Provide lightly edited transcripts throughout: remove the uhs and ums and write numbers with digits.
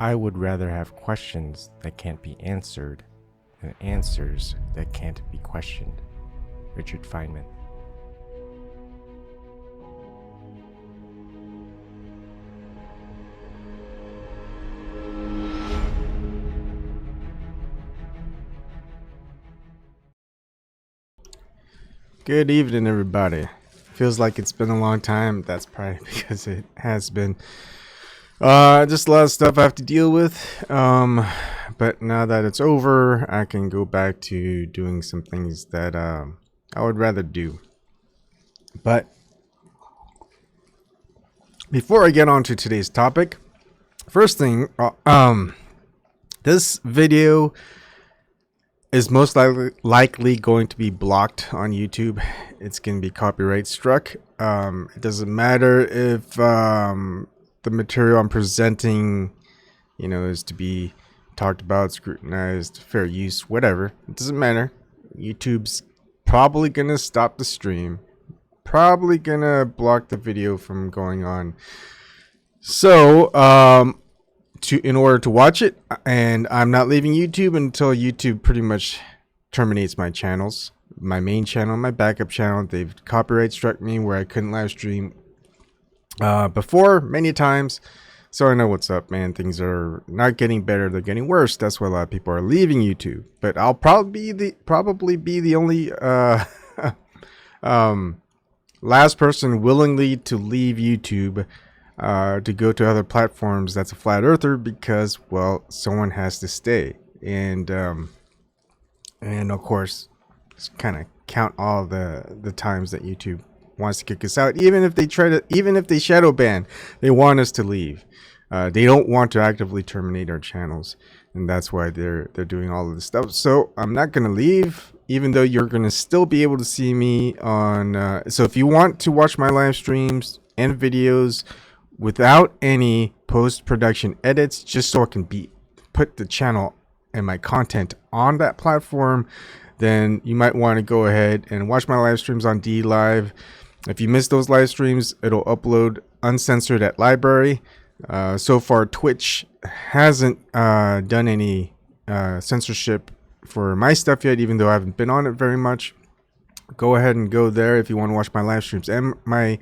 I would rather have questions that can't be answered than answers that can't be questioned. Richard Feynman. Good evening, everybody. Feels like it's been a long time. That's probably because it has been. Just a lot of stuff I have to deal with. But now that it's over, I can go back to doing some things that I would rather do. But before I get on to today's topic, first thing, this video is most likely going to be blocked on YouTube. It's going to be copyright struck. It doesn't matter if the material I'm presenting, is to be talked about, scrutinized, fair use, whatever. It doesn't matter. YouTube's probably going to stop the stream. Probably going to block the video from going on. So, in order to watch it, and I'm not leaving YouTube until YouTube pretty much terminates my channels, my main channel, my backup channel. They've copyright struck me where I couldn't live stream before many times. So I know what's up, man. Things are not getting better, they're getting worse. That's why a lot of people are leaving YouTube. But I'll probably be the only last person willingly to leave YouTube to go to other platforms that's a flat earther, because, well, someone has to stay. And of course, just kind of count all the times that YouTube wants to kick us out. Even if they shadow ban, they want us to leave. They don't want to actively terminate our channels, and that's why they're doing all of this stuff. So I'm not gonna leave, even though you're gonna still be able to see me on. So if you want to watch my live streams and videos without any post-production edits, just so I can put the channel and my content on that platform, then you might want to go ahead and watch my live streams on DLive. If you miss those live streams, it'll upload uncensored at LBRY. So far, Twitch hasn't done any censorship for my stuff yet, even though I haven't been on it very much. Go ahead and go there if you want to watch my live streams and my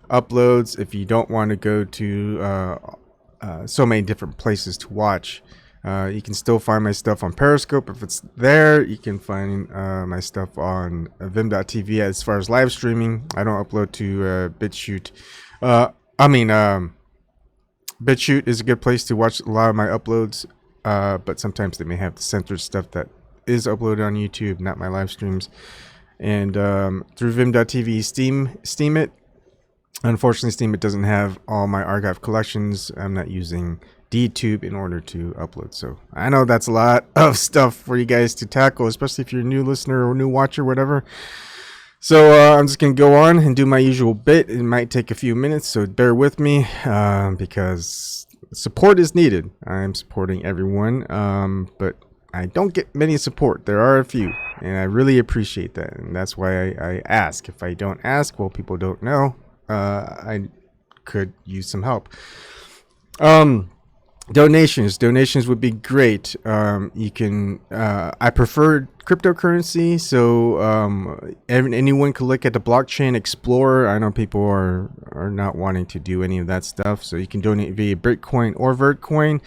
uploads. If you don't want to go to so many different places to watch, you can still find my stuff on Periscope. If it's there, you can find my stuff on vim.tv. As far as live streaming, I don't upload to BitChute. BitChute is a good place to watch a lot of my uploads, but sometimes they may have the censored stuff that is uploaded on YouTube, not my live streams. And through vim.tv, Steam it. Unfortunately, Steam it doesn't have all my archive collections. I'm not using DTube in order to upload. So I know that's a lot of stuff for you guys to tackle, especially if you're a new listener or new watcher, whatever. So I'm just going to go on and do my usual bit. It might take a few minutes, so bear with me because support is needed. I'm supporting everyone, but I don't get many support. There are a few, and I really appreciate that. And that's why I ask. If I don't ask, well, people don't know. I could use some help. Donations would be great. You can I prefer cryptocurrency, so anyone can look at the blockchain explorer. I know people are not wanting to do any of that stuff, so you can donate via Bitcoin or Vertcoin.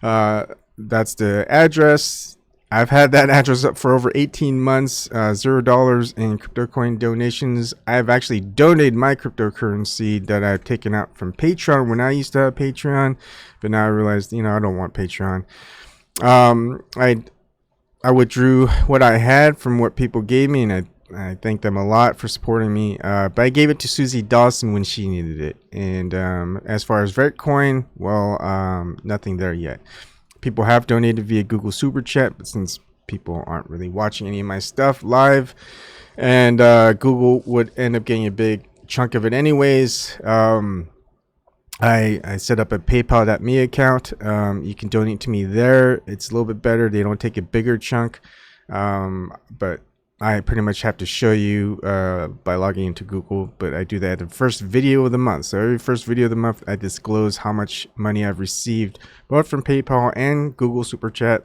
That's the address. I've had that address up for over 18 months, $0 in cryptocoin donations. I've actually donated my cryptocurrency that I've taken out from Patreon when I used to have Patreon, but now I realized, I don't want Patreon. I withdrew what I had from what people gave me, and I thank them a lot for supporting me. But I gave it to Susie Dawson when she needed it. And as far as Vertcoin, well, nothing there yet. People have donated via Google Super Chat, but since people aren't really watching any of my stuff live, and Google would end up getting a big chunk of it anyways, I set up a PayPal.me account. You can donate to me there. It's a little bit better. They don't take a bigger chunk, but I pretty much have to show you by logging into Google, but I do that at the first video of the month. So every first video of the month, I disclose how much money I've received, both from PayPal and Google Super Chat,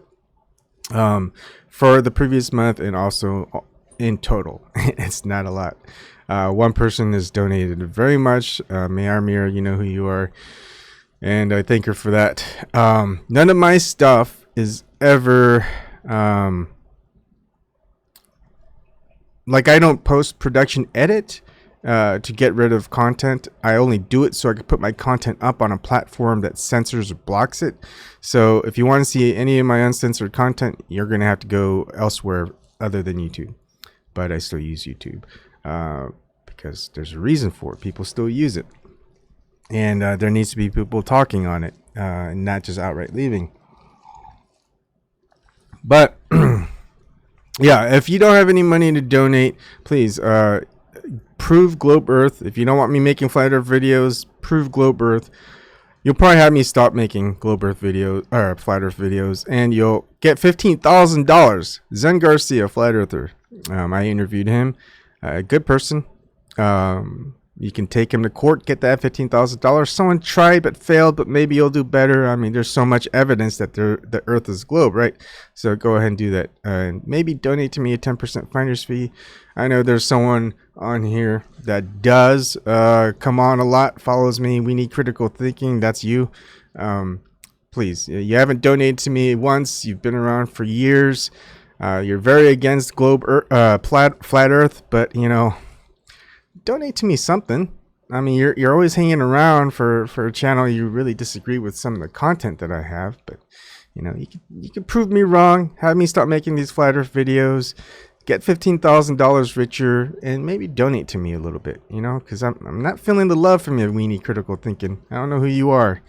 for the previous month, and also in total. It's not a lot. One person has donated very much. Mir, you know who you are, and I thank her for that. None of my stuff is ever like, I don't post-production edit to get rid of content. I only do it so I can put my content up on a platform that censors or blocks it. So if you want to see any of my uncensored content, you're going to have to go elsewhere other than YouTube. But I still use YouTube because there's a reason for it. People still use it. And there needs to be people talking on it, and not just outright leaving. But yeah, if you don't have any money to donate, please prove Globe Earth. If you don't want me making flat Earth videos, prove Globe Earth. You'll probably have me stop making Globe Earth videos or flat Earth videos, and you'll get $15,000. Zen Garcia, flat earther. I interviewed him. A good person. You can take him to court, get that $15,000. Someone tried but failed, but maybe you'll do better. I mean, there's so much evidence that the Earth is globe, right? So go ahead and do that. And maybe donate to me a 10% finder's fee. I know there's someone on here that does come on a lot, follows me. We need critical thinking. That's you. Please, you haven't donated to me once. You've been around for years. You're very against globe flat Earth, but you know, donate to me something. I mean, you're always hanging around for a channel you really disagree with some of the content that I have, but you know, you can prove me wrong, have me stop making these flat Earth videos, get $15,000 richer, and maybe donate to me a little bit, you know, because I'm not feeling the love from you, weenie critical thinking. I don't know who you are.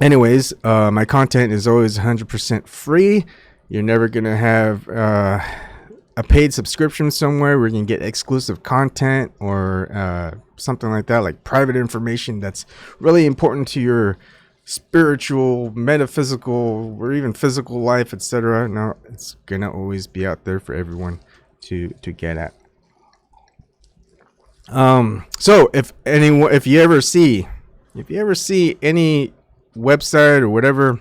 Anyways, my content is always 100% free. You're never gonna have a paid subscription somewhere where you can get exclusive content or something like that, like private information that's really important to your spiritual, metaphysical, or even physical life, etc. No, it's gonna always be out there for everyone to get at. So if you ever see any website or whatever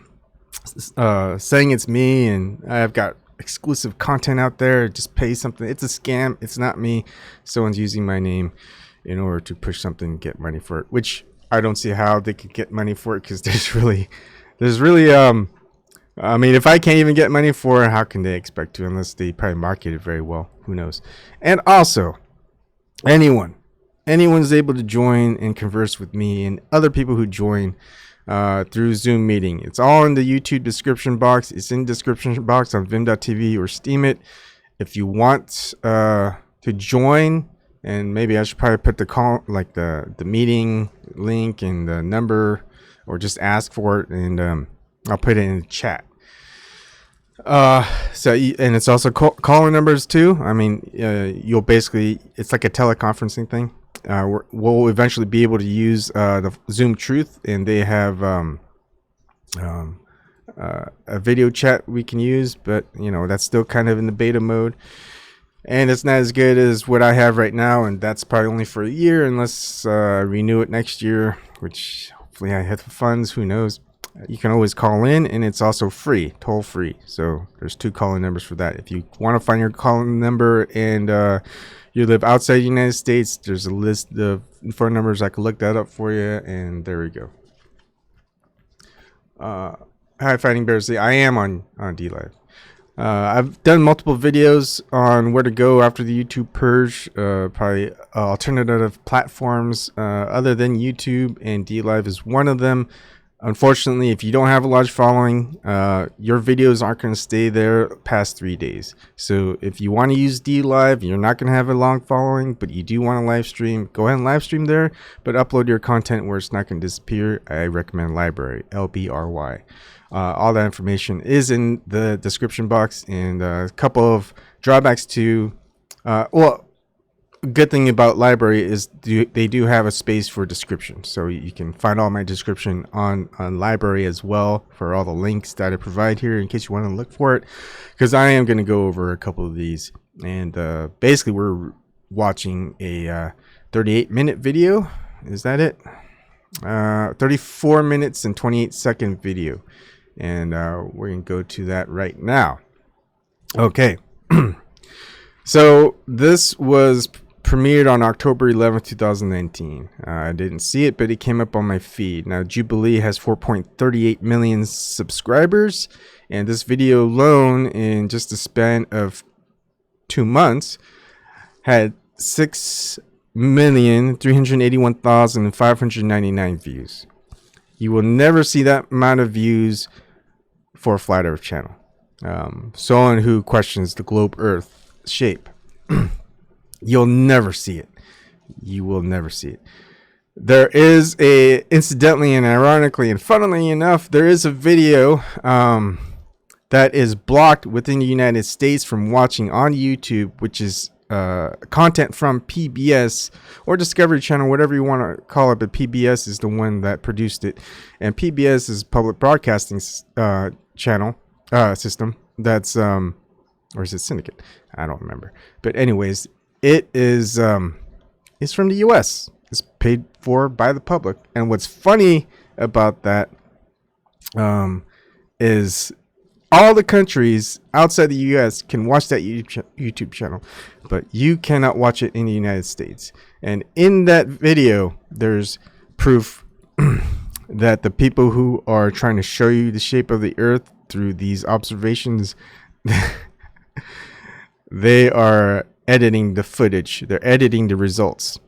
saying it's me and I've got exclusive content out there, just pay something, it's a scam. It's not me. Someone's using my name in order to push something and get money for it, which I don't see how they could get money for it, because there's really I mean, if I can't even get money for it, how can they expect to, unless they probably market it very well? Who knows? And also, anyone's able to join and converse with me and other people who join through Zoom meeting. It's all in the YouTube description box. It's in the description box on vim.tv or Steam it. If you want to join, and maybe I should probably put the call, like the meeting link and the number, or just ask for it, and I'll put it in the chat. So, and it's also caller numbers too. I mean, you'll basically, it's like a teleconferencing thing. We'll eventually be able to use the Zoom Truth, and they have a video chat we can use, but you know, that's still kind of in the beta mode, and it's not as good as what I have right now, and that's probably only for a year, unless I renew it next year, which hopefully I have the funds. Who knows? You can always call in, and it's also free, toll free. So there's 2 calling numbers for that. If you want to find your calling number and you live outside the United States, there's a list of phone numbers. I can look that up for you, and there we go. Hi, Fighting Bears. I am on DLive. I've done multiple videos on where to go after the YouTube purge, probably alternative platforms other than YouTube, and DLive is one of them. Unfortunately, if you don't have a large following, your videos aren't going to stay there past 3 days. So if you want to use DLive, you're not going to have a long following, but you do want to live stream, go ahead and live stream there, but upload your content where it's not going to disappear. I recommend LBRY, LBRY. All that information is in the description box, and a couple of drawbacks to, well, good thing about LBRY is they do have a space for description, so you can find all my description on LBRY as well for all the links that I provide here in case you want to look for it, because I am going to go over a couple of these. And basically we're watching a 38-minute video. Is that it? 34 minutes and 28-second video, and we're gonna go to that right now. Okay. So this was premiered on October 11th, 2019. I didn't see it, but it came up on my feed. Now, Jubilee has 4.38 million subscribers, and this video alone, in just a span of 2 months, had 6,381,599 views. You will never see that amount of views for a flat Earth channel. Someone who questions the globe Earth shape. You'll never see it. You will never see it. There is incidentally and ironically and funnily enough, there is a video that is blocked within the United States from watching on YouTube, which is content from PBS or Discovery Channel, whatever you want to call it, but PBS is the one that produced it, and PBS is public broadcasting channel system. That's or is it syndicate? I don't remember. But anyways, it is it's from the US. It's paid for by the public. And what's funny about that is all the countries outside the US can watch that YouTube channel, but you cannot watch it in the United States. And in that video, there's proof that the people who are trying to show you the shape of the Earth through these observations, they are editing the footage. They're editing the results.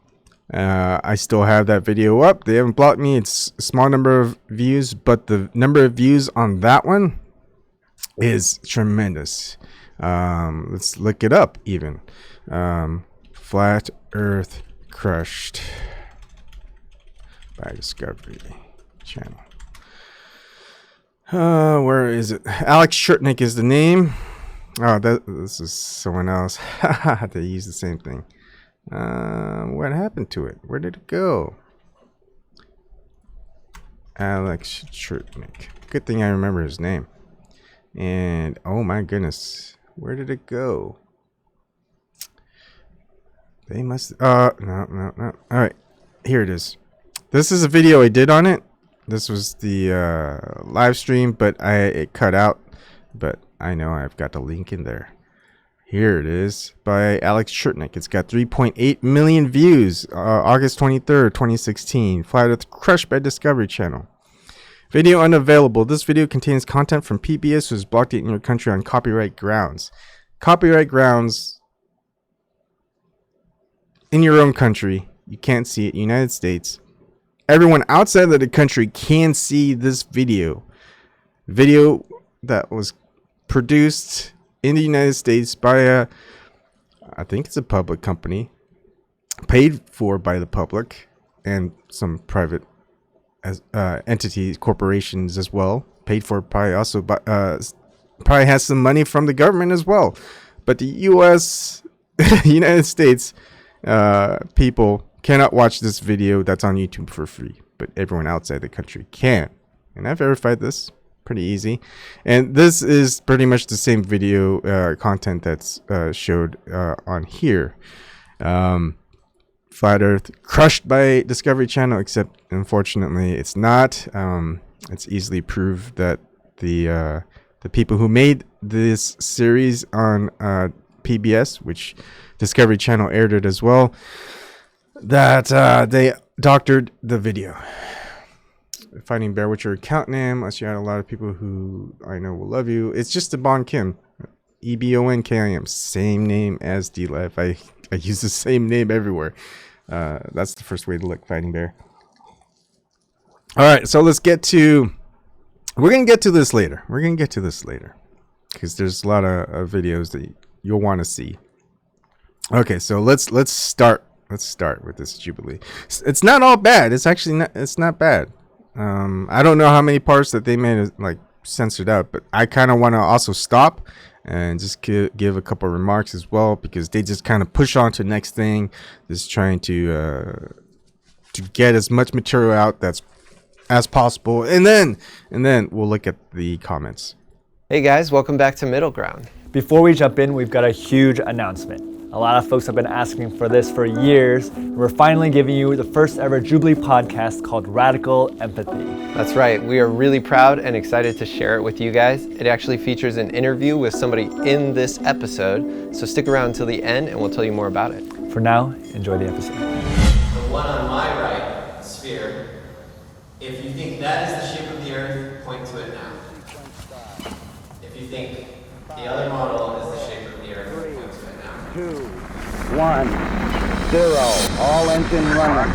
I still have that video up. They haven't blocked me. It's a small number of views, but the number of views on that one is tremendous. Let's look it up even. Flat Earth crushed by Discovery Channel. Where is it? Alex Shurtnick is the name. Oh, this is someone else. They use the same thing. What happened to it? Where did it go? Alex Shurtnick. Good thing I remember his name. And oh my goodness, where did it go? They must no. All right, here it is. This is a video I did on it. This was the live stream, but it cut out, but I know I've got the link in there. Here it is, by Alex Shurtnick. It's got 3.8 million views. August 23rd, 2016. Flat Earth crushed by Discovery Channel. Video unavailable. This video contains content from PBS, who has blocked it in your country on copyright grounds. Copyright grounds in your own country. You can't see it. United States. Everyone outside of the country can see this video. Video that was produced in the United States by I think it's a public company, paid for by the public, and some private entities, corporations as well, paid for probably also by probably has some money from the government as well. But the US United States people cannot watch this video that's on YouTube for free, but everyone outside the country can. And I verified this. Pretty easy. And this is pretty much the same video content that's showed on here. Flat Earth crushed by Discovery Channel, except unfortunately it's not. It's easily proved that the people who made this series on PBS, which Discovery Channel aired it as well, that they doctored the video. Fighting Bear, what's your account name? Unless you had a lot of people who I know will love you. It's just Ebon Kim. EBONKIM. Same name as D-Life. I use the same name everywhere. That's the first way to look, Fighting Bear. Alright, so let's get to... We're going to get to this later. Because there's a lot of videos that you'll want to see. Okay, so let's start. Let's start with this Jubilee. It's not all bad. It's actually not bad. I don't know how many parts that they made like censored out, but I kind of want to also stop and just give a couple of remarks as well, because they just kind of push on to the next thing, just trying to get as much material out as possible, and then we'll look at the comments. Hey guys, welcome back to Middle Ground. Before we jump in, we've got a huge announcement. A lot of folks have been asking for this for years. We're finally giving you the first ever Jubilee podcast called Radical Empathy. That's right, we are really proud and excited to share it with you guys. It actually features an interview with somebody in this episode, so stick around until the end and we'll tell you more about it. For now, enjoy the episode. The one on my right, sphere, if you think that is the shape of the Earth, point to it now. If you think the other model is the shape of the Earth, point to it now. 2, 1, 0, all engine running.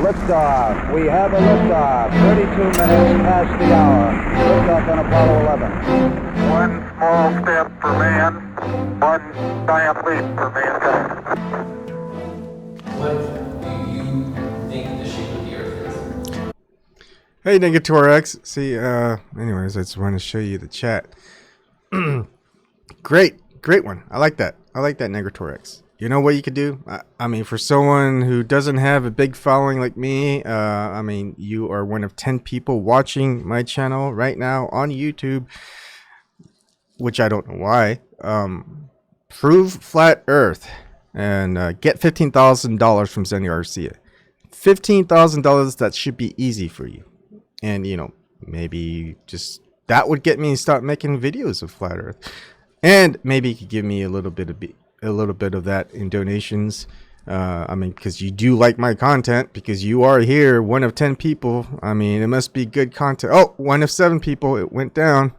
Liftoff, we have a liftoff, 32 minutes past the hour. Liftoff on Apollo 11. One small step for man, one giant leap for mankind. What do you think the shape of the Earth is? Hey, Negatorex. See, anyways, I just want to show you the chat. Great one. I like that. Negatorex. You know what you could do? I mean, for someone who doesn't have a big following like me, I mean, you are one of 10 people watching my channel right now on YouTube, which I don't know why. Prove flat Earth and get $15,000 from Zenny Garcia. $15,000, that should be easy for you. And, you know, maybe just that would get me to start making videos of flat Earth. And maybe you could give me a little bit of that in donations. I mean, because you do like my content, because you are here, one of 10 people. I mean, it must be good content. Oh, one of 7 people. It went down.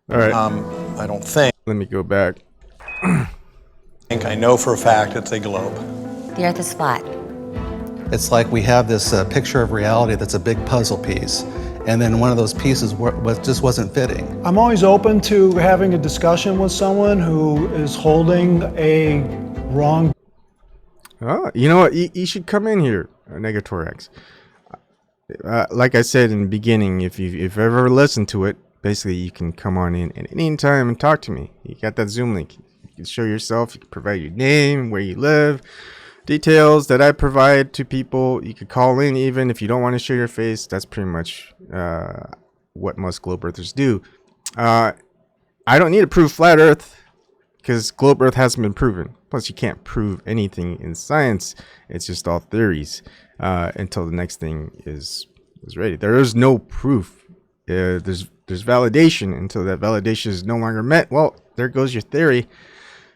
All right. I don't think. Let me go back. I know for a fact it's a globe. The Earth is flat. It's like we have this picture of reality that's a big puzzle piece, and then one of those pieces just wasn't fitting. I'm always open to having a discussion with someone who is holding a wrong. Oh, you know what? You should come in here, Negatorex. Like I said in the beginning, if you've ever listened to it, basically you can come on in at any time and talk to me. You got that Zoom link. You can show yourself. You can provide your name, where you live, details that I provide to people. You could call in even if you don't want to show your face. That's pretty much what most globe earthers do. I don't need to prove flat Earth, because globe Earth hasn't been proven. Plus, you can't prove anything in science. It's just all theories until the next thing is ready. There is no proof. There's validation. Until that validation is no longer met, well, there goes your theory.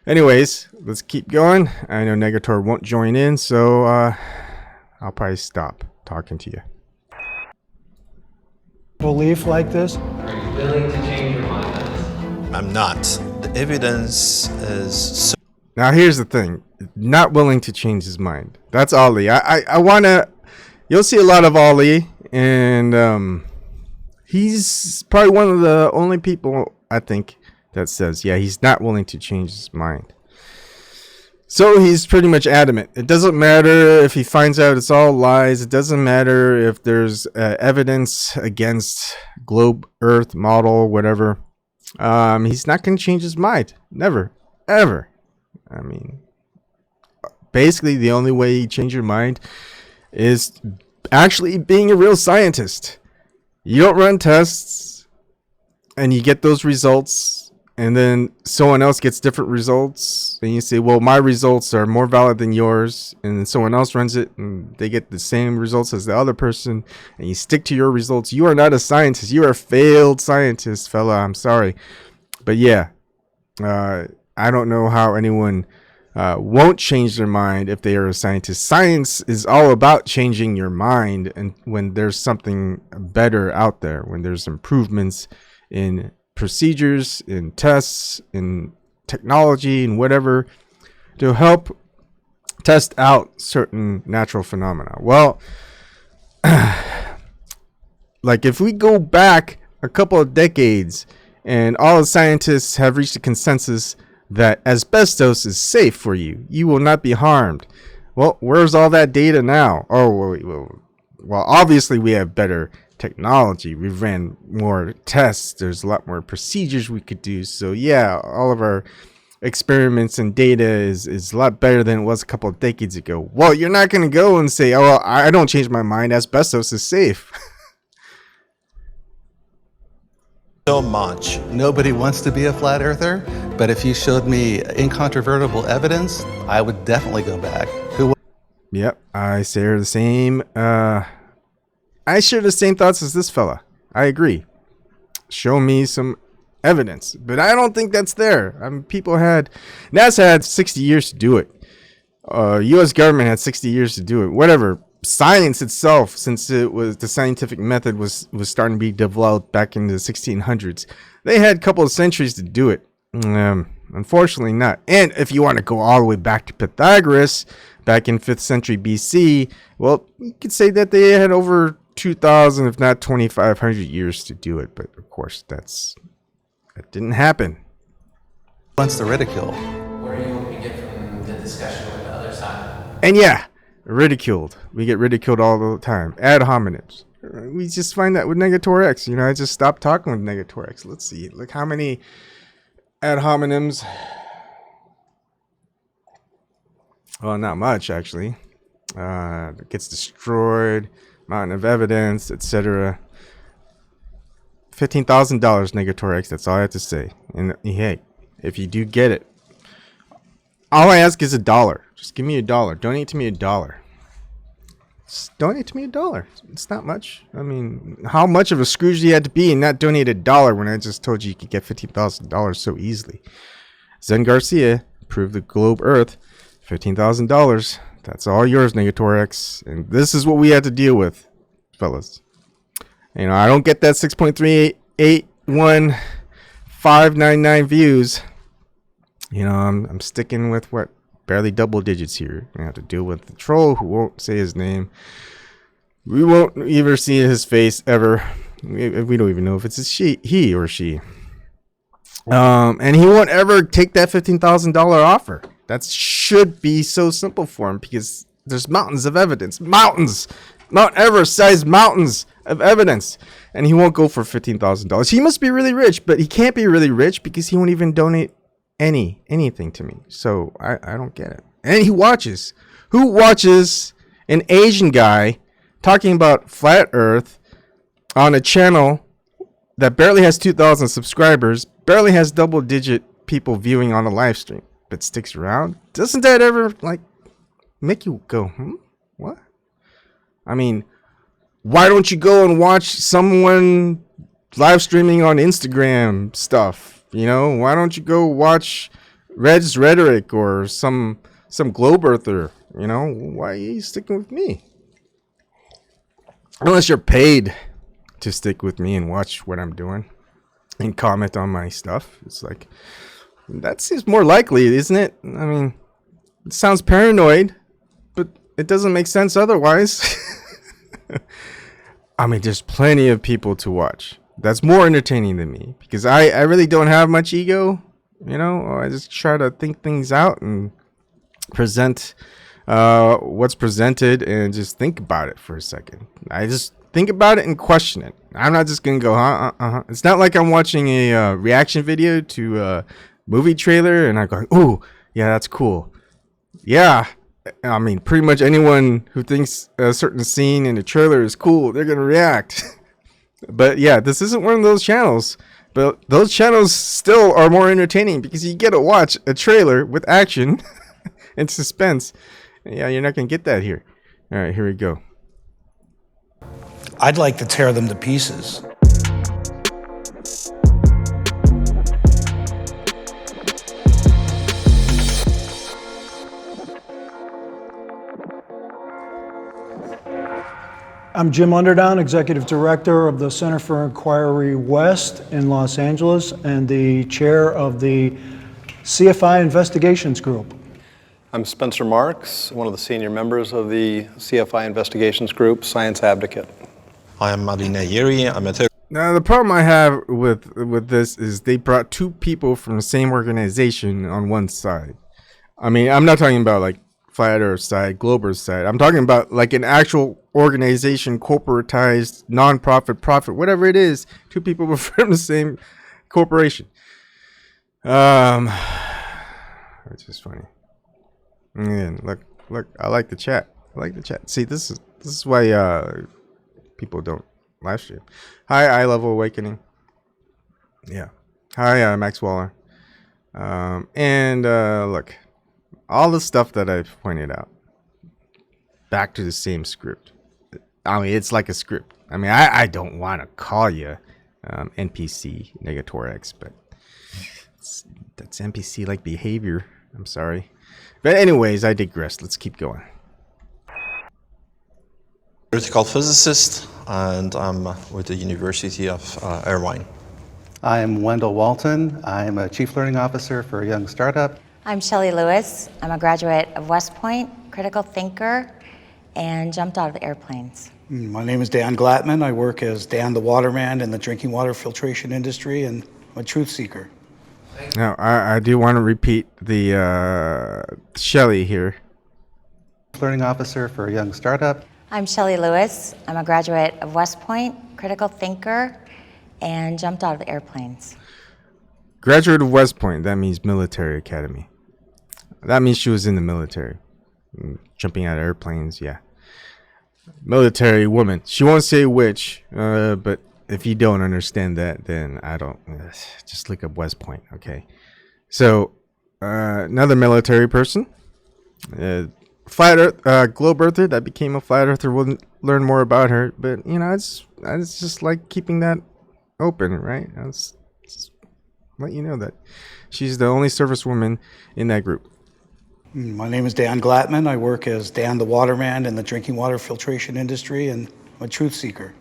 Anyways, let's keep going. I know Negator won't join in, so I'll probably stop talking to you. Belief like this. Are you willing to change your mind on this? I'm not. The evidence is so. Now, here's the thing. Not willing to change his mind. That's Ali. I want to... You'll see a lot of Ali, and he's probably one of the only people, I think, that says, yeah, he's not willing to change his mind. So he's pretty much adamant. It doesn't matter if he finds out it's all lies. It doesn't matter if there's evidence against globe, Earth, model, whatever. He's not going to change his mind. Never. Ever. I mean, basically the only way you change your mind is actually being a real scientist. You don't run tests and you get those results, and then someone else gets different results, and you say, well, my results are more valid than yours, and then someone else runs it and they get the same results as the other person, and you stick to your results. You are not a scientist. You are a failed scientist, fella. I'm sorry. But yeah, I don't know how anyone won't change their mind if they are a scientist. Science is all about changing your mind, and when there's something better out there, when there's improvements in procedures, in tests, in technology, and whatever, to help test out certain natural phenomena. Well, like if we go back a couple of decades and all the scientists have reached a consensus that asbestos is safe for you, you will not be harmed. Well, where's all that data now? Oh, well, obviously we have better technology. We've ran more tests. There's a lot more procedures we could do. So yeah, all of our experiments and data is a lot better than it was a couple of decades ago. Well, you're not going to go and say, oh, well, I don't change my mind. Asbestos is safe. So much. Nobody wants to be a flat earther, but if you showed me incontrovertible evidence, I would definitely go back. Yep, I share the same. I share the same thoughts as this fella. I agree. Show me some evidence, but I don't think that's there. I mean, NASA had 60 years to do it. U.S. government had 60 years to do it. Whatever. Science itself, since the scientific method was starting to be developed back in the 1600s, they had a couple of centuries to do it. Unfortunately not. And if you want to go all the way back to Pythagoras, back in 5th century BC, well, you could say that they had over 2,000, if not 2,500 years to do it. But of course, that didn't happen. Wants the ridicule. Where are you hoping to get from the discussion with the other side? And yeah, ridiculed. We get ridiculed all the time. Ad hominems. We just find that with Negator X. You know, I just stopped talking with Negator X. Let's see. Look how many ad hominems. Well, not much, actually. It gets destroyed. Mountain of evidence, etc. $15,000 Negator X. That's all I have to say. And hey, if you do get it, all I ask is $1. Just give me $1. Donate to me $1. Just donate to me $1. It's not much. I mean, how much of a Scrooge do you have to be and not donate $1 when I just told you could get $15,000 so easily? Zen Garcia proved the globe Earth. $15,000. That's all yours, Negator X. And this is what we had to deal with, fellas. You know, I don't get that 6.381,599 views. You know, I'm sticking with what? Barely double digits here. I have to deal with the troll who won't say his name. We won't ever see his face ever. We don't even know if it's he or she. And he won't ever take that $15,000 offer. That should be so simple for him because there's mountains of evidence. Mountains! Mount Everest sized mountains of evidence. And he won't go for $15,000. He must be really rich, but he can't be really rich because he won't even donate anything to me. So I don't get it. And he watches. Who watches an Asian guy talking about flat earth on a channel that barely has 2,000 subscribers, barely has double-digit people viewing on a live stream, but sticks around? Doesn't that ever, like, make you go, what? I mean, why don't you go and watch someone live streaming on Instagram stuff? You know, why don't you go watch Red's Rhetoric or some globe earther? You know, why are you sticking with me? Unless you're paid to stick with me and watch what I'm doing and comment on my stuff. It's like, that seems more likely, isn't it? I mean, it sounds paranoid, but it doesn't make sense otherwise. I mean, there's plenty of people to watch. That's more entertaining than me because I really don't have much ego. You know, I just try to think things out and present what's presented and just think about it for a second. I just think about it and question it. I'm not just going to go, It's not like I'm watching a reaction video to a movie trailer and I'm going, oh, yeah, that's cool. Yeah. I mean, pretty much anyone who thinks a certain scene in a trailer is cool, they're going to react. But yeah, this isn't one of those channels. But those channels still are more entertaining because you get to watch a trailer with action and suspense. Yeah, you're not going to get that here. All right, here we go. I'd like to tear them to pieces. I'm Jim Underdown, Executive Director of the Center for Inquiry West in Los Angeles and the chair of the CFI Investigations Group. I'm Spencer Marks, one of the senior members of the CFI Investigations Group, Science Advocate. I am Marina Yeri. I'm a Now, the problem I have with this is they brought two people from the same organization on one side. I mean, I'm not talking about like Flat Earth side, Globe Earth side. I'm talking about like an actual organization, corporatized, non-profit, profit, whatever it is. Two people from the same corporation. It's just funny. And look, I like the chat. See, this is why people don't live stream. Hi, Eye Level Awakening. Yeah. Hi, Max Waller. And look, all the stuff that I've pointed out, back to the same script. I mean, it's like a script. I mean, I don't want to call you NPC Negatorex, but that's NPC-like behavior. I'm sorry. But anyways, I digress. Let's keep going. Theoretical physicist, and I'm with the University of Irvine. I'm Wendell Walton. I'm a Chief Learning Officer for a young startup. I'm Shelley Lewis. I'm a graduate of West Point, critical thinker, and jumped out of airplanes. My name is Dan Glatman. I work as Dan the Waterman in the drinking water filtration industry, and I'm a truth seeker. Now, I do want to repeat the Shelley here. Learning Officer for a young startup. I'm Shelley Lewis. I'm a graduate of West Point, critical thinker, and jumped out of airplanes. Graduate of West Point, that means military academy. That means she was in the military. Jumping out of airplanes, yeah. Military woman. She won't say which, but if you don't understand that, then I don't. Just look up West Point, okay? So, another military person. Flat Earth, globe earther that became a flat earther. We'll learn more about her, but you know, it's just like keeping that open, right? Just let you know that she's the only servicewoman in that group. My name is Dan Glatman. I work as Dan the Waterman in the drinking water filtration industry, and I'm a truth seeker.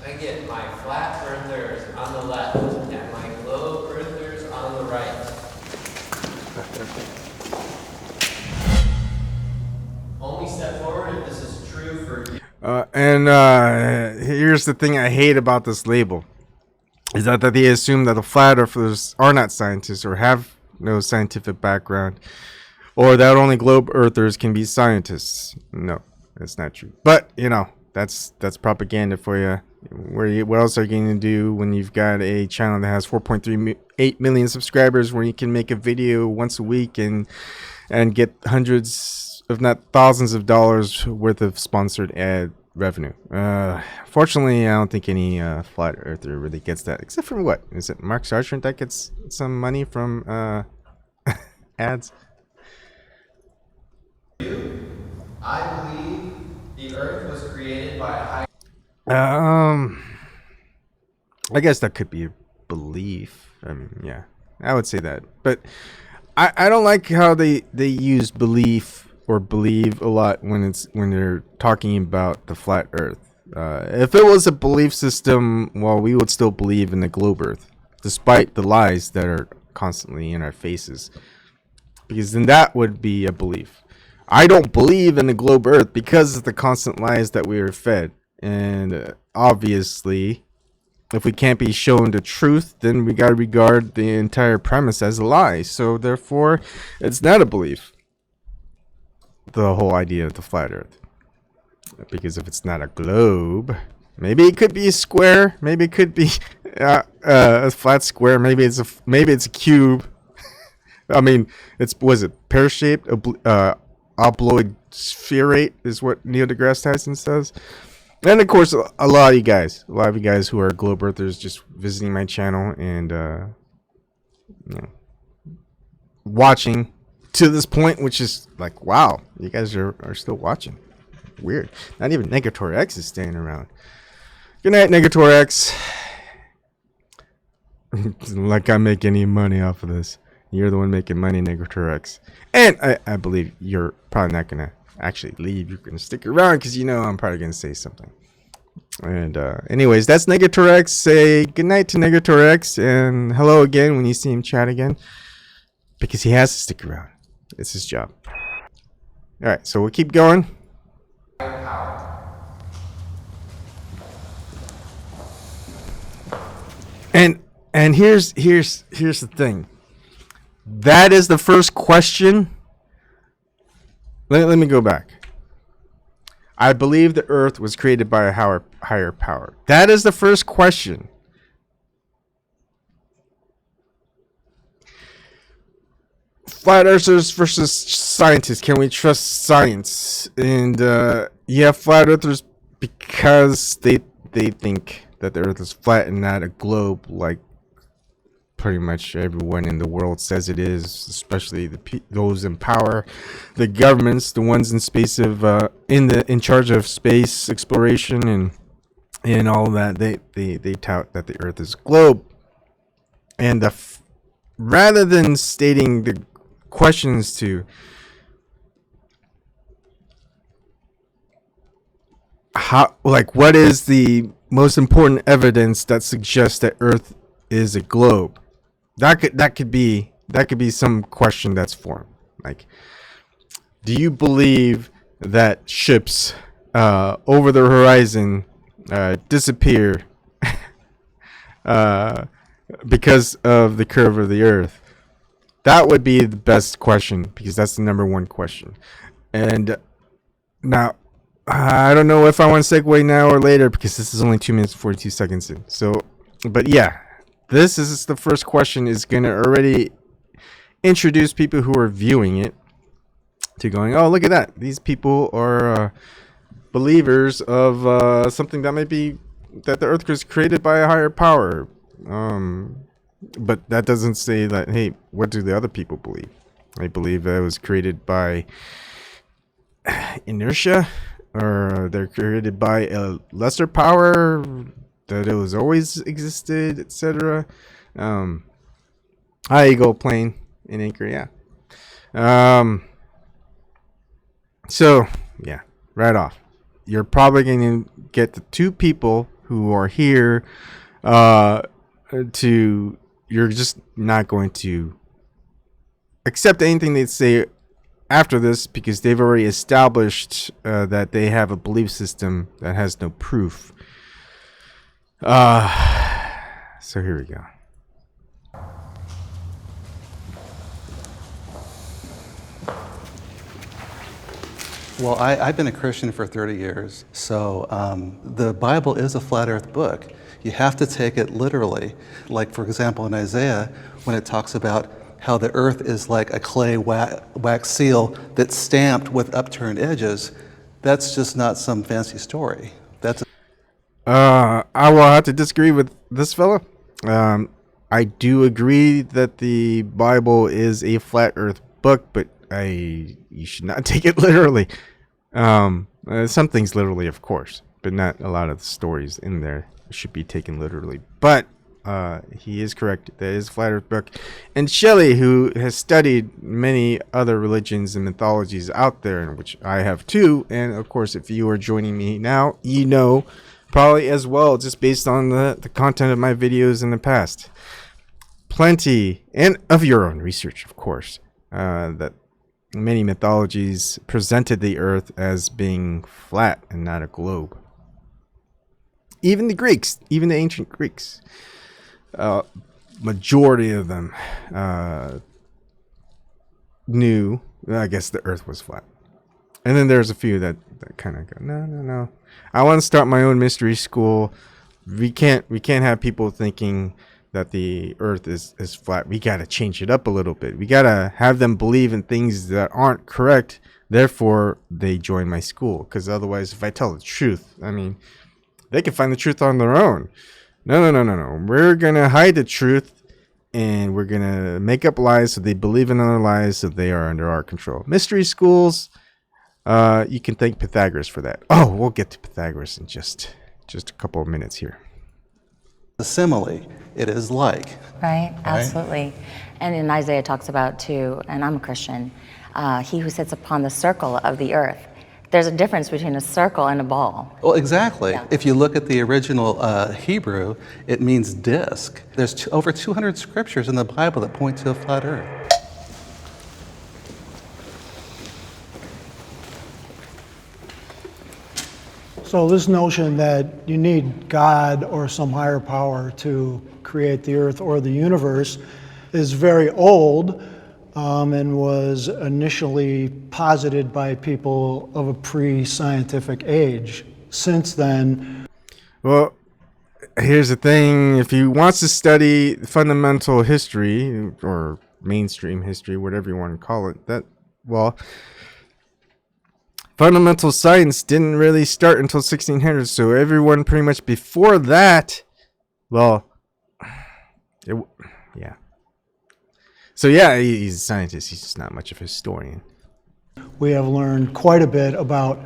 I get my flat earthers on the left and my globe earthers on the right. Only step forward if this is true for you. Here's the thing I hate about this label. Is that they assume that the flat earthers are not scientists or have no scientific background, or that only globe earthers can be scientists. No, that's not true. But you know, that's propaganda for you. What else are you going to do when you've got a channel that has 4.38 million subscribers, where you can make a video once a week and get hundreds, if not thousands of dollars worth of sponsored ad revenue? Fortunately, I don't think any flat earther really gets that, except for what? Is it Mark Sargent that gets some money from ads? I believe the earth was created by a high... I guess that could be a belief. I mean, yeah, I would say that. But I don't like how they use belief or believe a lot when they're talking about the flat earth. If it was a belief system, well, we would still believe in the globe earth, despite the lies that are constantly in our faces. Because then that would be a belief. I don't believe in the globe earth because of the constant lies that we are fed. And obviously, if we can't be shown the truth, then we got to regard the entire premise as a lie. So therefore, it's not a belief. The whole idea of the flat earth. Because if it's not a globe, maybe it could be a square, maybe it could be a flat square, maybe it's a cube. I mean, was it pear-shaped? Obloid spherate is what Neil deGrasse Tyson says. And of course, a lot of you guys who are globe earthers just visiting my channel and watching to this point, which is like, wow, you guys are still watching. Weird. Not even Negator X is staying around. Good night, Negator X. Like I make any money off of this. You're the one making money, Negator X. And I believe you're probably not going to actually leave. You're going to stick around because you know I'm probably going to say something. And anyways, that's Negator X. Say goodnight to Negator X and hello again when you see him chat again. Because he has to stick around. It's his job. Alright, so we'll keep going. And here's the thing. That is the first question. Let me go back. I believe the earth was created by a higher power. That is the first question. Flat earthers versus scientists. Can we trust science? And flat earthers because they think that the earth is flat and not a globe, like pretty much everyone in the world says it is, especially those in power, the governments, the ones in space in charge of space exploration and all that. They tout that the earth is a globe, and rather than stating the questions to what is the most important evidence that suggests that earth is a globe, that could be some question that's formed, like, do you believe that ships over the horizon disappear because of the curve of the earth? That would be the best question, because that's the number one question. And now, I don't know if I want to segue now or later, because this is only 2 minutes and 42 seconds in. So, but yeah, this is the first question is going to already introduce people who are viewing it to going, oh, look at that. These people are believers of something that might be that the earth was created by a higher power. But that doesn't say that, hey, what do the other people believe? I believe that it was created by inertia, or they're created by a lesser power, that it was always existed, etc. High ego plane in Anchor, yeah. So, yeah, right off. You're probably going to get the two people who are here you're just not going to accept anything they say after this, because they've already established that they have a belief system that has no proof. So here we go. Well, I've been a Christian for 30 years, so the Bible is a flat earth book. You have to take it literally. Like, for example, in Isaiah, when it talks about how the earth is like a clay wax seal that's stamped with upturned edges, that's just not some fancy story. I will have to disagree with this fella. I do agree that the Bible is a flat earth book, but you should not take it literally. Some things literally, of course, but not a lot of the stories in there should be taken literally. But he is correct. That is a flat earth book. And Shelley, who has studied many other religions and mythologies out there, which I have too, and of course, if you are joining me now, you know probably as well, just based on the content of my videos in the past, plenty, and of your own research, of course, that many mythologies presented the earth as being flat and not a globe. Even the Greeks, even the ancient Greeks, majority of them knew, I guess, the earth was flat. And then there's a few that kind of go, no. I want to start my own mystery school. We can't have people thinking that the earth is flat. We got to change it up a little bit. We got to have them believe in things that aren't correct. Therefore, they join my school. Because otherwise, if I tell the truth, I mean, they can find the truth on their own. No. We're going to hide the truth, and we're going to make up lies so they believe in other lies, so they are under our control. Mystery schools, you can thank Pythagoras for that. Oh, we'll get to Pythagoras in just a couple of minutes here. A simile, it is like. Right, absolutely. And in Isaiah it talks about too, and I'm a Christian, he who sits upon the circle of the earth. There's a difference between a circle and a ball. Well, exactly. Yeah. If you look at the original Hebrew, it means disc. There's over 200 scriptures in the Bible that point to a flat earth. So this notion that you need God or some higher power to create the earth or the universe is very old, and was initially posited by people of a pre-scientific age. Since then, well, here's the thing. If he wants to study fundamental history or mainstream history, whatever you want to call it, fundamental science didn't really start until 1600. So everyone pretty much before that, yeah. So yeah, he's a scientist. He's just not much of a historian. we have learned quite a bit about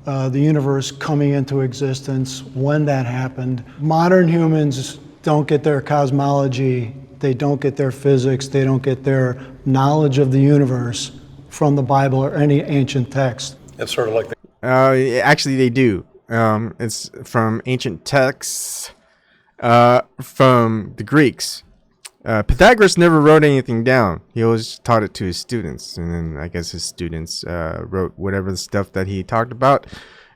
the universe coming into existence, when that happened. Modern humans don't get their cosmology, they don't get their physics, they don't get their knowledge of the universe from the Bible or any ancient text. It's sort of like actually, they do. It's from ancient texts, from the Greeks. Pythagoras never wrote anything down. He always taught it to his students, and then I guess his students wrote whatever the stuff that he talked about.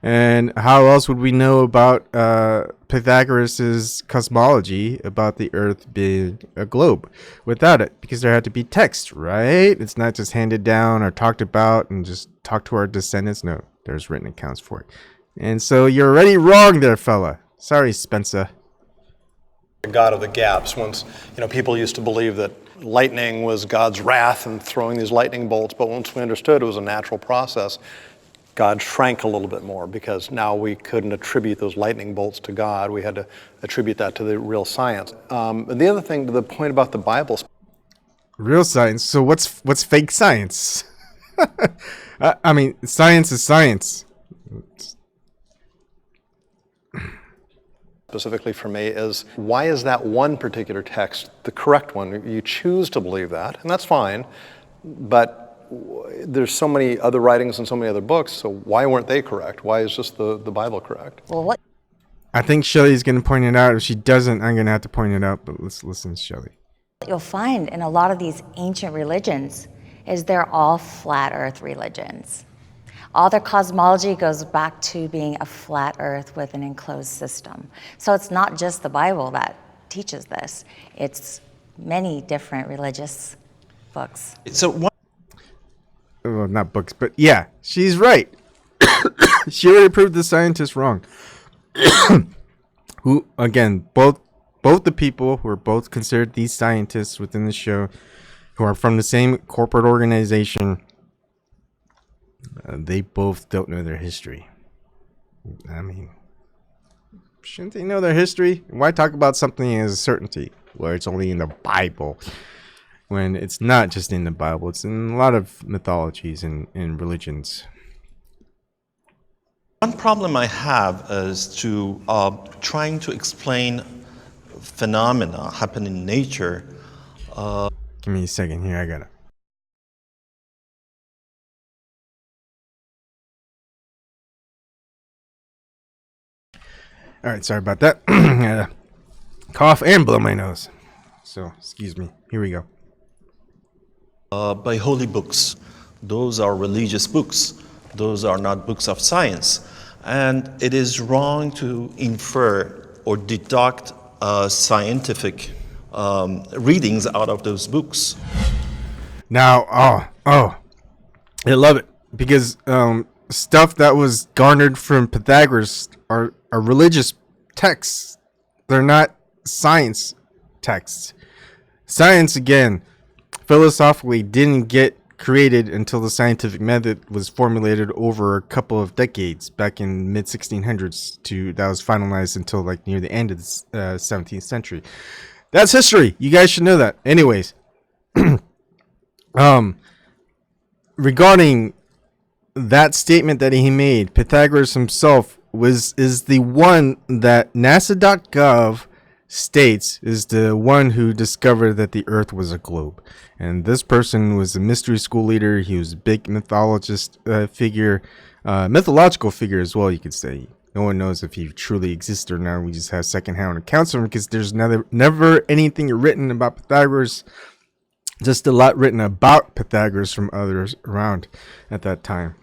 And how else would we know about Pythagoras's cosmology about the Earth being a globe without it? Because there had to be text, right? It's not just handed down or talked about and just talked to our descendants. No, there's written accounts for it. And so you're already wrong there, fella. Sorry, Spencer. the God of the gaps. Once, people used to believe that lightning was God's wrath and throwing these lightning bolts, but once we understood it was a natural process, God shrank a little bit more because now we couldn't attribute those lightning bolts to God. We had to attribute that to the real science. And the other thing, the point about the Bible. Real science? So what's fake science? I mean, science is science. Specifically for me is, why is that one particular text the correct one? You choose to believe that, and that's fine, but there's so many other writings and so many other books, so why weren't they correct? Why is just the Bible correct? Well, what? I think Shelly's going to point it out. If she doesn't, I'm going to have to point it out, but let's listen to Shelly. What you'll find in a lot of these ancient religions is they're all flat earth religions. All their cosmology goes back to being a flat earth with an enclosed system. So it's not just the Bible that teaches this. It's many different religious books. So well, not books, but yeah, she's right. She already proved the scientists wrong. Who, again, both the people who are both considered these scientists within the show, who are from the same corporate organization, they both don't know their history. I mean, shouldn't they know their history? Why talk about something as a certainty where it's only in the Bible, when it's not just in the Bible, it's in a lot of mythologies and religions. one problem I have is to trying to explain phenomena happen in nature. Give me a second here, I gotta. All right, sorry about that. I had a cough and blow my nose. So, excuse me. Here we go. By holy books. Those are religious books. Those are not books of science. And it is wrong to infer or deduct scientific readings out of those books. Now, I love it, because stuff that was garnered from Pythagoras are religious texts. They're not science texts. Science, again, philosophically didn't get created until the scientific method was formulated over a couple of decades back in mid 1600s that was finalized until like near the end of the 17th century. That's history. You guys should know that. Anyways, regarding that statement that he made, Pythagoras himself is the one that NASA.gov states is the one who discovered that the Earth was a globe. And this person was a mystery school leader. He was a big mythological figure as well, you could say. No one knows if he truly exists or not. We just have secondhand accounts of him because there's never anything written about Pythagoras. Just a lot written about Pythagoras from others around at that time.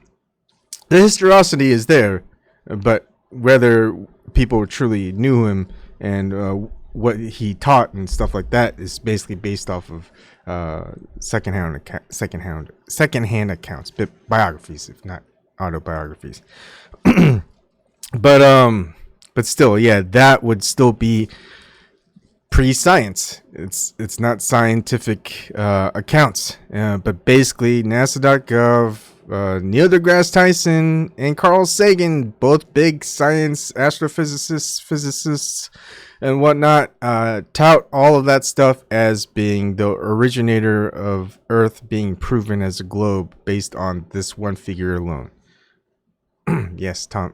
The historicity is there, but whether people truly knew him and what he taught and stuff like that is basically based off of secondhand accounts, biographies, if not autobiographies. But still, yeah, that would still be pre-science. It's not scientific accounts. But basically, NASA.gov, Neil deGrasse Tyson and Carl Sagan, both big science astrophysicists, physicists, and whatnot, tout all of that stuff as being the originator of Earth being proven as a globe based on this one figure alone. Yes, Tom.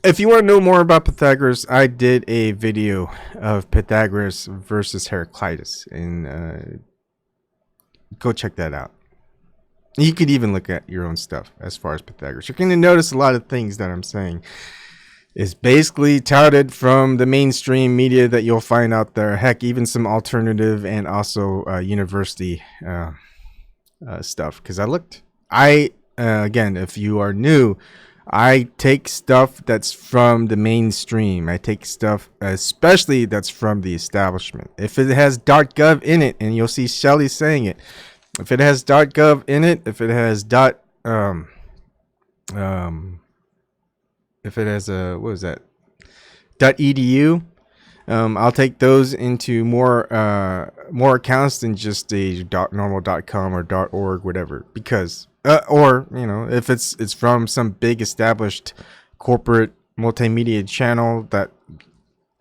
If you want to know more about Pythagoras, I did a video of Pythagoras versus Heraclitus, and go check that out. You could even look at your own stuff as far as Pythagoras. You're going to notice a lot of things that I'm saying is basically touted from the mainstream media that you'll find out there. Heck, even some alternative and also university stuff. Because I looked. Again, if you are new, I take stuff that's from the mainstream. I take stuff, especially that's from the establishment. If it has .gov in it, and you'll see Shelly saying it, if it has .gov in it, if it has if it has a, what is that, .edu, I'll take those into more accounts than just a normal.com or .org, whatever, because or if it's from some big established corporate multimedia channel that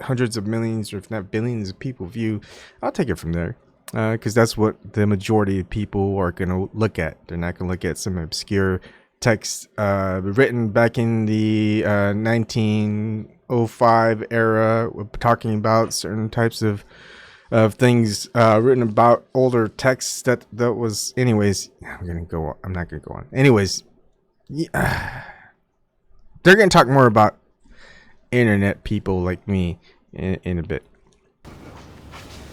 hundreds of millions or if not billions of people view, I'll take it from there, because that's what the majority of people are going to look at. They're not going to look at some obscure text written back in the 1905 era, talking about certain types of things written about older texts that was. Anyways, I'm not gonna go on. Anyways, yeah, they're gonna talk more about internet people like me in a bit.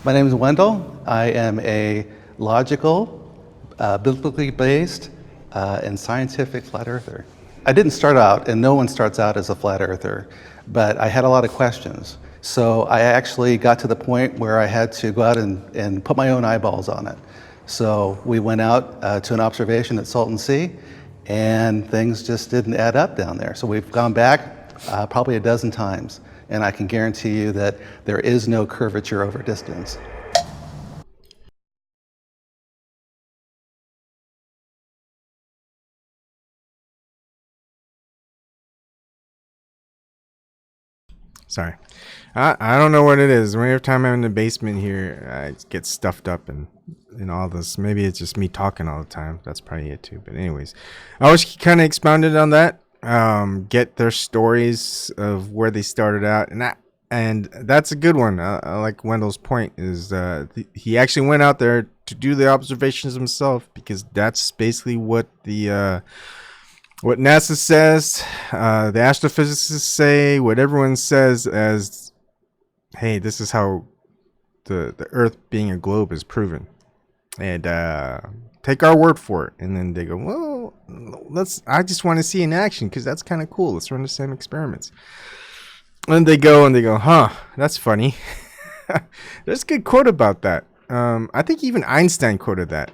My name is Wendell. I am a logical, biblically based, and scientific flat earther. I didn't start out, and no one starts out as a flat earther, but I had a lot of questions. So I actually got to the point where I had to go out and put my own eyeballs on it. So we went out to an observation at Salton Sea, and things just didn't add up down there. So we've gone back probably a dozen times, and I can guarantee you that there is no curvature over distance. Sorry. I don't know what it is. Every time I'm in the basement here, I get stuffed up and all this. Maybe it's just me talking all the time. That's probably it too. But anyways, I was kind of expounded on that. Get their stories of where they started out. And that's a good one. I like Wendell's point is he actually went out there to do the observations himself, because that's basically what what NASA says, the astrophysicists say, what everyone says as, hey, this is how the Earth being a globe is proven. And take our word for it. And then they go, well, I just want to see in action because that's kind of cool. Let's run the same experiments. And they go, huh, that's funny. There's a good quote about that. I think even Einstein quoted that.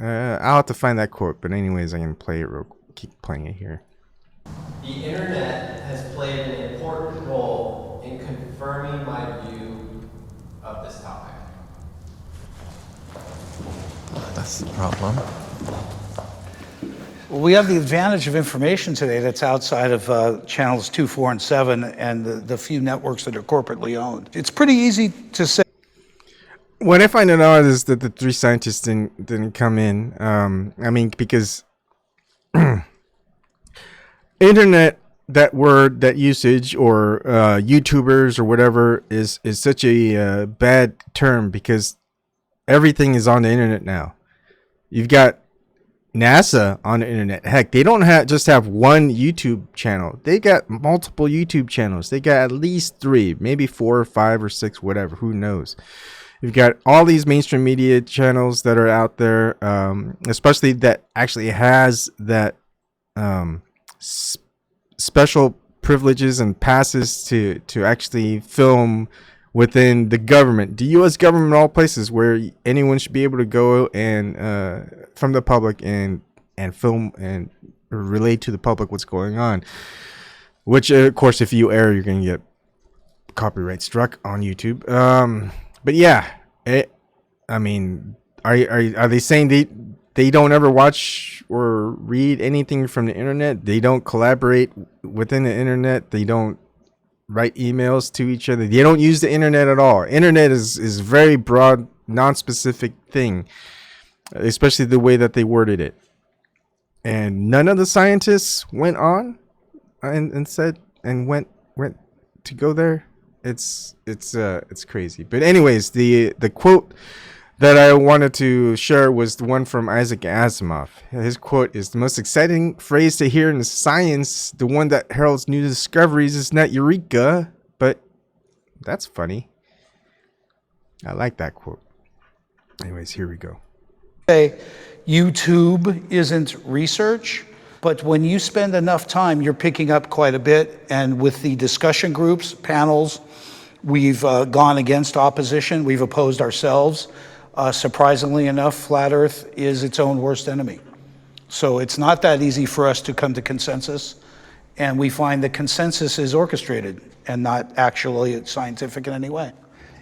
I'll have to find that quote. But anyways, I can play it keep playing it here. The internet has played an important role in confirming my view of this topic. That's the problem. Well, we have the advantage of information today that's outside of channels 2, 4, and 7 and the few networks that are corporately owned. It's pretty easy to say. What I find out is that the three scientists didn't come in. I mean, because internet, that word, that usage, or YouTubers or whatever is such a bad term, because everything is on the internet now. You've got NASA on the internet. Heck, they don't just have one YouTube channel. They got multiple YouTube channels. They got at least 3, maybe 4 or 5 or 6, whatever. Who knows? You've got all these mainstream media channels that are out there, especially that actually has that special privileges and passes to actually film within the government, the U.S. government, all places where anyone should be able to go and from the public and film and relate to the public what's going on. Which, of course, if you err, you're going to get copyright struck on YouTube. But yeah, I mean, are they saying they don't ever watch or read anything from the internet? They don't collaborate within the internet. They don't write emails to each other. They don't use the internet at all. Internet is very broad, non-specific thing, especially the way that they worded it. And none of the scientists went on and said and went to go there. It's crazy. But anyways, the quote that I wanted to share was the one from Isaac Asimov. His quote is, "The most exciting phrase to hear in science, the one that heralds new discoveries, is not eureka, but that's funny." I like that quote. Anyways, here we go. YouTube isn't research, but when you spend enough time, you're picking up quite a bit. And with the discussion groups, panels, we've gone against opposition. We've opposed ourselves. Surprisingly enough, flat Earth is its own worst enemy. So it's not that easy for us to come to consensus. And we find that consensus is orchestrated and not actually scientific in any way.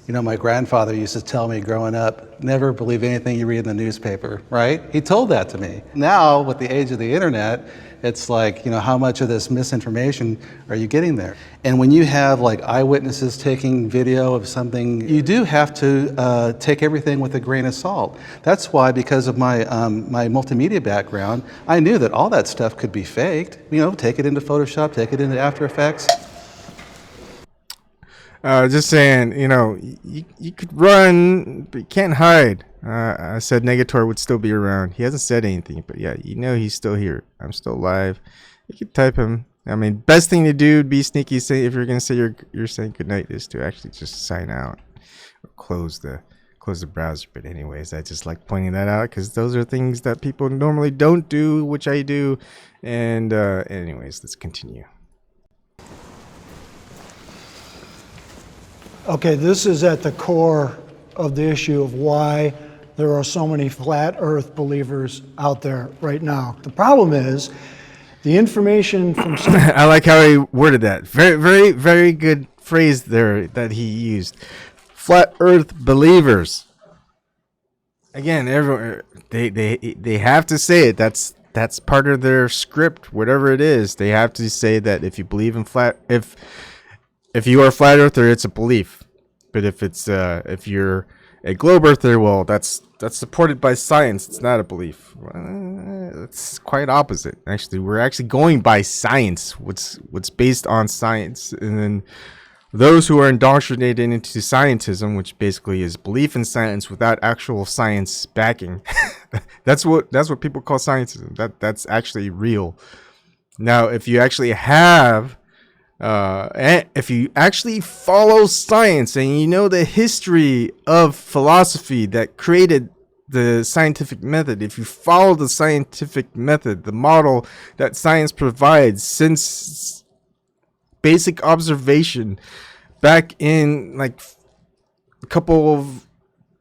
You know, my grandfather used to tell me growing up, never believe anything you read in the newspaper, right? He told that to me. Now, with the age of the internet, it's like, you know, how much of this misinformation are you getting there? And when you have like eyewitnesses taking video of something, you do have to take everything with a grain of salt. That's why, because of my my multimedia background, I knew that all that stuff could be faked. You know, take it into Photoshop, take it into After Effects. Just saying, you know, you could run, but you can't hide. I said Negator would still be around. He hasn't said anything, but yeah, you know he's still here. I'm still alive. You could type him. I mean, best thing to do would be sneaky. Say if you're gonna say you're saying goodnight, is to actually just sign out or close the browser. But anyways, I just like pointing that out because those are things that people normally don't do, which I do. And anyways, let's continue. Okay, this is at the core of the issue of why there are so many flat Earth believers out there right now. The problem is the information from... I like how he worded that. Very, very, very good phrase there that he used. Flat Earth believers. Again, everyone, they have to say it. That's part of their script, whatever it is. They have to say that if you believe in if you are a flat earther, it's a belief. But if you're a globe earther, well, that's supported by science. It's not a belief. It's quite opposite. Actually, we're actually going by science. What's based on science, and then those who are indoctrinated into scientism, which basically is belief in science without actual science backing. that's what people call scientism. That's actually real. Now, if you actually have and if you actually follow science and you know the history of philosophy that created the scientific method, if you follow the scientific method, the model that science provides since basic observation back in like a couple of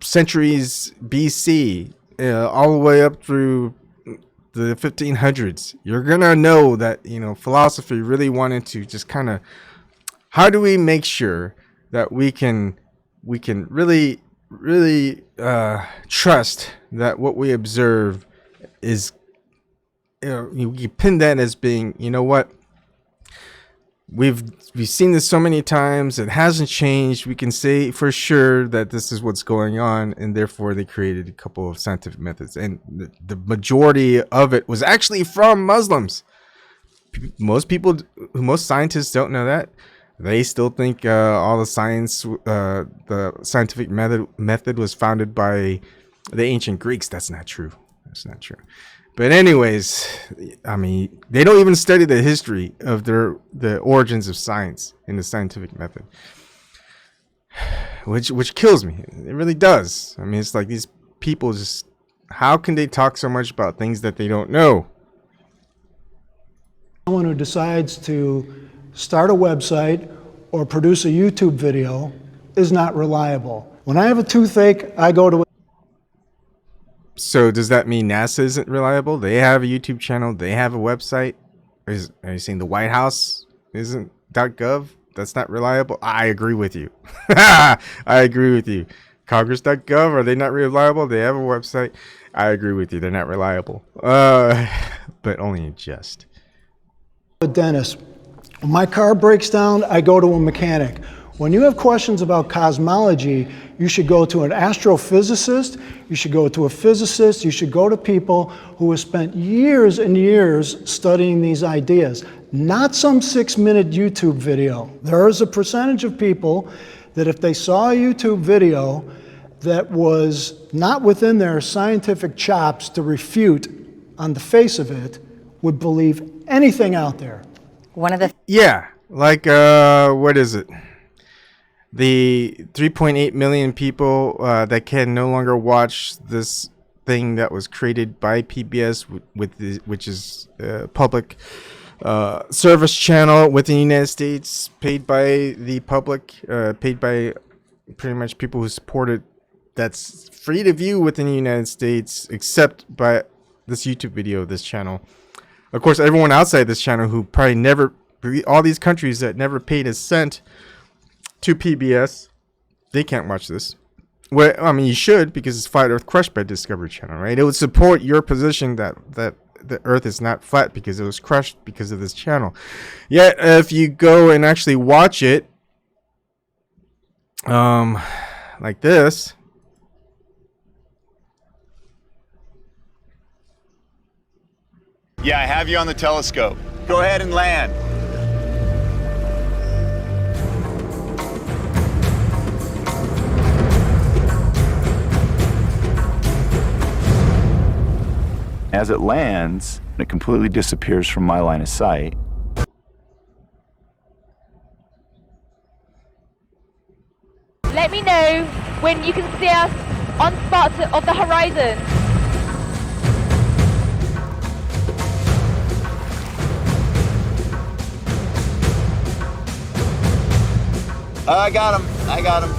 centuries BC, all the way up through the 1500s, you're gonna know that, you know, philosophy really wanted to just kind of, how do we make sure that we can really trust that what we observe is, you know, you pin that as being, you know what, we've seen this so many times, it hasn't changed, we can say for sure that this is what's going on, and therefore they created a couple of scientific methods, and the majority of it was actually from Muslims. Most scientists don't know that. They still think all the science, the scientific method was founded by the ancient Greeks. That's not true. That's not true. But anyways, I mean, they don't even study the history of the origins of science in the scientific method, which kills me. It really does. I mean, it's like these people just, how can they talk so much about things that they don't know? Someone who decides to start a website or produce a YouTube video is not reliable. When I have a toothache, I go to. So does that mean NASA isn't reliable? They have a YouTube channel. They have a website. Are you saying the White House isn't .gov? That's not reliable? I agree with you. I agree with you. Congress.gov, are they not reliable? They have a website. I agree with you. They're not reliable. But only in jest. A dentist. When my car breaks down, I go to a mechanic. When you have questions about cosmology, you should go to an astrophysicist, you should go to a physicist, you should go to people who have spent years and years studying these ideas, not some 6-minute YouTube video. There is a percentage of people that if they saw a YouTube video that was not within their scientific chops to refute on the face of it, would believe anything out there. One of the Yeah, like what is it? The 3.8 million people that can no longer watch this thing that was created by PBS, which is a public service channel within the United States, paid by the public, paid by pretty much people who support it. That's free to view within the United States, except by this YouTube video, this channel. Of course, everyone outside this channel who probably never, all these countries that never paid a cent to PBS, they can't watch this. Well, I mean, you should, because it's Flat Earth Crushed by Discovery Channel, right? It would support your position that the Earth is not flat because it was crushed because of this channel. Yet, if you go and actually watch it, like this. Yeah, I have you on the telescope. Go ahead and land. As it lands, it completely disappears from my line of sight. Let me know when you can see us on spot of the horizon. I got him. I got him.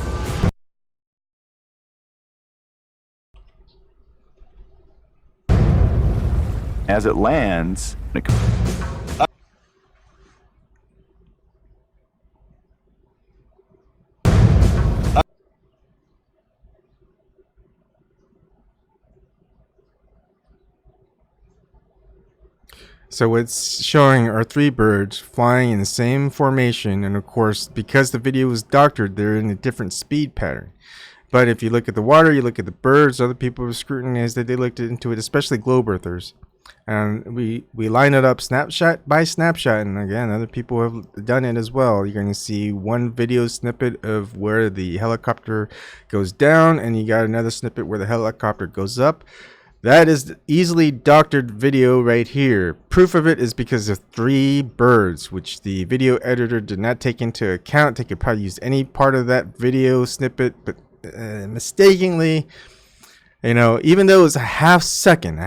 As it lands, So it's showing our 3 birds flying in the same formation, and of course, because the video was doctored, they're in a different speed pattern. But if you look at the water, you look at the birds, other people have scrutinized that, they looked into it, especially globe earthers. And we line it up snapshot by snapshot, and again, other people have done it as well. You're going to see one video snippet of where the helicopter goes down, and you got another snippet where the helicopter goes up. That is the easily doctored video right here. Proof of it is because of 3 birds, which the video editor did not take into account. They could probably use any part of that video snippet, but mistakenly, you know, even though it was a half second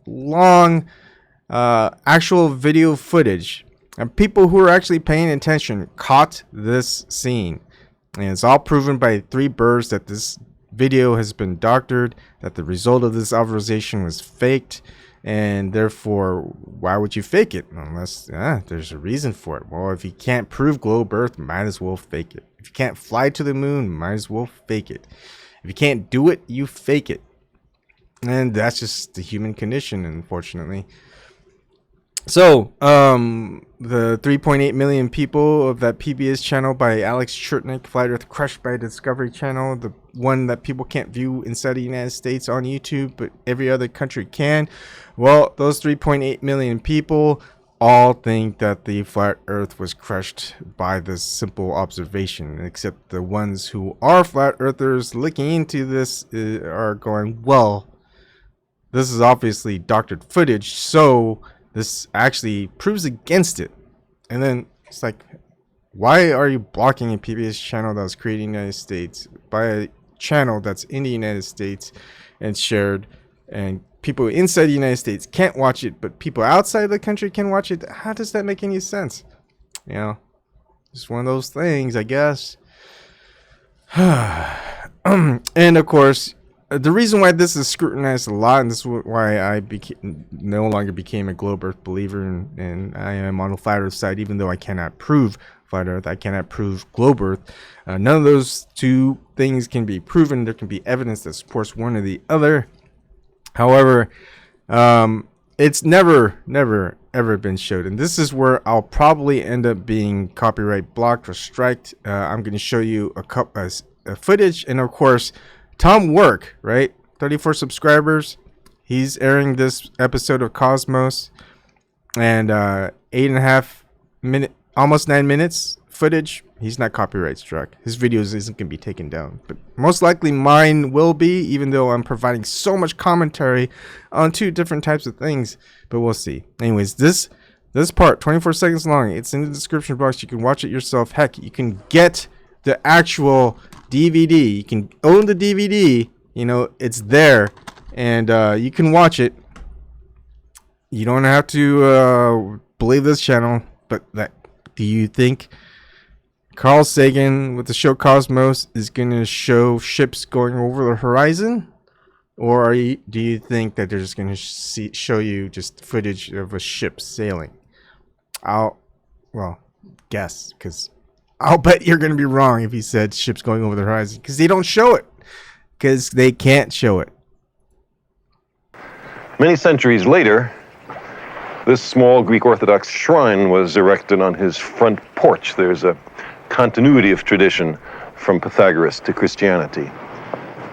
long actual video footage, and people who are actually paying attention caught this scene. And it's all proven by 3 birds that this video has been doctored, that the result of this observation was faked, and therefore, why would you fake it unless there's a reason for it? Well, if you can't prove globe Earth, might as well fake it. If you can't fly to the moon, might as well fake it. If you can't do it, you fake it. And that's just the human condition, unfortunately. So, the 3.8 million people of that PBS channel by Alex Churtnick, Flat Earth Crushed by Discovery Channel, the one that people can't view inside the United States on YouTube, but every other country can. Well, those 3.8 million people all think that the flat Earth was crushed by this simple observation, except the ones who are flat earthers looking into this are going, well, this is obviously doctored footage, so this actually proves against it. And then it's like, why are you blocking a PBS channel that was created in the United States by a channel that's in the United States and shared, and people inside the United States can't watch it, but people outside the country can watch it? How does that make any sense? You know, it's one of those things, I guess. And of course, the reason why this is scrutinized a lot, and this is why I no longer became a globe earth believer, and I am on the flat earth side, even though I cannot prove flat earth, I cannot prove globe earth. None of those two things can be proven. There can be evidence that supports one or the other. However, it's never ever been showed, and this is where I'll probably end up being copyright blocked or striked. I'm going to show you a footage, and of course, Tom Werk, right? 34 subscribers. He's airing this episode of Cosmos, and 8.5 minute, almost 9 minutes footage. He's not copyright struck. His videos isn't going to be taken down, but most likely mine will be, even though I'm providing so much commentary on two different types of things. But we'll see. Anyways, this part, 24 seconds long. It's in the description box. You can watch it yourself. Heck, you can get the actual DVD. You can own the DVD. You know, it's there, and you can watch it. You don't have to believe this channel, but do you think Carl Sagan with the show Cosmos is going to show ships going over the horizon? Or do you think that they're just going to show you just footage of a ship sailing? Guess, because I'll bet you're going to be wrong if he said ships going over the horizon, because they don't show it, because they can't show it. Many centuries later, this small Greek Orthodox shrine was erected on his front porch. There's a continuity of tradition from Pythagoras to Christianity.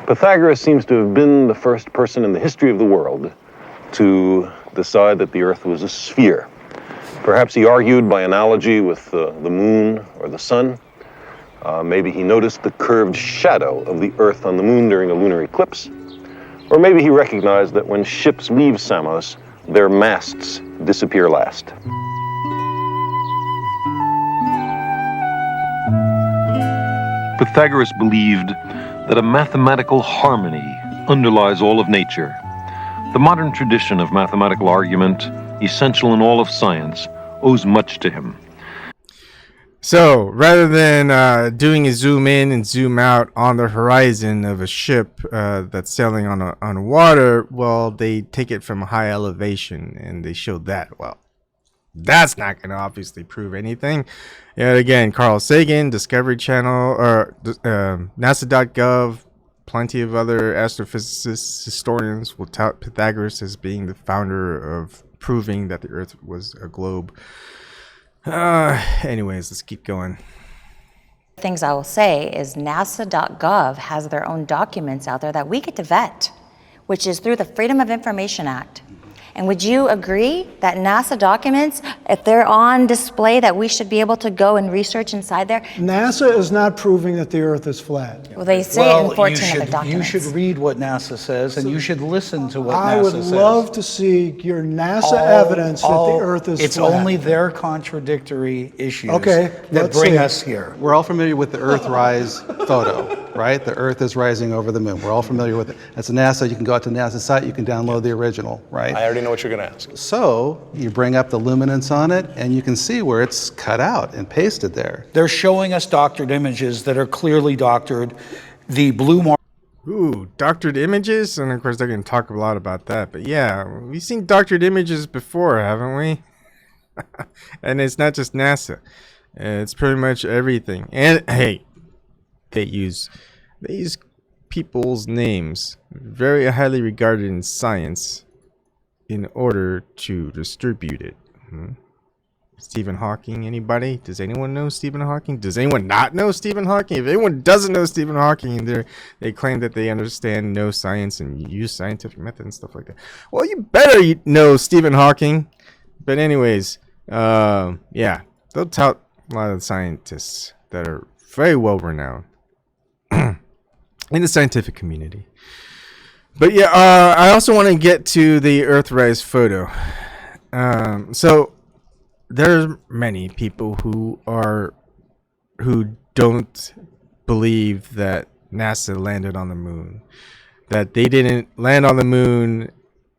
Pythagoras seems to have been the first person in the history of the world to decide that the earth was a sphere. Perhaps he argued by analogy with the moon or the sun. Maybe he noticed the curved shadow of the earth on the moon during a lunar eclipse. Or maybe he recognized that when ships leave Samos, their masts disappear last. Pythagoras believed that a mathematical harmony underlies all of nature. The modern tradition of mathematical argument, essential in all of science, owes much to him. So, rather than doing a zoom in and zoom out on the horizon of a ship that's sailing on water, well, they take it from a high elevation and they show that. Well, that's not going to obviously prove anything. Yet again, Carl Sagan, Discovery Channel, or NASA.gov, plenty of other astrophysicists, historians will tout Pythagoras as being the founder of proving that the Earth was a globe. Anyways, let's keep going. Things I will say is NASA.gov has their own documents out there that we get to vet, which is through the Freedom of Information Act. And would you agree that NASA documents, if they're on display, that we should be able to go and research inside there? NASA is not proving that the Earth is flat. Well, they say it in 14 of the documents. You should read what NASA says, and you should listen to what I NASA would says. love to see your NASA evidence that the Earth is It's flat. only their contradictory issues Okay, that let's bring see. us here. We're all familiar with the Earthrise photo, right? The Earth is rising over the moon. We're all familiar with it. That's NASA. You can go out to NASA's site. You can download the original, right? I already know what you're going to ask. So you bring up the luminance on it, and you can see where it's cut out and pasted there. They're showing us doctored images that are clearly doctored. The blue mark. Ooh, doctored images? And of course, they're going to talk a lot about that. But yeah, we've seen doctored images before, haven't we? And it's not just NASA. It's pretty much everything. And hey, they use people's names, very highly regarded in science, in order to distribute it. Stephen Hawking, anybody? Does anyone know Stephen Hawking? Does anyone not know Stephen Hawking? If anyone doesn't know Stephen Hawking, they claim that they understand no science and use scientific method and stuff like that. Well, you better know Stephen Hawking. But anyways, yeah, they'll tout a lot of scientists that are very well renowned in the scientific community. But yeah, I also want to get to the Earthrise photo. So there's many people who don't believe that NASA landed on the moon, that they didn't land on the moon.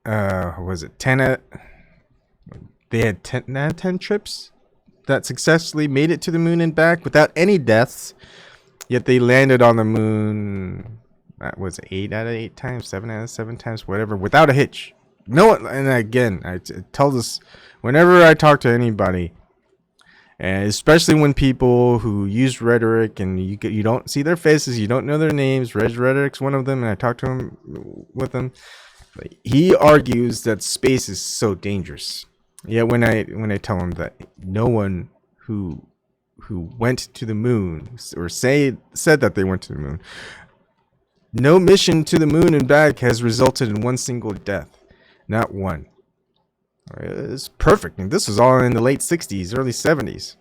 Was it 10? They had 10 trips that successfully made it to the moon and back without any deaths. Yet they landed on the moon. That was 8 out of 8 times, 7 out of 7 times, whatever, without a hitch. No one, and again, I tell this whenever I talk to anybody, and especially when people who use rhetoric and you don't see their faces, you don't know their names. Rhetoric's one of them, and I talk to him with him. He argues that space is so dangerous. Yet when I tell him that no one who went to the moon or said that they went to the moon, no mission to the moon and back has resulted in one single death. Not one. It's perfect. And this was all in the late 60s, early 70s.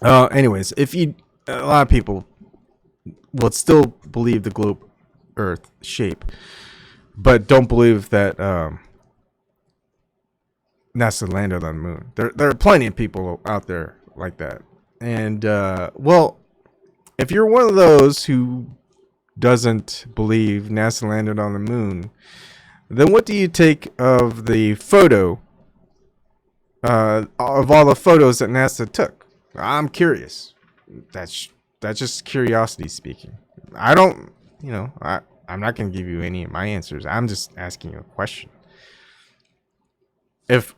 Anyways, a lot of people will still believe the globe Earth shape, but don't believe that NASA landed on the moon. There are plenty of people out there like that. And, well, if you're one of those who doesn't believe NASA landed on the moon, then what do you take of the photo, of all the photos that NASA took? I'm curious. That's just curiosity speaking. I don't, I'm not going to give you any of my answers. I'm just asking you a question. If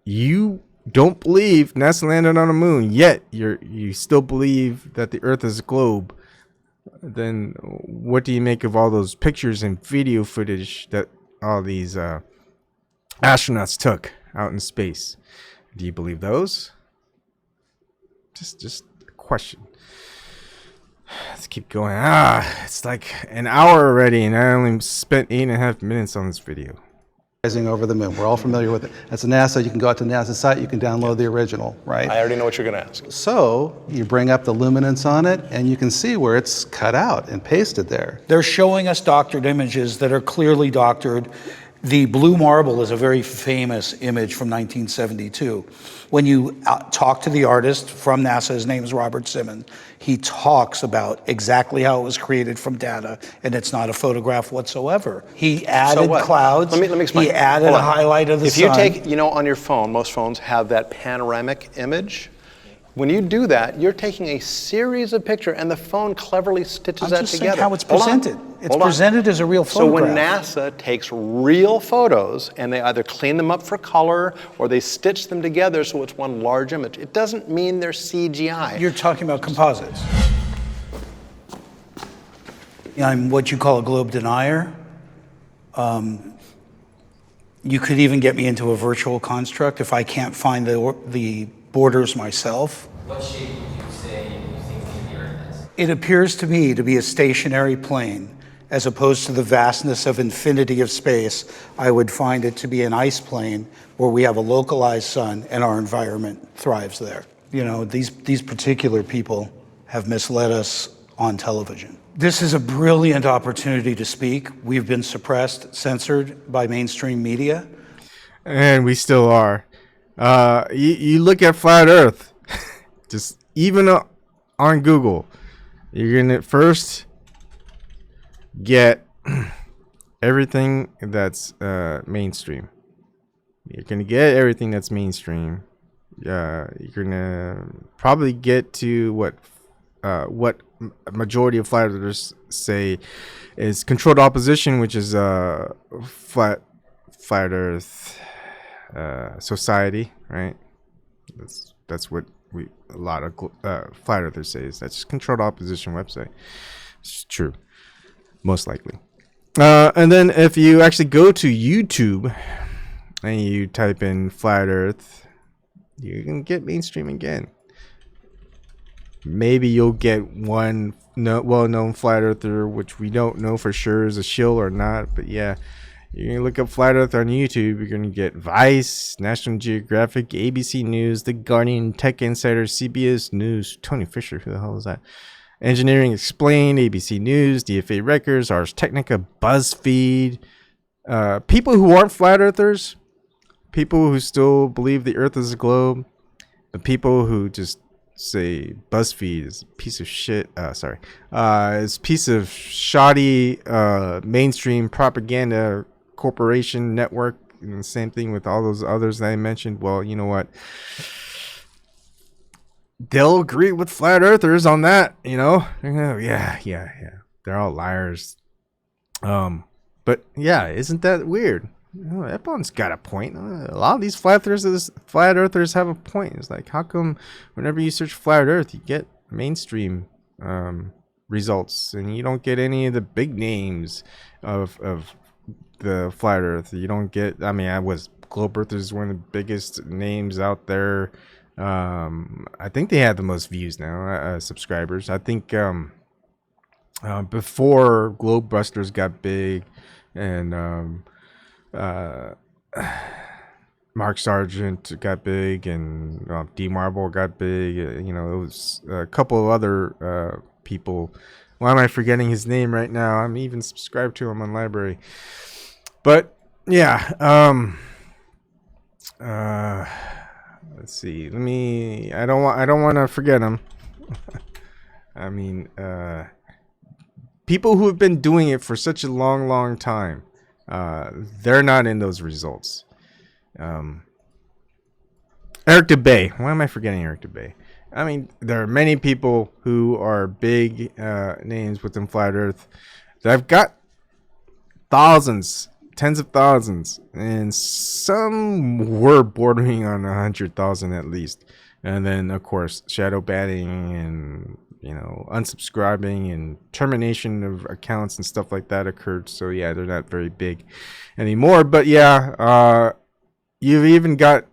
you don't believe NASA landed on the moon, yet you still believe that the Earth is a globe, then what do you make of all those pictures and video footage that all these astronauts took out in space? Do you believe those? Just a question. Let's keep going. It's like an hour already, and I only spent 8.5 minutes on this video. Over the moon. We're all familiar with it. That's NASA. You can go out to the NASA site. You can download the original, right? I already know what you're going to ask. So you bring up the luminance on it, and you can see where it's cut out and pasted there. They're showing us doctored images that are clearly doctored. The blue marble is a very famous image from 1972. When you talk to the artist from NASA, his name is Robert Simmons, he talks about exactly how it was created from data, and it's not a photograph whatsoever. He added clouds. Let me explain. He added a highlight of the sun. If you take, on your phone, most phones have that panoramic image. When you do that, you're taking a series of pictures, and the phone cleverly stitches that together. I'm just saying how it's presented. It's presented as a real photograph. So when NASA takes real photos, and they either clean them up for color, or they stitch them together so it's one large image, it doesn't mean they're CGI. You're talking about composites. I'm what you call a globe denier. You could even get me into a virtual construct if I can't find the borders myself. What shape would you say you think the Earth is? It appears to me to be a stationary plane, as opposed to the vastness of infinity of space. I would find it to be an ice plane where we have a localized sun and our environment thrives there. These particular people have misled us on television. This is a brilliant opportunity to speak. We've been suppressed, censored by mainstream media. And we still are. You look at flat Earth, just even on Google, you're gonna first get everything that's mainstream. You're gonna get everything that's mainstream. You're gonna probably get to what majority of flat earthers say is controlled opposition, which is flat Earth society, right? That's what a lot of flat earthers say, is that's just controlled opposition website. It's true, most likely. And then if you actually go to YouTube and you type in flat Earth, you can get mainstream again. Maybe you'll get one well-known flat earther, which we don't know for sure is a shill or not, but yeah. You can look up Flat Earth on YouTube. You're going to get Vice, National Geographic, ABC News, The Guardian, Tech Insider, CBS News, Tony Fisher, who the hell is that? Engineering Explained, ABC News, DFA Records, Ars Technica, BuzzFeed. People who aren't Flat Earthers, people who still believe the Earth is a globe, the people who just say BuzzFeed is a piece of shit. It's a piece of shoddy mainstream propaganda corporation network, and the same thing with all those others that I mentioned. Well, you know what? they'll agree with flat earthers on that, you know? Yeah. They're all liars. But yeah, isn't that weird? Ebon's got a point. A lot of these flat earthers have a point. It's like, how come whenever you search flat earth, you get mainstream results and you don't get any of the big names of the flat earth? You don't get, Globe Earth is one of the biggest names out there. I think they have the most views now, subscribers. I think before Globe Busters got big and Mark Sargent got big and D Marble got big. It was a couple of other people. Why am I forgetting his name right now? I'm even subscribed to him on LBRY. But yeah, let's see. I don't want to forget him. People who have been doing it for such a long time, they're not in those results. Eric DeBay. Why am I forgetting Eric DeBay? There are many people who are big names within Flat Earth that have got thousands, tens of thousands, and some were bordering on 100,000 at least. And then, of course, shadow banning and unsubscribing and termination of accounts and stuff like that occurred. So yeah, they're not very big anymore. But yeah, you've even got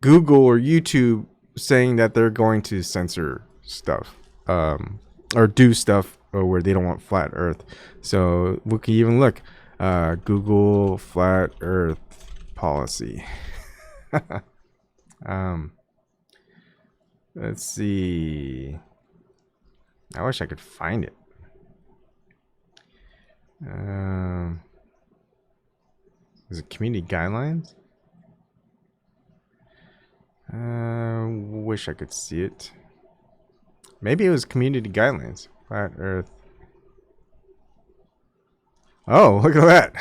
Google or YouTube saying that they're going to censor stuff or do stuff where they don't want flat earth. So we can even look Google flat earth policy. Let's see. I wish I could find it. Is it community guidelines? Wish I could see it. Maybe it was community guidelines. Flat earth. Oh, look at that.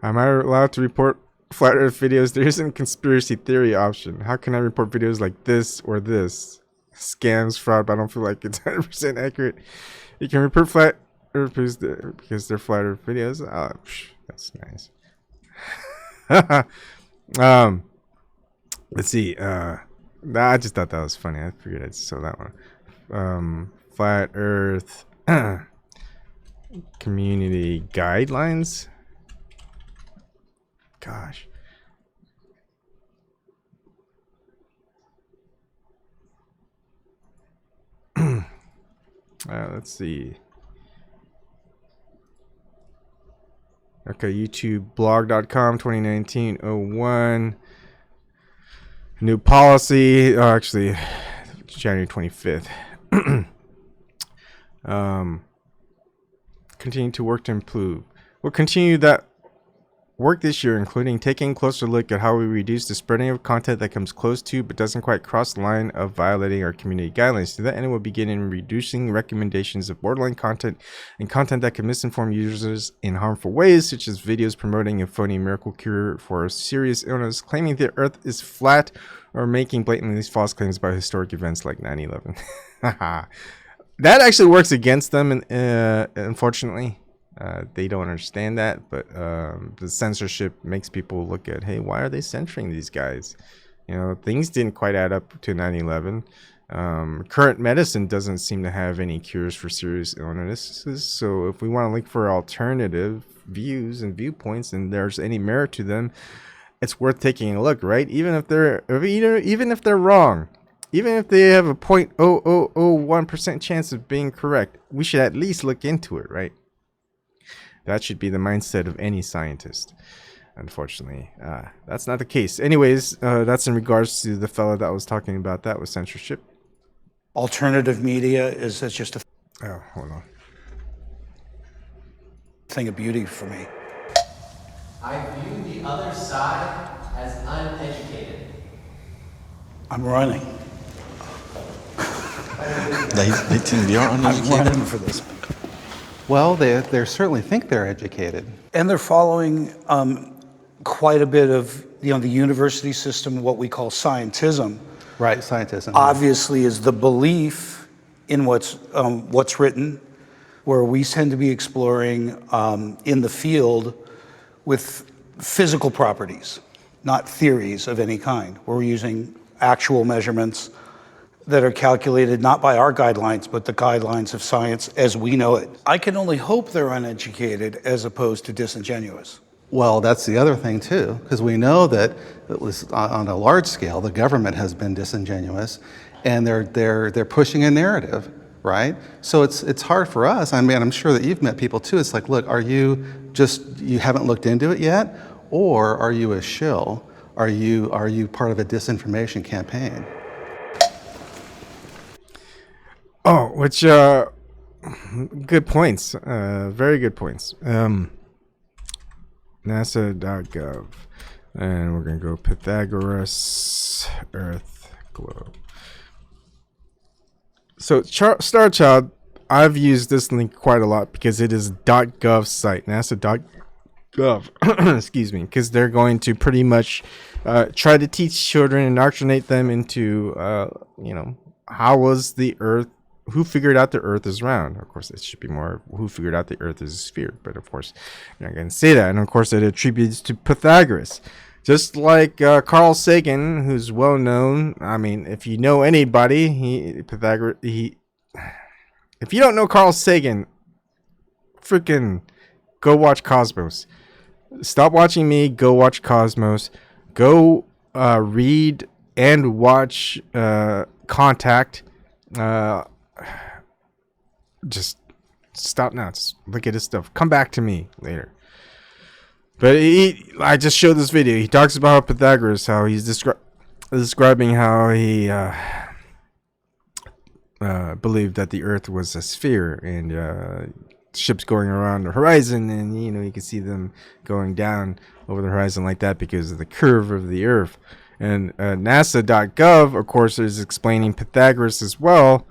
Am I allowed to report flat earth videos? There isn't a conspiracy theory option. How can I report videos like this or this? Scams, fraud, but I don't feel like it's 100% accurate. You can report flat earth because they're flat earth videos. Oh, that's nice. Let's see. I just thought that was funny. I figured I'd show that one. Flat earth community guidelines. Gosh. Let's see. Okay, YouTubeblog.com 2019-01. New policy. Oh, actually, January 25th. Continue to work to improve. We'll continue that work this year, including taking a closer look at how we reduce the spreading of content that comes close to but doesn't quite cross the line of violating our community guidelines. To that end, we'll begin in reducing recommendations of borderline content and content that can misinform users in harmful ways, such as videos promoting a phony miracle cure for a serious illness, claiming the earth is flat, or making blatantly false claims about historic events like 9/11. That actually works against them, unfortunately. They don't understand that, but the censorship makes people look at, hey, why are they censoring these guys? Things didn't quite add up to 9/11. Current medicine doesn't seem to have any cures for serious illnesses. So if we want to look for alternative views and viewpoints, and there's any merit to them, it's worth taking a look, right? Even if they're wrong, even if they have a 0.0001% chance of being correct, we should at least look into it, right? That should be the mindset of any scientist. Unfortunately, that's not the case. Anyways, that's in regards to the fellow that was talking about that with censorship. Alternative media is just a hold on. thing of beauty for me. I view the other side as uneducated. I'm running. They think we are I'm uneducated? running for this. Well, they certainly think they're educated. And they're following quite a bit of the university system, what we call scientism. Right, scientism. Obviously, is the belief in what's written, where we tend to be exploring in the field with physical properties, not theories of any kind. We're using actual measurements that are calculated not by our guidelines, but the guidelines of science as we know it. I can only hope they're uneducated as opposed to disingenuous. Well, that's the other thing too, because we know that at least on a large scale, the government has been disingenuous, and they're pushing a narrative, right? So it's hard for us. I mean, I'm sure that you've met people too. It's like, look, are you haven't looked into it yet, or are you a shill? Are you part of a disinformation campaign? Oh, which good points. Very good points. NASA.gov, and we're gonna go Pythagoras Earth globe. So Star Child, I've used this link quite a lot because it is .gov site, NASA.gov. Excuse me, because they're going to pretty much try to teach children, indoctrinate them into how was the Earth. Who figured out the Earth is round? Of course, it should be more who figured out the Earth is a sphere. But of course, you're not going to say that. And of course, it attributes to Pythagoras. Just like Carl Sagan, who's well known. I mean, if you know anybody, Pythagoras. If you don't know Carl Sagan, freaking go watch Cosmos. Stop watching me. Go watch Cosmos. Go read and watch Contact. Just stop now. Just look at his stuff. Come back to me later. But I just showed this video. He talks about Pythagoras, how he's describing how he believed that the Earth was a sphere, and ships going around the horizon, and you can see them going down over the horizon like that because of the curve of the Earth. And NASA.gov, of course, is explaining Pythagoras as well.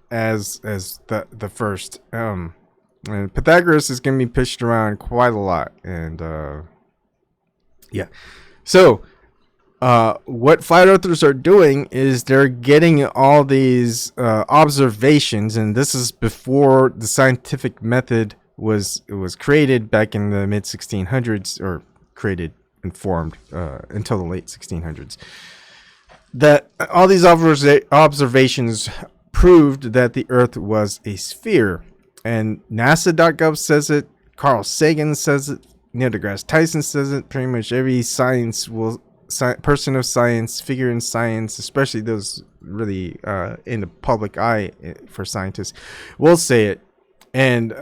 As the first, and Pythagoras is going to be pitched around quite a lot, and yeah. So, what flat earthers are doing is they're getting all these observations, and this is before the scientific method was created back in the mid 1600s, or created and formed until the late 1600s. That all these observations proved that the Earth was a sphere, and NASA.gov says it, Carl Sagan says it, Neil deGrasse Tyson says it. Pretty much every person of science, figure in science, especially those really in the public eye for scientists, will say it, and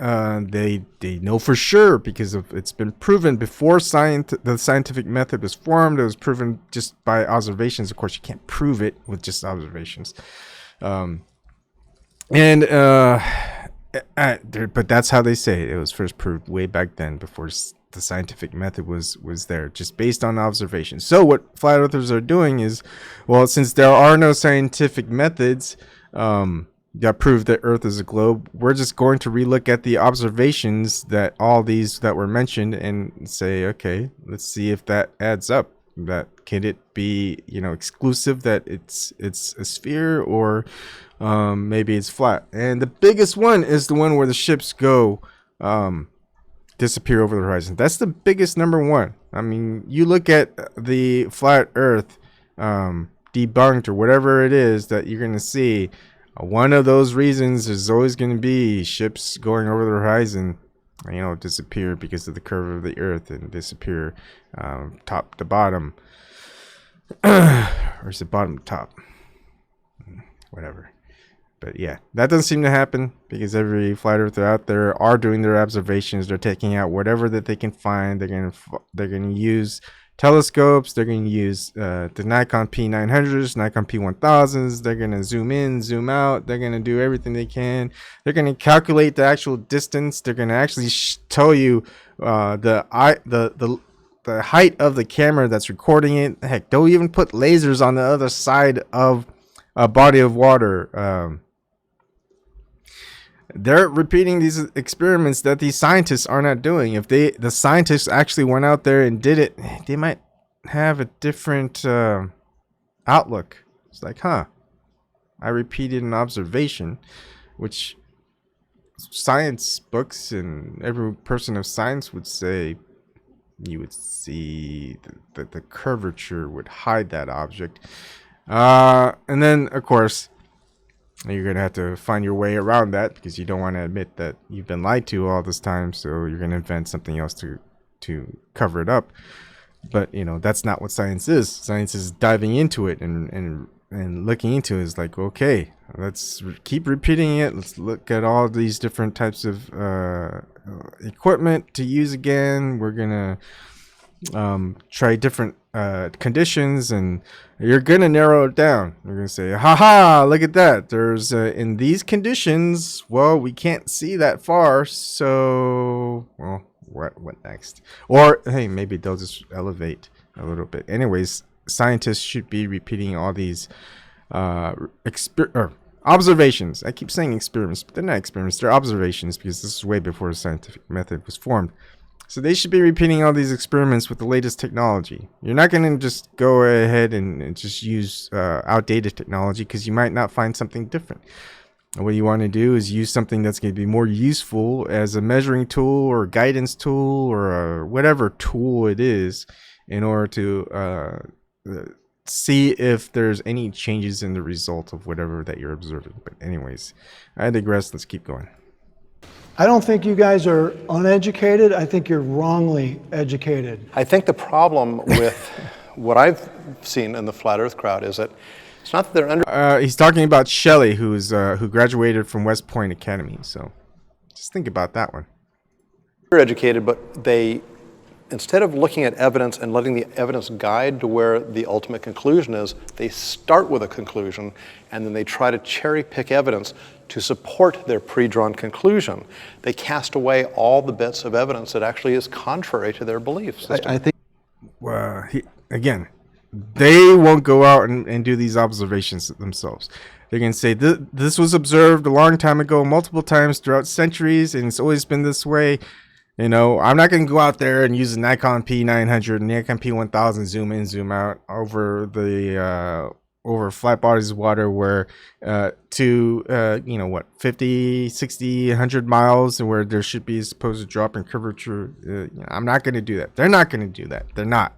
they know for sure because it's been proven before the scientific method was formed. It was proven just by observations. Of course, you can't prove it with just observations. But that's how they say it. It was first proved way back then, before the scientific method was there, just based on observations. So what flat earthers are doing is, well, since there are no scientific methods that prove that Earth is a globe, we're just going to relook at the observations that all these that were mentioned and say, okay, let's see if that adds up. That can it be, exclusive that it's a sphere, or maybe it's flat. And the biggest one is the one where the ships go disappear over the horizon. That's the biggest number one. I mean, you look at the flat Earth debunked or whatever it is that you're going to see. One of those reasons is always going to be ships going over the horizon, disappear because of the curve of the Earth, and disappear top to bottom. Or is it bottom to top? Whatever. But yeah, that doesn't seem to happen because every flat earther out there are doing their observations. They're taking out whatever that they can find. They're going to use telescopes. They're going to use the Nikon P900s, Nikon P1000s. They're going to zoom in, zoom out. They're going to do everything they can. They're going to calculate the actual distance. They're going to actually tell you the height of the camera that's recording it. Heck, they'll even put lasers on the other side of a body of water. they're repeating these experiments that these scientists are not doing. If the scientists actually went out there and did it, they might have a different outlook. It's like, huh, I repeated an observation, which science books and every person of science would say you would see that the curvature would hide that object. And then, of course, you're going to have to find your way around that because you don't want to admit that you've been lied to all this time. So you're going to invent something else to cover it up. But, you know, that's not what science is. Science is diving into it and looking into it. Is like, okay, let's keep repeating it. Let's look at all these different types of equipment to use again. We're going to try different conditions, and you're gonna narrow it down. You're gonna say, haha, look at that, there's in these conditions, well, we can't see that far, so well, what next? Or hey, maybe they'll just elevate a little bit. Anyways, scientists should be repeating all these observations. I keep saying experiments, but they're not experiments, they're observations, because this is way before the scientific method was formed. So they should be repeating all these experiments with the latest technology. You're not going to just go ahead and just use outdated technology, because you might not find something different. And what you want to do is use something that's going to be more useful as a measuring tool or guidance tool or whatever tool it is, in order to see if there's any changes in the result of whatever that you're observing. But anyways, I digress. Let's keep going. I don't think you guys are uneducated. I think you're wrongly educated. I think the problem with what I've seen in the flat Earth crowd is that it's not that they're under. He's talking about Shelley, who graduated from West Point Academy. So just think about that one. They're educated, but they, instead of looking at evidence and letting the evidence guide to where the ultimate conclusion is, they start with a conclusion and then they try to cherry pick evidence to support their pre-drawn conclusion. They cast away all the bits of evidence that actually is contrary to their belief system. I think, again, they won't go out and do these observations themselves. They're going to say, this was observed a long time ago, multiple times throughout centuries, and it's always been this way. You know, I'm not going to go out there and use a Nikon P900 and Nikon P1000, zoom in, zoom out over the over flat bodies of water where to you know what, 50, 60, 100 miles, and where there should be a supposed drop in curvature. You know, I'm not going to do that. They're not going to do that. They're not.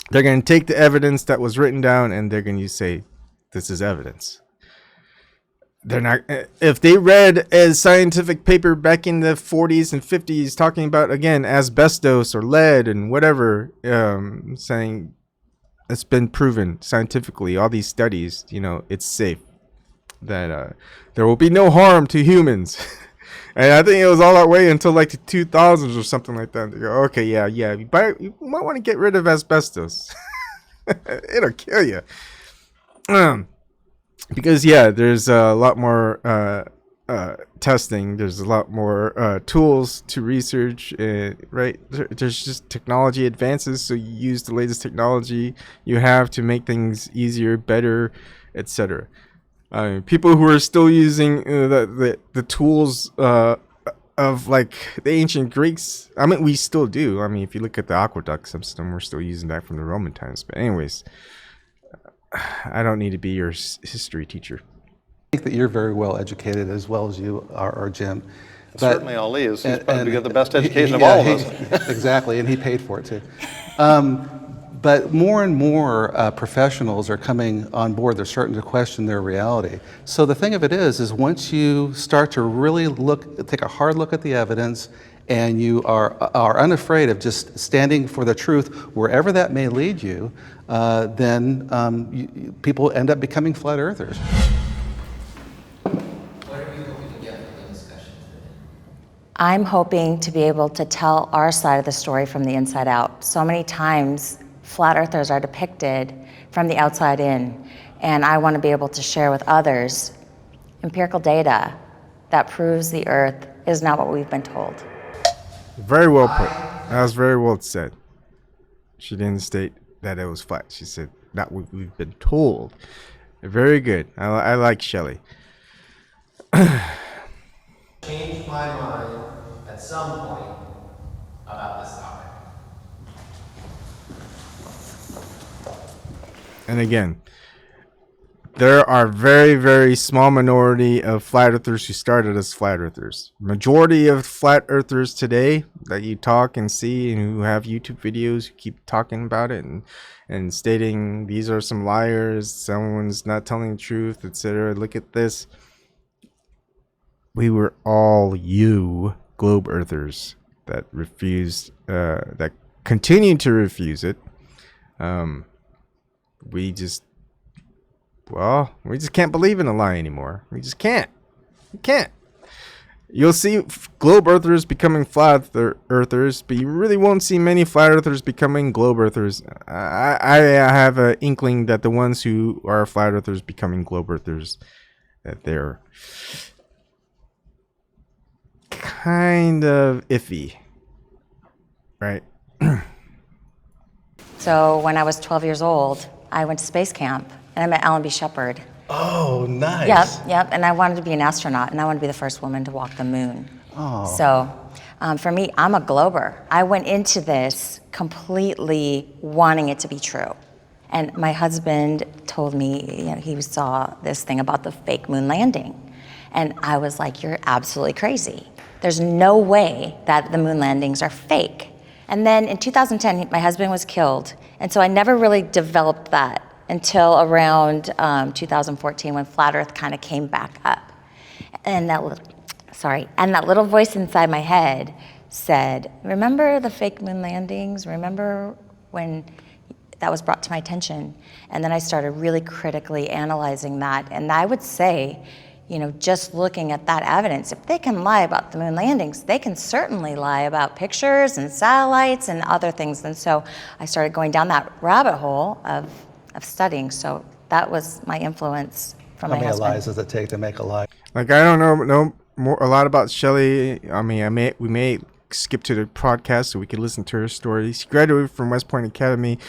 They're going to take the evidence that was written down and they're going to say, this is evidence. They're not. If they read a scientific paper back in the 40s and 50s talking about, again, asbestos or lead and whatever, saying it's been proven scientifically, all these studies, you know, it's safe, that there will be no harm to humans. And I think it was all that way until like the 2000s or something like that. They go, okay, yeah, you might want to get rid of asbestos. It'll kill you. Because yeah, there's a lot more testing. There's a lot more tools to research. Right? There's just technology advances, so you use the latest technology you have to make things easier, better, etc. People who are still using the tools of like the ancient Greeks. I mean, we still do. I mean, if you look at the aqueduct system, we're still using that from the Roman times. But anyways. I don't need to be your history teacher. I think that you're very well educated, as well as you are, Jim. But, certainly Ali is. He's probably got the best education of all of us. Exactly, and he paid for it too. But more and more professionals are coming on board. They're starting to question their reality. So the thing of it is once you start to really take a hard look at the evidence, and you are unafraid of just standing for the truth wherever that may lead you, then people end up becoming flat earthers. What are you hoping to get from the discussion today? I'm hoping to be able to tell our side of the story from the inside out. So many times, flat earthers are depicted from the outside in, and I want to be able to share with others empirical data that proves the earth is not what we've been told. Very well put. That was very well said. She didn't state that it was flat. She said, not what we've been told. Very good. I like Shelley. Change my mind at some point about this topic. And again, there are very, very small minority of flat earthers who started as flat earthers. Majority of flat earthers today that you talk and see and who have YouTube videos who keep talking about it and stating these are some liars, someone's not telling the truth, etc. Look at this. We were all you globe earthers that refused, that continued to refuse it. We just can't believe in a lie anymore. We just can't. We can't. You'll see globe earthers becoming flat earthers, but you really won't see many flat earthers becoming globe earthers. I have an inkling that the ones who are flat earthers becoming globe earthers, that they're kind of iffy, right? So when I was 12 years old, I went to space camp and I met Alan B. Shepard. Oh, nice. Yep. And I wanted to be an astronaut and I wanted to be the first woman to walk the moon. Oh. So for me, I'm a glober. I went into this completely wanting it to be true. And my husband told me, he saw this thing about the fake moon landing. And I was like, you're absolutely crazy. There's no way that the moon landings are fake. And then in 2010, my husband was killed. And so I never really developed that until around 2014 when Flat Earth kind of came back up. And that little voice inside my head said, remember the fake moon landings? Remember when that was brought to my attention? And then I started really critically analyzing that. And I would say, just looking at that evidence, if they can lie about the moon landings, they can certainly lie about pictures and satellites and other things. And so I started going down that rabbit hole of studying. So that was my influence from my husband. How many lies does it take to make a lie? Like, I don't know a lot about Shelley. I mean, we may skip to the podcast so we can listen to her story. She graduated from West Point Academy.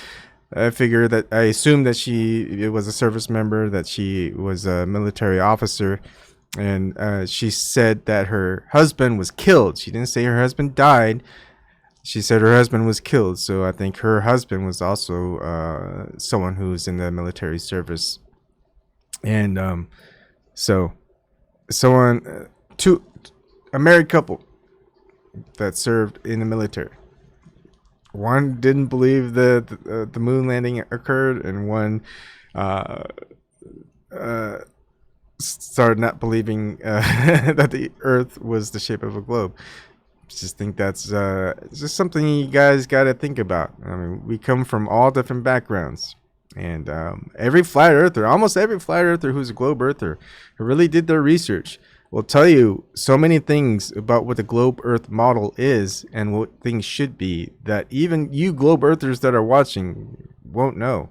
I assume that she was a service member, that she was a military officer, and she said that her husband was killed. She didn't say her husband died. She said her husband was killed. So I think her husband was also someone who was in the military service. And a married couple that served in the military. One didn't believe that the moon landing occurred, and one started not believing that the Earth was the shape of a globe. Just think that's just something you guys got to think about. I mean, we come from all different backgrounds, and almost every flat earther who's a globe earther who really did their research will tell you so many things about what the globe earth model is and what things should be that even you globe earthers that are watching won't know.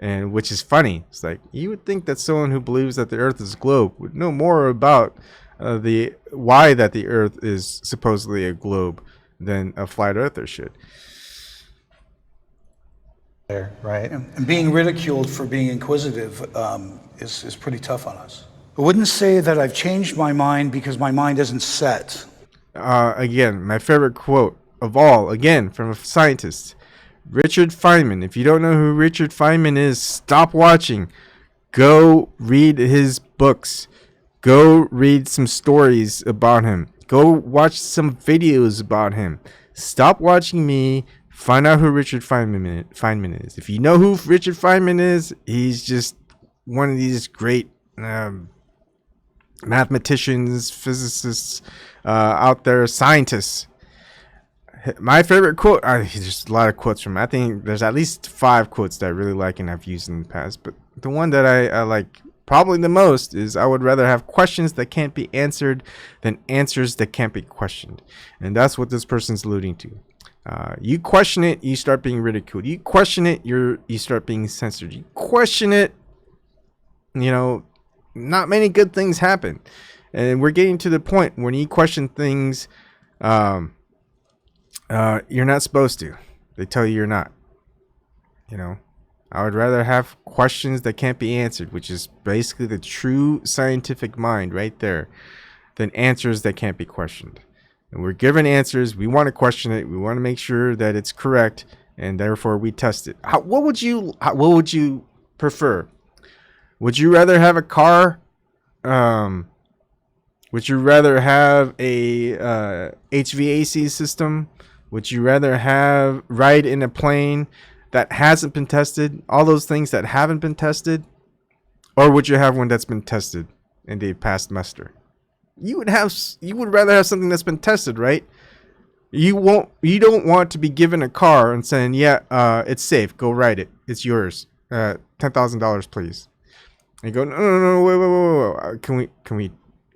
And which is funny. It's like, you would think that someone who believes that the earth is a globe would know more about why that the earth is supposedly a globe than a flat earther should. Right. And being ridiculed for being inquisitive is pretty tough on us. I wouldn't say that I've changed my mind because my mind isn't set. Again, my favorite quote of all, again, from a scientist, Richard Feynman. If you don't know who Richard Feynman is, stop watching. Go read his books. Go read some stories about him. Go watch some videos about him. Stop watching me. Find out who Richard Feynman is. If you know who Richard Feynman is, he's just one of these great mathematicians, physicists out there, scientists. My favorite quote, there's a lot of quotes from him. I think there's at least 5 quotes that I really like and I've used in the past. But the one that I like probably the most is, I would rather have questions that can't be answered than answers that can't be questioned. And that's what this person's alluding to. You question it, you start being ridiculed. You question it, you start being censored. You question it, not many good things happen. And we're getting to the point when you question things, you're not supposed to. They tell you you're not. I would rather have questions that can't be answered, which is basically the true scientific mind right there. than answers that can't be questioned. And we're given answers. We want to question it. We want to make sure that it's correct, and therefore we test it. What would you prefer? Would you rather have a car? Would you rather have a HVAC system? Would you rather ride in a plane that hasn't been tested? All those things that haven't been tested, or would you have one that's been tested and they passed muster? You would rather have something that's been tested, right? You don't want to be given a car and saying, yeah, it's safe, go ride it, it's yours, $10,000 please. And you go, no, wait,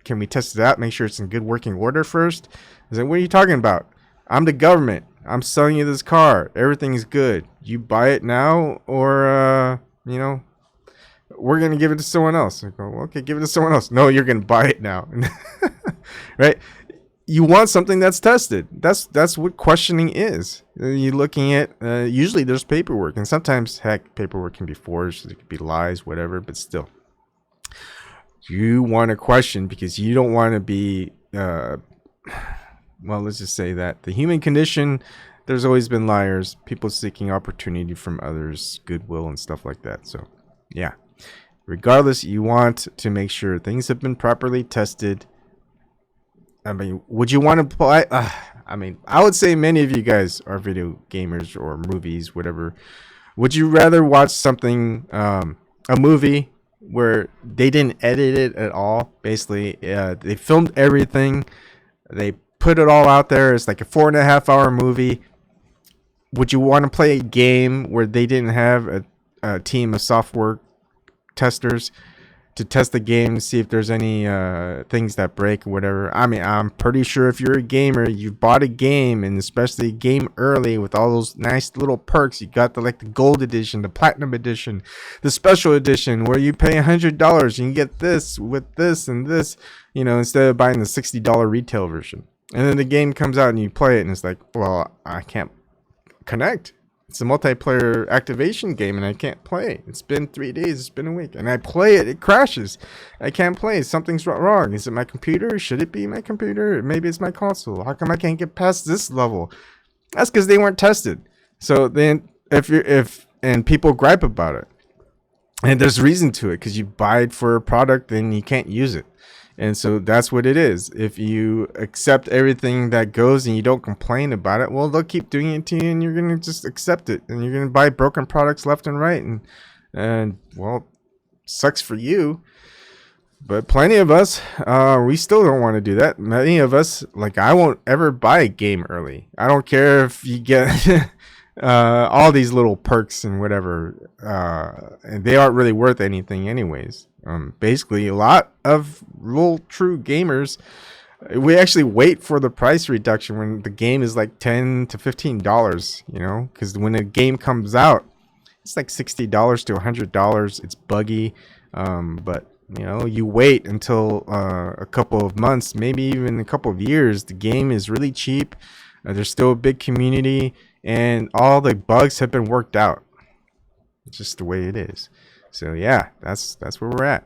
can we test it out, make sure it's in good working order first? I said, what are you talking about? I'm the government, I'm selling you this car, everything's good, you buy it now, or we're gonna give it to someone else. I go, okay, give it to someone else. No, you're gonna buy it now. Right? You want something that's tested. That's what questioning is. You're looking at usually there's paperwork, and sometimes heck, paperwork can be forged, it could be lies, whatever, but still. You want to question because you don't want to be well, let's just say that the human condition, there's always been liars, people seeking opportunity from others, goodwill and stuff like that. So yeah. Regardless, you want to make sure things have been properly tested. I mean, would you want to play? I would say many of you guys are video gamers or movies, whatever. Would you rather watch something, a movie where they didn't edit it at all? Basically, they filmed everything. They put it all out there. It's like a 4.5-hour movie. Would you want to play a game where they didn't have a team of software testers to test the game to see if there's any things that break or whatever? I mean, I'm pretty sure if you're a gamer, you bought a game, and especially a game early with all those nice little perks. You got the gold edition, the platinum edition, the special edition where you pay $100 and you get this with this and this, instead of buying the $60 retail version. And then the game comes out and you play it and it's like, well, I can't connect. It's a multiplayer activation game and I can't play. It's been 3 days. It's been a week. And I play it. It crashes. I can't play. Something's wrong. Is it my computer? Should it be my computer? Maybe it's my console. How come I can't get past this level? That's because they weren't tested. So then and people gripe about it. And there's reason to it because you buy it for a product, then you can't use it. And so that's what it is. If you accept everything that goes and you don't complain about it, well, they'll keep doing it to you and you're going to just accept it. And you're going to buy broken products left and right. And well, sucks for you. But plenty of us, we still don't want to do that. Many of us, I won't ever buy a game early. I don't care if you get all these little perks and whatever. And they aren't really worth anything anyways. Basically, a lot of real true gamers, we actually wait for the price reduction when the game is like $10 to $15, because when a game comes out, it's like $60 to $100. It's buggy, but you wait until a couple of months, maybe even a couple of years. The game is really cheap. There's still a big community, and all the bugs have been worked out. It's just the way it is. So yeah, that's where we're at.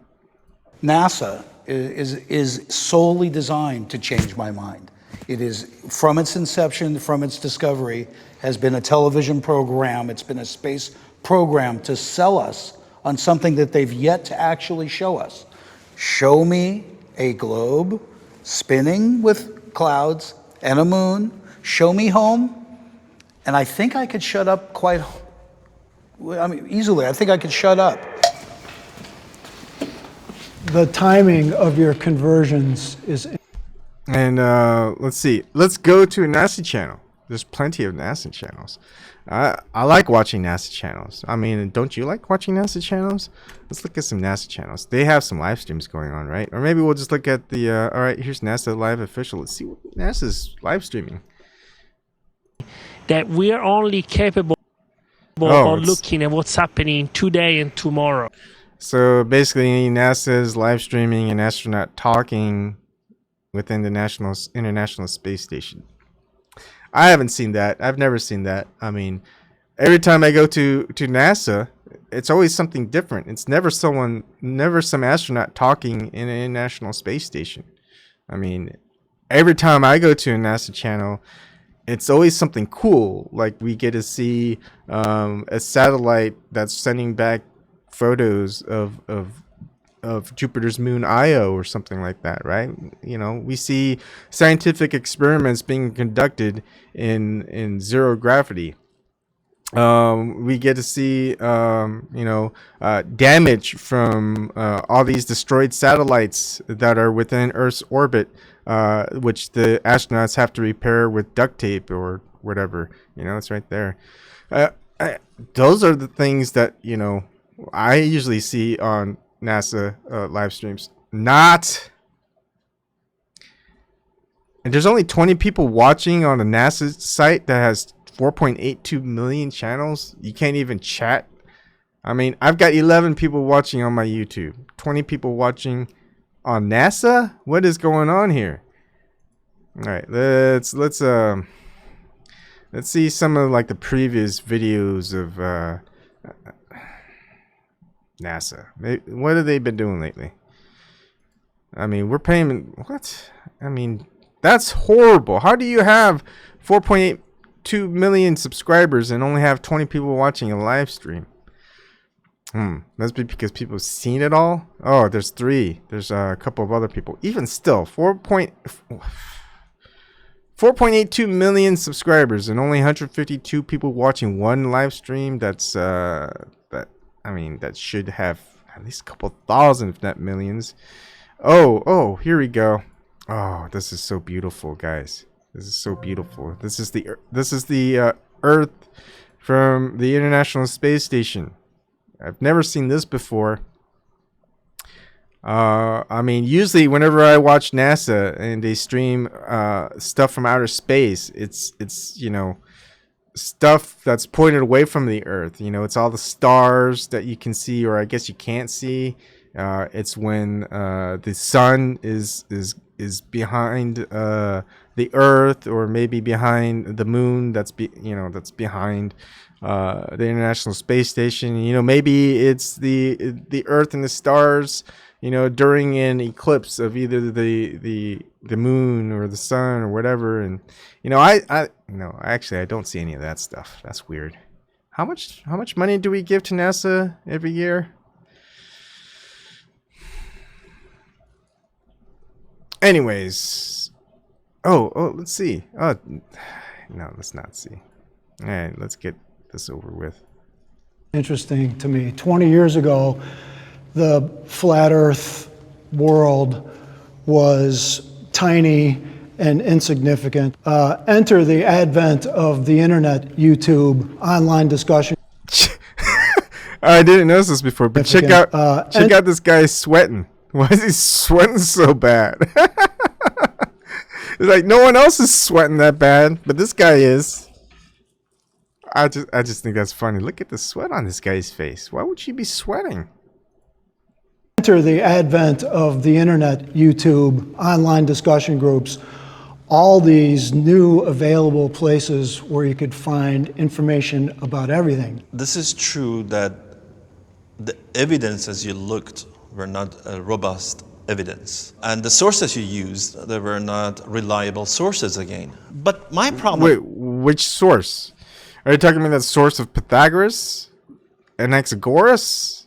NASA is solely designed to change my mind. It is, from its inception, from its discovery, has been a television program. It's been a space program to sell us on something that they've yet to actually show us. Show me a globe spinning with clouds and a moon. Show me home, and I think I could shut up easily. I think I could shut up. The timing of your conversions is... And let's see. Let's go to a NASA channel. There's plenty of NASA channels. I like watching NASA channels. I mean, don't you like watching NASA channels? Let's look at some NASA channels. They have some live streams going on, right? Or maybe we'll just look at the... all right, here's NASA Live Official. Let's see what NASA's live streaming. That we are only capable of looking at what's happening today and tomorrow. So basically, NASA is live streaming an astronaut talking within the International Space Station. I haven't seen that. I've never seen that. I mean, every time I go to NASA, it's always something different. It's never some astronaut talking in an International Space Station. I mean, every time I go to a NASA channel, it's always something cool. Like we get to see a satellite that's sending back photos of Jupiter's moon Io or something like that, right? You know, we see scientific experiments being conducted in zero gravity. We get to see damage from all these destroyed satellites that are within Earth's orbit, which the astronauts have to repair with duct tape or whatever. You know, it's right there. Those are the things that, you know, I usually see on NASA live streams. And there's only 20 people watching on a NASA site that has 4.82 million channels. You can't even chat. I mean, I've got 11 people watching on my YouTube, 20 people watching on NASA. What is going on here? All right, let's see some of like the previous videos of NASA. What have they been doing lately? I mean, we're paying what? I mean, that's horrible. How do you have 4.82 million subscribers and only have 20 people watching a live stream? Must be because people have seen it all. Oh, there's 3. There's a couple of other people. Even still, 4.82 million subscribers and only 152 people watching one live stream. That's that should have at least a couple thousand, if not millions. Oh, here we go. Oh, this is so beautiful, guys. This is so beautiful. This is the Earth from the International Space Station. I've never seen this before. I mean, usually whenever I watch NASA and they stream stuff from outer space, it's you know, stuff that's pointed away from the Earth. You know, it's all the stars that you can see, or I guess you can't see. It's when the sun is behind the Earth, or maybe behind the moon. That's behind the International Space Station. You know, maybe it's the Earth and the stars, you know, during an eclipse of either the moon or the sun or whatever. And you know, I don't see any of that stuff. That's weird. How much money do we give to NASA every year? Anyways, let's see. Oh, no, let's not see. All right, let's get this over with. Interesting to me. 20 years ago, the flat Earth world was tiny and insignificant. Enter the advent of the internet, YouTube, online discussion. I didn't notice this before, but check out this guy sweating. Why is he sweating so bad? It's like no one else is sweating that bad, but this guy is. I just think that's funny. Look at the sweat on this guy's face. Why would she be sweating? Enter the advent of the internet, YouTube, online discussion groups, all these new available places where you could find information about everything. This is true that the evidence as you looked were not robust evidence. And the sources you used, they were not reliable sources again. But my problem... Wait, which source? Are you talking about that source of Pythagoras? Anaxagoras?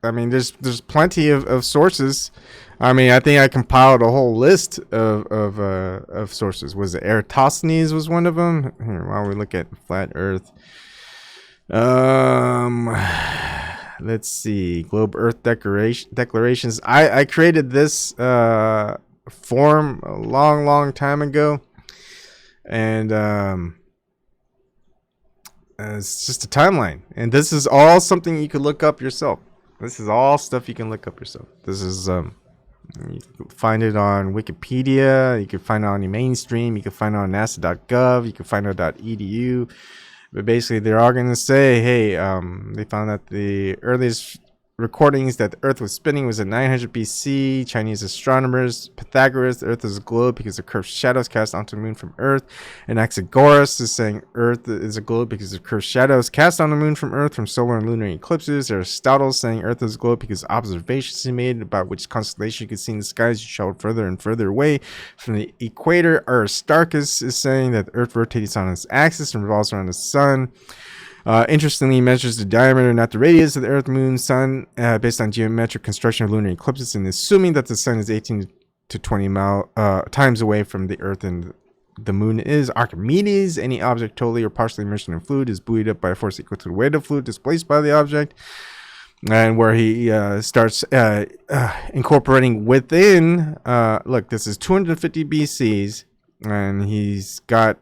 I mean, there's plenty of sources. I mean, I think I compiled a whole list of sources. Was it Eratosthenes was one of them? Here, while we look at flat Earth. Let's see. Globe Earth declarations. I created this form a long time ago, and it's just a timeline. And this is all something you could look up yourself. This is all stuff you can look up yourself. This is you can find it on Wikipedia. You can find it on your mainstream. You can find it on NASA.gov. You can find it on .edu. But basically, they're all going to say, hey, they found that the earliest recordings that the Earth was spinning was in 900 BC. Chinese astronomers, Pythagoras, the Earth is a globe because of curved shadows cast onto the moon from Earth. And Pythagoras is saying Earth is a globe because of curved shadows cast on the moon from Earth from solar and lunar eclipses. Aristotle saying Earth is a globe because observations he made about which constellation you could see in the skies you traveled further and further away from the equator. Aristarchus is saying that the Earth rotates on its axis and revolves around the sun. Interestingly, measures the diameter, not the radius of the Earth, Moon, Sun, based on geometric construction of lunar eclipses, and assuming that the Sun is 18 to 20 times away from the Earth and the Moon is. Archimedes, any object totally or partially immersed in fluid is buoyed up by a force equal to the weight of fluid displaced by the object. And where he starts incorporating within, look, this is 250 BCs, and he's got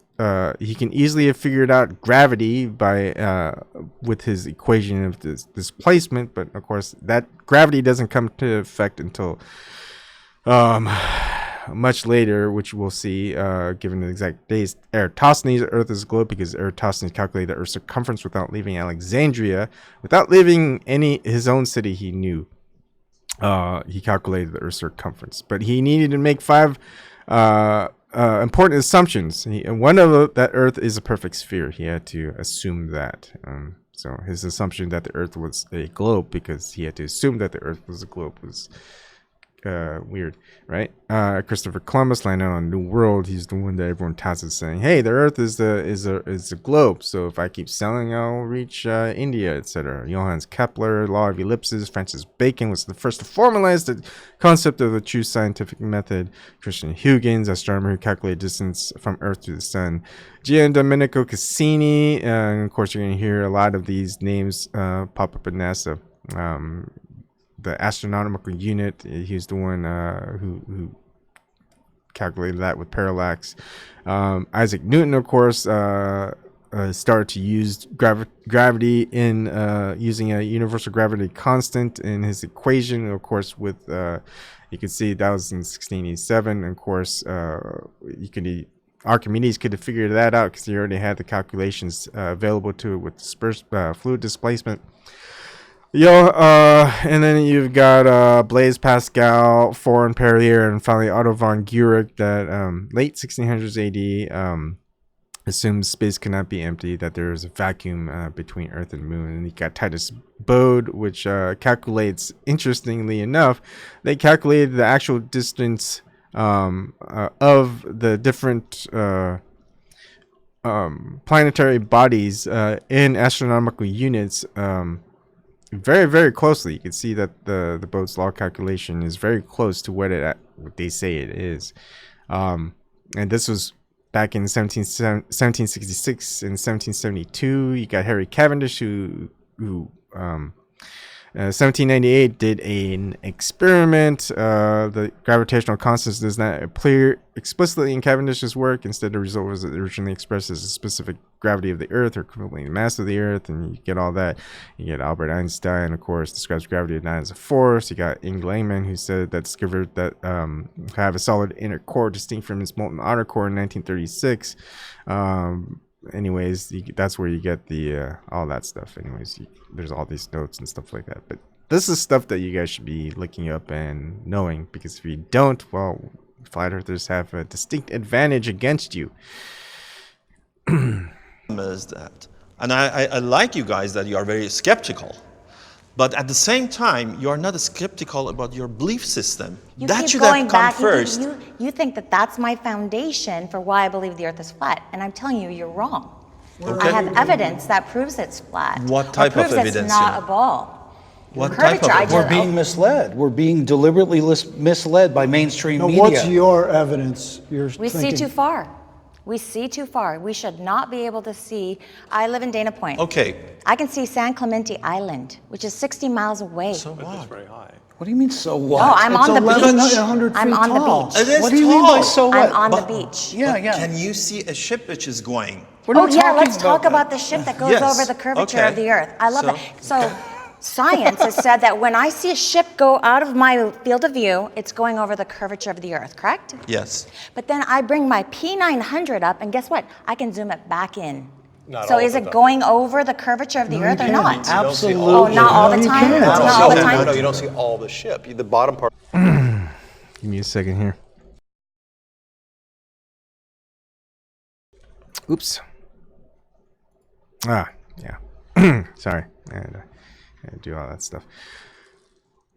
he can easily have figured out gravity by with his equation of this displacement, but of course that gravity doesn't come to effect until much later, which we'll see given the exact days. Eratosthenes, Earth is a globe because Eratosthenes calculated the Earth's circumference without leaving Alexandria, without leaving his own city. He knew he calculated the Earth's circumference, but he needed to make 5 important assumptions. One of that Earth is a perfect sphere. He had to assume that. So his assumption that the Earth was a globe, because he had to assume that the Earth was a globe, was weird, right? Christopher Columbus landed on a new world. He's the one that everyone touts as saying, "Hey, the Earth is a globe. So if I keep sailing, I'll reach India, etc." Johannes Kepler, law of ellipses. Francis Bacon was the first to formalize the concept of the true scientific method. Christian Huygens, astronomer who calculated distance from Earth to the Sun. Gian Domenico Cassini, and of course you're going to hear a lot of these names pop up at NASA. The astronomical unit, he's the one who calculated that with parallax. Isaac Newton, of course, started to use gravity in using a universal gravity constant in his equation. Of course, with you can see that was in 1687. Of course, Archimedes could have figured that out because he already had the calculations available to it with fluid displacement. And then you've got Blaise Pascal, Fourier and Perrier, and finally Otto von Guericke that late 1600s AD assumes space cannot be empty, that there is a vacuum between Earth and Moon. And you got Titus Bode, which calculates, interestingly enough, they calculated the actual distance of the different planetary bodies in astronomical units very, very closely. You can see that the Bode's law calculation is very close to what they say it is. And this was back in 1766 and 1772. You got Harry Cavendish, who 1798 did an experiment. The gravitational constant does not appear explicitly in Cavendish's work. Instead, the result was originally expressed as a specific gravity of the Earth, or equivalent mass of the Earth, and you get all that. You get Albert Einstein, of course, describes gravity not as a force. You got Inge Langman, who said that discovered that have a solid inner core distinct from its molten outer core in 1936. Anyways, that's where you get the all that stuff. Anyways, there's all these notes and stuff like that. But this is stuff that you guys should be looking up and knowing, because if you don't, well, flat earthers have a distinct advantage against you. Is that, and I like you guys that you are very skeptical, but at the same time you are not skeptical about your belief system. That should have come first. You think that that's my foundation for why I believe the Earth is flat, and I'm telling you, you're wrong. Okay. I have evidence that proves it's flat. What type of evidence? It's not a ball. What type of evidence? We're being misled. We're being deliberately misled by mainstream media. What's your evidence? We see too far. We see too far. We should not be able to see. I live in Dana Point. Okay. I can see San Clemente Island, which is 60 miles away. So what? That's very high. What do you mean, so what? No, I'm on the beach. I'm on the beach. It is what do you mean by so what? I'm on the beach. Yeah. Can you see a ship which is going? Let's talk about the ship that goes over the curvature of the Earth. I love it. So science has said that when I see a ship go out of my field of view, it's going over the curvature of the Earth, correct? Yes. But then I bring my P900 up, and guess what? I can zoom it back in. Not So all is of it it, though. going over the curvature of the Earth or not? You don't see Absolutely. all Oh, not all the No, you time? can't. Not No, all the no, time? no, you don't see all the ship. The bottom part. Give me a second here. Oops. Ah, yeah. Sorry. I had to do all that stuff.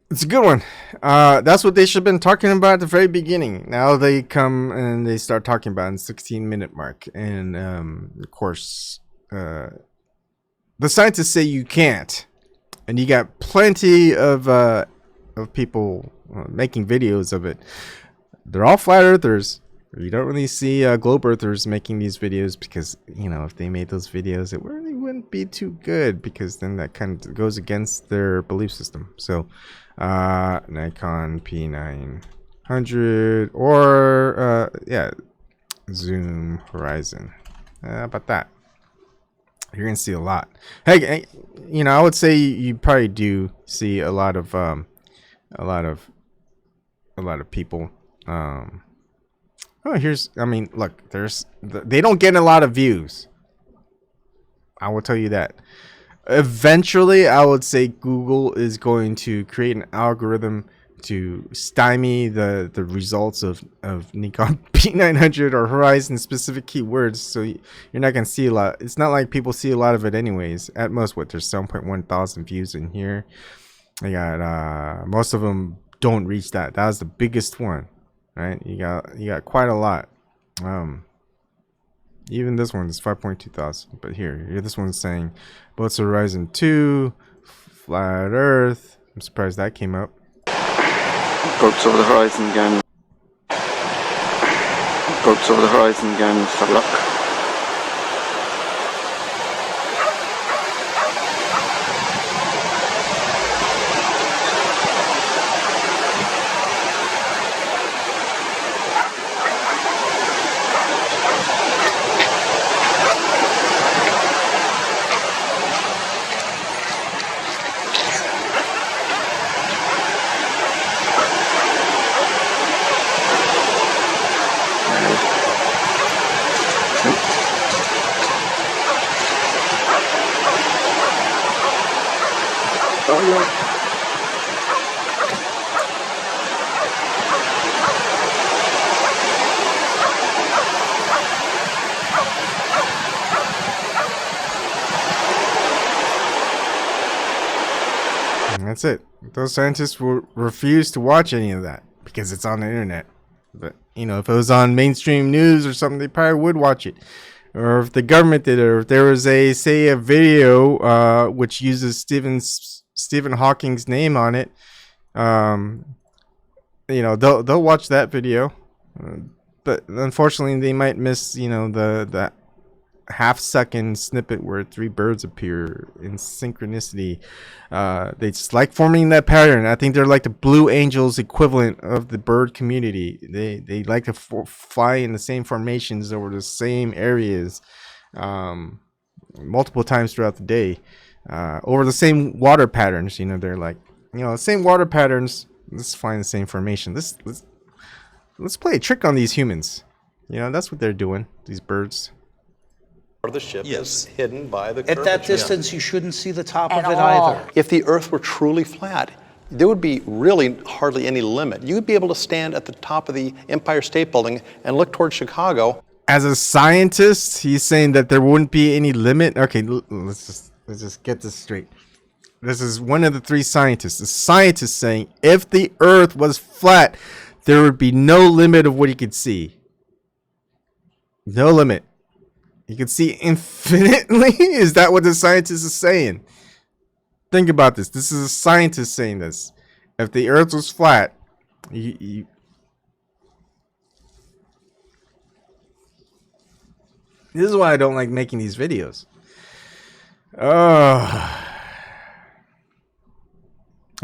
It's a good one. That's what they should have been talking about at the very beginning. Now they come and they start talking about it in 16-minute mark. And, of course, the scientists say you can't. And you got plenty of people making videos of it. They're all flat earthers. You don't really see globe earthers making these videos because, you know, if they made those videos, it really wouldn't be too good because then that kind of goes against their belief system. So, Nikon P900 or, yeah, Zoom Horizon. How about that? You're going to see a lot. Hey, you know, I would say you probably do see a lot of people, oh, I mean, look, they don't get a lot of views. I will tell you that. Eventually, I would say Google is going to create an algorithm to stymie the results of Nikon P900 or Horizon specific keywords. So you're not going to see a lot. It's not like people see a lot of it anyways. At most, there's 7.1 thousand views in here. I got, most of them don't reach that. That was the biggest one. Right, you got quite a lot. Even this one is 5.2 thousand. But here this one's saying boats Horizon 2, flat Earth. I'm surprised that came up. Boats over the horizon again. Boats over the horizon again. Have a look. And that's it. Those scientists will refuse to watch any of that because it's on the internet. But, you know, if it was on mainstream news or something, they probably would watch it. Or if the government did it, or if there was a video which uses Stephen Hawking's name on it, you know, they'll watch that video. But unfortunately, they might miss, you know, the half-second snippet where three birds appear in synchronicity. They just like forming that pattern. I think they're like the Blue Angels equivalent of the bird community. They like to fly in the same formations over the same areas multiple times throughout the day over the same water patterns. You know, they're like, you know, the same water patterns. Let's find the same formation. Let's play a trick on these humans. You know, that's what they're doing, these birds. Part of the ship is hidden by the At curvature. that distance, you shouldn't see the top At of it all. either. If the Earth were truly flat, there would be really hardly any limit. You would be able to stand at the top of the Empire State Building and look towards Chicago. As a scientist, he's saying that there wouldn't be any limit. Okay, let's just get this straight. This is one of the three scientists. The scientist saying if the Earth was flat, there would be no limit of what he could see. No limit. You can see infinitely? Is that what the scientist is saying? Think about this. This is a scientist saying this. If the Earth was flat, this is why I don't like making these videos. And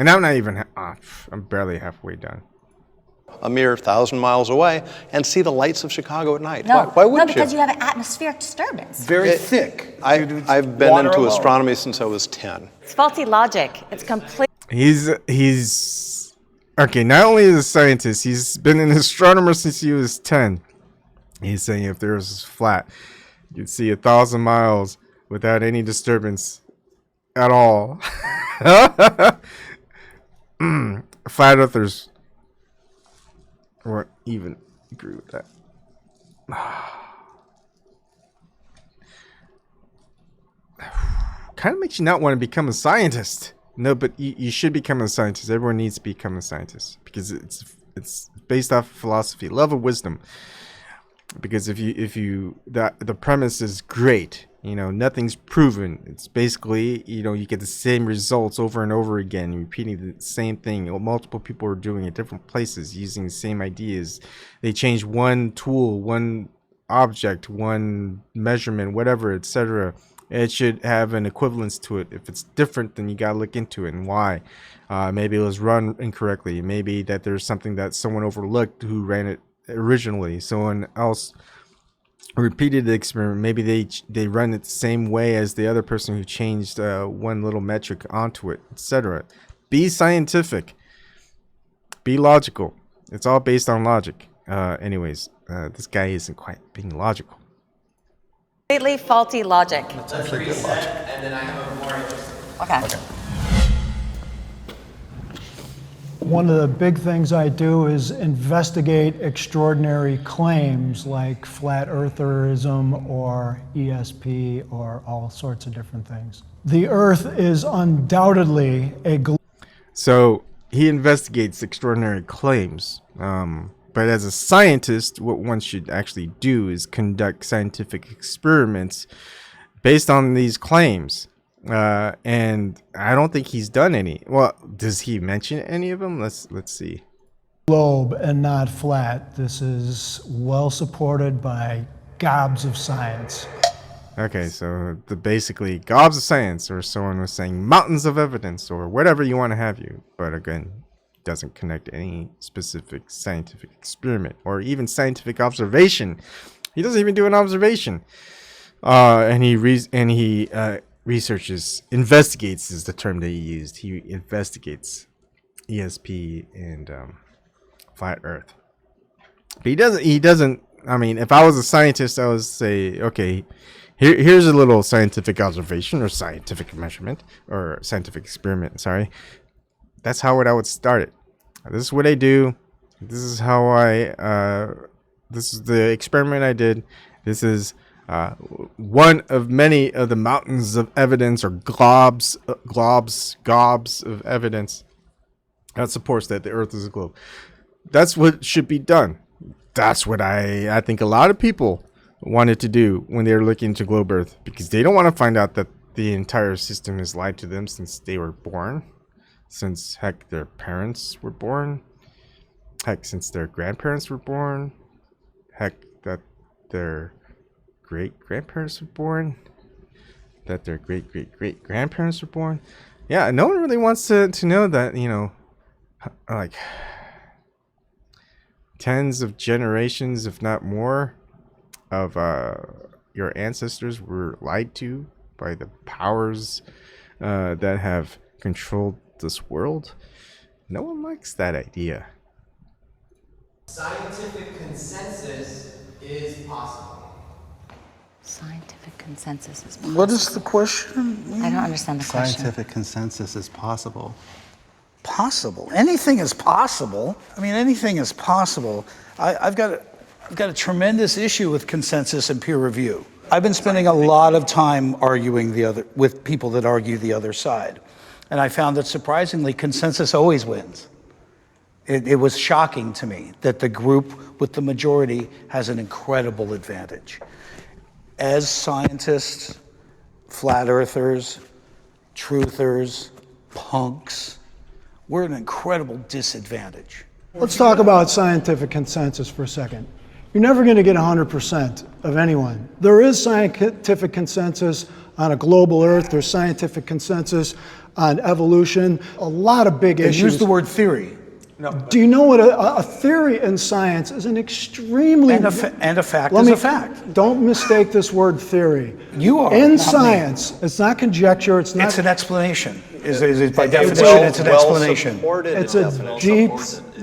I'm not even, I'm barely halfway done. A mere 1,000 miles away and see the lights of Chicago at night. No, Why wouldn't no, because you? you have an atmospheric disturbance. Very thick. I've been water into alone. astronomy since I was 10. It's faulty logic. It's complete. He's okay. Not only is a scientist, he's been an astronomer since he was 10. He's saying if the Earth is flat, You'd see 1,000 miles without any disturbance at all. Flat earthers won't even agree with that. Kind of makes you not want to become a scientist. No, but you should become a scientist. Everyone needs to become a scientist because it's based off of philosophy, love of wisdom. Because if you the premise is great, you know, nothing's proven. It's basically, you know, you get the same results over and over again, repeating the same thing. Multiple people are doing it, different places, using the same ideas. They change one tool, one object, one measurement, whatever, etc. It should have an equivalence to it. If it's different, then you gotta look into it and why. Maybe it was run incorrectly. Maybe that there's something that someone overlooked who ran it originally. Someone else repeated the experiment. Maybe they run it the same way as the other person who changed one little metric onto it, etc. Be scientific. Be logical. It's all based on logic. Anyways, this guy isn't quite being logical. Completely faulty logic. Let's reset, and then I have a more interesting. Okay. One of the big things I do is investigate extraordinary claims like flat eartherism or ESP or all sorts of different things. The Earth is undoubtedly a So he investigates extraordinary claims. But as a scientist, what one should actually do is conduct scientific experiments based on these claims. And I don't think he's done any. Well, does he mention any of them? Let's see. globe and not flat. This is well supported by gobs of science. Okay, so basically gobs of science, or someone was saying mountains of evidence, or whatever you want to have you. But again, doesn't connect any specific scientific experiment or even scientific observation. He doesn't even do an observation. And he researches, investigates is the term that he used. He investigates ESP and flat Earth. But he doesn't. I mean, if I was a scientist, I would say, okay, here's a little scientific observation or scientific measurement or scientific experiment. Sorry. That's how I would start it. This is what I do. This is how this is the experiment I did. This is one of many of the mountains of evidence or gobs of evidence that supports that the Earth is a globe. That's what should be done. That's what I think a lot of people wanted to do when they were looking into globe Earth, because they don't want to find out that the entire system is lied to them since they were born. Since, heck, their parents were born. Heck, since their grandparents were born. Heck, that their great-grandparents were born. That their great-great-great-grandparents were born. Yeah, no one really wants to know that, you know, like, tens of generations, if not more, of your ancestors were lied to by the powers that have controlled this world. No one likes that idea. Scientific consensus is possible. Scientific consensus is possible. What is the question? I don't understand the question. Scientific consensus is possible. Possible. Anything is possible. I mean, anything is possible. I've got a tremendous issue with consensus and peer review. I've been spending a lot of time arguing with people that argue the other side. And I found that surprisingly, consensus always wins. It was shocking to me that the group with the majority has an incredible advantage. As scientists, flat earthers, truthers, punks, we're at an incredible disadvantage. Let's talk about scientific consensus for a second. You're never going to get 100% of anyone. There is scientific consensus on a global Earth. There's scientific consensus on evolution. A lot of big issues. Use the word theory. No. Do you know what a theory in science is? An extremely and a fact is a fact. Don't mistake this word theory. You are in science. It's not conjecture. It's not. It's an explanation. Is by definition, it's an explanation. It's a deep.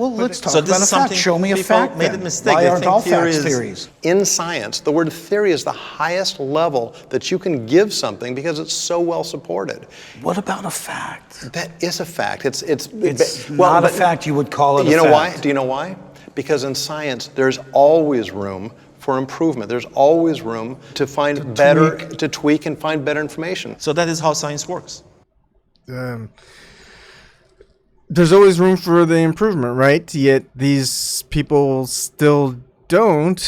Well, let's talk So this about a is fact. something Show me a people fact made then. a mistake. Why They aren't think all theory facts is- theories? In science, the word theory is the highest level that you can give something because it's so well supported. What about a fact? That is a fact. It's not a fact you would call it a You know fact. why? Do you know why? Because in science, there's always room for improvement. There's always room to find to tweak and find better information. So that is how science works. There's always room for the improvement, right? Yet these people still don't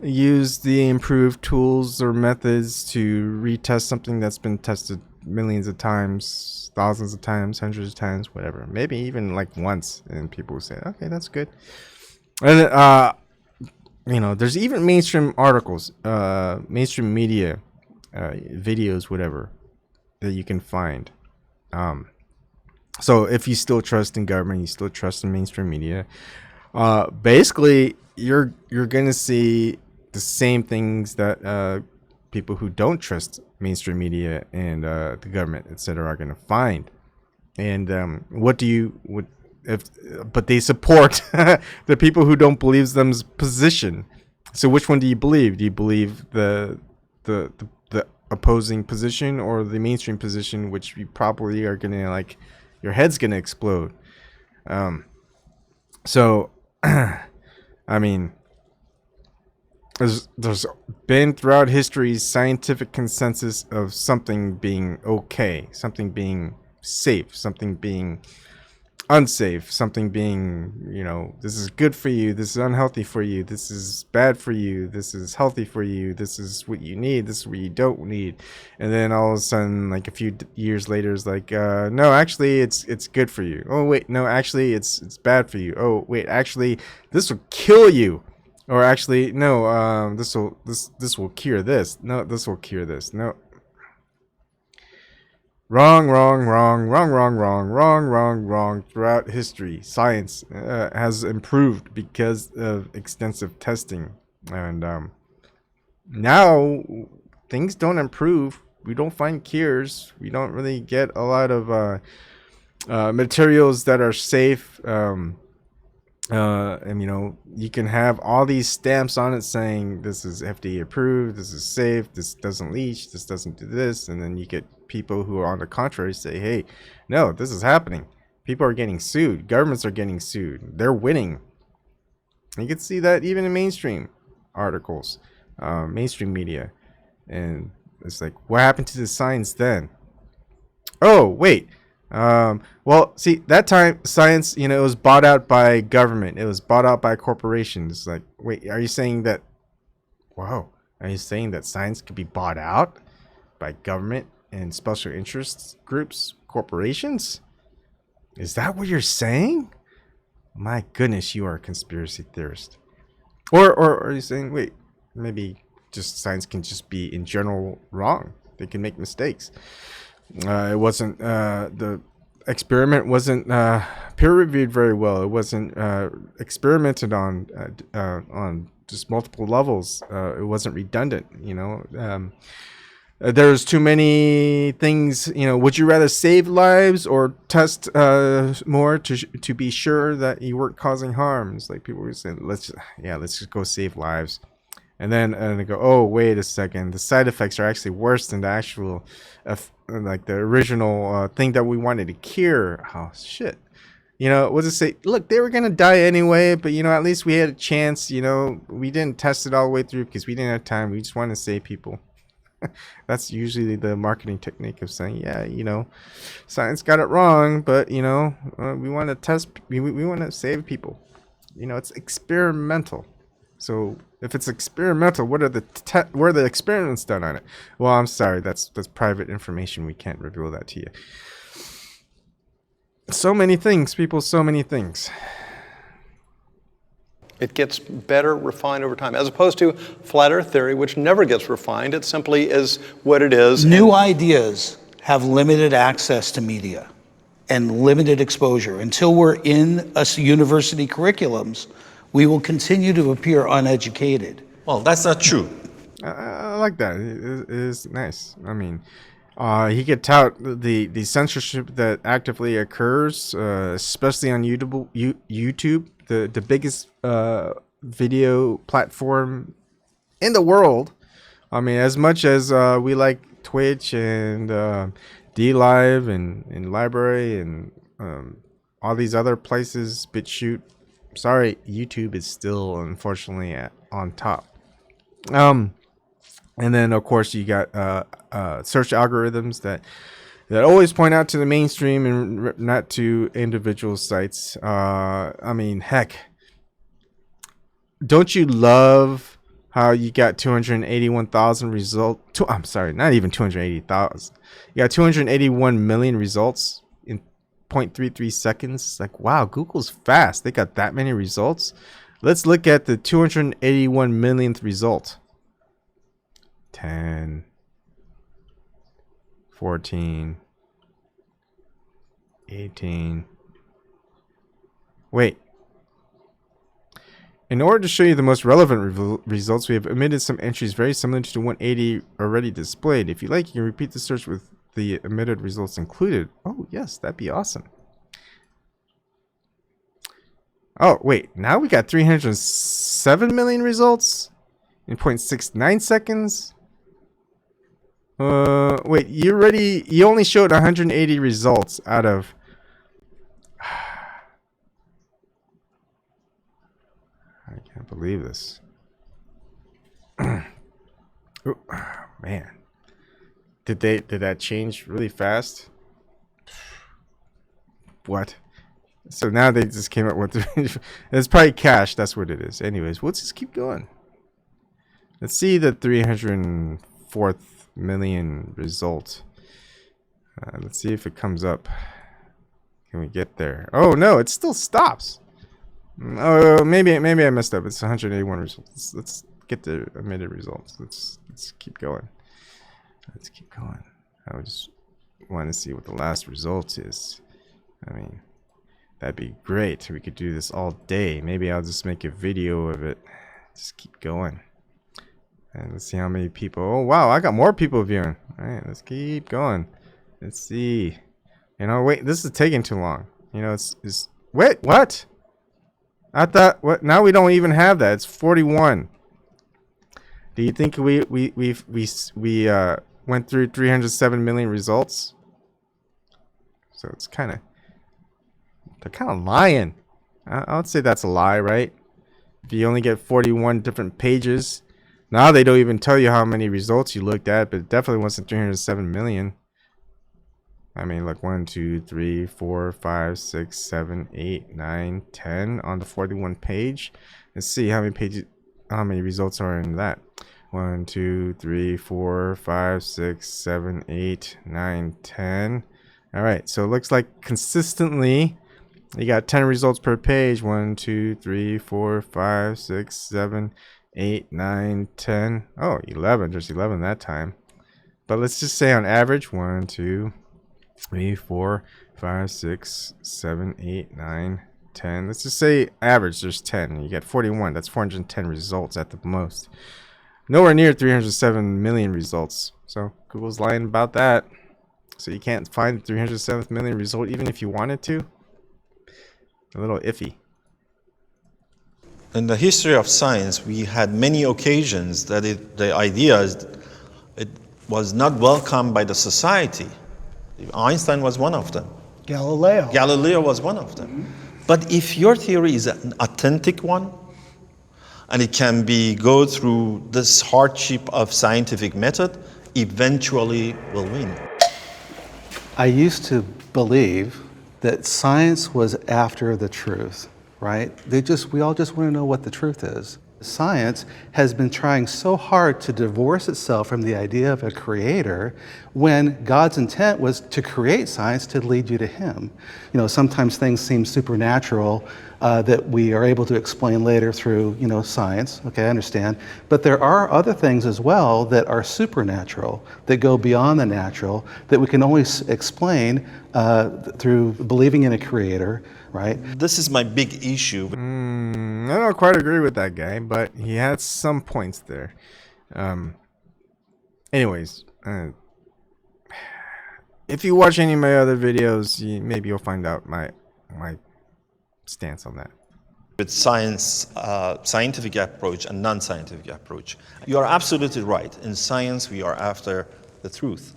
use the improved tools or methods to retest something that's been tested millions of times, thousands of times, hundreds of times, whatever. Maybe even like once, and people will say, "Okay, that's good." And there's even mainstream articles, mainstream media, videos, whatever, that you can find. So if you still trust in government, you still trust in mainstream media, basically you're gonna see the same things that people who don't trust mainstream media and the government, etc., are gonna find. And but they support the people who don't believe them's position. So which one do you believe? Do you believe the opposing position or the mainstream position, which you probably are gonna like? Your head's gonna explode. So, I mean, there's been throughout history scientific consensus of something being okay, something being safe, something being unsafe, something being, this is good for you, this is unhealthy for you, this is bad for you, this is healthy for you, this is what you need, this is what you don't need. And then all of a sudden, like a few years later, it's like, no, actually it's good for you. Oh wait, no, actually it's bad for you. Oh wait, actually this will kill you. Or actually, no, this will cure this. No, this will cure this. No. Wrong. Throughout history, science has improved because of extensive testing. And now things don't improve. We don't find cures. We don't really get a lot of materials that are safe. And you can have all these stamps on it saying this is FDA approved, this is safe, this doesn't leach, this doesn't do this, and then you get people who are on the contrary say, hey, no, this is happening. People are getting sued, governments are getting sued, they're winning. You can see that even in mainstream articles, mainstream media. And it's like, what happened to the science then? Oh wait, well, see, that time science, it was bought out by government. It was bought out by corporations. Like, wait, are you saying that? Wow, are you saying that science could be bought out by government and special interest groups, corporations? Is that what you're saying? My goodness, you are a conspiracy theorist. Or are you saying, wait, maybe just science can just be in general wrong? They can make mistakes. It wasn't the experiment wasn't peer reviewed very well. It wasn't experimented on just multiple levels. It wasn't redundant. There's too many things. Would you rather save lives or test more to be sure that you weren't causing harm? It's like people were saying, let's just go save lives. And then they go, oh, wait a second. The side effects are actually worse than the actual, like the original thing that we wanted to cure. Oh, shit. We'll just say, look, they were going to die anyway, but, at least we had a chance. We didn't test it all the way through because we didn't have time. We just wanted to save people. That's usually the marketing technique of saying, yeah, science got it wrong, but, we want to test, we want to save people. It's experimental. So if it's experimental, what are the experiments done on it? Well, I'm sorry, that's private information. We can't reveal that to you. So many things, people, so many things. It gets better refined over time, as opposed to flat earth theory, which never gets refined. It simply is what it is. New ideas have limited access to media and limited exposure. Until we're in university curriculums, we will continue to appear uneducated. Well, that's not true. I like that. It is nice. I mean, He could tout the censorship that actively occurs, especially on YouTube, the biggest video platform in the world. I mean, as much as we like Twitch and DLive and LBRY and all these other places, BitChute. Sorry, YouTube is still unfortunately on top. And then of course you got search algorithms that always point out to the mainstream and not to individual sites. I mean, heck, don't you love how you got 281,000 results? I'm sorry, not even 280,000. You got 281 million results in 0.33 seconds. Like, wow, Google's fast. They got that many results. Let's look at the 281 millionth result. 10, 14, 18. Wait. In order to show you the most relevant results, we have omitted some entries very similar to the 180 already displayed. If you like, you can repeat the search with the omitted results included. Oh, yes, that'd be awesome. Oh, wait. Now we got 307 million results in 0.69 seconds. Wait, you only showed 180 results out of... I can't believe this. Ooh, man. Did that change really fast? What? So now they just came up with it's probably cache, that's what it is. Anyways, we'll just keep going. Let's see the 304th million result. Let's see if it comes up. Can we get there? Oh no, it still stops. Oh, maybe I messed up. It's 181 results. Let's get the omitted results. Let's keep going. Let's keep going. I just want to see what the last result is. I mean, that'd be great. We could do this all day. Maybe I'll just make a video of it. Just keep going. And let's see how many people. Oh wow, I got more people viewing. All right, let's keep going. Let's see. You know, wait, this is taking too long. You know, it's wait, what? I thought, what? Now we don't even have that. It's 41. Do you think we went through 307 million results? So it's they're kind of lying. I would say that's a lie, right? If you only get 41 different pages, now they don't even tell you how many results you looked at, but it definitely wasn't 307 million. I mean, like 1, 2, 3, 4, 5, 6, 7, 8, 9, 10 on the 41 page. Let's see how many results are in that. 1, 2, 3, 4, 5, 6, 7, 8, 9, 10. All right, so it looks like consistently you got 10 results per page. 1, 2, 3, 4, 5, 6, 7, 8, 9, 10. Oh, 11. There's 11 that time. But let's just say on average, 1, 2, 3, 4, 5, 6, 7, 8, 9, 10. Let's just say average, there's 10. You get 41. That's 410 results at the most. Nowhere near 307 million results. So Google's lying about that. So you can't find the 307th million result even if you wanted to. A little iffy. In the history of science, we had many occasions that the ideas it was not welcomed by the society. Einstein was one of them. Galileo was one of them. But if your theory is an authentic one, and it can go through this hardship of scientific method, eventually will win. I used to believe that science was after the truth, right? We all just want to know what the truth is. Science has been trying so hard to divorce itself from the idea of a creator when God's intent was to create science to lead you to Him. You know, sometimes things seem supernatural that we are able to explain later through, science. Okay, I understand. But there are other things as well that are supernatural, that go beyond the natural, that we can only explain through believing in a creator, right? This is my big issue. I don't quite agree with that guy, but he had some points there. Anyways, if you watch any of my other videos, maybe you'll find out my stance on that. With science, scientific approach and non-scientific approach. You are absolutely right. In science, we are after the truth.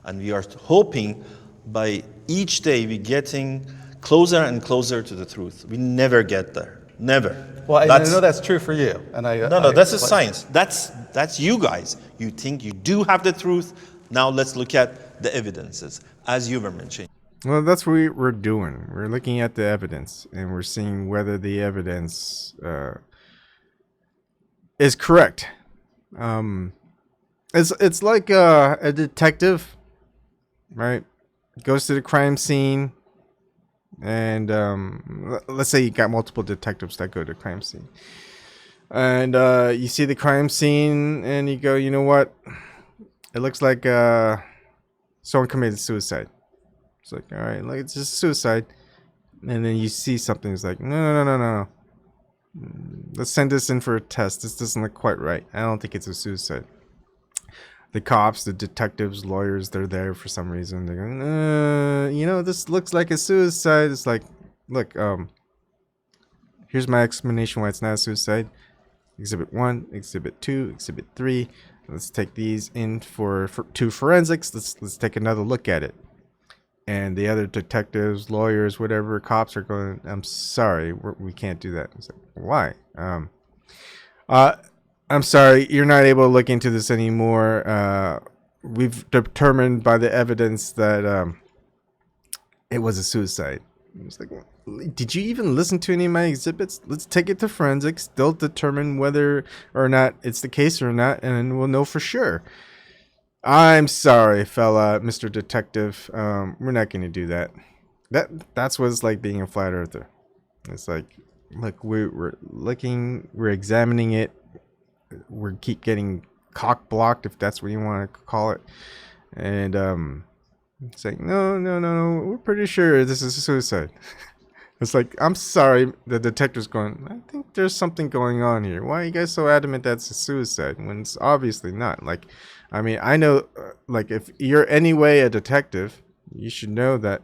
And we are hoping by each day we're getting closer and closer to the truth. We never get there. Never. Well, I know that's true for you. And No, that's a science. That's you guys. You think you do have the truth. Now let's look at the evidences, as you were mentioning. Well, that's what we're doing. We're looking at the evidence, and we're seeing whether the evidence is correct. It's like a detective, right? Goes to the crime scene, and let's say you got multiple detectives that go to the crime scene, and you see the crime scene, and you go, you know what? It looks like someone committed suicide. It's like, all right, like it's just suicide. And then you see something. It's like, no. Let's send this in for a test. This doesn't look quite right. I don't think it's a suicide. The cops, the detectives, lawyers, they're there for some reason. They're going, this looks like a suicide. It's like, look, here's my explanation why it's not a suicide. Exhibit 1, Exhibit 2, Exhibit 3. Let's take these in for to forensics. Let's take another look at it. And the other detectives, lawyers, whatever, cops are going, I'm sorry, we can't do that. It's like, why? I'm sorry, you're not able to look into this anymore. We've determined by the evidence that it was a suicide. It's like, did you even listen to any of my exhibits? Let's take it to forensics. They'll determine whether or not it's the case or not, and we'll know for sure. I'm sorry, fella, Mr. Detective. We're not going to do that. That's what it's like being a flat earther. It's like, look, we're looking, we're examining it. We keep getting cock blocked, if that's what you want to call it. And it's like, no, we're pretty sure this is a suicide. It's like, I'm sorry, the detective's going, I think there's something going on here. Why are you guys so adamant that's a suicide when it's obviously not? Like, I mean, I know, like, if you're anyway a detective, you should know that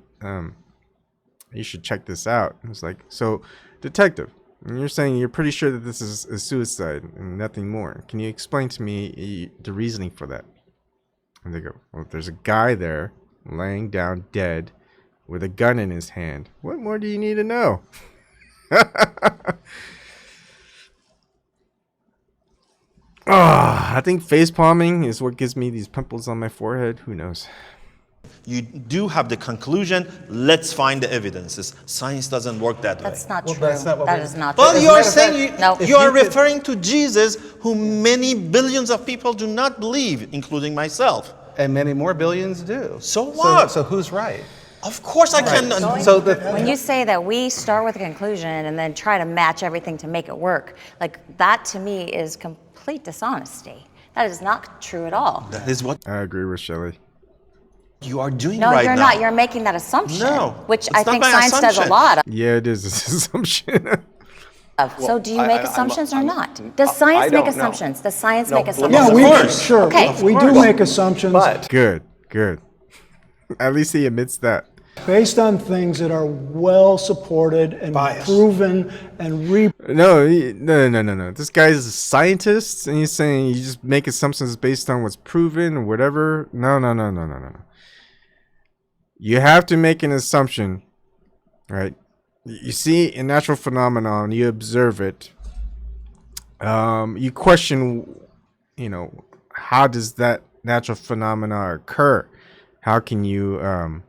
you should check this out. It's like, so, detective, you're saying you're pretty sure that this is a suicide and nothing more. Can you explain to me the reasoning for that? And they go, well, there's a guy there laying down dead with a gun in his hand. What more do you need to know? I think face palming is what gives me these pimples on my forehead. Who knows? You do have the conclusion. Let's find the evidences. Science doesn't work that way. That's not true. That is not true. Well, you are saying No. you are referring to Jesus, who many billions of people do not believe, including myself. And many more billions do. So what? So who's right? Of course I can. When you say that we start with a conclusion and then try to match everything to make it work, like that to me is complete dishonesty. That is not true at all. That is what I agree with Shelley. You are doing no, right you're now. not. You're making that assumption, which it's I not think my science does a assumption. lot of. Yeah, it is an assumption. So do you make assumptions or not? Does science make assumptions? Does science make assumptions? Yeah, Okay. we do make assumptions. Good. At least he admits that. Based on things that are well supported and proven and No. This guy's a scientist, and he's saying you just make assumptions based on what's proven or whatever. No. You have to make an assumption, right? You see a natural phenomenon, you observe it. You question, how does that natural phenomena occur? How can you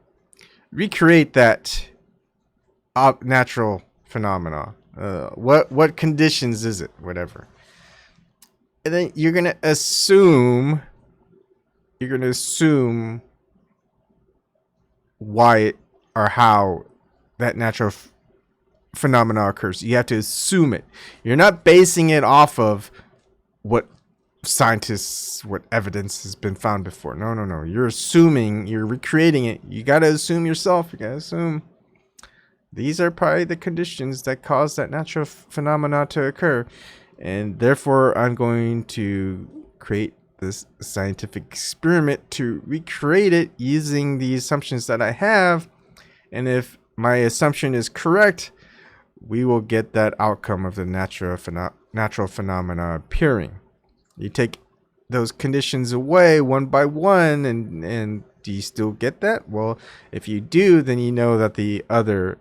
recreate that natural phenomena? What conditions is it? Whatever. And then you're gonna assume why or how that natural phenomena occurs. You have to assume it. You're not basing it off of what evidence has been found before. No. You're assuming, you're recreating it. You got to assume yourself. You got to assume these are probably the conditions that cause that natural phenomena to occur. And therefore, I'm going to create this scientific experiment to recreate it using the assumptions that I have. And if my assumption is correct, we will get that outcome of the natural phenomena appearing. You take those conditions away one by one, and do you still get that? Well, if you do, then you know that the other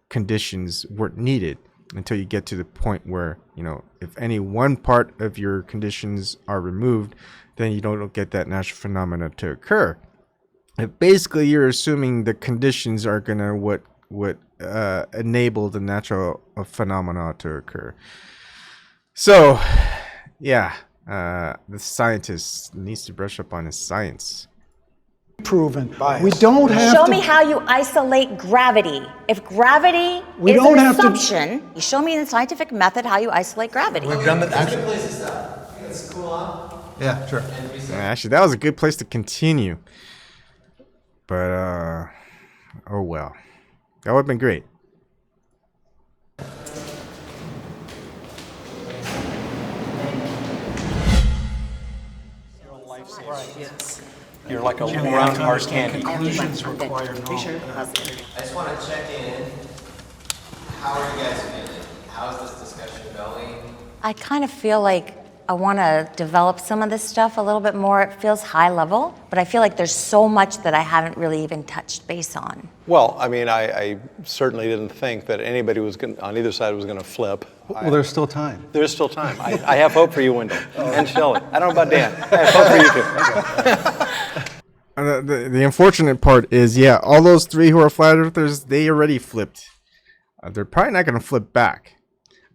conditions weren't needed until you get to the point where, you know, if any one part of your conditions are removed, then you don't get that natural phenomena to occur. If basically you're assuming the conditions are gonna what enable the natural phenomena to occur. So, yeah, the scientist needs to brush up on his science. Proven. We don't have Show to. me how you isolate gravity. If gravity We is don't an have to- assumption, you show me in the scientific method how you isolate gravity. We've done that That's a good actually. place to stop. Let's cool off Yeah, sure. and reset. Actually, that was a good place to continue. But, oh well. That would have been great. You're like a round hard candy. Conclusions require I just want to check in. How are you guys feeling? How is this discussion going? I kind of feel like I want to develop some of this stuff a little bit more. It feels high level, but I feel like there's so much that I haven't really even touched base on. Well, I mean, I certainly didn't think that anybody was on either side was going to flip. Well, there's still time. There's still time. I have hope for you, Wendell, and Shelley. I don't know about Dan. I have hope for you too. The unfortunate part is, yeah, all those three who are flat earthers, they already flipped. They're probably not going to flip back.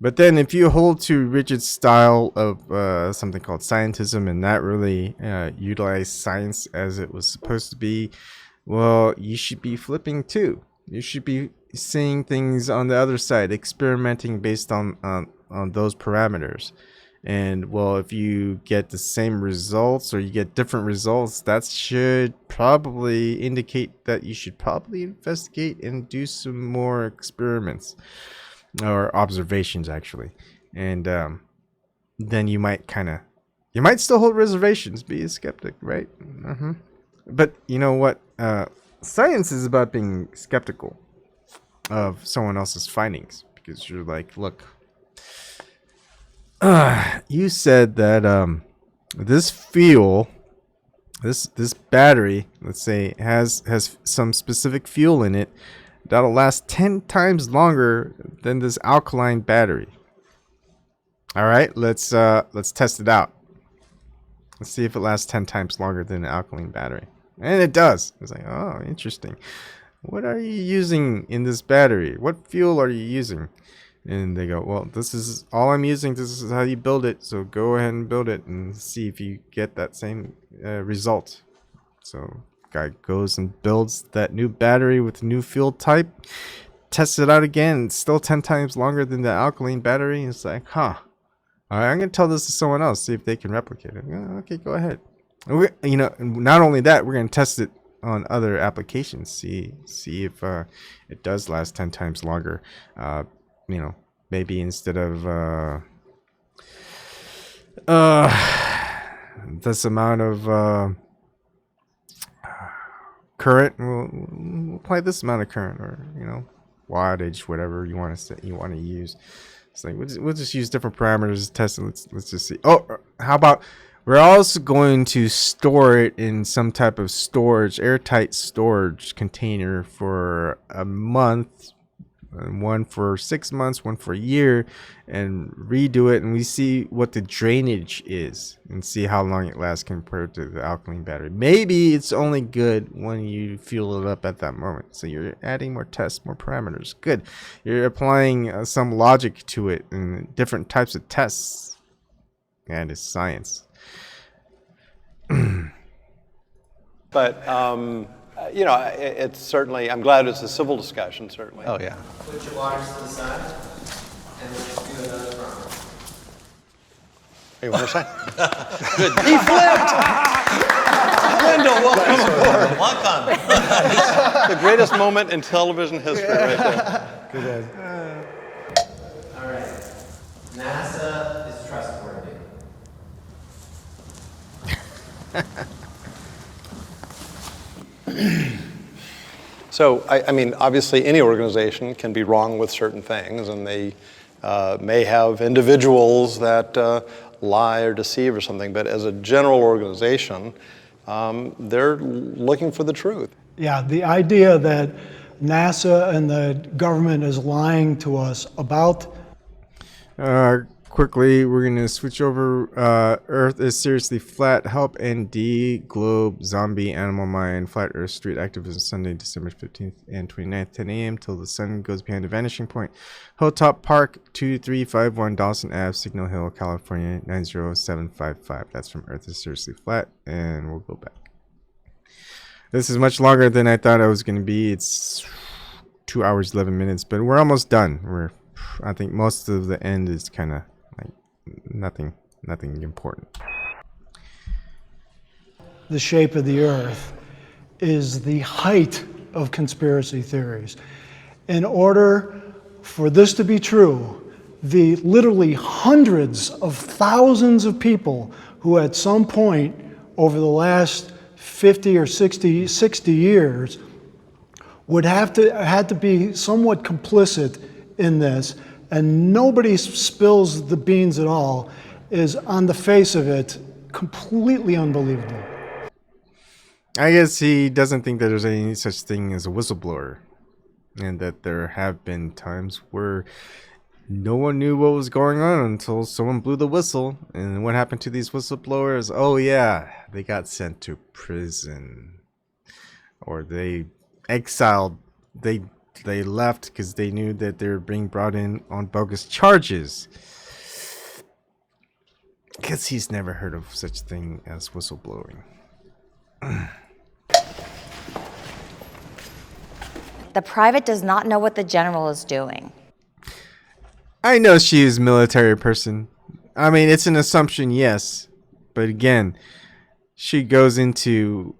But then if you hold to rigid style of something called scientism and not really utilize science as it was supposed to be, well, you should be flipping too. You should be seeing things on the other side, experimenting based on those parameters. And, well, if you get the same results or you get different results, that should probably indicate that you should probably investigate and do some more experiments or observations, actually. And then you might still hold reservations, be a skeptic, right? But you know what? Science is about being skeptical of someone else's findings, because you're like, look, you said that this fuel, this battery, let's say, has some specific fuel in it that'll last 10 times longer than this alkaline battery. All right, let's test it out. Let's see if it lasts 10 times longer than an alkaline battery. And it does. It's like, oh, interesting. What are you using in this battery? What fuel are you using? And they go, well, this is all I'm using. This is how you build it. So go ahead and build it and see if you get that same result. So guy goes and builds that new battery with new fuel type, tests it out again. It's still 10 times longer than the alkaline battery. It's like, huh. All right, I'm going to tell this to someone else, see if they can replicate it. Okay, go ahead. You know, not only that, we're going to test it on other applications. See if it does last 10 times longer. You know, maybe instead of this amount of current, we'll apply this amount of current, or, you know, wattage, whatever you want to use. It's like we'll just use different parameters to test it. Let's just see. Oh, how about we're also going to store it in some type of storage, airtight storage container for a month, and one for 6 months, one for a year, and redo it, and we see what the drainage is and see how long it lasts compared to the alkaline battery. Maybe it's only good when you fuel it up at that moment. So you're adding more tests, more parameters. Good. You're applying some logic to it and different types of tests. And it's science. But, you know, it's certainly, I'm glad it's a civil discussion, certainly. Oh, yeah. Put your waters to the side, and let's do another round. Hey, what was I? Good. He flipped! Wendell, welcome aboard. Welcome. The greatest moment in television history right there. Good. All right. NASA is trustworthy. So, I mean, obviously any organization can be wrong with certain things, and they may have individuals that lie or deceive or something, but as a general organization, they're looking for the truth. Yeah, the idea that NASA and the government is lying to us about. Quickly, we're going to switch over. Earth is seriously flat. Help ND, Globe, Zombie, Animal Mind, Flat Earth Street activism Sunday, December 15th and 29th, 10 a.m. till the sun goes behind the vanishing point. Hilltop Park, 2351 Dawson Ave, Signal Hill, California, 90755. That's from Earth is seriously flat, and we'll go back. This is much longer than I thought it was going to be. It's 2 hours, 11 minutes, but we're almost done. I think most of the end is kind of like nothing important. The shape of the Earth is the height of conspiracy theories. In order for this to be true, the literally hundreds of thousands of people who at some point over the last 50 or 60 years would had to be somewhat complicit in this, and nobody spills the beans at all, is on the face of it completely unbelievable. I guess he doesn't think that there's any such thing as a whistleblower, and that there have been times where no one knew what was going on until someone blew the whistle. And what happened to these whistleblowers? Oh yeah, they got sent to prison, or they exiled. They left because they knew that they were being brought in on bogus charges. Because he's never heard of such thing as whistleblowing. The private does not know what the general is doing. I know she is a military person. I mean, it's an assumption, yes. But again, she goes into...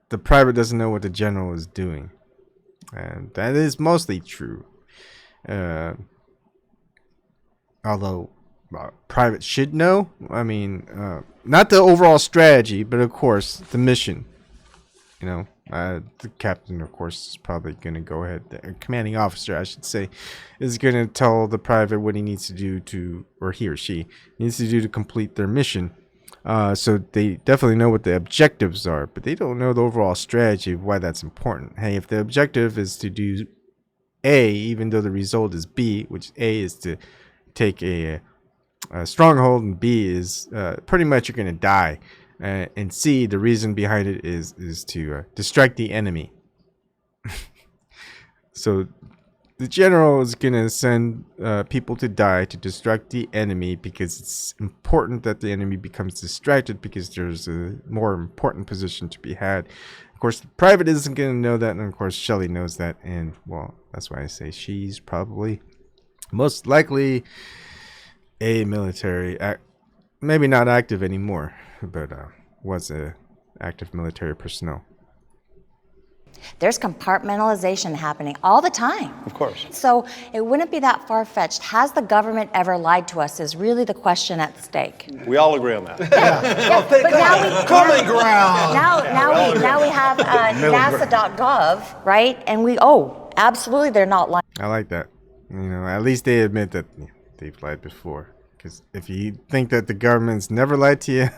the private doesn't know what the general is doing. And that is mostly true. Although private should know. I mean, not the overall strategy, but of course the mission. You know, the captain, of course, is probably going to go ahead. The commanding officer, I should say, is going to tell the private what he needs to do to, or he or she needs to do to complete their mission. So they definitely know what the objectives are, but they don't know the overall strategy of why that's important. Hey, if the objective is to do A, even though the result is B, which A is to take a stronghold, and B is pretty much you're going to die. And C, the reason behind it is to distract the enemy. So the general is going to send people to die to distract the enemy, because it's important that the enemy becomes distracted, because there's a more important position to be had. Of course, the private isn't going to know that, and of course Shelley knows that, and well, that's why I say she's probably most likely a military, maybe not active anymore, but was a active military personnel. There's compartmentalization happening all the time. Of course. So it wouldn't be that far-fetched. Has the government ever lied to us is really the question at stake. We all agree on that. But now common ground. Now we have NASA.gov, right? And absolutely they're not lying. I like that. You know, at least they admit that they've lied before. Because if you think that the government's never lied to you,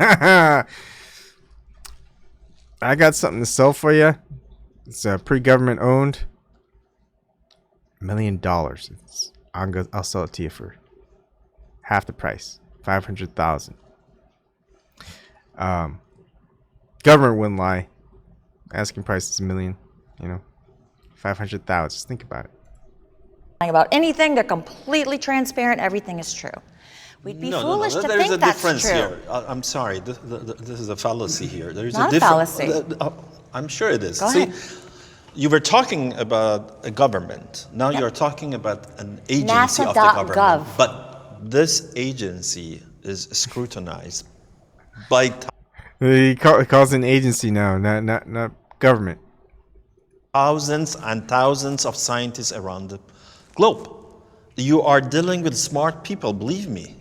I got something to sell for you. It's pre-government owned. $1 million. I'll sell it to you for half the price, $500,000. Government wouldn't lie. Asking price is $1 million. You know, $500,000. Just think about it. About anything, they're completely transparent. Everything is true. We'd be foolish to There is think a that's difference true. here. I'm sorry. This is a fallacy here. There is Not a a fallacy. I'm sure it is. Go See, ahead. you were talking about a government. Now you're talking about an agency of the NASA.gov. government. But this agency is scrutinized by He calls it an agency now, not government. thousands and thousands of scientists around the globe. You are dealing with smart people, believe me.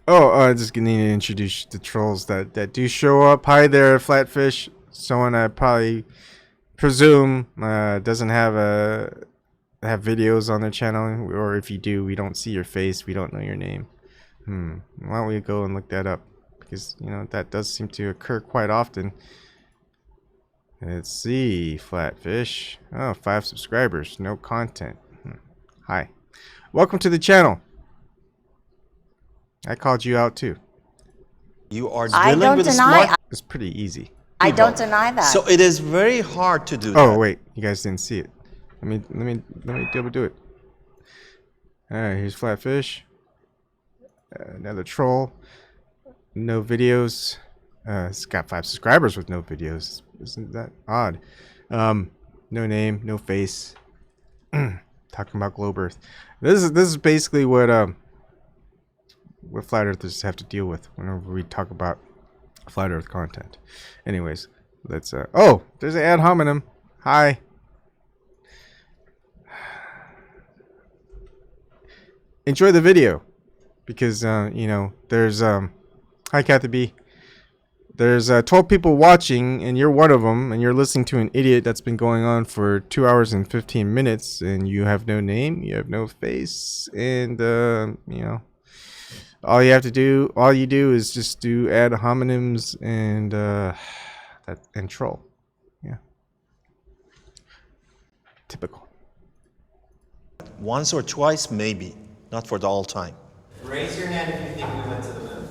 Oh, I just need to introduce the trolls that do show up. Hi there, Flatfish. Someone I probably presume doesn't have videos on their channel, or if you do, we don't see your face, we don't know your name. Why don't we go and look that up? Because, you know, that does seem to occur quite often. Let's see, Flatfish. Oh, 5 subscribers, no content. Hi. Welcome to the channel. I called you out too. You are I dealing don't with deny. smart It's pretty easy. I don't deny that. So it is very hard to do that. Oh wait, you guys didn't see it. Let me double do it. All right, here's Flatfish. Another troll. No videos. It's got 5 subscribers with no videos. Isn't that odd? No name, no face. Talking about globe Earth. This is basically what flat earthers have to deal with whenever we talk about flat earth content. Anyways, let's oh, there's an ad hominem. Hi. Enjoy the video, because you know, there's hi Kathy B. There's 12 people watching, and you're one of them, and you're listening to an idiot that's been going on for 2 hours and 15 minutes, and you have no name, you have no face, and you know, all you do is just do ad hominems and troll. Yeah. Typical. Once or twice, maybe. Not for the all time. Raise your hand if you think we went to the moon.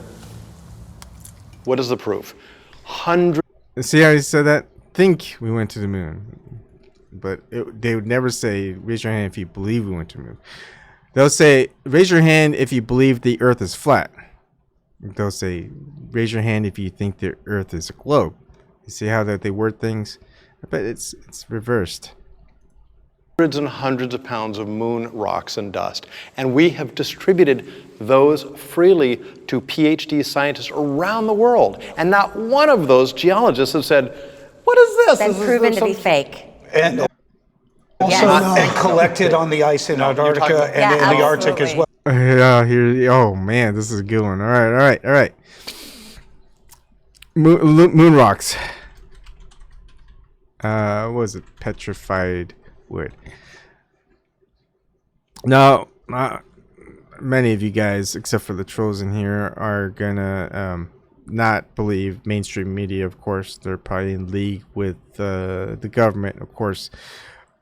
What is the proof? Hundreds. See how he said that? Think we went to the moon. But they would never say, raise your hand if you believe we went to the moon. They'll say, raise your hand if you believe the earth is flat. They'll say, raise your hand if you think the earth is a globe. You see how that they word things? But it's reversed. Hundreds and hundreds of pounds of moon rocks and dust. And we have distributed those freely to PhD scientists around the world. And not one of those geologists have said, what is this? Been proven to be fake. And also and collected on the ice in Antarctica and in the Arctic as well. Yeah, here. Oh man, this is a good one. All right. Moon rocks. What was it? Petrified wood. Now, many of you guys, except for the trolls in here, are gonna not believe mainstream media. Of course, they're probably in league with the government. Of course,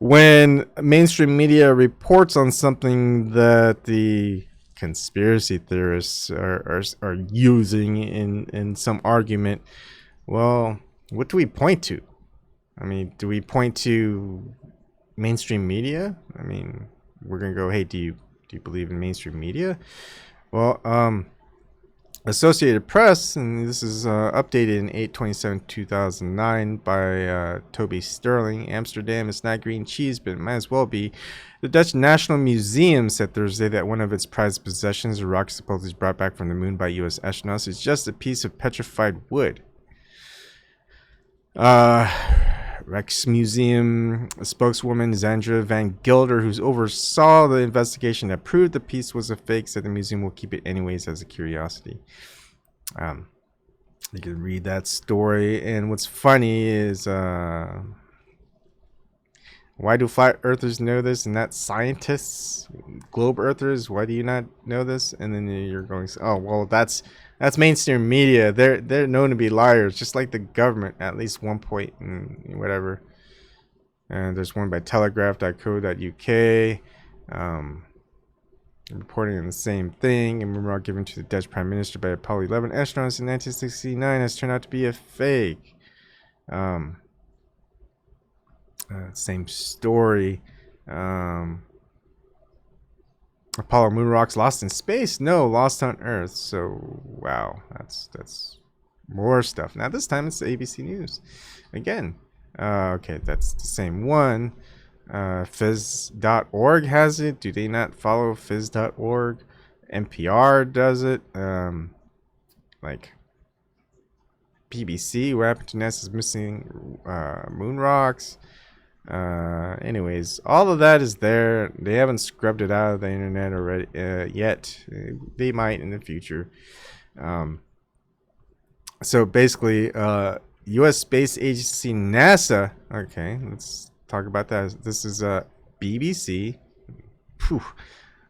when mainstream media reports on something that the conspiracy theorists are using in some argument, well, what do we point to? I mean, do we point to mainstream media? I mean, we're gonna go, hey, do you believe in mainstream media? Well, Associated Press, and this is updated in 8/27/2009 by Toby Sterling. Amsterdam is not green cheese, but it might as well be. The Dutch National Museum said Thursday that one of its prized possessions, a rock supposedly brought back from the moon by U.S. astronauts, is just a piece of petrified wood. Rijksmuseum spokeswoman Zandra van Gilder, who oversaw the investigation that proved the piece was a fake, said the museum will keep it anyways as a curiosity. You can read that story, and what's funny is why do flat earthers know this and not scientists, globe earthers? Why do you not know this? And then you're going, oh well, that's mainstream media. They're known to be liars, just like the government at least one point and whatever. And there's one by telegraph.co.uk reporting on the same thing. And memorial given to the Dutch Prime Minister by Apollo 11 astronauts in 1969 has turned out to be a fake. Same story. Apollo moon rocks lost in space? No, lost on Earth. So wow, that's more stuff. Now this time it's ABC News again. Okay, that's the same one. Phys.org has it. Do they not follow Phys.org? NPR does it. Like BBC, what happened to NASA's missing moon rocks? Anyways, all of that is there. They haven't scrubbed it out of the internet already yet. They might in the future. So basically, U.S. Space Agency NASA. Okay, let's talk about that. This is BBC. Whew,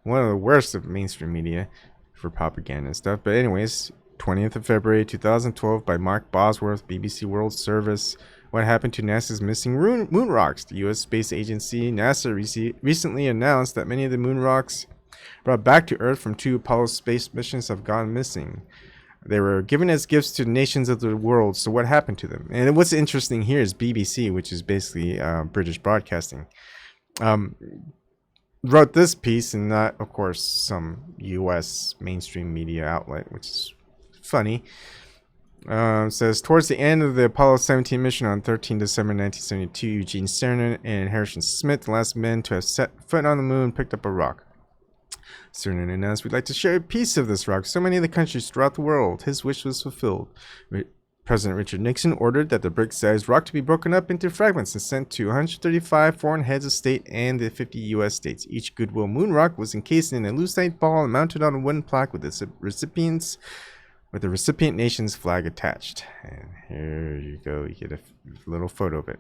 one of the worst of mainstream media for propaganda and stuff. But anyways, 20th of February 2012 by Mark Bosworth, BBC World Service. What happened to NASA's missing moon rocks? The U.S. Space Agency, NASA, recently announced that many of the moon rocks brought back to Earth from 2 Apollo space missions have gone missing. They were given as gifts to nations of the world, so what happened to them? And what's interesting here is BBC, which is basically British Broadcasting, wrote this piece and not, of course, some U.S. mainstream media outlet, which is funny. Says, towards the end of the Apollo 17 mission on 13 December 1972, Eugene Cernan and Harrison Smith, the last men to have set foot on the moon, picked up a rock. Cernan announced, we'd like to share a piece of this rock. So many of the countries throughout the world. His wish was fulfilled. President Richard Nixon ordered that the brick-sized rock to be broken up into fragments and sent to 135 foreign heads of state and the 50 U.S. states. Each Goodwill moon rock was encased in a lucite ball and mounted on a wooden plaque with the recipient nation's flag attached. And here you go. You get a little photo of it.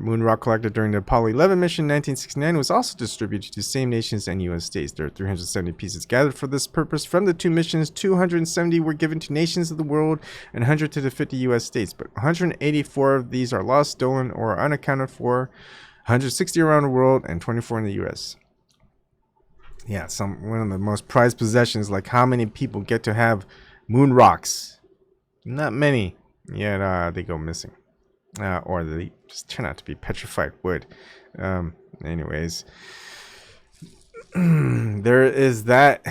Moon rock collected during the Apollo 11 mission in 1969 was also distributed to the same nations and U.S. states. There are 370 pieces gathered for this purpose from the 2 missions. 270 were given to nations of the world and 100 to the 50 U.S. states. But 184 of these are lost, stolen, or unaccounted for. 160 around the world and 24 in the U.S. Yeah, one of the most prized possessions. Like, how many people get to have moon rocks? Not many. Yet they go missing. Or they just turn out to be petrified wood. Anyways, there is that.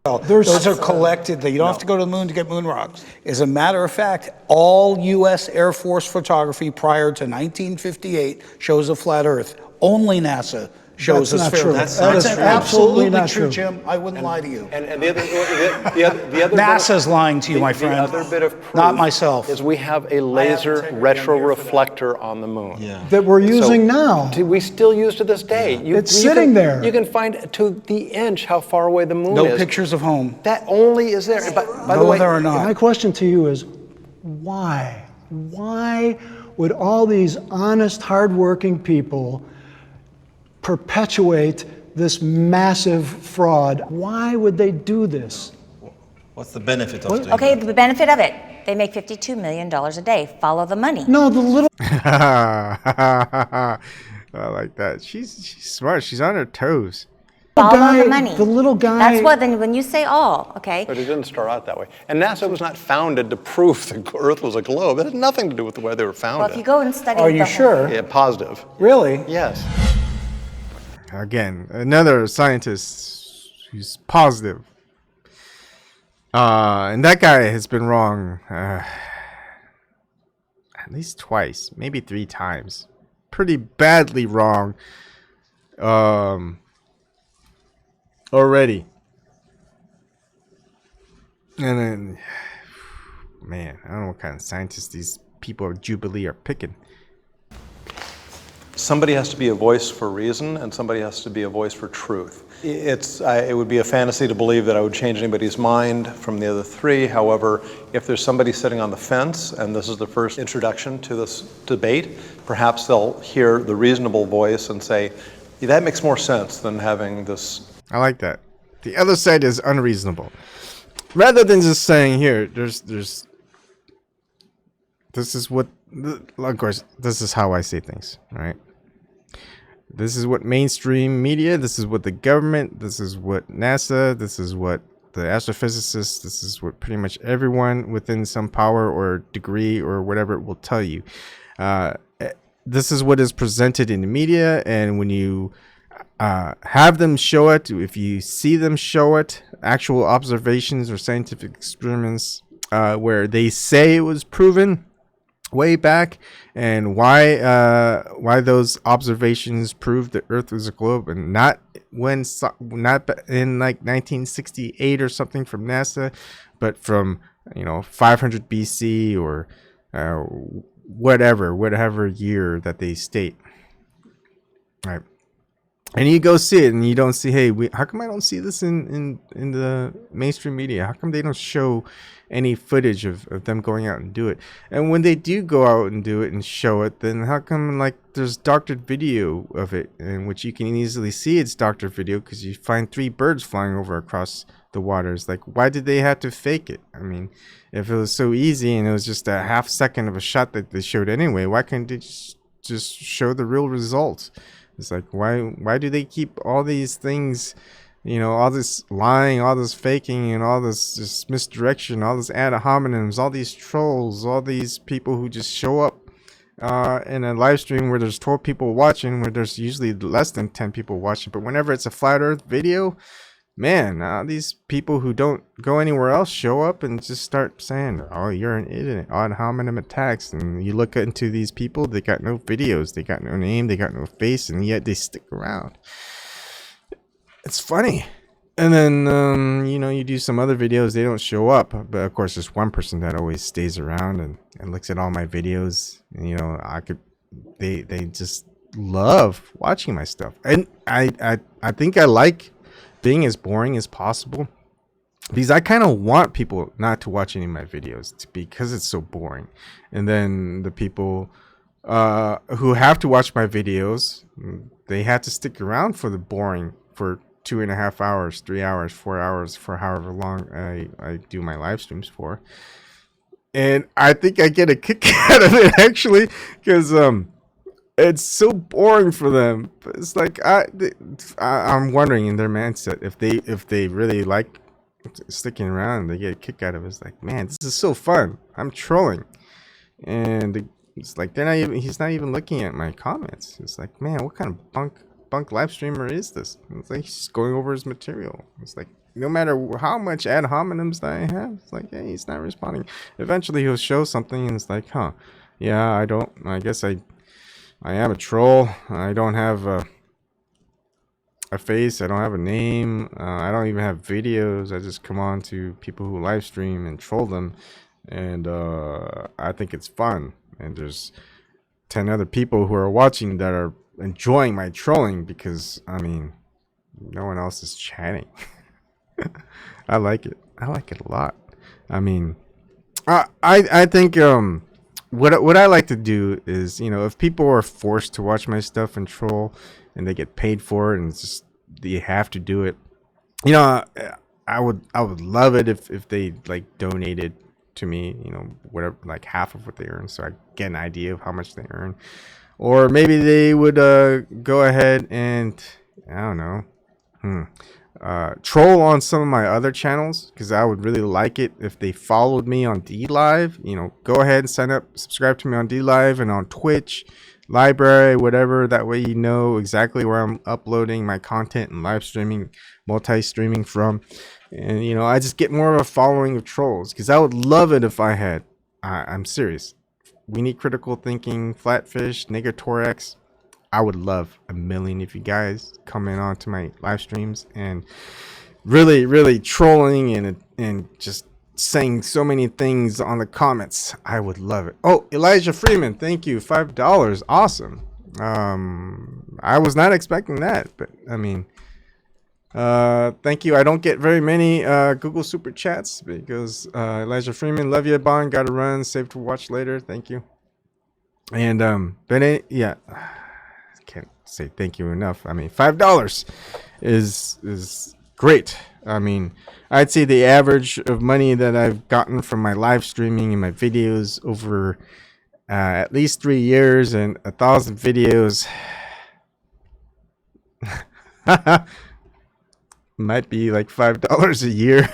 Those are collected. You don't have to go to the moon to get moon rocks. As a matter of fact, all U.S. Air Force photography prior to 1958 shows a flat Earth. Only NASA shows That's a not sphere. true. That's absolutely absolutely not true, true. Jim. I wouldn't lie to you. And the other NASA's lying to you, my friend. The other bit of proof Not myself. is we have a laser retroreflector on the moon. Yeah. That we're using now. We still use to this day. It's sitting there. You can find to the inch how far away the moon is. No pictures of home. That only is there. By the way, there are not. My question to you is, why? Why would all these honest, hardworking people perpetuate this massive fraud? Why would they do this? What's the benefit of doing Okay, that? the benefit of it. They make $52 million a day. Follow the money. No, the little... I like that. She's smart. She's on her toes. Follow the money. The little guy... That's what, then when you say all, okay? But it didn't start out that way. And NASA was not founded to prove the Earth was a globe. It had nothing to do with the way they were founded. Well, if you go and study Are you sure? Yeah, positive. Really? Yes. Again, another scientist who's positive. And that guy has been wrong at least twice, maybe 3 times. Pretty badly wrong already. And then, man, I don't know what kind of scientists these people of Jubilee are picking. Somebody has to be a voice for reason, and somebody has to be a voice for truth. It would be a fantasy to believe that I would change anybody's mind from the other 3. However, if there's somebody sitting on the fence, and this is the first introduction to this debate, perhaps they'll hear the reasonable voice and say, yeah, that makes more sense than having this. I like that. The other side is unreasonable. Rather than just saying, here, there's this is what, of course, this is how I say things, right? This is what mainstream media, this is what the government, this is what NASA, this is what the astrophysicists, this is what pretty much everyone within some power or degree or whatever will tell you. This is what is presented in the media, and when you have them show it, if you see them show it, actual observations or scientific experiments where they say it was proven way back, and why those observations proved the Earth was a globe, and not in like 1968 or something from NASA, but from 500 BC or whatever year that they state. Right. And you go see it and you don't see, hey, how come I don't see this in the mainstream media? How come they don't show any footage of them going out and do it? And when they do go out and do it and show it, then how come like there's doctored video of it, in which you can easily see it's doctored video because you find 3 birds flying over across the waters? Like, why did they have to fake it? I mean, if it was so easy and it was just a half second of a shot that they showed anyway, why couldn't they just show the real results? It's like, why do they keep all these things, you know, all this lying, all this faking, and all this just misdirection, all this ad hominems, all these trolls, all these people who just show up in a live stream where there's 12 people watching, where there's usually less than 10 people watching. But whenever it's a flat earth video, man, these people who don't go anywhere else show up and just start saying, oh, you're an idiot, ad hominem attacks. And you look into these people, they got no videos, they got no name, they got no face, and yet they stick around. It's funny. And then, you know, you do some other videos, they don't show up. But of course, there's one person that always stays around and looks at all my videos. And, you know, they just love watching my stuff. And I think I like being as boring as possible, because I kind of want people not to watch any of my videos because it's so boring. And then the people who have to watch my videos, they have to stick around for the boring for 2.5 hours, 3 hours, 4 hours, for however long I do my live streams for. And I think I get a kick out of it, actually, because it's so boring for them. It's like I'm wondering in their mindset if they really like sticking around, they get a kick out of it. It's like, man, this is so fun. I'm trolling, and it's like he's not even looking at my comments. It's like, man, what kind of bunk live streamer is this? It's like he's going over his material. It's like, no matter how much ad hominems that I have, it's like, hey, he's not responding. Eventually he'll show something and it's like, huh, yeah, I guess I am a troll. I don't have a face. I don't have a name. I don't even have videos. I just come on to people who live stream and troll them. And I think it's fun. And there's 10 other people who are watching that are enjoying my trolling because, I mean, no one else is chatting. I like it. I like it a lot. I mean, I think what I like to do is, you know, if people are forced to watch my stuff and troll and they get paid for it and it's just they have to do it, you know, I would love it if they like donated to me, you know, whatever, like half of what they earn, so I get an idea of how much they earn. Or maybe they would go ahead and, I don't know, troll on some of my other channels, because I would really like it if they followed me on DLive. You know, go ahead and sign up, subscribe to me on DLive and on Twitch, LBRY, whatever. That way you know exactly where I'm uploading my content and live streaming, multi-streaming from. And, you know, I just get more of a following of trolls, because I would love it if I had, I'm serious, We Need Critical Thinking, Flatfish, Negatorex. I would love 1 million of you guys coming on to my live streams and really trolling and just saying so many things on the comments. I would love it. Oh, Elijah Freeman, thank you. $5. Awesome. I was not expecting that, but I mean, thank you. I don't get very many Google super chats because Elijah Freeman, love you, Ebon, gotta run, save to watch later. Thank you. And yeah, can't say thank you enough. I mean, $5 is great. I mean, I'd say the average of money that I've gotten from my live streaming and my videos over at least 3 years and 1,000 videos might be like $5 a year,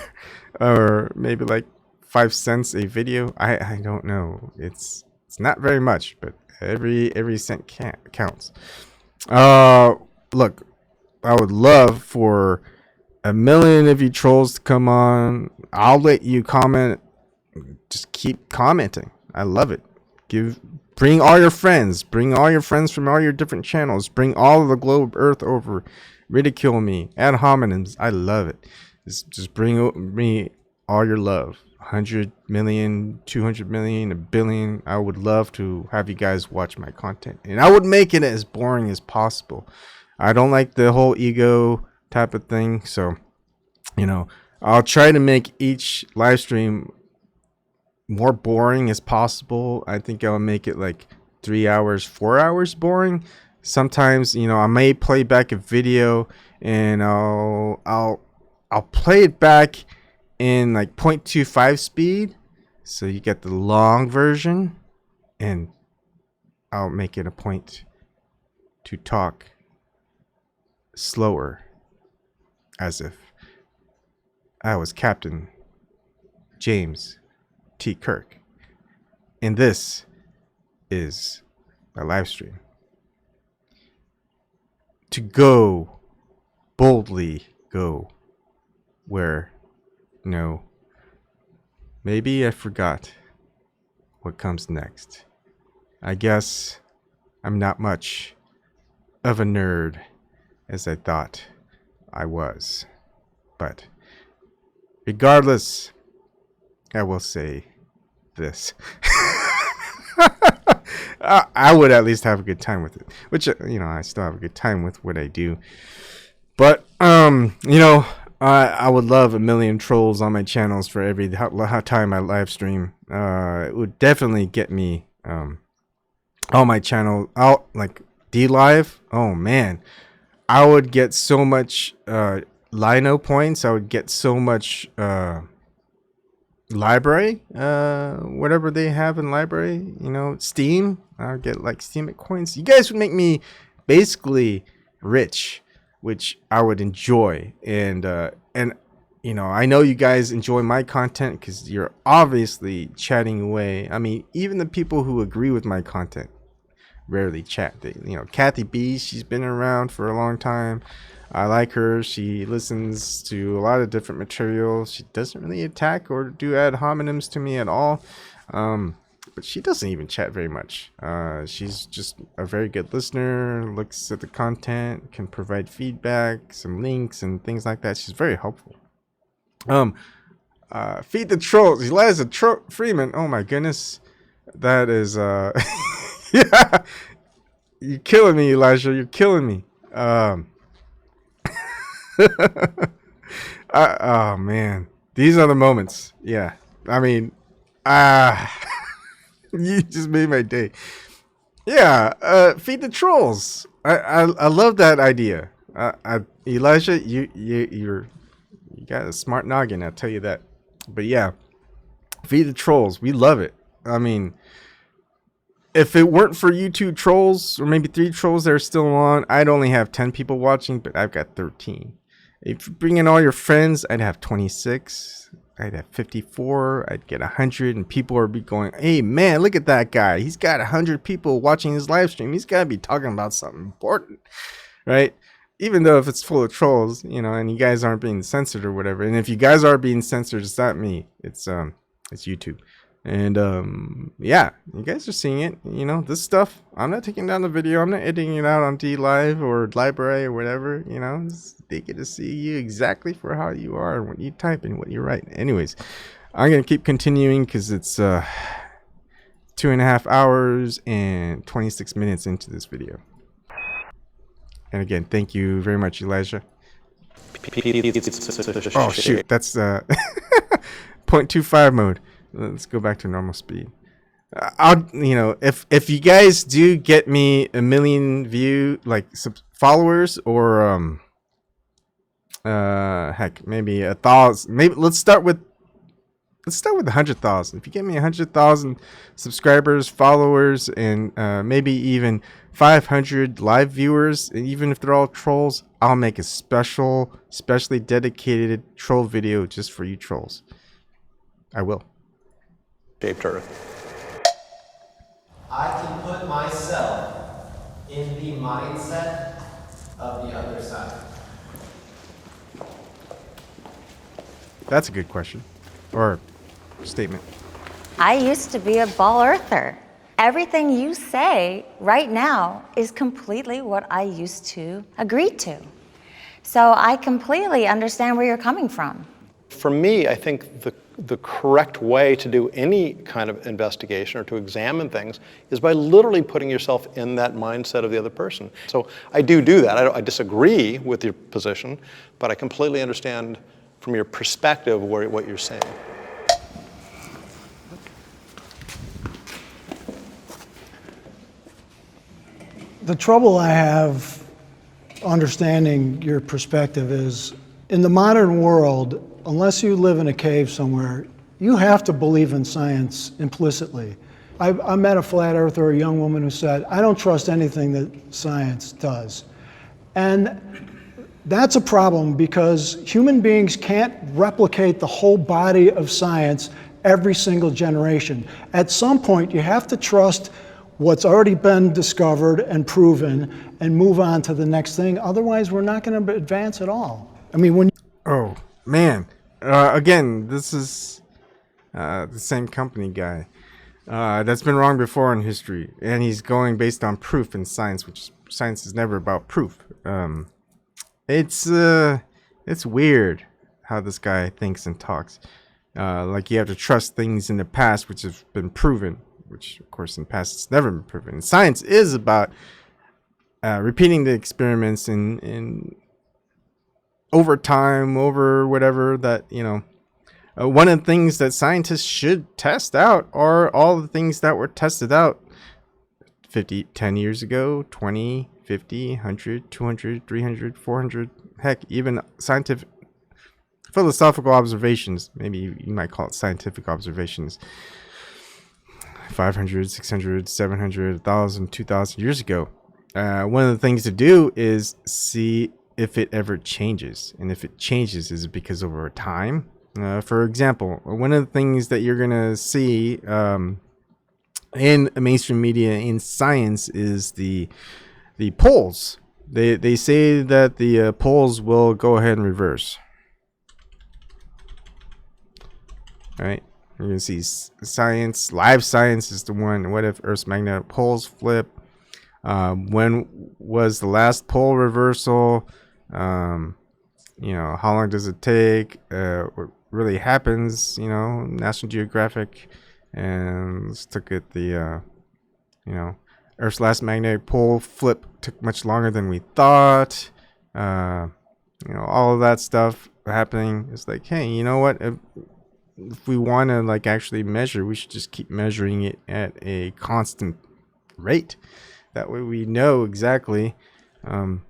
or maybe like 5 cents a video. I don't know. It's not very much, but every cent counts. Look, I would love for 1 million of you trolls to come on. I'll let you comment. Just keep commenting. I love it. Bring all your friends. Bring all your friends from all your different channels. Bring all of the globe earth over. Ridicule me. Ad hominems. I love it. Just bring me all your love. 100 million, 200 million, a billion. I would love to have you guys watch my content, and I would make it as boring as possible. I don't like the whole ego type of thing, so I'll try to make each live stream more boring as possible. I think I'll make it like 3 hours, 4 hours boring. Sometimes, I may play back a video and I'll play it back in like 0.25 speed, so you get the long version, and I'll make it a point to talk slower, as if I was Captain James T. Kirk, and this is my live stream. To go boldly, go where maybe I forgot what comes next. I guess I'm not much of a nerd as I thought I was, but regardless, I will say this. I would at least have a good time with it, which, I still have a good time with what I do. But, I would love 1 million trolls on my channels for every time I live stream. It would definitely get me on my channel out, like D-Live. Oh, man. I would get so much Lino points. I would get so much LBRY, whatever they have in LBRY, Steam. I would get like Steam coins. You guys would make me basically rich, which I would enjoy. And I know you guys enjoy my content because you're obviously chatting away. I mean, even the people who agree with my content rarely chat. Kathy B, she's been around for a long time. I like her. She listens to a lot of different material. She doesn't really attack or do ad hominems to me at all. But she doesn't even chat very much. She's just a very good listener, looks at the content, can provide feedback, some links and things like that. She's very helpful. Feed the trolls. Eliza Freeman. Oh my goodness. That is yeah. You're killing me, Elijah. You're killing me. Oh man, these are the moments. Yeah, I mean, you just made my day. Yeah, feed the trolls. I love that idea. Elijah, you got a smart noggin, I'll tell you that. But yeah, feed the trolls. We love it. I mean, if it weren't for you 2 trolls, or maybe 3 trolls that are still on, I'd only have 10 people watching, but I've got 13. If you bring in all your friends, I'd have 26. I'd have 54. I'd get 100, and people would be going, hey, man, look at that guy. He's got 100 people watching his live stream. He's got to be talking about something important, right? Even though if it's full of trolls, and you guys aren't being censored or whatever. And if you guys are being censored, it's not me. It's YouTube. And yeah, you guys are seeing it. This stuff, I'm not taking down the video. I'm not editing it out on D-Live or LBRY or whatever. They get to see you exactly for how you are and what you type and what you write. Anyways, I'm gonna keep continuing because it's 2.5 hours and 26 minutes into this video. And again, thank you very much, Elijah. Oh shoot, that's 0.25 mode. Let's go back to normal speed. If you guys do get me 1 million followers, or heck, maybe 1,000. Maybe let's start with 100,000. If you get me 100,000 subscribers, followers, and maybe even 500 live viewers, and even if they're all trolls, I'll make a specially dedicated troll video just for you trolls. I will. Shaped Earth. I can put myself in the mindset of the other side. That's a good question. Or statement. I used to be a ball earther. Everything you say right now is completely what I used to agree to. So I completely understand where you're coming from. For me, I think the the correct way to do any kind of investigation or to examine things is by literally putting yourself in that mindset of the other person. So I do that. I disagree with your position, but I completely understand from your perspective what you're saying. The trouble I have understanding your perspective is, in the modern world, unless you live in a cave somewhere, you have to believe in science implicitly. I met a flat earther, a young woman who said, I don't trust anything that science does. And that's a problem because human beings can't replicate the whole body of science every single generation. At some point, you have to trust what's already been discovered and proven and move on to the next thing. Otherwise, we're not going to advance at all. I mean, when... Oh, man. Again, this is the same company guy that's been wrong before in history. And he's going based on proof in science, which science is never about proof. It's weird how this guy thinks and talks. Like you have to trust things in the past which have been proven, which of course in the past it's never been proven. And science is about repeating the experiments in over time, over whatever that, you know. One of the things that scientists should test out are all the things that were tested out 10 years ago, 20, 50, 100, 200, 300, 400, heck, even scientific, philosophical observations, maybe you might call it scientific observations, 500, 600, 700, 1,000, 2,000 years ago. One of the things to do is see if it ever changes. And if it changes, is it because over time? For example, one of the things that you're going to see in mainstream media in science is the poles. They say that the poles will go ahead and reverse. All right, you're going to see science, live science is the one. What if Earth's magnetic poles flip? When was the last pole reversal? You know, how long does it take? What really happens? You know, National Geographic, and let's look at the, you know, Earth's last magnetic pole flip took much longer than we thought. You know, all of that stuff happening. It's like, hey, you know what? If we want to like actually measure, we should just keep measuring it at a constant rate. That way we know exactly, you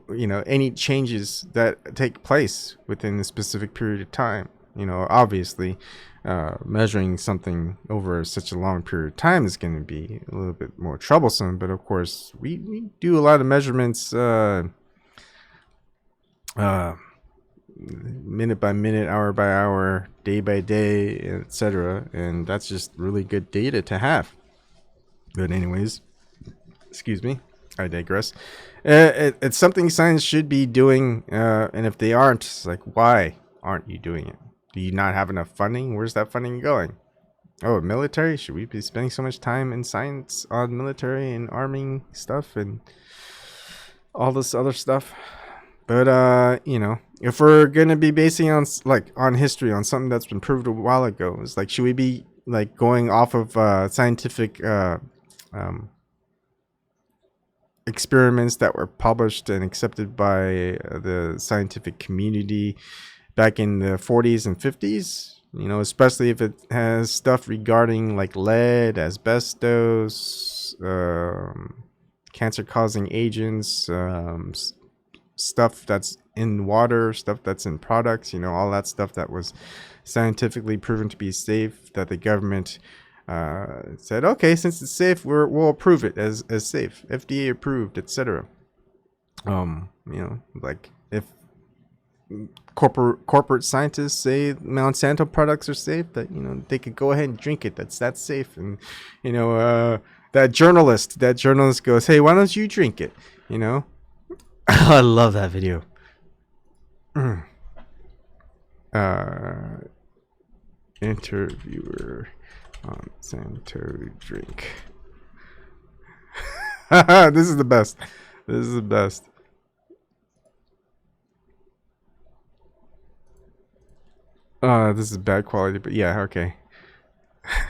know, any changes that take place within a specific period of time. You know, obviously, measuring something over such a long period of time is going to be a little bit more troublesome. But of course, we do a lot of measurements minute by minute, hour by hour, day by day, etc. And that's just really good data to have. But anyways, excuse me, I digress. It's something science should be doing, and if they aren't, it's like, why aren't you doing it? Do you not have enough funding? Where's that funding going? Oh, military? Should we be spending so much time in science on military and arming stuff and all this other stuff? But you know, if we're gonna be basing on history, on something that's been proved a while ago, it's like, should we be like going off of scientific experiments that were published and accepted by the scientific community back in the 40s and 50s? You know, especially if it has stuff regarding like lead, asbestos, cancer-causing agents, stuff that's in water, stuff that's in products, you know, all that stuff that was scientifically proven to be safe, that the government said, okay, since it's safe, we'll approve it as safe, FDA approved, etc. You know, like if corporate scientists say Monsanto products are safe, that, you know, they could go ahead and drink it, that's safe. And you know, that journalist goes, hey, why don't you drink it, you know? I love that video. Interviewer Monsanto drink. This is the best. This is the best. This is bad quality, but yeah, okay. I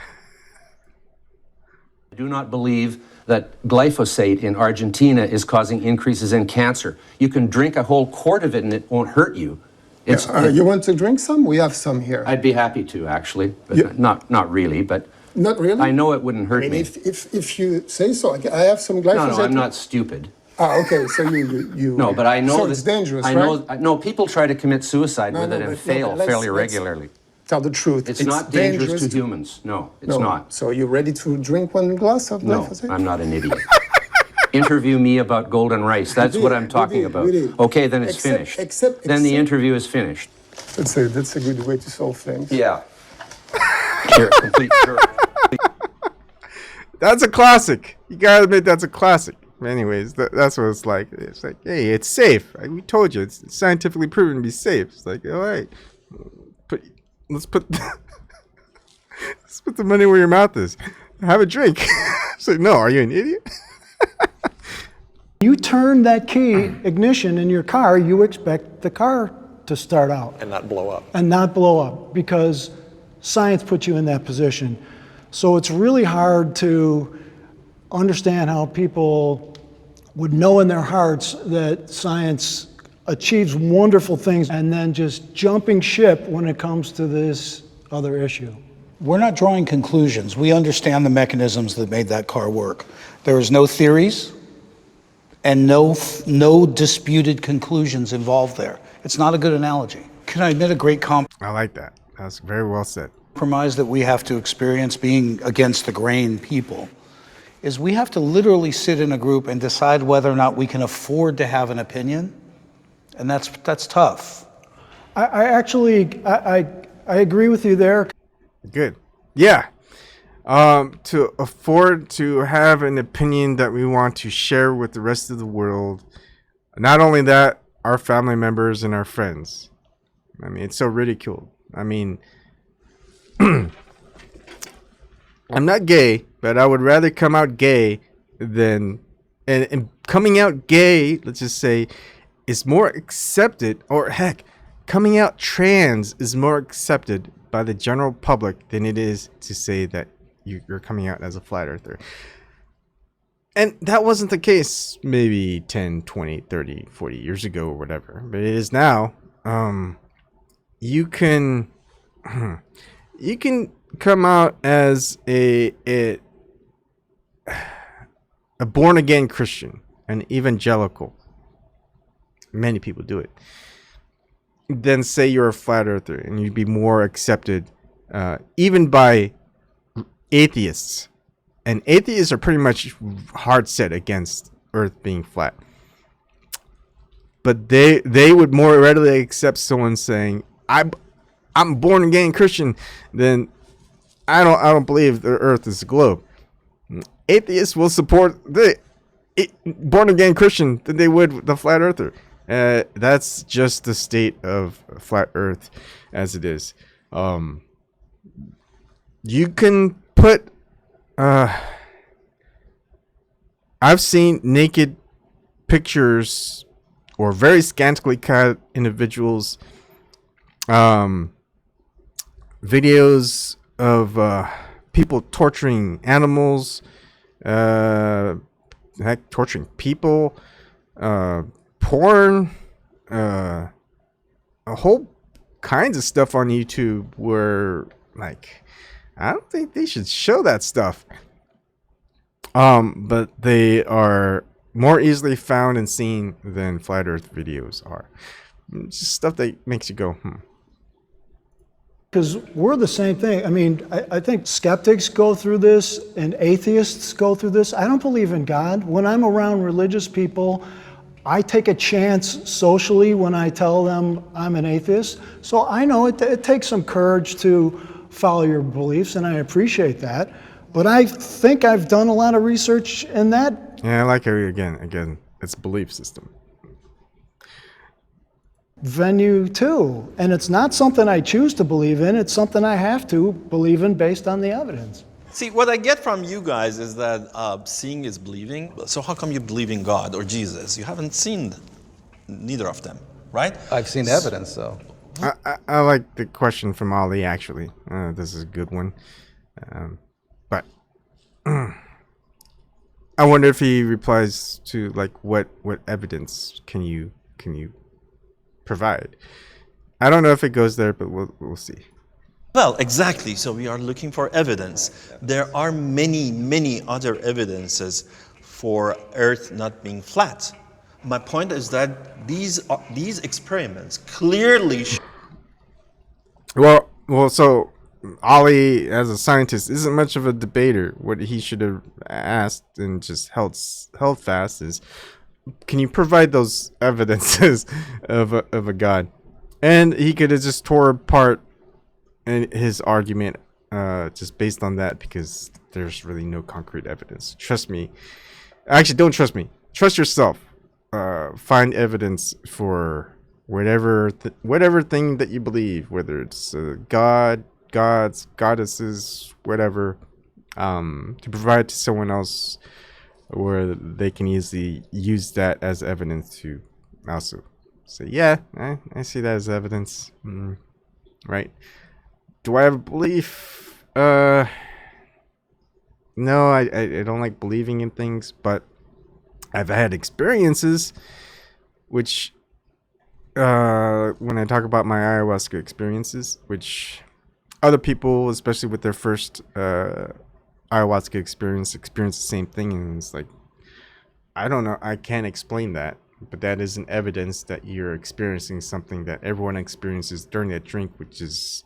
do not believe that glyphosate in Argentina is causing increases in cancer. You can drink a whole quart of it and it won't hurt you. You want to drink some? We have some here. I'd be happy to, actually, but not really, but not really. I know it wouldn't hurt me. If you say so, I have some glyphosate. No, I'm not stupid. Okay, so you. No, but I know so it's dangerous, I right? know. No, people try to commit suicide with it and fail fairly regularly. Tell the truth. It's not dangerous to humans. No, it's not. So you're ready to drink one glass of No, glyphosate? I'm not an idiot. Interview me about golden rice. That's what I'm talking about. Okay, then it's finished. Then the interview is finished. That's a good way to solve things. Yeah. You're a complete jerk. That's a classic. You gotta admit that's a classic. Anyways, that's what it's like. It's like, hey, it's safe. We told you it's scientifically proven to be safe. It's like, all right, let's put the money where your mouth is. Have a drink. It's like, no, are you an idiot? You turn that key ignition in your car, you expect the car to start out. And not blow up. And not blow up, because science puts you in that position. So it's really hard to understand how people would know in their hearts that science achieves wonderful things and then just jumping ship when it comes to this other issue. We're not drawing conclusions. We understand the mechanisms that made that car work. There is no theories and no disputed conclusions involved there. It's not a good analogy. Can I admit a great I like that. That's very well said. Compromise that we have to experience being against the grain people is we have to literally sit in a group and decide whether or not we can afford to have an opinion, and that's tough. I agree with you there. Good. Yeah. To afford to have an opinion that we want to share with the rest of the world. Not only that, our family members and our friends. I mean, it's so ridiculed. I mean, I'm not gay, but I would rather come out gay than... And coming out gay, let's just say, is more accepted, or heck, coming out trans is more accepted by the general public than it is to say that you're coming out as a flat earther. And that wasn't the case maybe 10, 20, 30, 40 years ago or whatever. But it is now. You can come out as a born-again Christian, an evangelical. Many people do it. Then say you're a flat earther, and you'd be more accepted even by atheists. And atheists are pretty much hard set against Earth being flat. But they would more readily accept someone saying, I'm born again Christian, than I don't believe the Earth is a globe. Atheists will support the born again Christian than they would the flat earther. That's just the state of flat Earth as it is. You can put I've seen naked pictures or very scantily clad individuals, videos of people torturing animals, torturing people, porn, a whole kinds of stuff on YouTube where, like, I don't think they should show that stuff. But they are more easily found and seen than flat Earth videos are. It's just stuff that makes you go, Because we're the same thing. I mean, I think skeptics go through this and atheists go through this. I don't believe in God. When I'm around religious people, I take a chance socially when I tell them I'm an atheist. So I know it takes some courage to follow your beliefs, and I appreciate that. But I think I've done a lot of research in that. Yeah, I like it again. It's a belief system. Venue too. And it's not something I choose to believe in. It's something I have to believe in based on the evidence. See, what I get from you guys is that seeing is believing. So how come you believe in God or Jesus? You haven't seen neither of them, right? I've seen evidence, though. I like the question from Ali, actually. This is a good one. But I wonder if he replies to like what evidence can you provide? I don't know if it goes there, but we'll see. Well, exactly. So we are looking for evidence. There are many other evidences for Earth not being flat. My point is that these experiments clearly Well, so Ali, as a scientist, isn't much of a debater. What he should have asked and just held fast is, can you provide those evidences of a god? And he could have just tore apart his argument just based on that, because there's really no concrete evidence. Trust me. Actually, don't trust me. Trust yourself. Find evidence for whatever thing that you believe, whether it's God, gods, goddesses, whatever, to provide to someone else, where they can easily use that as evidence to also say, yeah, I see that as evidence, right? Do I have a belief? No, I don't like believing in things, but I've had experiences, which, when I talk about my ayahuasca experiences, which other people, especially with their first ayahuasca experience the same thing, and it's like, I don't know, I can't explain that, but that is an evidence that you're experiencing something that everyone experiences during that drink, which is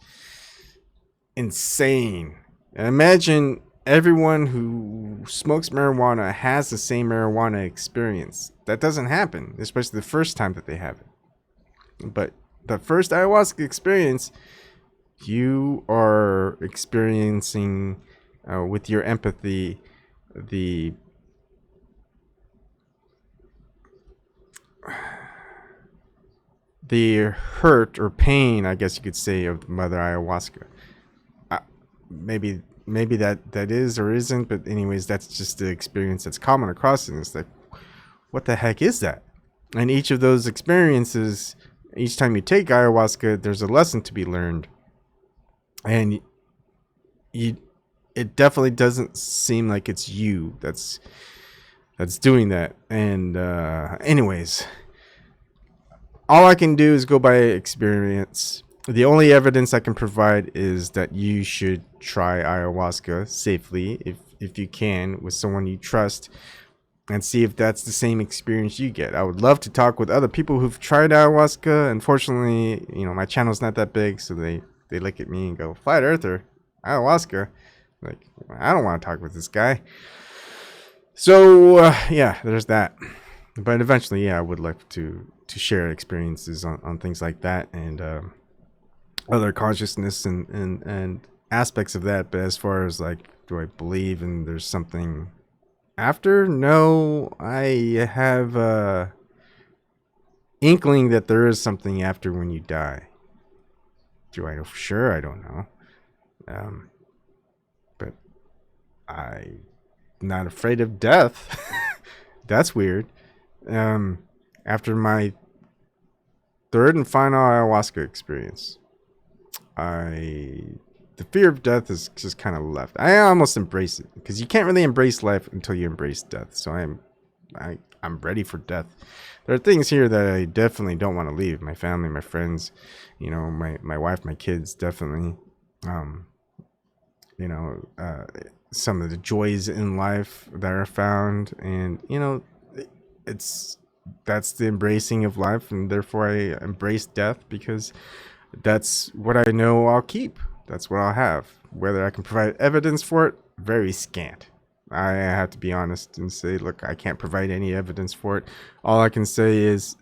insane. And imagine everyone who smokes marijuana has the same marijuana experience. That doesn't happen, especially the first time that they have it. But the first ayahuasca experience, you are experiencing with your empathy the hurt or pain, I guess you could say, of Mother Ayahuasca. Maybe that is or isn't, but anyways, that's just the experience that's common across it. And it's like, what the heck is that? And each of those experiences, each time you take ayahuasca, there's a lesson to be learned. And it definitely doesn't seem like it's you that's doing that. And anyways, all I can do is go by experience. The only evidence I can provide is that you should try ayahuasca safely, if you can, with someone you trust, and see if that's the same experience you get. I would love to talk with other people who've tried ayahuasca. Unfortunately, my channel's not that big, so they look at me and go, "Flat Earther, ayahuasca." Like, I don't want to talk with this guy. So yeah, there's that. But eventually, yeah, I would like to share experiences on things like that, and other consciousness and aspects of that. But as far as like, do I believe in there's something after? No, I have a inkling that there is something after when you die. Do I know for sure? I don't know. But I'm not afraid of death. That's weird. After my third and final ayahuasca experience, the fear of death is just kind of left. I almost embrace it, because you can't really embrace life until you embrace death. So I'm ready for death. There are things here that I definitely don't want to leave. My family, my friends, my wife, my kids, definitely. Some of the joys in life that are found, and that's the embracing of life, and therefore I embrace death, because that's what I know I'll keep. That's what I'll have. Whether I can provide evidence for it, very scant. I have to be honest and say, look, I can't provide any evidence for it. All I can say is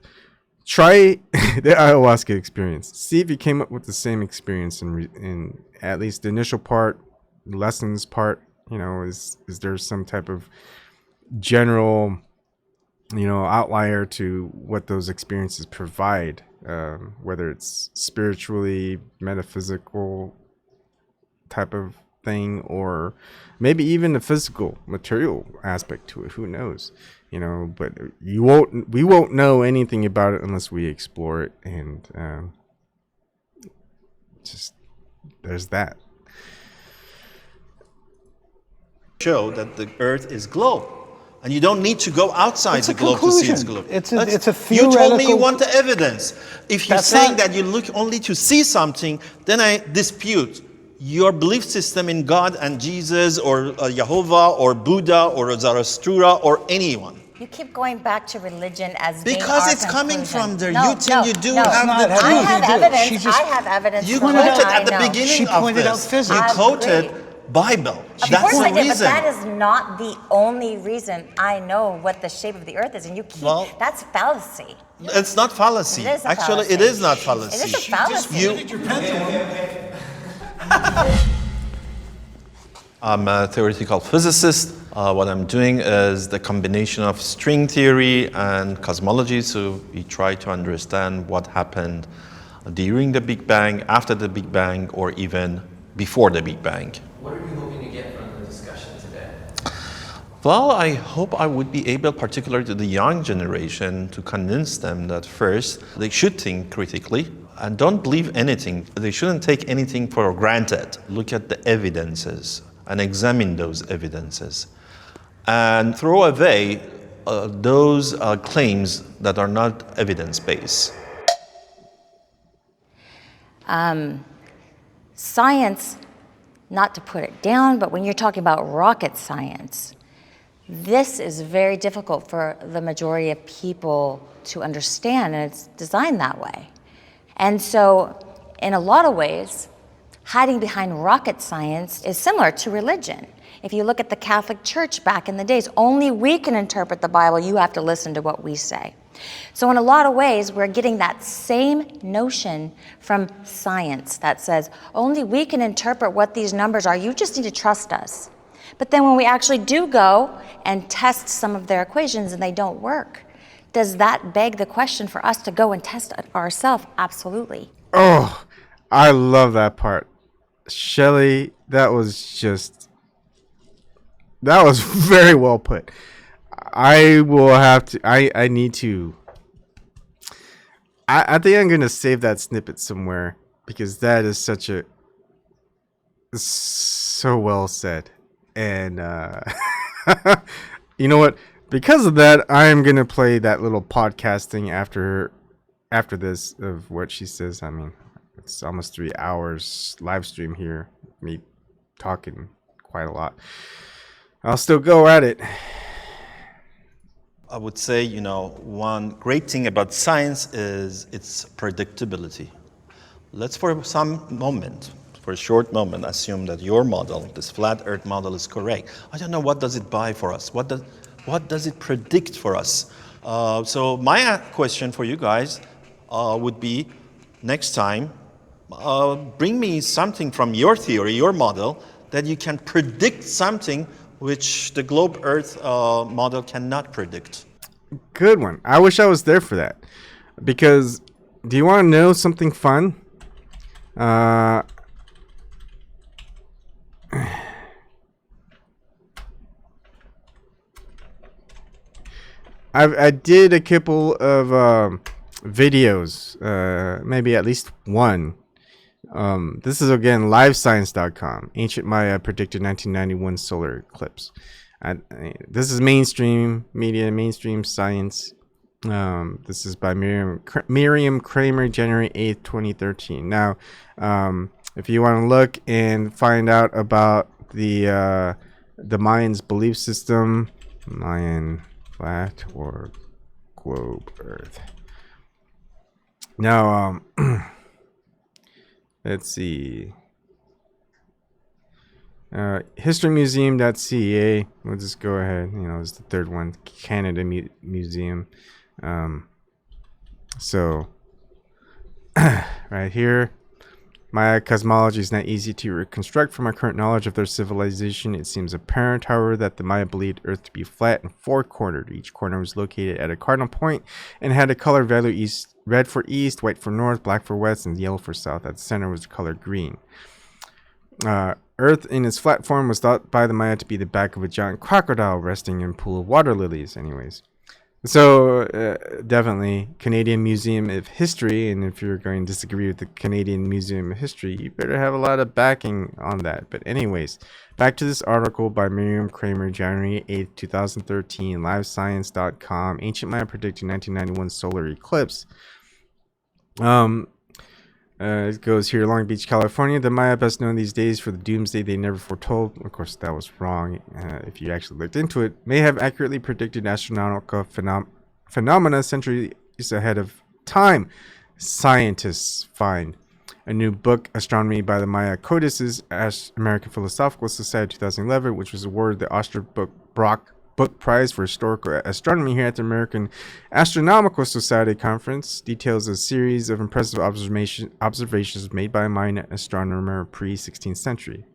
try the ayahuasca experience. See if you came up with the same experience in at least the initial part, lessons part. Is there some type of general outlier to what those experiences provide, whether it's spiritually, metaphysical type of thing, or maybe even a physical, material aspect to it. Who knows? But we won't know anything about it unless we explore it. And just there's that. Show that the Earth is globe. And you don't need to go outside It's the a globe to see it's conclusion. globe. It's a You told me you theoretical- want the evidence. If you're That's saying not- that you look only to see something, then I dispute your belief system in God and Jesus or Jehovah or Buddha or Zarathustra or anyone. You keep going back to religion as being Because our it's coming conclusion. from there. No, You think you do no. have the I truth. have evidence. I have evidence. You for quoted what at the I know. beginning of this. You I quoted agree. Bible. Of That's course the I did, but reason. that is not the only reason I know what the shape of the earth is, and you keep, that's fallacy. It's not fallacy. It is a Actually, it fallacy. is not fallacy. It is a fallacy. I'm a theoretical physicist. What I'm doing is the combination of string theory and cosmology. So we try to understand what happened during the Big Bang, after the Big Bang, or even before the Big Bang. What are you hoping to get from the discussion today? Well, I hope I would be able, particularly to the young generation, to convince them that first, they should think critically and don't believe anything. They shouldn't take anything for granted. Look at the evidences and examine those evidences and throw away those claims that are not evidence-based. Science, not to put it down, but when you're talking about rocket science, this is very difficult for the majority of people to understand, and it's designed that way. And so, in a lot of ways, hiding behind rocket science is similar to religion. If you look at the Catholic Church back in the days, only we can interpret the Bible, you have to listen to what we say. So in a lot of ways, we're getting that same notion from science that says, only we can interpret what these numbers are, you just need to trust us. But then when we actually do go and test some of their equations and they don't work, does that beg the question for us to go and test it ourselves? Absolutely. Oh, I love that part. Shelley, that was very well put. I will have to, I need to, I think I'm going to save that snippet somewhere because that is so well said. And, you know what? Because of that, I am going to play that little podcasting after this of what she says. I mean, it's almost 3 hours live stream here, me talking quite a lot. I'll still go at it. I would say, one great thing about science is its predictability. Let's for a short moment, assume that your model, this flat Earth model, is correct. I don't know, what does it buy for us? What does it predict for us? So my question for you guys would be, next time, bring me something from your theory, your model, that you can predict something which the globe Earth model cannot predict. Good one. I wish I was there for that. Because, do you want to know something fun? I did a couple of videos, maybe at least one. This is again livescience.com. Ancient Maya predicted 1991 solar eclipse. This is mainstream media, mainstream science. This is by Miriam Kramer, January 8th, 2013. Now, if you want to look and find out about the Mayans' belief system, Mayan flat or globe Earth. Now, let's see. Historymuseum.ca. We'll just go ahead. It's the third one. Canada Museum. So, right here. Maya cosmology is not easy to reconstruct from our current knowledge of their civilization. It seems apparent, however, that the Maya believed Earth to be flat and four-cornered. Each corner was located at a cardinal point and had a color value: east, red for east, white for north, black for west, and yellow for south. At the center was the color green. Earth in its flat form was thought by the Maya to be the back of a giant crocodile resting in a pool of water lilies. Anyways, So definitely Canadian Museum of History, and if you're going to disagree with the Canadian Museum of History, you better have a lot of backing on that. But anyways, back to this article by Miriam Kramer, January 8th, 2013, livescience.com, Ancient Maya predicted 1991 solar eclipse. It goes here, Long Beach, California. The Maya, best known these days for the doomsday they never foretold. Of course, that was wrong. If you actually looked into it, may have accurately predicted astronomical phenomena centuries ahead of time. Scientists find. A new book, Astronomy by the Maya Codices, American Philosophical Society 2011, which was awarded the Osterbrock Book Prize for Historical Astronomy here at the American Astronomical Society Conference, details a series of impressive observations made by a Mayan astronomer pre-16th century.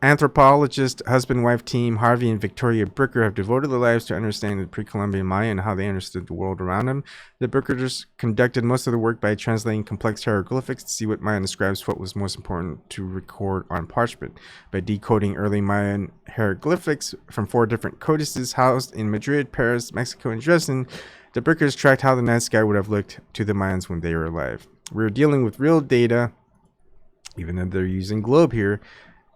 Anthropologist, husband-wife team Harvey and Victoria Bricker have devoted their lives to understanding the pre-Columbian Maya and how they understood the world around them. The Brickers conducted most of the work by translating complex hieroglyphics to see what Mayan describes what was most important to record on parchment. By decoding early Mayan hieroglyphics from 4 different codices housed in Madrid, Paris, Mexico, and Dresden, the Brickers tracked how the night sky would have looked to the Mayans when they were alive. We're dealing with real data, even though they're using globe here.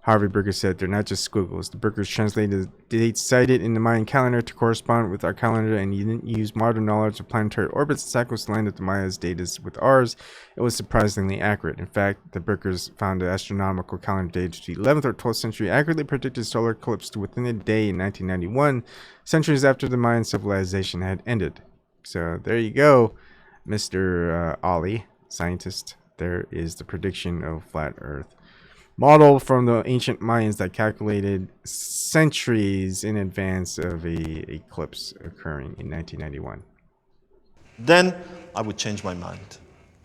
Harvey Bricker said they're not just squiggles. The Brickers translated the dates cited in the Mayan calendar to correspond with our calendar and didn't use modern knowledge of planetary orbits to tackle the line of the Maya's data with ours. It was surprisingly accurate. In fact, the Brickers found the astronomical calendar dated to the 11th or 12th century accurately predicted solar eclipse to within a day in 1991, centuries after the Mayan civilization had ended. So there you go, Mr. Ali, scientist. There is the prediction of flat Earth. Model from the ancient Mayans that calculated centuries in advance of a eclipse occurring in 1991. Then I would change my mind.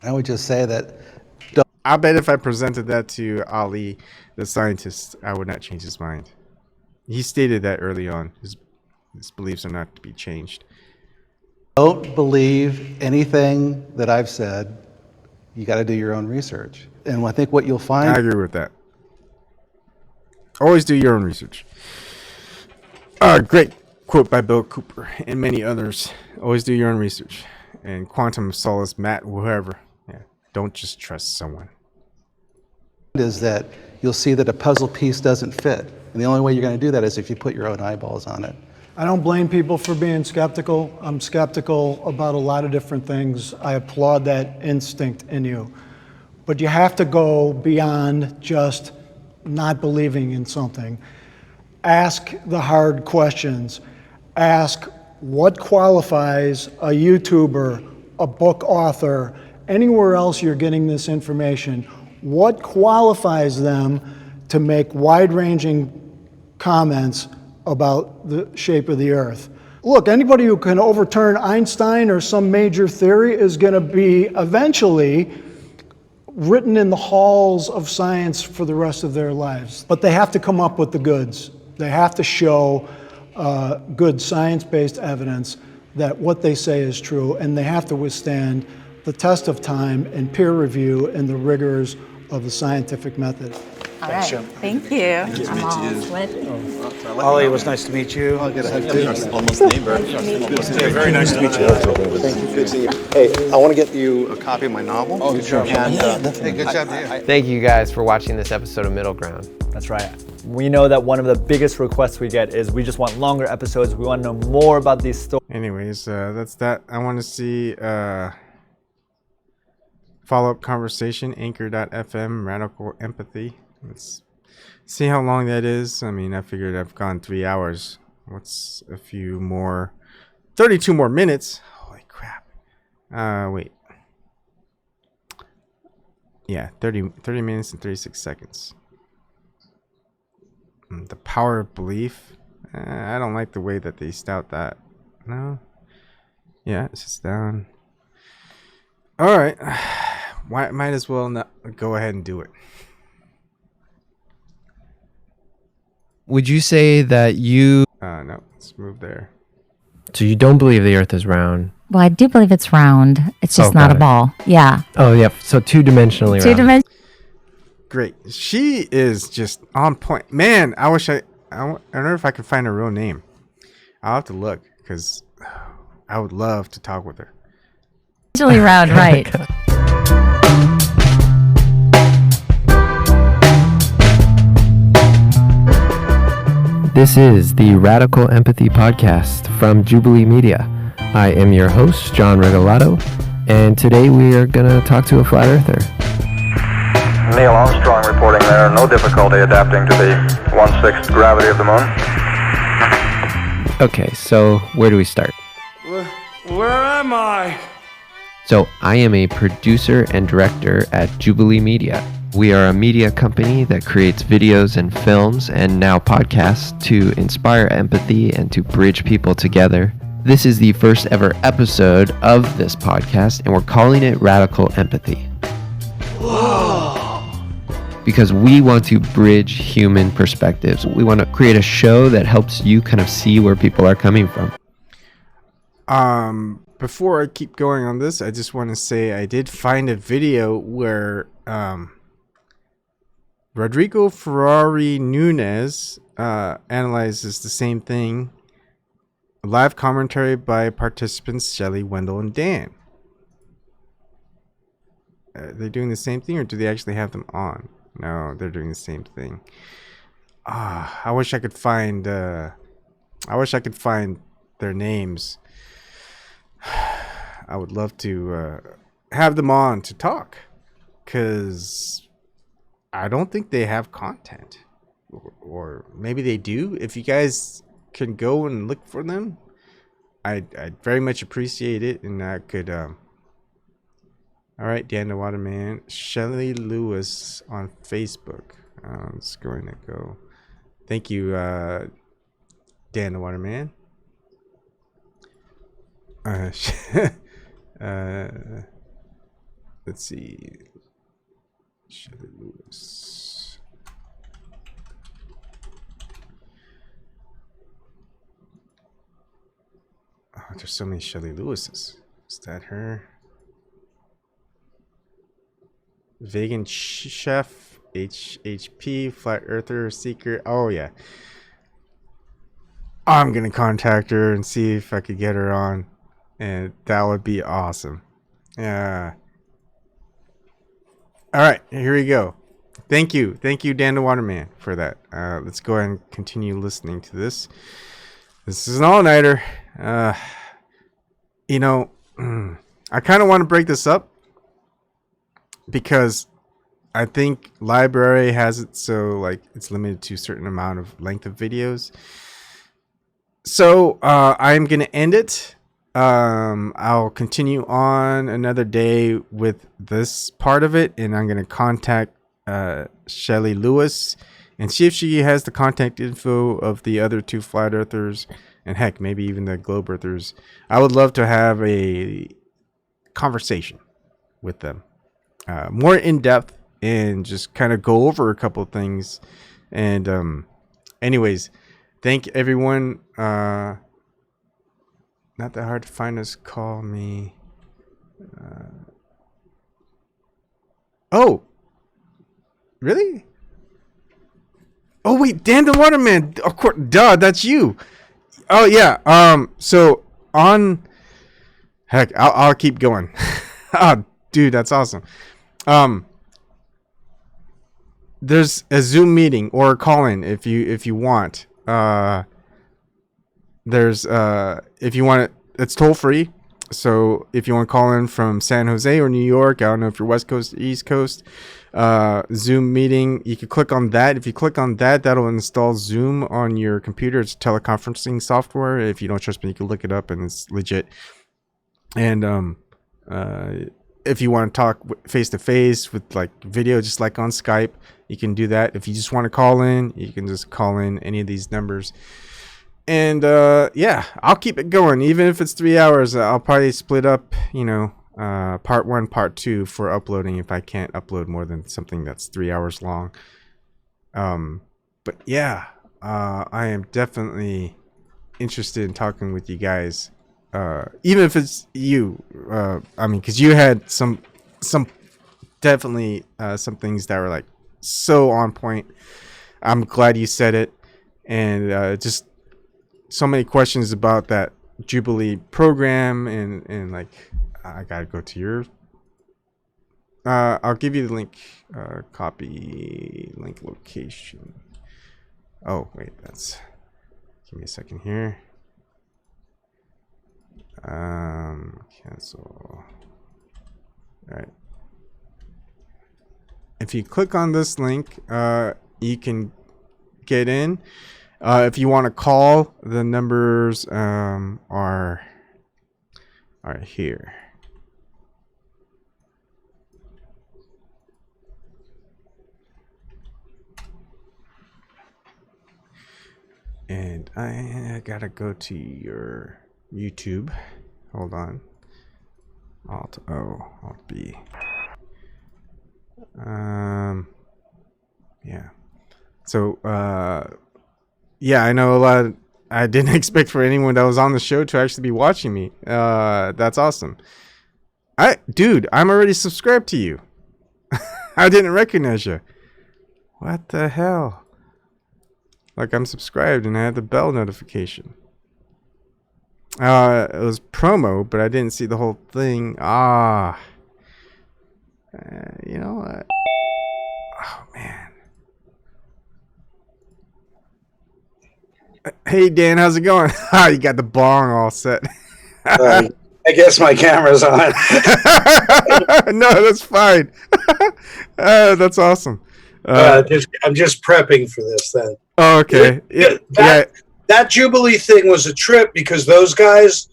I would just say that. I bet if I presented that to Ali, the scientist, I would not change his mind. He stated that early on. His beliefs are not to be changed. Don't believe anything that I've said. You got to do your own research. And I think what you'll find. I agree with that. Always do your own research. Great quote by Bill Cooper and many others. Always do your own research. And Quantum of Solace, Matt, whoever. Yeah, don't just trust someone. Is that you'll see that a puzzle piece doesn't fit. And the only way you're going to do that is if you put your own eyeballs on it. I don't blame people for being skeptical. I'm skeptical about a lot of different things. I applaud that instinct in you. But you have to go beyond just not believing in something. Ask the hard questions. Ask what qualifies a YouTuber, a book author, anywhere else you're getting this information. What qualifies them to make wide-ranging comments about the shape of the Earth? Look, anybody who can overturn Einstein or some major theory is going to be eventually written in the halls of science for the rest of their lives. But they have to come up with the goods. They have to show good science-based evidence that what they say is true, and they have to withstand the test of time and peer review and the rigors of the scientific method. All right. Thank you. I'm all sweaty. Ollie, it was nice to meet you. I'll get a hug too. Almost neighbor. Yeah, very nice to meet you. Thank you. Good to see you. Hey, I want to get you a copy of my novel. Oh, good job. And, Hey, good job to you. Thank you guys for watching this episode of Middle Ground. That's right. We know that one of the biggest requests we get is we just want longer episodes. We want to know more about these stories. Anyways, that's that. I want to see follow-up conversation, anchor.fm, radical empathy. Let's see how long that is. I mean, I figured I've gone 3 hours. What's a few more? 32 more minutes. Holy crap. Wait. Yeah, 30 minutes and 36 seconds. The power of belief. I don't like the way that they stout that. No. Yeah, it's just down. All right. Might as well not go ahead and do it. Would you say that you... No, let's move there. So you don't believe the Earth is round? Well, I do believe it's round. It's just not a ball. Yeah. Oh, yeah. So two-dimensionally round. Two-dimensional. Great. She is just on point. Man, I wish I don't know if I can find her real name. I'll have to look because I would love to talk with her. Usually round right. This is the Radical Empathy Podcast from Jubilee Media. I am your host, John Regalado, and today we are going to talk to a flat earther. Neil Armstrong reporting there. No difficulty adapting to the 1/6 gravity of the moon. Okay, so where do we start? Where am I? So I am a producer and director at Jubilee Media. We are a media company that creates videos and films and now podcasts to inspire empathy and to bridge people together. This is the first ever episode of this podcast, and we're calling it Radical Empathy. Whoa. Because we want to bridge human perspectives. We want to create a show that helps you kind of see where people are coming from. Before I keep going on this, I just want to say I did find a video where Rodrigo Ferrari Nunez analyzes the same thing. Live commentary by participants Shelly, Wendell, and Dan. Are they doing the same thing, or do they actually have them on? No, they're doing the same thing. I wish I could find. I wish I could find their names. I would love to have them on to talk, because I don't think they have content, or maybe they do. If you guys can go and look for them, I'd very much appreciate it, and I could. All right, Dan the Waterman, Shelly Lewis on Facebook. It's going to go. Thank you, Dan the Waterman. Let's see. Shelly Lewis. Oh, there's so many Shelly Lewises. Is that her? Vegan chef, HHP, flat earther, seeker. Oh yeah. I'm gonna contact her and see if I could get her on, and that would be awesome. Yeah. All right, here we go. Thank you, Dan the Waterman, for that. Let's go ahead and continue listening to this. This is an all-nighter. You know, I kind of want to break this up because I think LBRY has it so like it's limited to a certain amount of length of videos. So I'm gonna end it. I'll continue on another day with this part of it, and I'm gonna contact Shelly Lewis and see if she has the contact info of the other two flat earthers, and heck, maybe even the globe earthers. I would love to have a conversation with them, more in depth, and just kind of go over a couple of things. And anyways, thank everyone. Not that hard to find us. Call me. Oh, really? Oh wait, Dan the Waterman. Of course, duh, that's you. Oh yeah. So on. Heck, I'll keep going. Oh, dude, that's awesome. There's a Zoom meeting or a call-in if you want. There's if you want it, it's toll free. So if you want to call in from San Jose or New York, I don't know if you're West Coast or East Coast, Zoom meeting, you can click on that. If you click on that, that'll install Zoom on your computer. It's teleconferencing software. If you don't trust me, you can look it up, and it's legit. And if you want to talk face to face with like video, just like on Skype, you can do that. If you just want to call in, you can just call in any of these numbers. And yeah, I'll keep it going. Even if it's 3 hours, I'll probably split up, part 1, part 2 for uploading if I can't upload more than something that's 3 hours long. But yeah, I am definitely interested in talking with you guys. Even if it's you, I mean, because you had some definitely some things that were like so on point. I'm glad you said it, and just so many questions about that Jubilee program, and like I gotta go to your. I'll give you the link. Copy link location. Oh wait, that's. Give me a second here. Cancel. All right. If you click on this link, you can get in. If you want to call, the numbers are here. And I gotta go to your YouTube. Hold on. Alt O, Alt B. Yeah. So, yeah, I know a lot. I didn't expect for anyone that was on the show to actually be watching me. That's awesome. Dude, I'm already subscribed to you. I didn't recognize you. What the hell? Like, I'm subscribed and I had the bell notification. It was promo, but I didn't see the whole thing. You know what? Oh, man. Hey, Dan, how's it going? You got the bong all set. I guess my camera's on. No, that's fine. That's awesome. I'm just prepping for this then. Oh, okay. That Jubilee thing was a trip because those guys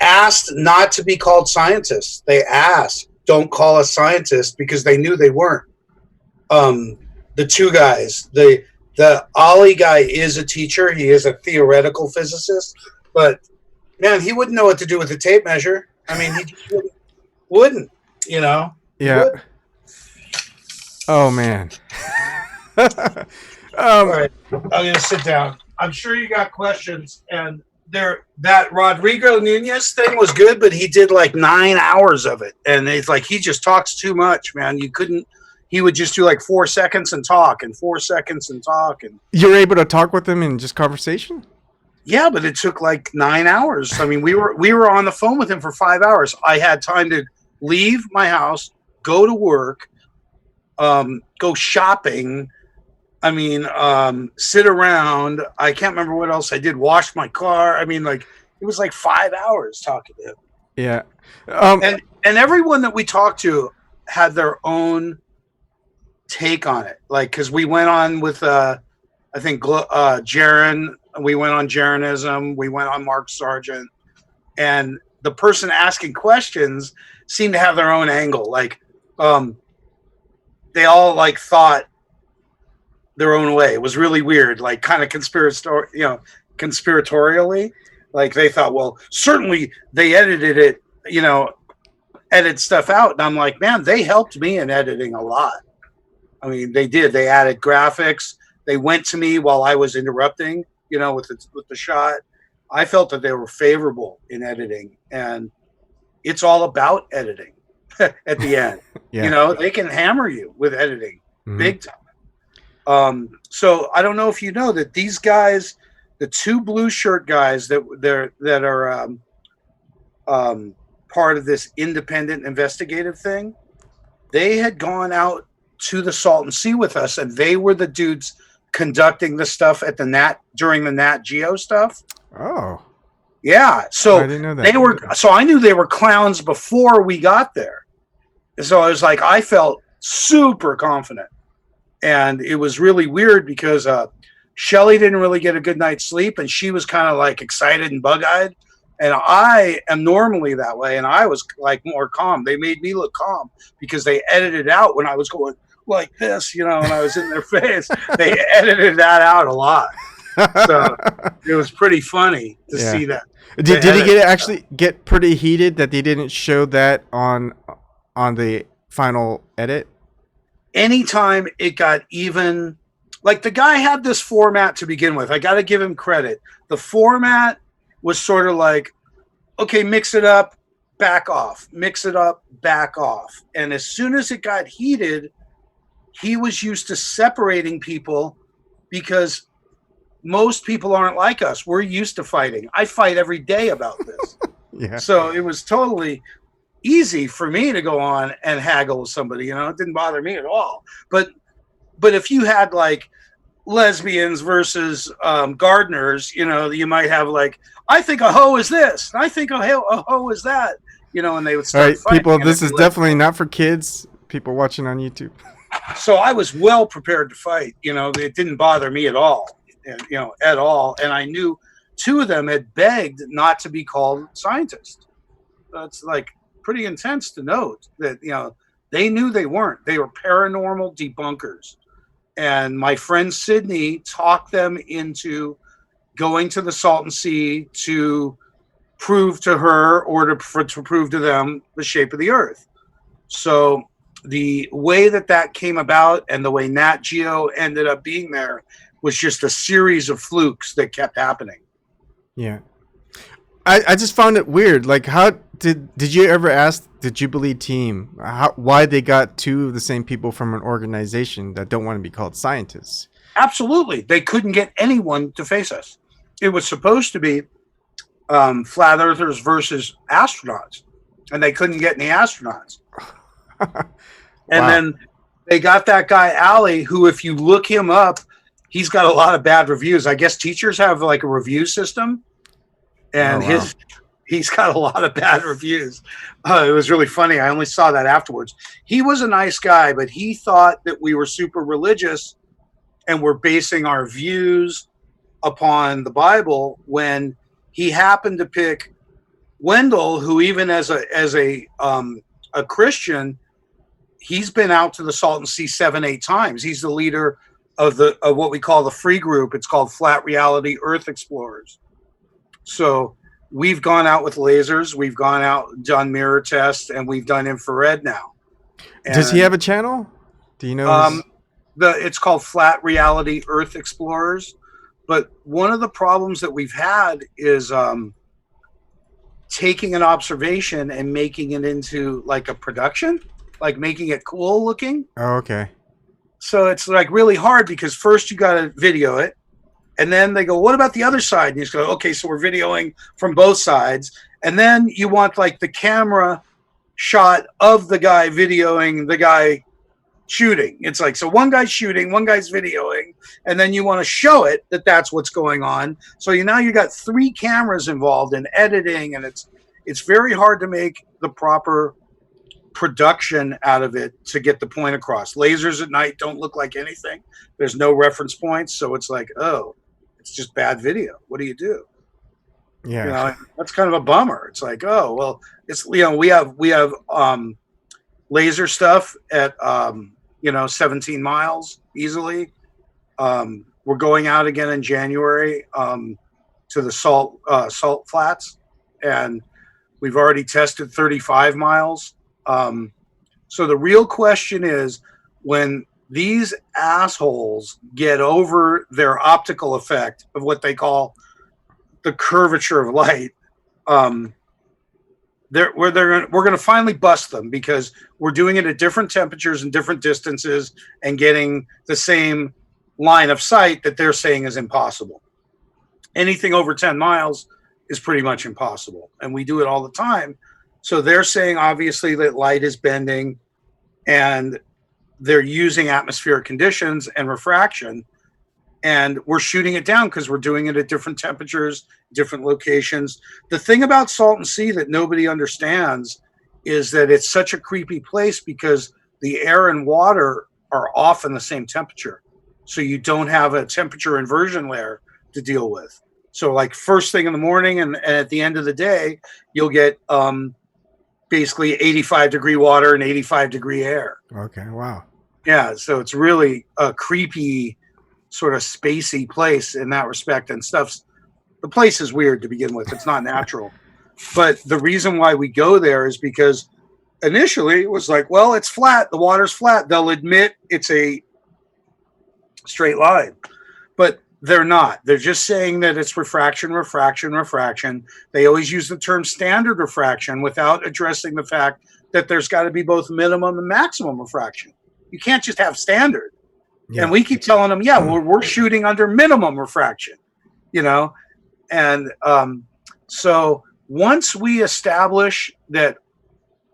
asked not to be called scientists. They asked, don't call us scientists, because they knew they weren't. The two guys, the Ollie guy is a teacher. He is a theoretical physicist, but man, he wouldn't know what to do with a tape measure. I mean, he just wouldn't, you know? Yeah. Oh, man. All right, I'm going to sit down. I'm sure you got questions, and that Rodrigo Nunez thing was good, but he did like 9 hours of it, and it's like he just talks too much, man. He would just do like 4 seconds and talk, and 4 seconds and talk, and you're able to talk with him in just conversation? Yeah, but it took like 9 hours. I mean, we were on the phone with him for 5 hours. I had time to leave my house, go to work, go shopping. I mean, sit around. I can't remember what else I did. Wash my car. I mean, like, it was like 5 hours talking to him. Yeah. And everyone that we talked to had their own take on it. Like, because we went on with, I think, Jaron. We went on Jaronism. We went on Mark Sargent. And the person asking questions seemed to have their own angle. Like, they all, like, thought their own way. It was really weird, like kind of conspiratorially. Like they thought, well, certainly they edited it, edit stuff out. And I'm like, man, they helped me in editing a lot. I mean, they did. They added graphics. They went to me while I was interrupting, with the shot. I felt that they were favorable in editing, and it's all about editing at the end. Yeah. They can hammer you with editing big time. So I don't know if you know that these guys, the two blue shirt guys that are part of this independent investigative thing, they had gone out to the Salton Sea with us, and they were the dudes conducting the stuff at the Nat during the Nat Geo stuff. Oh, yeah. So I didn't know that. So I knew they were clowns before we got there. So I was like, I felt super confident. And it was really weird because Shelly didn't really get a good night's sleep, and she was kind of like excited and bug-eyed. And I am normally that way, and I was like more calm. They made me look calm because they edited out when I was going like this, when I was in their face. They edited that out a lot. So it was pretty funny to see that. Did he actually get pretty heated that they didn't show that on the final edit? Anytime it got even, like the guy had this format to begin with. I got to give him credit. The format was sort of like, okay, mix it up, back off, mix it up, back off. And as soon as it got heated, he was used to separating people because most people aren't like us. We're used to fighting. I fight every day about this. Yeah. So it was totally easy for me to go on and haggle with somebody. It didn't bother me at all. But if you had like lesbians versus gardeners, you might have like, I think a hoe is this, and I think a hoe is that, and they would All start right, fighting. people, and this it'd is be like- definitely not for kids. People watching on YouTube. So I was well prepared to fight. It didn't bother me at all, at all. And I knew 2 of them had begged not to be called scientists. That's like pretty intense to note that, they knew they weren't. They were paranormal debunkers. And my friend Sydney talked them into going to the Salton Sea to prove to her or to prove to them the shape of the Earth. So the way that came about and the way Nat Geo ended up being there was just a series of flukes that kept happening. Yeah. I just found it weird. Like, how did you ever ask the Jubilee team why they got 2 of the same people from an organization that don't want to be called scientists? Absolutely. They couldn't get anyone to face us. It was supposed to be flat earthers versus astronauts, and they couldn't get any astronauts. And then they got that guy, Ali, who, if you look him up, he's got a lot of bad reviews. I guess teachers have like a review system, and he's got a lot of bad reviews. It was really funny. I only saw that afterwards. He was a nice guy, but he thought that we were super religious and we're basing our views upon the Bible, when he happened to pick Wendell, who even as a Christian, he's been out to the Salton Sea 7-8 times. He's the leader of what we call the free group. It's called Flat Reality Earth Explorers. So we've gone out with lasers, we've gone out, done mirror tests, and we've done infrared now. Does he have a channel? Do you know? It's called Flat Reality Earth Explorers. But one of the problems that we've had is taking an observation and making it into like a production, like making it cool looking. Oh, okay. So it's like really hard because first you got to video it. And then they go, what about the other side? And you just go, okay, so we're videoing from both sides. And then you want like the camera shot of the guy videoing the guy shooting. It's like, so one guy's shooting, one guy's videoing, and then you want to show it that that's what's going on. So now you got 3 cameras involved in editing, and it's very hard to make the proper production out of it to get the point across. Lasers at night don't look like anything. There's no reference points, so it's like, oh, it's just bad video. What do you do? Yeah, that's kind of a bummer. It's like, oh well, it's we have laser stuff at 17 miles easily. We're going out again in January to the salt flats, and we've already tested 35 miles. So the real question is, when these assholes get over their optical effect of what they call the curvature of light, we're going to finally bust them, because we're doing it at different temperatures and different distances and getting the same line of sight that they're saying is impossible. Anything over 10 miles is pretty much impossible, and we do it all the time. So they're saying obviously that light is bending, and they're using atmospheric conditions and refraction, and we're shooting it down because we're doing it at different temperatures, different locations. The thing about Salton Sea that nobody understands is that it's such a creepy place because the air and water are often the same temperature. So you don't have a temperature inversion layer to deal with. So like first thing in the morning and at the end of the day, you'll get basically 85-degree water and 85-degree air. Okay, wow. Yeah, so it's really a creepy, sort of spacey place in that respect, and the place is weird to begin with. It's not natural. But the reason why we go there is because initially it was like, well, it's flat. The water's flat. They'll admit it's a straight line. But they're not. They're just saying that it's refraction, refraction, refraction. They always use the term standard refraction without addressing the fact that there's got to be both minimum and maximum refraction. You can't just have standard. And we keep telling them, yeah, we're shooting under minimum refraction, and so once we establish that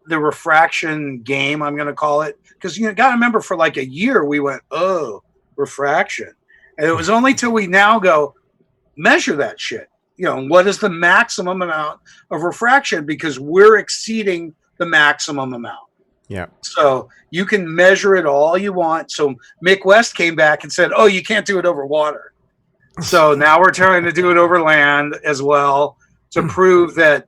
the refraction game, I'm going to call it, because you got to remember, for like a year we went, oh, refraction, and it was only till we now go measure that shit. What is the maximum amount of refraction, because we're exceeding the maximum amount. Yeah. So you can measure it all you want. So Mick West came back and said, oh, you can't do it over water. So now we're trying to do it over land as well, to prove that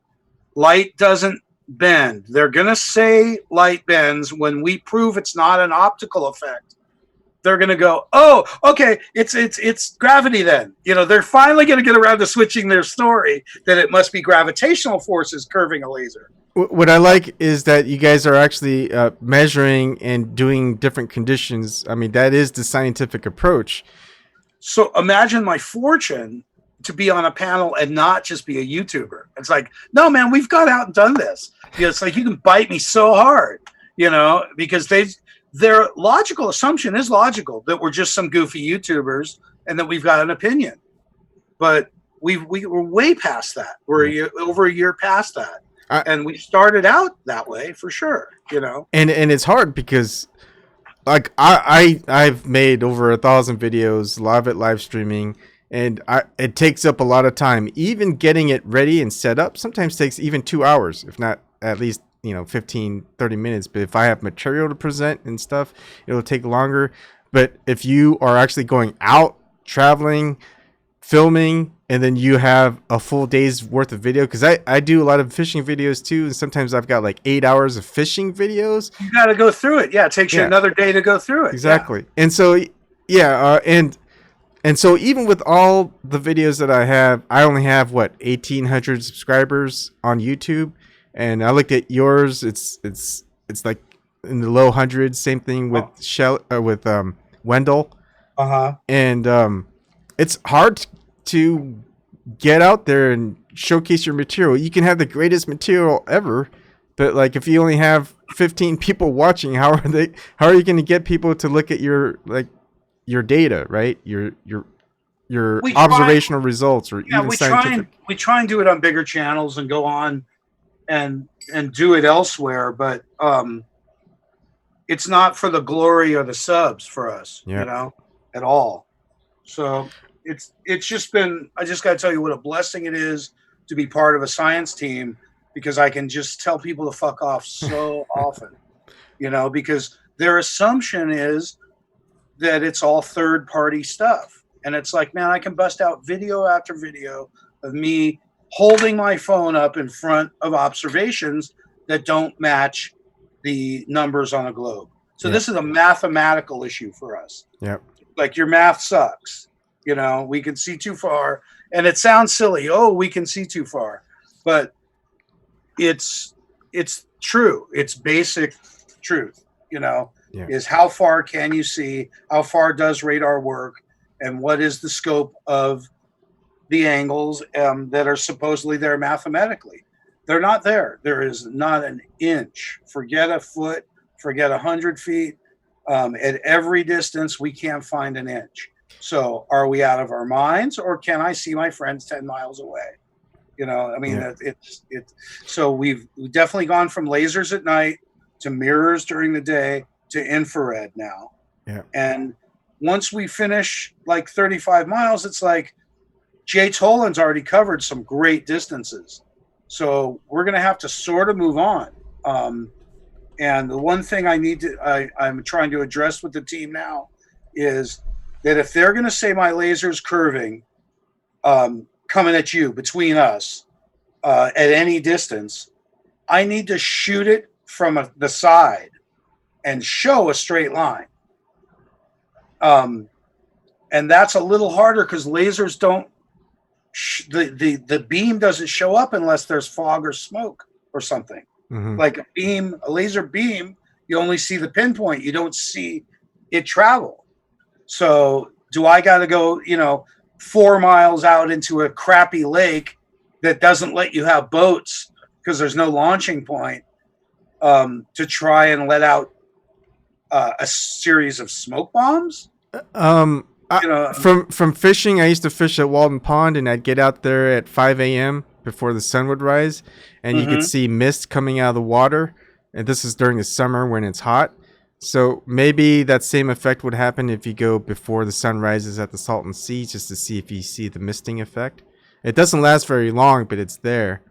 light doesn't bend. They're going to say light bends when we prove it's not an optical effect. They're going to go, oh, okay, it's gravity then. They're finally going to get around to switching their story that it must be gravitational forces curving a laser. What I like is that you guys are actually measuring and doing different conditions. I mean, that is the scientific approach. So imagine my fortune to be on a panel and not just be a YouTuber. It's like, no, man, we've gone out and done this. It's like, you can bite me so hard, because their logical assumption is logical, that we're just some goofy YouTubers and that we've got an opinion. But we're way past that. We're over a year past that. And we started out that way for sure, And it's hard because, like, I've made over 1,000 videos, a lot of it live streaming, and it takes up a lot of time. Even getting it ready and set up sometimes takes even 2 hours, if not at least 15, 30 minutes. But if I have material to present and stuff, it'll take longer. But if you are actually going out, traveling, filming, and then you have a full day's worth of video, because I do a lot of fishing videos too, and sometimes I've got like 8 hours of fishing videos. You got to go through it. Yeah, it takes you another day to go through it. Exactly. Yeah. And so, and so even with all the videos that I have, I only have 1,800 subscribers on YouTube, and I looked at yours. It's like in the low hundreds. Same thing with Wendell. And it's hard to get out there and showcase your material. You can have the greatest material ever, but like, if you only have 15 people watching, how are you going to get people to look at your data, right? Your observational results, or even scientific. We try and do it on bigger channels and go on and do it elsewhere, but it's not for the glory or the subs for us, at all. So it's just been, I just got to tell you what a blessing it is to be part of a science team, because I can just tell people to fuck off so often, because their assumption is that it's all third party stuff. And it's like, man, I can bust out video after video of me holding my phone up in front of observations that don't match the numbers on a globe. So this is a mathematical issue for us. Yep. Like, your math sucks. We can see too far, and it sounds silly. Oh, we can see too far, but it's true. It's basic truth, is how far can you see? How far does radar work? And what is the scope of the angles that are supposedly there mathematically? They're not there. There is not an inch. Forget a foot, forget 100 feet. At every distance, we can't find an inch. So are we out of our minds, or can I see my friends 10 miles away? So we've definitely gone from lasers at night to mirrors during the day to infrared now. Yeah. And once we finish like 35 miles, it's like Jay Tolan's already covered some great distances. So we're going to have to sort of move on. And the one thing I'm trying to address with the team now is that if they're going to say my laser's curving, coming at you between us at any distance, I need to shoot it from the side and show a straight line. And that's a little harder because lasers don't, the beam doesn't show up unless there's fog or smoke or something. Mm-hmm. Like a laser beam, you only see the pinpoint. You don't see it travel. So do I got to go, 4 miles out into a crappy lake that doesn't let you have boats because there's no launching point to try and let out a series of smoke bombs? From fishing, I used to fish at Walden Pond, and I'd get out there at 5 a.m. before the sun would rise, and you could see mist coming out of the water. And this is during the summer when it's hot. So maybe that same effect would happen if you go before the sun rises at the Salton Sea, just to see if you see the misting effect. It doesn't last very long, but it's there.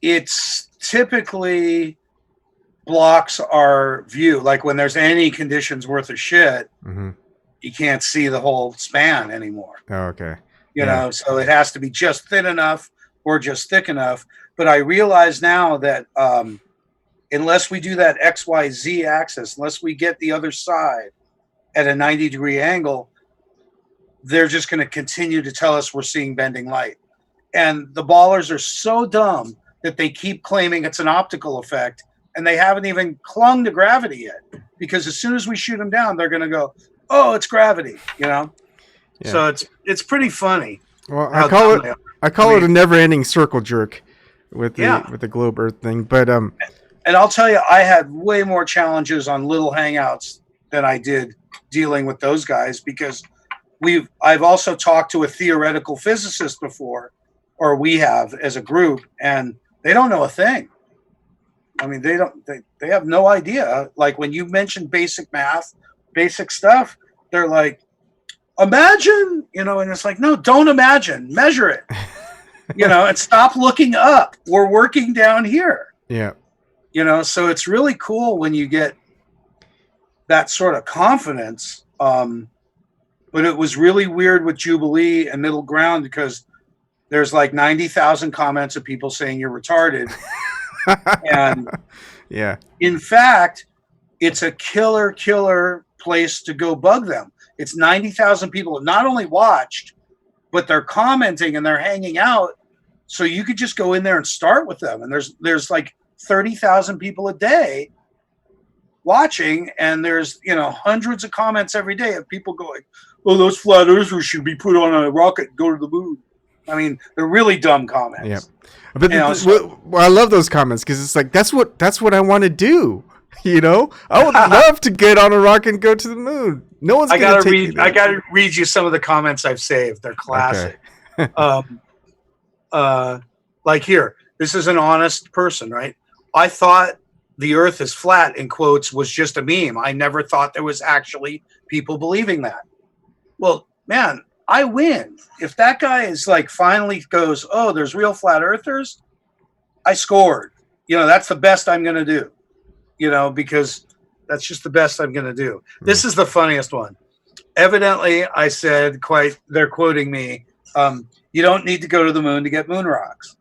It's typically blocks our view. Like when there's any conditions worth of shit, you can't see the whole span anymore. Oh, okay. You know, so it has to be just thin enough or just thick enough. But I realize now that unless we do that XYZ axis, unless we get the other side at a 90-degree angle, they're just going to continue to tell us we're seeing bending light. And the ballers are so dumb that they keep claiming it's an optical effect, and they haven't even clung to gravity yet. Because as soon as we shoot them down, they're going to go, "Oh, it's gravity," you know. Yeah. So it's pretty funny. Well, I call it a never-ending circle jerk with the globe Earth thing. But and I'll tell you, I had way more challenges on little hangouts than I did dealing with those guys, because I've also talked to a theoretical physicist before, or we have as a group, and they don't know a thing. I mean, they have no idea. Like when you mention basic math, basic stuff, they're like, imagine, you know, and it's like, no, don't imagine, measure it, you know, and stop looking up. We're working down here. Yeah. You know, so it's really cool when you get that sort of confidence. But it was really weird with Jubilee and Middle Ground, because there's like 90,000 comments of people saying you're retarded. And yeah, in fact, it's a killer place to go bug them. It's 90,000 people not only watched, but they're commenting and they're hanging out. So you could just go in there and start with them. And there's like 30,000 people a day watching, and there's, you know, hundreds of comments every day of people going, "Oh, those flat earthers should be put on a rocket and go to the moon." I mean, they're really dumb comments. Yeah, but You know, well, I love those comments, because it's like that's what I want to do. You know, I would love to get on a rocket and go to the moon. No one's I gonna gotta take read. me there. I gotta read you some of the comments I've saved. They're classic. Like here, this is an honest person, right? I thought the Earth is flat, in quotes, was just a meme. I never thought there was actually people believing that. Well, man, I win. If that guy is like finally goes, "Oh, there's real flat earthers," I scored. You know, that's the best I'm gonna do. You know, because that's just the best I'm going to do. This is the funniest one. Evidently, I said, they're quoting me, "You don't need to go to the moon to get moon rocks."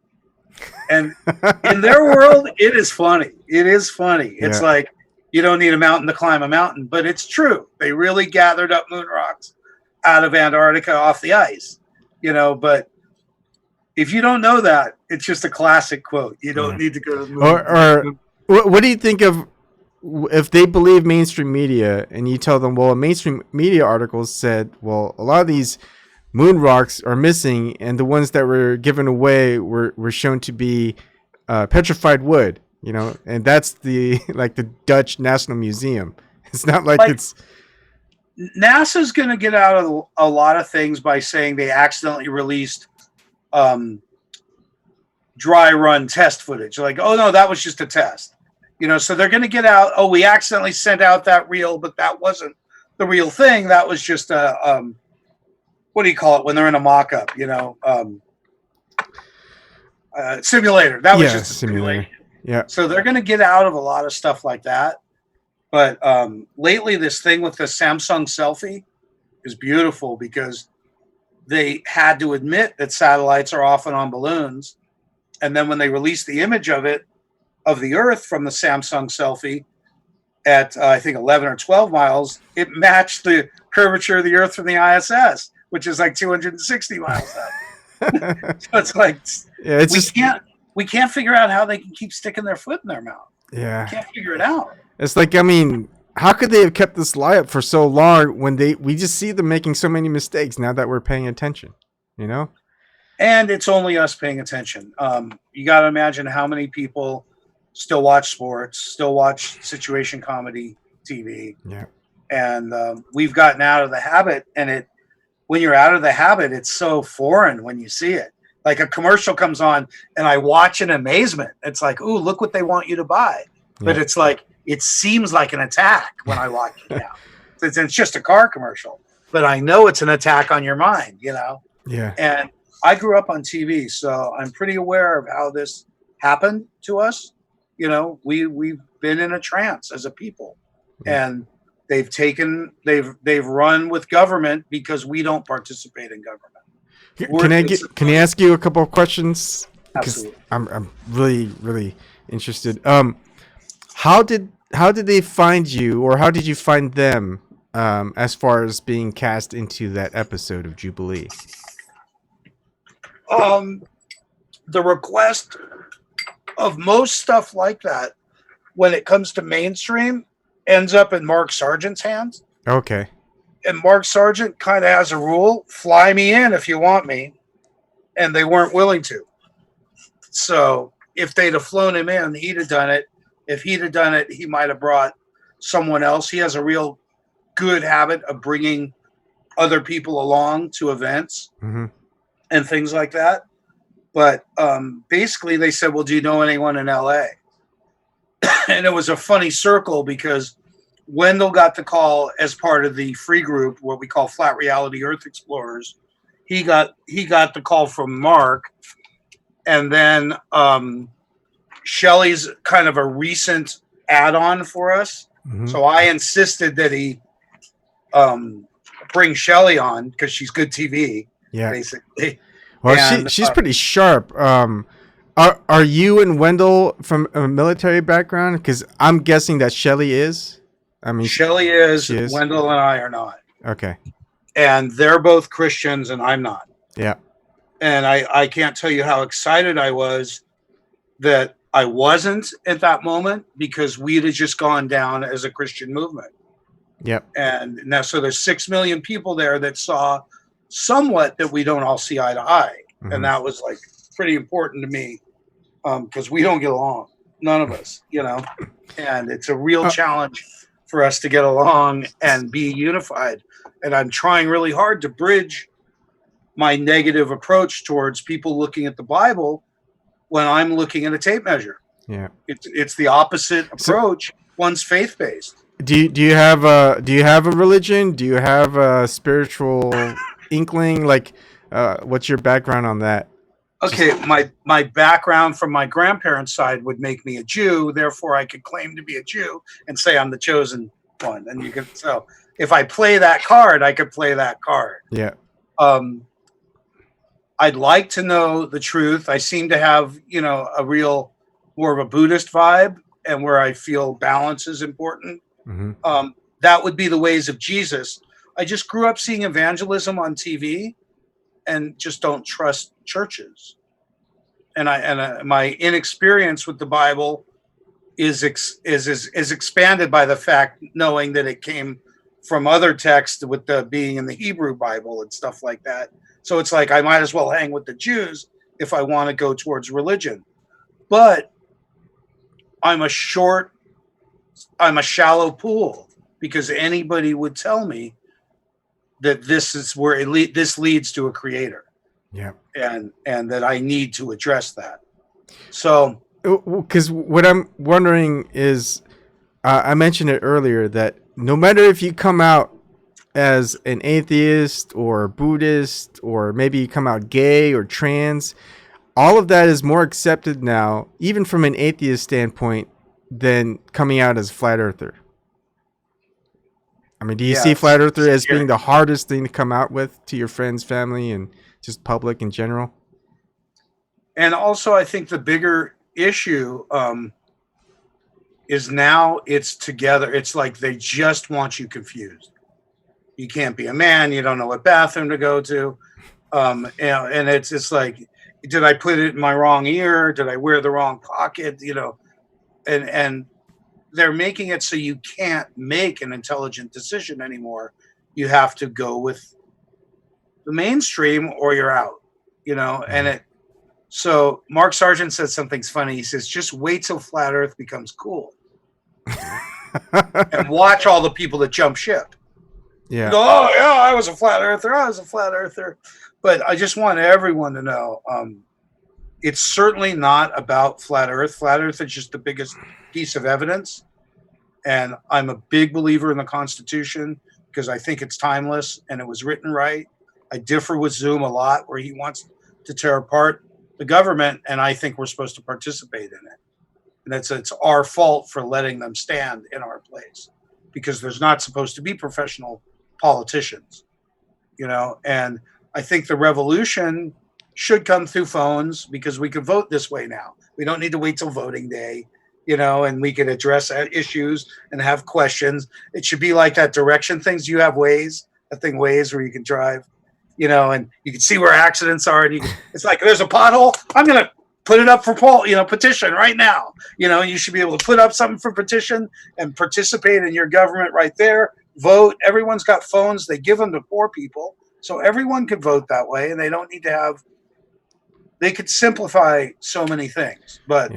And in their world, it is funny. It is funny. It's like, you don't need a mountain to climb a mountain, but it's true. They really gathered up moon rocks out of Antarctica off the ice, you know, but if you don't know that, it's just a classic quote. You don't need to go to the moon. Or what do you think of if they believe mainstream media and you tell them, well, a mainstream media article said, well, a lot of these moon rocks are missing, and the ones that were given away were shown to be petrified wood, you know, and that's the like the Dutch National Museum. It's not like it's NASA's going to get out of a lot of things by saying they accidentally released dry run test footage. Like, oh no, that was just a test. You know, so they're going to get out, "Oh, we accidentally sent out that reel, but that wasn't the real thing. That was just a, what do you call it when they're in a mock-up, you know, simulator. That was just a simulator." Yeah. So they're going to get out of a lot of stuff like that. But lately, this thing with the Samsung selfie is beautiful, because they had to admit that satellites are often on balloons. And then when they released the image of the Earth from the Samsung selfie at, I think, 11 or 12 miles, it matched the curvature of the Earth from the ISS, which is like 260 miles up. So it's like, we can't figure out how they can keep sticking their foot in their mouth. Yeah. We can't figure it out. It's like, I mean, how could they have kept this lie up for so long when we just see them making so many mistakes now that we're paying attention, you know? And it's only us paying attention. You got to imagine how many people still watch sports, still watch situation comedy TV. Yeah. And we've gotten out of the habit, and when you're out of the habit, it's so foreign when you see it. Like a commercial comes on and I watch in amazement. It's like, ooh, look what they want you to buy. But Yeah. it's like, it seems like an attack when I watch it now. It's just a car commercial, but I know it's an attack on your mind, Yeah. And I grew up on TV, so I'm pretty aware of how this happened to us. We've been in a trance as a people, and they've run with government because we don't participate in government. Can I ask you a couple of questions? Because Absolutely. I'm really, really interested. How did they find you, or how did you find them, as far as being cast into that episode of Jubilee? The request of most stuff like that, when it comes to mainstream, ends up in Mark Sargent's hands. Okay. And Mark Sargent kind of has a rule: fly me in if you want me. And they weren't willing to. So if they'd have flown him in, he'd have done it. If he'd have done it, he might have brought someone else. He has a real good habit of bringing other people along to events and things like that. But basically they said, well, do you know anyone in LA? And it was a funny circle because Wendell got the call as part of the free group, what we call Flat Reality Earth Explorers. He got the call from Mark, and then Shelley's kind of a recent add-on for us. So I insisted that he bring Shelley on because she's good TV, basically. Well, And, she's pretty sharp. Are you and Wendell from a military background? Because I'm guessing that Shelley is. I mean, Shelley is. Wendell and I are not. Okay. And they're both Christians, and I'm not. Yeah. And I can't tell you how excited I was that I wasn't at that moment, because we'd have just gone down as a Christian movement. Yep. And now, so there's 6 million people there that saw somewhat that we don't all see eye to eye. And that was like pretty important to me, because we don't get along. None of us, and it's a real challenge for us to get along and be unified. And I'm trying really hard to bridge my negative approach towards people looking at the Bible when I'm looking at a tape measure. Yeah. It's the opposite approach. One's faith-based. Do you have a religion? Do you have a spiritual inkling? Like, what's your background on that? Okay, my background from my grandparents' side would make me a Jew. Therefore, I could claim to be a Jew and say I'm the chosen one. And so if I play that card, I could play that card. Yeah. I'd like to know the truth. I seem to have, a real more of a Buddhist vibe, and where I feel balance is important. That would be the ways of Jesus. I just grew up seeing evangelism on TV, and just don't trust churches. And my inexperience with the Bible is expanded by the fact knowing that it came from other texts, with the being in the Hebrew Bible and stuff like that. So it's like I might as well hang with the Jews if I want to go towards religion. But I'm a shallow pool, because anybody would tell me that this is where this leads to a creator. Yeah. And that I need to address that. So, because what I'm wondering is, I mentioned it earlier, that no matter if you come out as an atheist or Buddhist, or maybe you come out gay or trans, all of that is more accepted now, even from an atheist standpoint, than coming out as a flat earther. I mean, do you see flat earther as being the hardest thing to come out with to your friends, family, and just public in general? And also, I think the bigger issue is now it's together. It's like they just want you confused. You can't be a man. You don't know what bathroom to go to. And it's like, did I put it in my wrong ear? Did I wear the wrong pocket? And they're making it so you can't make an intelligent decision anymore. You have to go with the mainstream or you're out, so Mark Sargent said something's funny. He says, just wait till flat earth becomes cool. and watch all the people that jump ship. Yeah. Go, oh yeah, I was a flat earther. I was a flat earther. But I just want everyone to know, it's certainly not about flat Earth. Flat Earth is just the biggest piece of evidence. And I'm a big believer in the Constitution because I think it's timeless and it was written right. I differ with Zoom a lot where he wants to tear apart the government, and I think we're supposed to participate in it. And it's our fault for letting them stand in our place because there's not supposed to be professional politicians, and I think the revolution should come through phones because we can vote this way now. We don't need to wait till voting day, and we can address issues and have questions. It should be like that direction things. You have Waze, that thing Waze where you can drive, and you can see where accidents are. And it's like, there's a pothole. I'm going to put it up for petition right now. You should be able to put up something for petition and participate in your government right there. Vote. Everyone's got phones. They give them to poor people. So everyone could vote that way, and they don't need to have. They could simplify so many things, but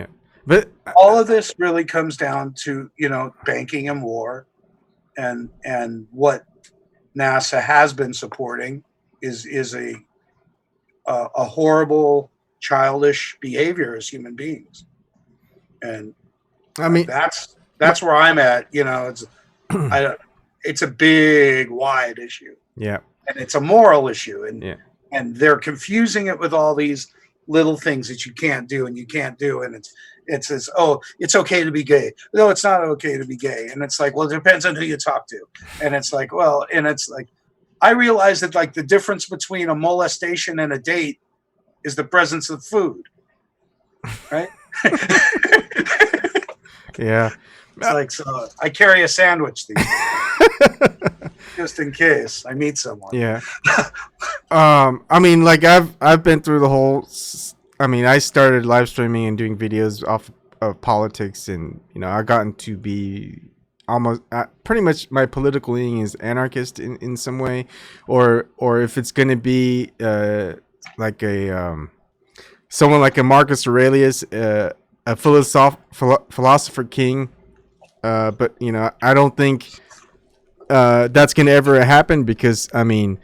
all of this really comes down to banking and war, and what NASA has been supporting is a horrible, childish behavior as human beings, and I mean that's where I'm at. It's a big, wide issue. Yeah. And it's a moral issue, and they're confusing it with all these little things that you can't do and you can't do, and it says, oh, it's okay to be gay. No, it's not okay to be gay, and it's like, well, it depends on who you talk to, and it's like, well, and it's like, I realize that like the difference between a molestation and a date is the presence of food, right? Yeah, it's like, so I carry a sandwich these days. Just in case I meet someone. Yeah. I mean, like I've been through the whole. I mean, I started live streaming and doing videos off of politics, and I gotten to be almost pretty much my political leaning is anarchist in some way, or if it's going to be like a someone like a Marcus Aurelius, a philosopher king, but I don't think. That's going to ever happen because, I mean,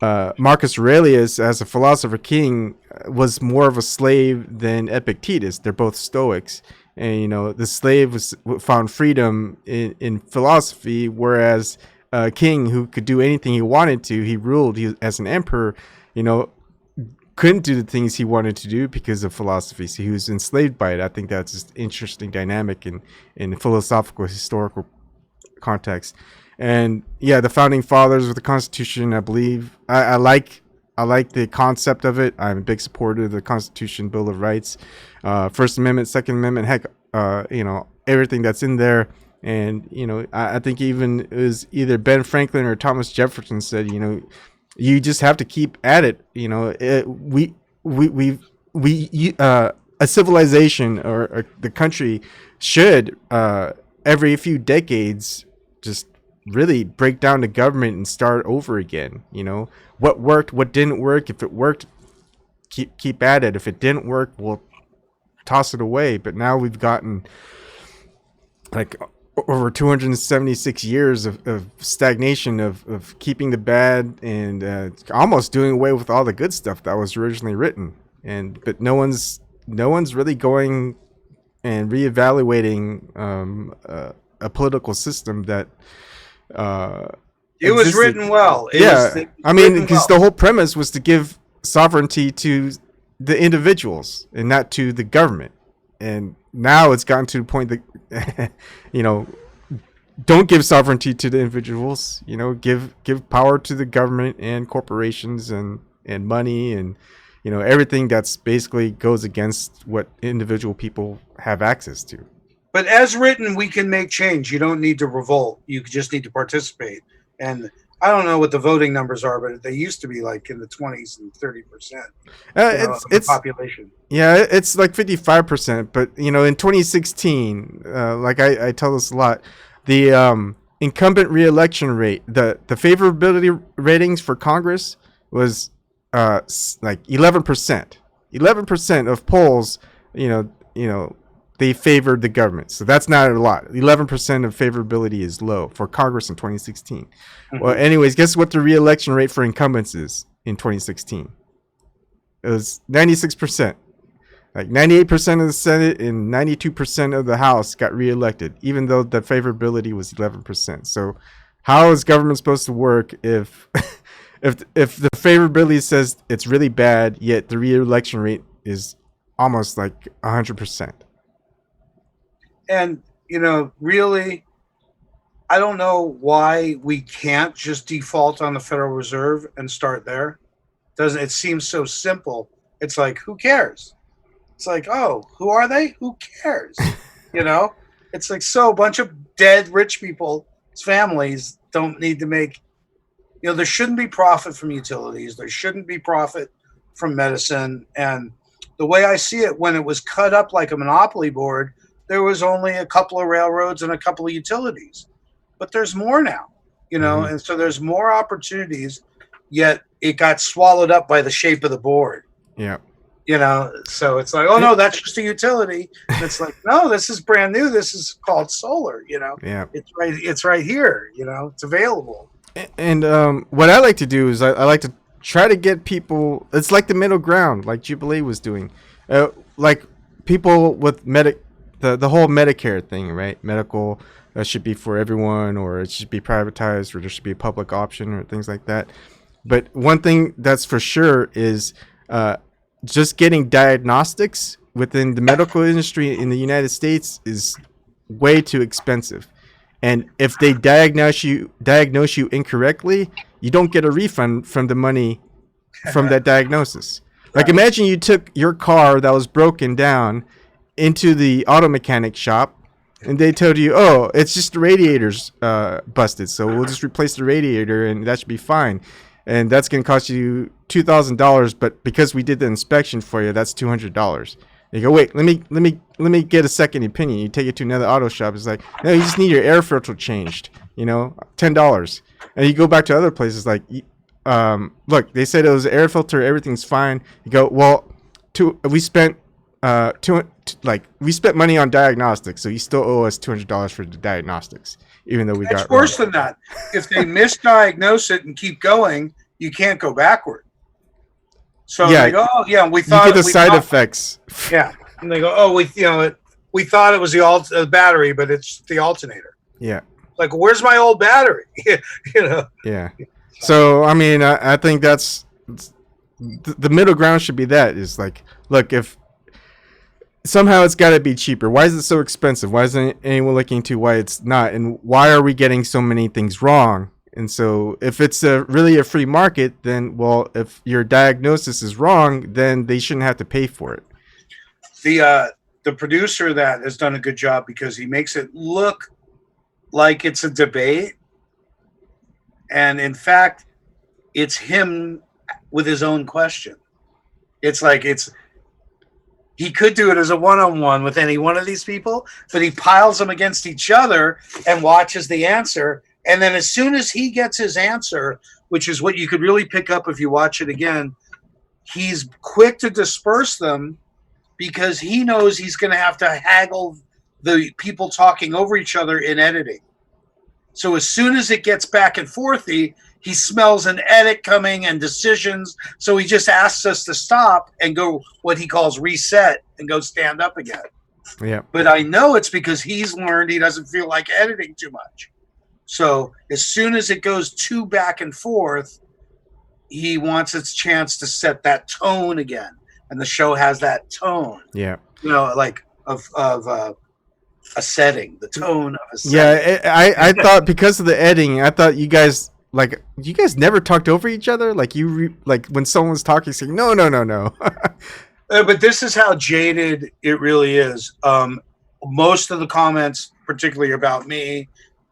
Marcus Aurelius, as a philosopher king, was more of a slave than Epictetus. They're both Stoics. And, the slave found freedom in philosophy, whereas a king who could do anything he wanted to, he ruled as an emperor, couldn't do the things he wanted to do because of philosophy. So he was enslaved by it. I think that's just interesting dynamic in philosophical, historical context. And yeah, the founding fathers with the Constitution, I believe I like the concept of it. I'm a big supporter of the Constitution, Bill of Rights, First Amendment, Second Amendment, heck, everything that's in there. And I think even it was either Ben Franklin or Thomas Jefferson said, you just have to keep at it. A civilization or the country should every few decades just really break down the government and start over again. What worked, what didn't work. If it worked, keep at it. If it didn't work, we'll toss it away. But now we've gotten like over 276 years of stagnation of keeping the bad and almost doing away with all the good stuff that was originally written. But no one's really going and reevaluating a political system that it was written well. I mean, because the whole premise was to give sovereignty to the individuals and not to the government. And now it's gotten to the point that don't give sovereignty to the individuals. Give power to the government and corporations and money and everything that's basically goes against what individual people have access to. But as written, we can make change. You don't need to revolt. You just need to participate. And I don't know what the voting numbers are, but they used to be like in the 20s and 30% of the population. Yeah, it's like 55%. But, in 2016, like I tell this a lot, the incumbent re-election rate, the favorability ratings for Congress was like 11%. 11% of polls, they favored the government. So that's not a lot. 11% of favorability is low for Congress in 2016. Well, anyways, guess what the re-election rate for incumbents is in 2016? It was 96%. Like 98% of the Senate and 92% of the House got reelected, even though the favorability was 11%. So how is government supposed to work if if the favorability says it's really bad, yet the re-election rate is almost like 100%? And, really, I don't know why we can't just default on the Federal Reserve and start there. It seems so simple. It's like, who cares? It's like, oh, who are they? Who cares? It's like, so a bunch of dead rich people's families don't need to make, there shouldn't be profit from utilities. There shouldn't be profit from medicine. And the way I see it, when it was cut up like a monopoly board, there was only a couple of railroads and a couple of utilities. But there's more now, and so there's more opportunities, yet it got swallowed up by the shape of the board. Yeah. So it's like, oh no, that's just a utility. And it's like, no, this is brand new. This is called solar. Yeah. It's right here. It's available. And what I like to do is I like to try to get people. It's like the middle ground, like Jubilee was doing, like people with the whole Medicare thing, right? Medical should be for everyone, or it should be privatized, or there should be a public option, or things like that. But one thing that's for sure is just getting diagnostics within the medical industry in the United States is way too expensive. And if they diagnose you incorrectly, you don't get a refund from the money from that diagnosis. Like, imagine you took your car that was broken down into the auto mechanic shop, and they told you, oh, it's just the radiator's busted, so we'll just replace the radiator and that should be fine. And that's going to cost you $2,000, but because we did the inspection for you, that's $200. You go, wait, let me get a second opinion. You take it to another auto shop. It's like, no, you just need your air filter changed. $10. And you go back to other places like, look, they said it was air filter, everything's fine. You go, well, we spent money on diagnostics, so you still owe us $200 for the diagnostics, even though we got. It's worse than that. If they misdiagnose it and keep going, you can't go backward. So they go, oh yeah, we thought you get the side effects. Yeah, and they go, oh, we thought it was the battery, but it's the alternator. Yeah. Like, where's my old battery? Yeah. So I mean, I think that's the middle ground should be that is like, look, if somehow it's got to be cheaper. Why is it so expensive? Why isn't anyone looking into why it's not? And why are we getting so many things wrong? And so if it's really a free market, then, well, if your diagnosis is wrong, then they shouldn't have to pay for it. The producer of that has done a good job because he makes it look like it's a debate. And in fact, it's him with his own question. It's like he could do it as a one-on-one with any one of these people, but he piles them against each other and watches the answer. And then as soon as he gets his answer, which is what you could really pick up if you watch it again, he's quick to disperse them because he knows he's going to have to haggle the people talking over each other in editing. So as soon as it gets back and forthy, he smells an edit coming and decisions. So he just asks us to stop and go what he calls reset and go stand up again. Yeah. But I know it's because he's learned he doesn't feel like editing too much. So as soon as it goes too back and forth, he wants its chance to set that tone again. And the show has that tone. Yeah. Like of a setting, the tone of a setting. Yeah, I thought because of the editing, I thought you guys never talked over each other. Like like when someone's talking, saying no. But this is how jaded it really is. Most of the comments, particularly about me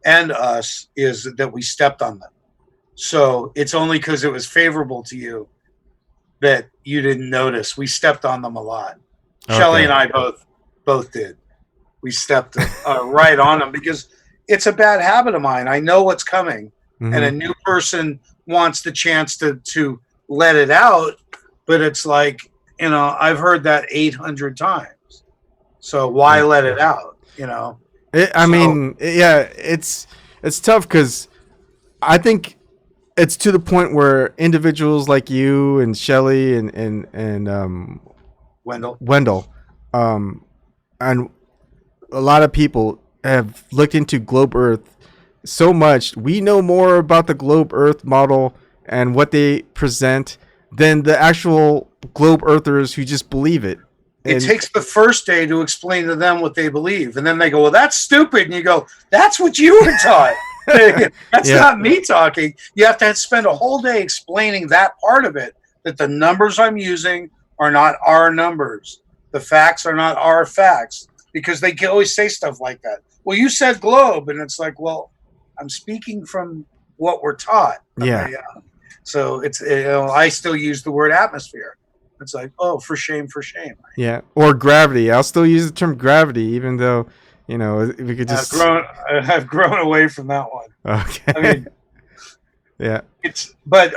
and us, is that we stepped on them. So it's only because it was favorable to you that you didn't notice. We stepped on them a lot. Okay. Shelley and I both did. We stepped right on them because it's a bad habit of mine. I know what's coming, and a new person wants the chance to let it out, but it's like, I've heard that 800 times. So why let it out? You know. It's tough because I think it's to the point where individuals like you and Shelley and Wendell, and a lot of people have looked into globe Earth so much. We know more about the globe Earth model and what they present than the actual globe Earthers who just believe it. It takes the first day to explain to them what they believe, and then they go, "Well, that's stupid," and you go, "That's what you were taught." That's not me talking. You have to spend a whole day explaining that part of it, that the numbers I'm using are not our numbers. The facts are not our facts, because they can always say stuff like that. Well, you said globe, and it's like, well, I'm speaking from what we're taught. Yeah. So it's, I still use the word atmosphere. It's like, oh, for shame, for shame. Yeah, or gravity. I'll still use the term gravity, even though, we could just. I've grown away from that one. Okay. I mean, yeah. But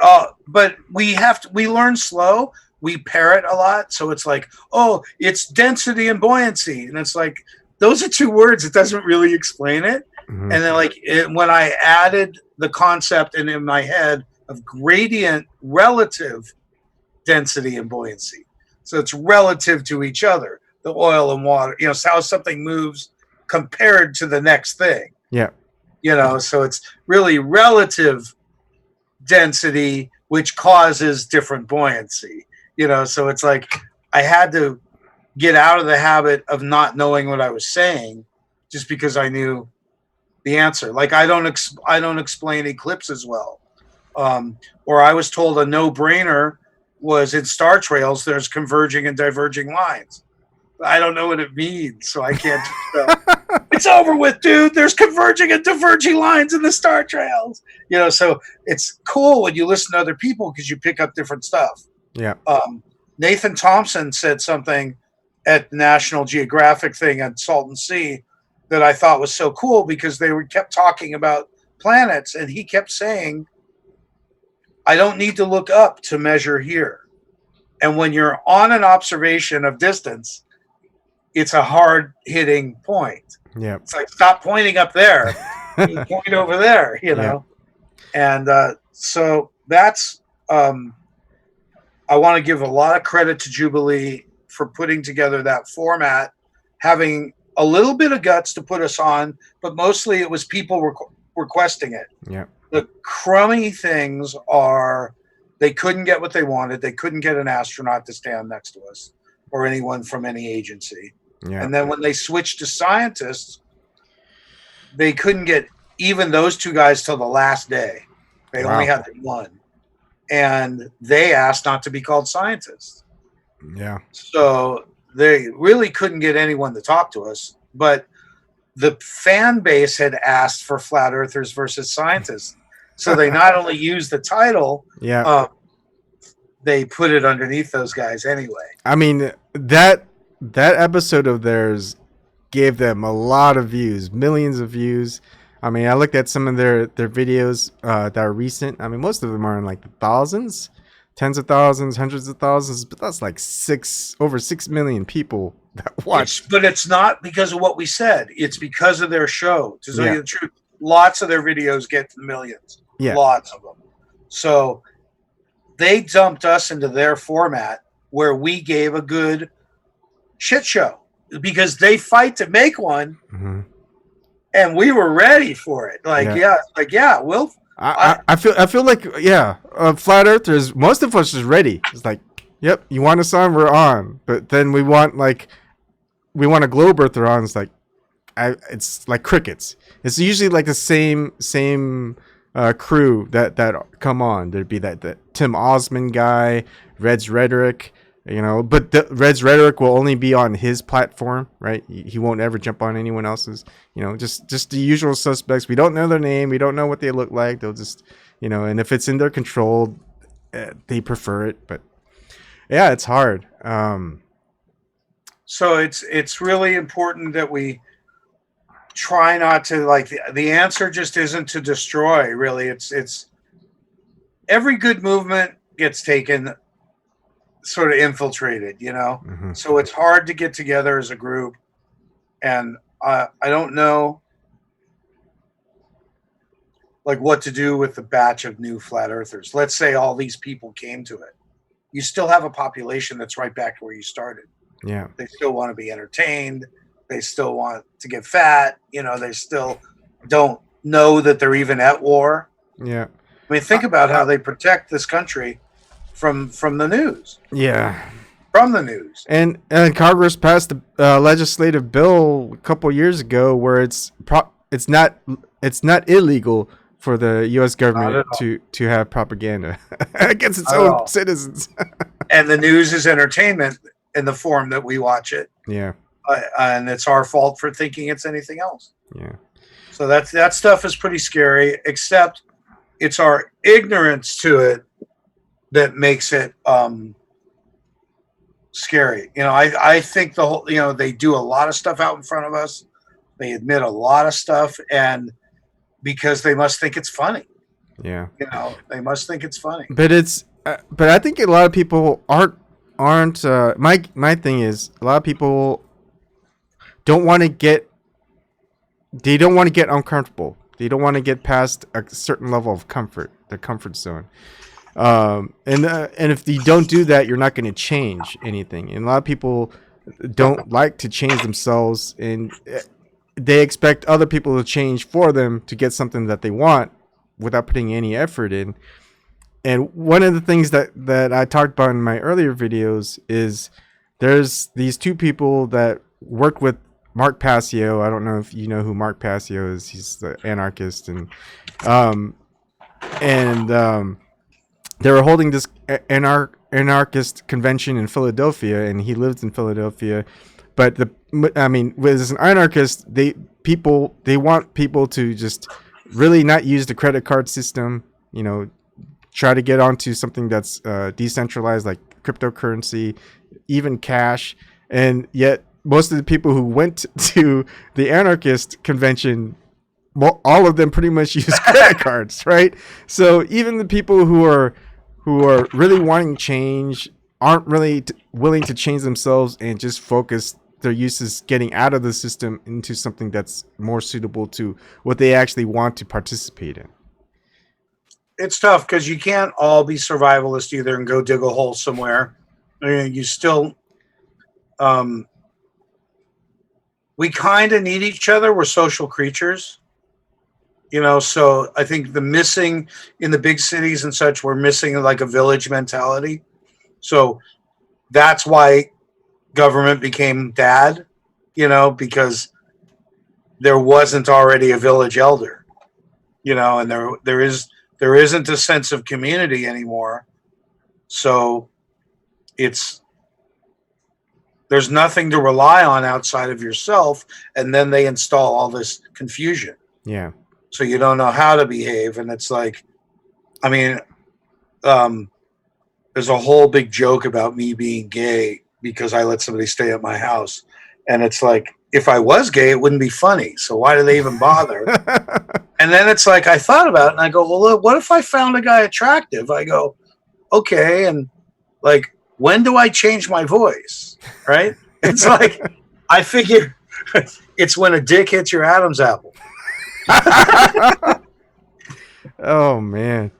we learn slow. We parrot a lot, so it's like, oh, it's density and buoyancy, and it's like, those are two words. It doesn't really explain it. Mm-hmm. And then when I added the concept in my head of gradient relative density and buoyancy, so it's relative to each other, the oil and water, how something moves compared to the next thing. Yeah. So it's really relative density, which causes different buoyancy. So it's like I had to get out of the habit of not knowing what I was saying just because I knew the answer. Like I don't explain eclipses well. Or I was told a no-brainer was in star trails, there's converging and diverging lines. I don't know what it means, so I can't. It's over with, dude. There's converging and diverging lines in the star trails. So it's cool when you listen to other people because you pick up different stuff. Yeah. Nathan Thompson said something at the National Geographic thing at Salton Sea that I thought was so cool, because they kept talking about planets, and he kept saying, I don't need to look up to measure here. And when you're on an observation of distance, it's a hard hitting point. Yeah. It's like, stop pointing up there. You point over there, Yeah. And so that's, I want to give a lot of credit to Jubilee for putting together that format, having a little bit of guts to put us on, but mostly it was people requesting it. Yeah. The crummy things are they couldn't get what they wanted. They couldn't get an astronaut to stand next to us or anyone from any agency. Yeah. And then when they switched to scientists, they couldn't get even those two guys till the last day. They only had one. And they asked not to be called scientists. Yeah. So they really couldn't get anyone to talk to us. But the fan base had asked for flat earthers versus scientists. So they not only used the title, they put it underneath those guys anyway. I mean, that episode of theirs gave them a lot of views, millions of views. I mean, I looked at some of their videos that are recent. I mean, most of them are in like the thousands, tens of thousands, hundreds of thousands, but that's like over 6 million people that watch. But it's not because of what we said. It's because of their show. To tell you the truth, lots of their videos get to millions. Yeah. Lots of them. So they dumped us into their format where we gave a good shit show because they fight to make one. Mm-hmm. And we were ready for it. We'll. I feel like flat earthers. Most of us is ready. It's like, yep, you want us on, we're on. But then we want a globe earther on. It's like, it's like crickets. It's usually like the same crew that come on. There'd be that Tim Osmond guy, Red's Rhetoric. But Red's Rhetoric will only be on his platform, right? He won't ever jump on anyone else's. Just the usual suspects. We don't know their name. We don't know what they look like. They'll just, and if it's in their control, they prefer it. But yeah, it's hard. So it's really important that we try not to the answer just isn't to destroy. Really, it's every good movement gets taken. Sort of infiltrated, Mm-hmm. So it's hard to get together as a group And I don't know like what to do with the batch of new flat earthers. Let's say all these people came to it. You still have a population that's right back to where you started. Yeah. They still want to be entertained. They still want to get fat. You know, they still don't know that they're even at war. Yeah. I mean, think about how they protect this country from the news. Yeah. From the news. And Congress passed a legislative bill a couple years ago where it's not illegal for the U.S. government to have propaganda against its own citizens. And the news is entertainment in the form that we watch it. Yeah. And it's our fault for thinking it's anything else. Yeah. So that stuff is pretty scary, except it's our ignorance to it that makes it scary. You know, I think the whole, you know, they do a lot of stuff out in front of us. They admit a lot of stuff, and because they must think it's funny. Yeah. You know, they must think it's funny. But but I think a lot of people aren't my thing is a lot of people don't want to get uncomfortable. They don't want to get past a certain level of comfort, the comfort zone. And if you don't do that, you're not going to change anything. And a lot of people don't like to change themselves, and they expect other people to change for them to get something that they want without putting any effort in. And one of the things that I talked about in my earlier videos is there's these two people that work with Mark Passio. I don't know if you know who Mark Passio is. He's the anarchist, and they were holding this anarchist convention in Philadelphia, and he lives in Philadelphia. But as an anarchist, they want people to just really not use the credit card system. You know, try to get onto something that's decentralized, like cryptocurrency, even cash. And yet, most of the people who went to the anarchist convention, all of them pretty much use credit cards, right? So even the people who are really wanting change aren't really willing to change themselves and just focus their uses getting out of the system into something that's more suitable to what they actually want to participate in. It's tough because you can't all be survivalist either and go dig a hole somewhere. I mean, you still, we kind of need each other. We're social creatures, you know. So I think the missing in the big cities and such, we're missing like a village mentality. So that's why government became dad, you know, because there wasn't already a village elder, you know, and there isn't a sense of community anymore. So there's nothing to rely on outside of yourself, and then they install all this confusion. Yeah. So you don't know how to behave, and it's like, I mean, there's a whole big joke about me being gay because I let somebody stay at my house, and it's like, if I was gay, it wouldn't be funny. So why do they even bother? And then it's like, I thought about it, and I go, well, look, what if I found a guy attractive? I go, okay, and like, when do I change my voice? Right? It's like, I figure it's when a dick hits your Adam's apple. Oh man.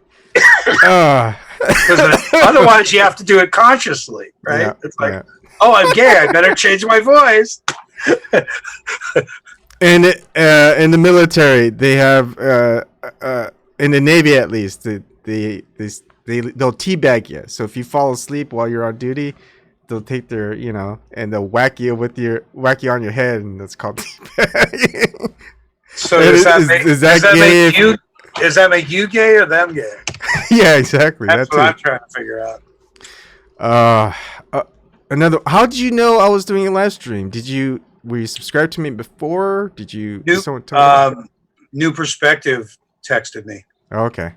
Otherwise you have to do it consciously, right? Yeah, it's like, oh, I'm gay, I better change my voice. And in the military, they have in the Navy at least, they'll teabag you. So if you fall asleep while you're on duty, they'll take their, you know, and they'll whack you on your head, and that's called teabagging. So does that make you gay or them gay? Yeah, exactly. That's what I'm trying to figure out. How did you know I was doing a live stream? Were you subscribed to me before? Did someone tell you? New Perspective texted me. Oh, okay.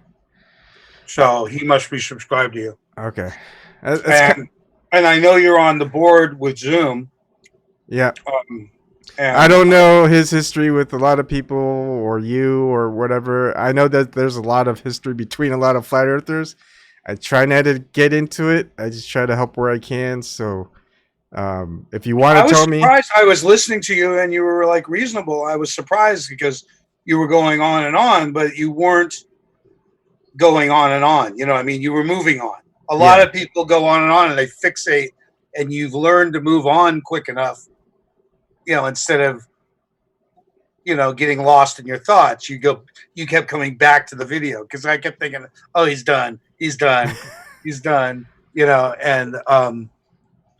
So he must be subscribed to you. Okay. And I know you're on the board with Zoom. Yeah. I don't know his history with a lot of people or you or whatever. I know that there's a lot of history between a lot of flat earthers. I try not to get into it. I just try to help where I can. So If you want I to was tell me, surprised. I was listening to you and you were like reasonable. I was surprised because you were going on, but you weren't going on and on. You know, I mean, you were moving on. A lot of people go on and they fixate, and you've learned to move on quick enough, you know, instead of, you know, getting lost in your thoughts. You kept coming back to the video because I kept thinking, oh, he's done, he's done, he's done, you know, and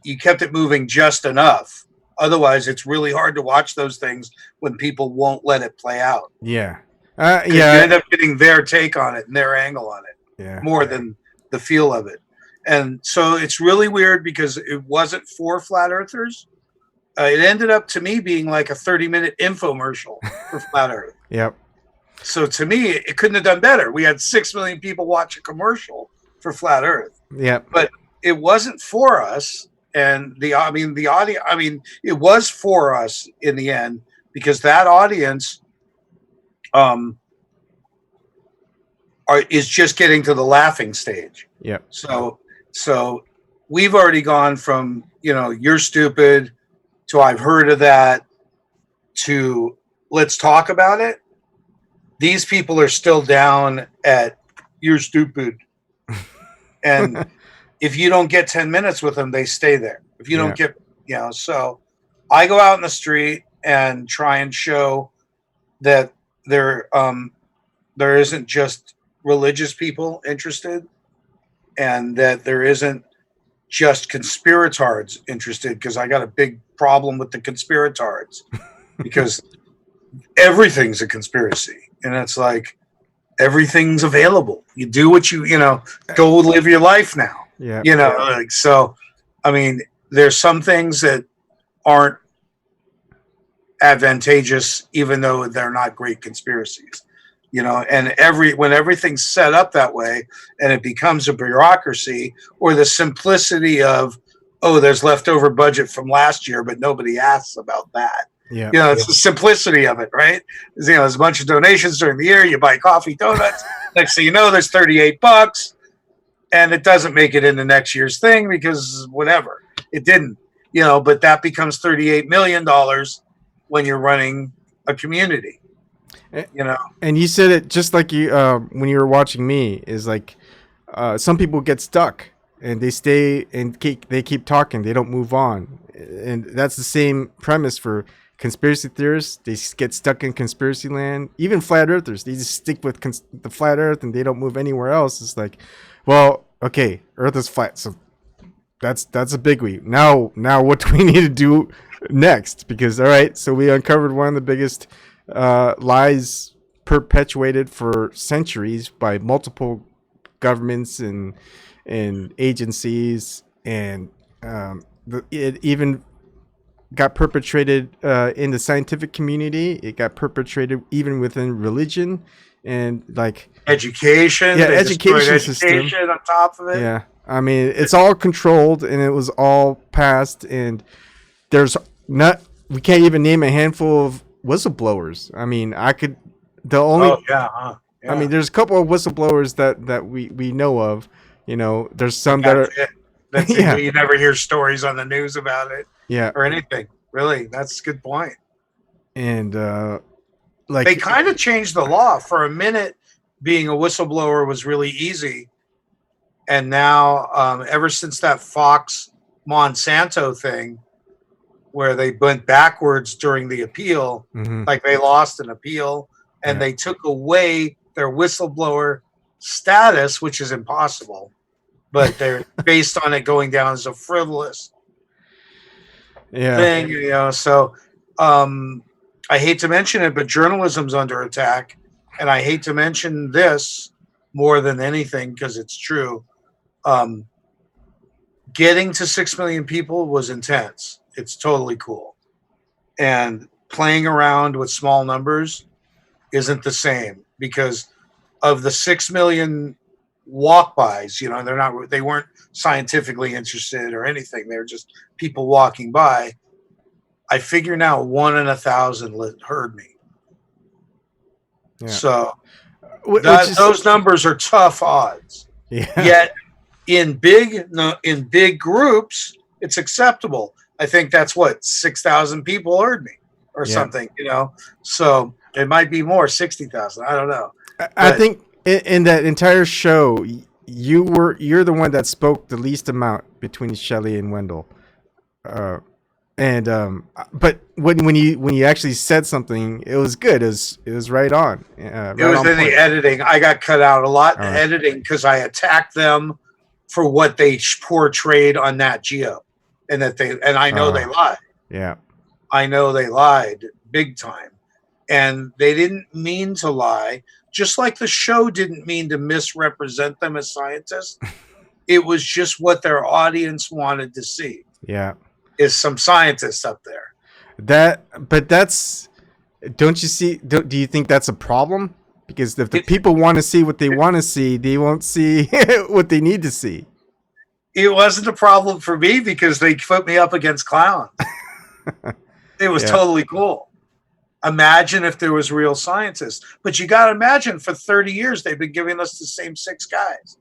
you kept it moving just enough. Otherwise, it's really hard to watch those things when people won't let it play out. Yeah. You end up getting their take on it and their angle on it more than the feel of it. And so it's really weird because it wasn't for flat earthers. It ended up to me being like a 30-minute infomercial for flat earth. Yep. So to me, it couldn't have done better. We had 6 million people watch a commercial for flat earth. Yep. But it wasn't for us. And the audience, I mean, it was for us in the end because that audience is just getting to the laughing stage. Yep. So we've already gone from, you know, you're stupid to I've heard of that to let's talk about it. These people are still down at you're stupid. And if you don't get 10 minutes with them, they stay there. If you don't get, you know, so I go out in the street and try and show that there isn't just religious people interested and that there isn't just conspiratards interested, because I got a big problem with the conspiratards because everything's a conspiracy. And it's like, everything's available. You do what you know, go live your life now. Yeah. You know, like, so, I mean, there's some things that aren't advantageous, even though they're not great conspiracies, you know, and when everything's set up that way and it becomes a bureaucracy or the simplicity of, oh, there's leftover budget from last year, but nobody asks about that. Yeah. You know, it's the simplicity of it, right? You know, there's a bunch of donations during the year. You buy coffee, donuts. Next thing you know, there's $38, and it doesn't make it into next year's thing because whatever, it didn't. You know, but that becomes $38 million when you're running a community. You know, and you said it just like you when you were watching me. Is like some people get stuck and they stay and they keep talking. They don't move on, and that's the same premise for conspiracy theorists. They get stuck in conspiracy land. Even flat earthers, they just stick with the flat earth and they don't move anywhere else. It's like, well, okay, Earth is flat, so that's a biggie. Now what do we need to do next? Because all right, so we uncovered one of the biggest lies perpetuated for centuries by multiple governments and agencies, and it even got perpetrated in the scientific community. It got perpetrated even within religion and like education. Yeah, they education system education on top of it. Yeah, I mean, it's all controlled and it was all passed, and there's not. We can't even name a handful of whistleblowers. I mean, I could. The only. Oh yeah. I mean, there's a couple of whistleblowers that we know of. You know, there's some that are. That's Yeah. You never hear stories on the news about it. Yeah. Or anything. Really, that's a good point. And like they kind of changed the law. For a minute, being a whistleblower was really easy, and now ever since that Fox Monsanto thing, where they went backwards during the appeal, like they lost an appeal, and they took away their whistleblower status, which is impossible, but they're based on it going down as a frivolous thing, you know. So I hate to mention it, but journalism's under attack, and I hate to mention this more than anything because it's true. Getting to 6 million people was intense. It's totally cool, and playing around with small numbers isn't the same, because of the 6 million walk-bys, you know, they weren't scientifically interested or anything. They were just people walking by. I figure now 1 in 1,000 heard me. Yeah. So those numbers are tough odds. Yeah. Yet in big groups, It's acceptable. I think that's what 6,000 people heard me or Yeah. something, So it might be more, 60,000. I don't know. I think in that entire show, you're the one that spoke the least amount between Shelley and Wendell. But when you actually said something, it was good. It was right on. It was in the editing. I got cut out a lot in the editing because I attacked them for what they portrayed on Nat Geo, and I know they lied. Yeah, I know they lied big time, and they didn't mean to lie. Just like the show didn't mean to misrepresent them as scientists. It was just what their audience wanted to see. Yeah, is some scientists up there. Don't you see? Do you think that's a problem? Because if the people want to see what they want to see, they won't see what they need to see. It wasn't a problem for me because they put me up against clowns. It was totally cool. Imagine if there was real scientists. But you got to imagine for 30 years, they've been giving us the same 6 guys.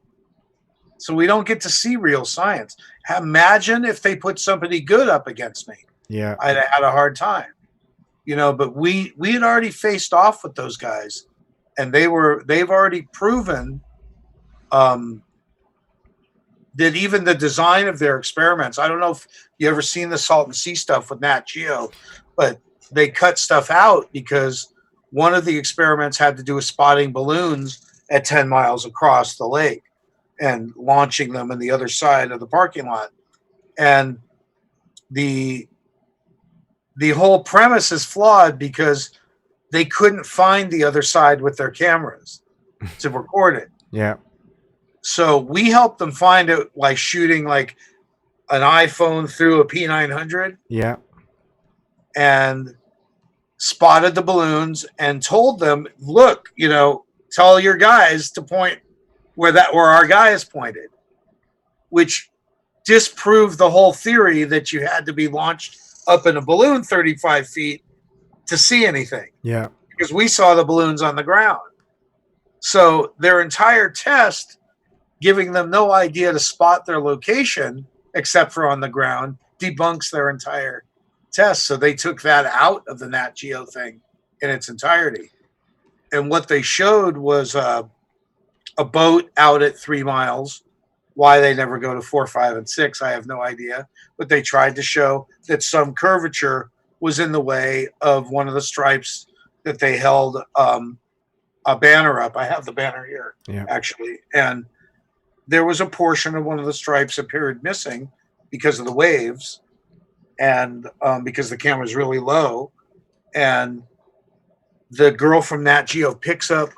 So we don't get to see real science. Imagine if they put somebody good up against me. Yeah. I'd have had a hard time. But we had already faced off with those guys, and they've already proven that even the design of their experiments, I don't know if you ever seen the Salt and Sea stuff with Nat Geo, but they cut stuff out because one of the experiments had to do with spotting balloons at 10 miles across the lake and launching them on the other side of the parking lot. And the whole premise is flawed because they couldn't find the other side with their cameras to record it. Yeah. So we helped them find it by shooting like an iPhone through a P900. Yeah. And spotted the balloons and told them, look, tell your guys to point where our guys pointed, which disproved the whole theory that you had to be launched up in a balloon 35 feet to see anything. Yeah. Because we saw the balloons on the ground. So their entire test, giving them no idea to spot their location except for on the ground, debunks their entire test. So they took that out of the Nat Geo thing in its entirety. And what they showed was a boat out at 3 miles. Why they never go to 4, 5, and 6, I have no idea. But they tried to show that some curvature was in the way of one of the stripes that they held a banner up. I have the banner here, actually. And there was a portion of one of the stripes appeared missing because of the waves and because the camera's really low. And the girl from Nat Geo picks up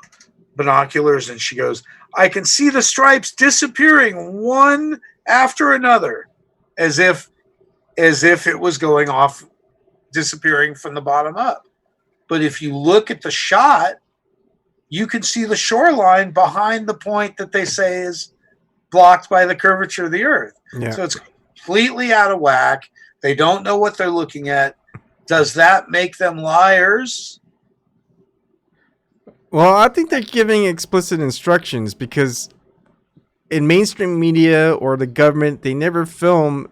binoculars and she goes, I can see the stripes disappearing one after another, as if it was going off, disappearing from the bottom up. But if you look at the shot, you can see the shoreline behind the point that they say is blocked by the curvature of the earth. Yeah. So it's completely out of whack. They don't know what they're looking at. Does that make them liars? Well, I think they're giving explicit instructions because in mainstream media or the government, they never film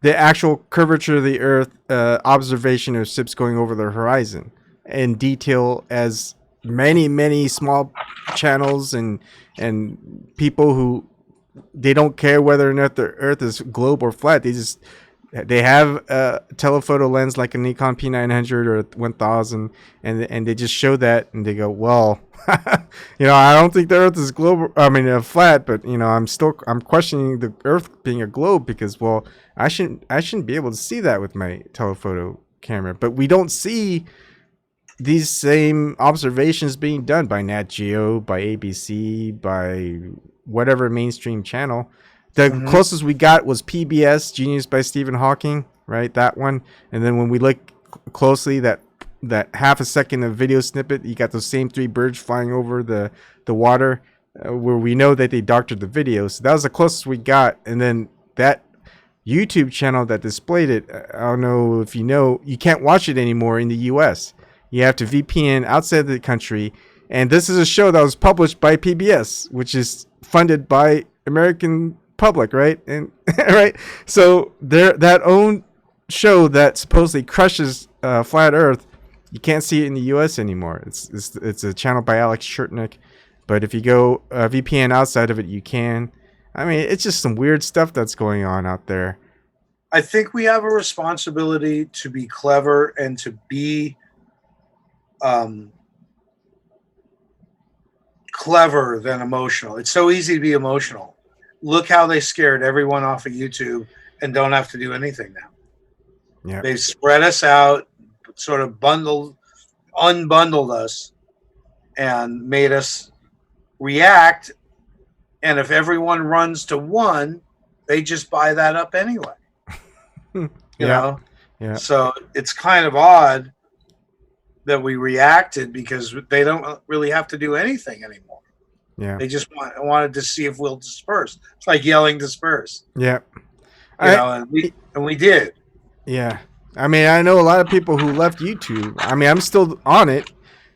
the actual curvature of the Earth observation of ships going over the horizon in detail, as many small channels and people who they don't care whether or not the Earth is globe or flat. They have a telephoto lens like a Nikon P900 or 1000, and they just show that and they go, well, I don't think the Earth is flat, but I'm questioning the Earth being a globe because, well, I shouldn't be able to see that with my telephoto camera. But we don't see these same observations being done by Nat Geo, by ABC, by whatever mainstream channel. The closest we got was PBS, Genius by Stephen Hawking, right? That one. And then when we look closely, that half a second of video snippet, you got those same 3 birds flying over the water where we know that they doctored the video. So that was the closest we got. And then that YouTube channel that displayed it, I don't know if you know, you can't watch it anymore in the US. You have to VPN outside the country. And this is a show that was published by PBS, which is funded by American public, right? And right, so that own show that supposedly crushes flat Earth, you can't see it in the U.S. anymore. It's a channel by Alex Chertnick, but if you go VPN outside of it, you can. I mean, it's just some weird stuff that's going on out there. I think we have a responsibility to be clever and to be clever than emotional. It's so easy to be emotional. Look how they scared everyone off of YouTube and don't have to do anything now. Yeah. They spread us out, sort of unbundled us, and made us react. And if everyone runs to one, they just buy that up anyway. You know? Yeah. So it's kind of odd that we reacted because they don't really have to do anything anymore. Yeah. They just wanted to see if we'll disperse. It's like yelling disperse. Yeah. And we did. Yeah. I mean, I know a lot of people who left YouTube. I mean, I'm still on it.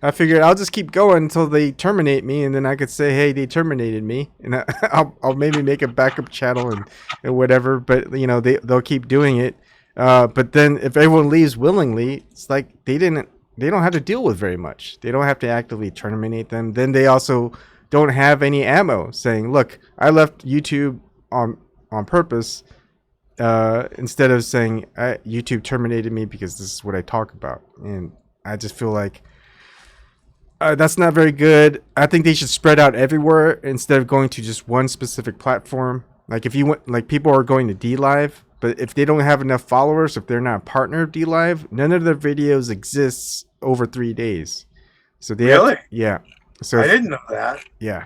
I figured I'll just keep going until they terminate me, and then I could say, "Hey, they terminated me," and I'll maybe make a backup channel and whatever. But they'll keep doing it. But then if everyone leaves willingly, it's like they don't have to deal with very much. They don't have to actively terminate them. Then they also don't have any ammo saying, "Look, I left YouTube on purpose," instead of saying YouTube terminated me because this is what I talk about. And I just feel like that's not very good. I think they should spread out everywhere instead of going to just one specific platform. Like if you want, like people are going to DLive, but if they don't have enough followers, if they're not a partner of DLive, none of their videos exists over 3 days. So they Really? Yeah. So I didn't know that. Yeah.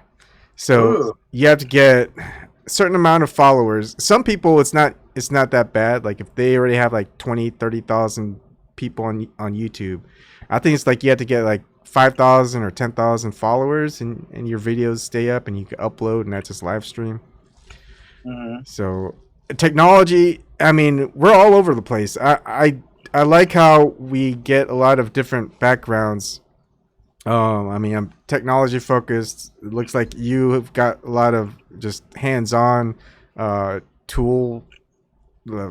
So Ooh. you have to get a certain amount of followers. Some people it's not that bad. Like if they already have like 20, 30,000 people on YouTube, I think it's like you have to get like 5,000 or 10,000 followers and your videos stay up and you can upload and not just live stream. Mm-hmm. So technology, I mean, we're all over the place. I like how we get a lot of different backgrounds. I mean, I'm technology focused. It looks like you have got a lot of just hands-on tool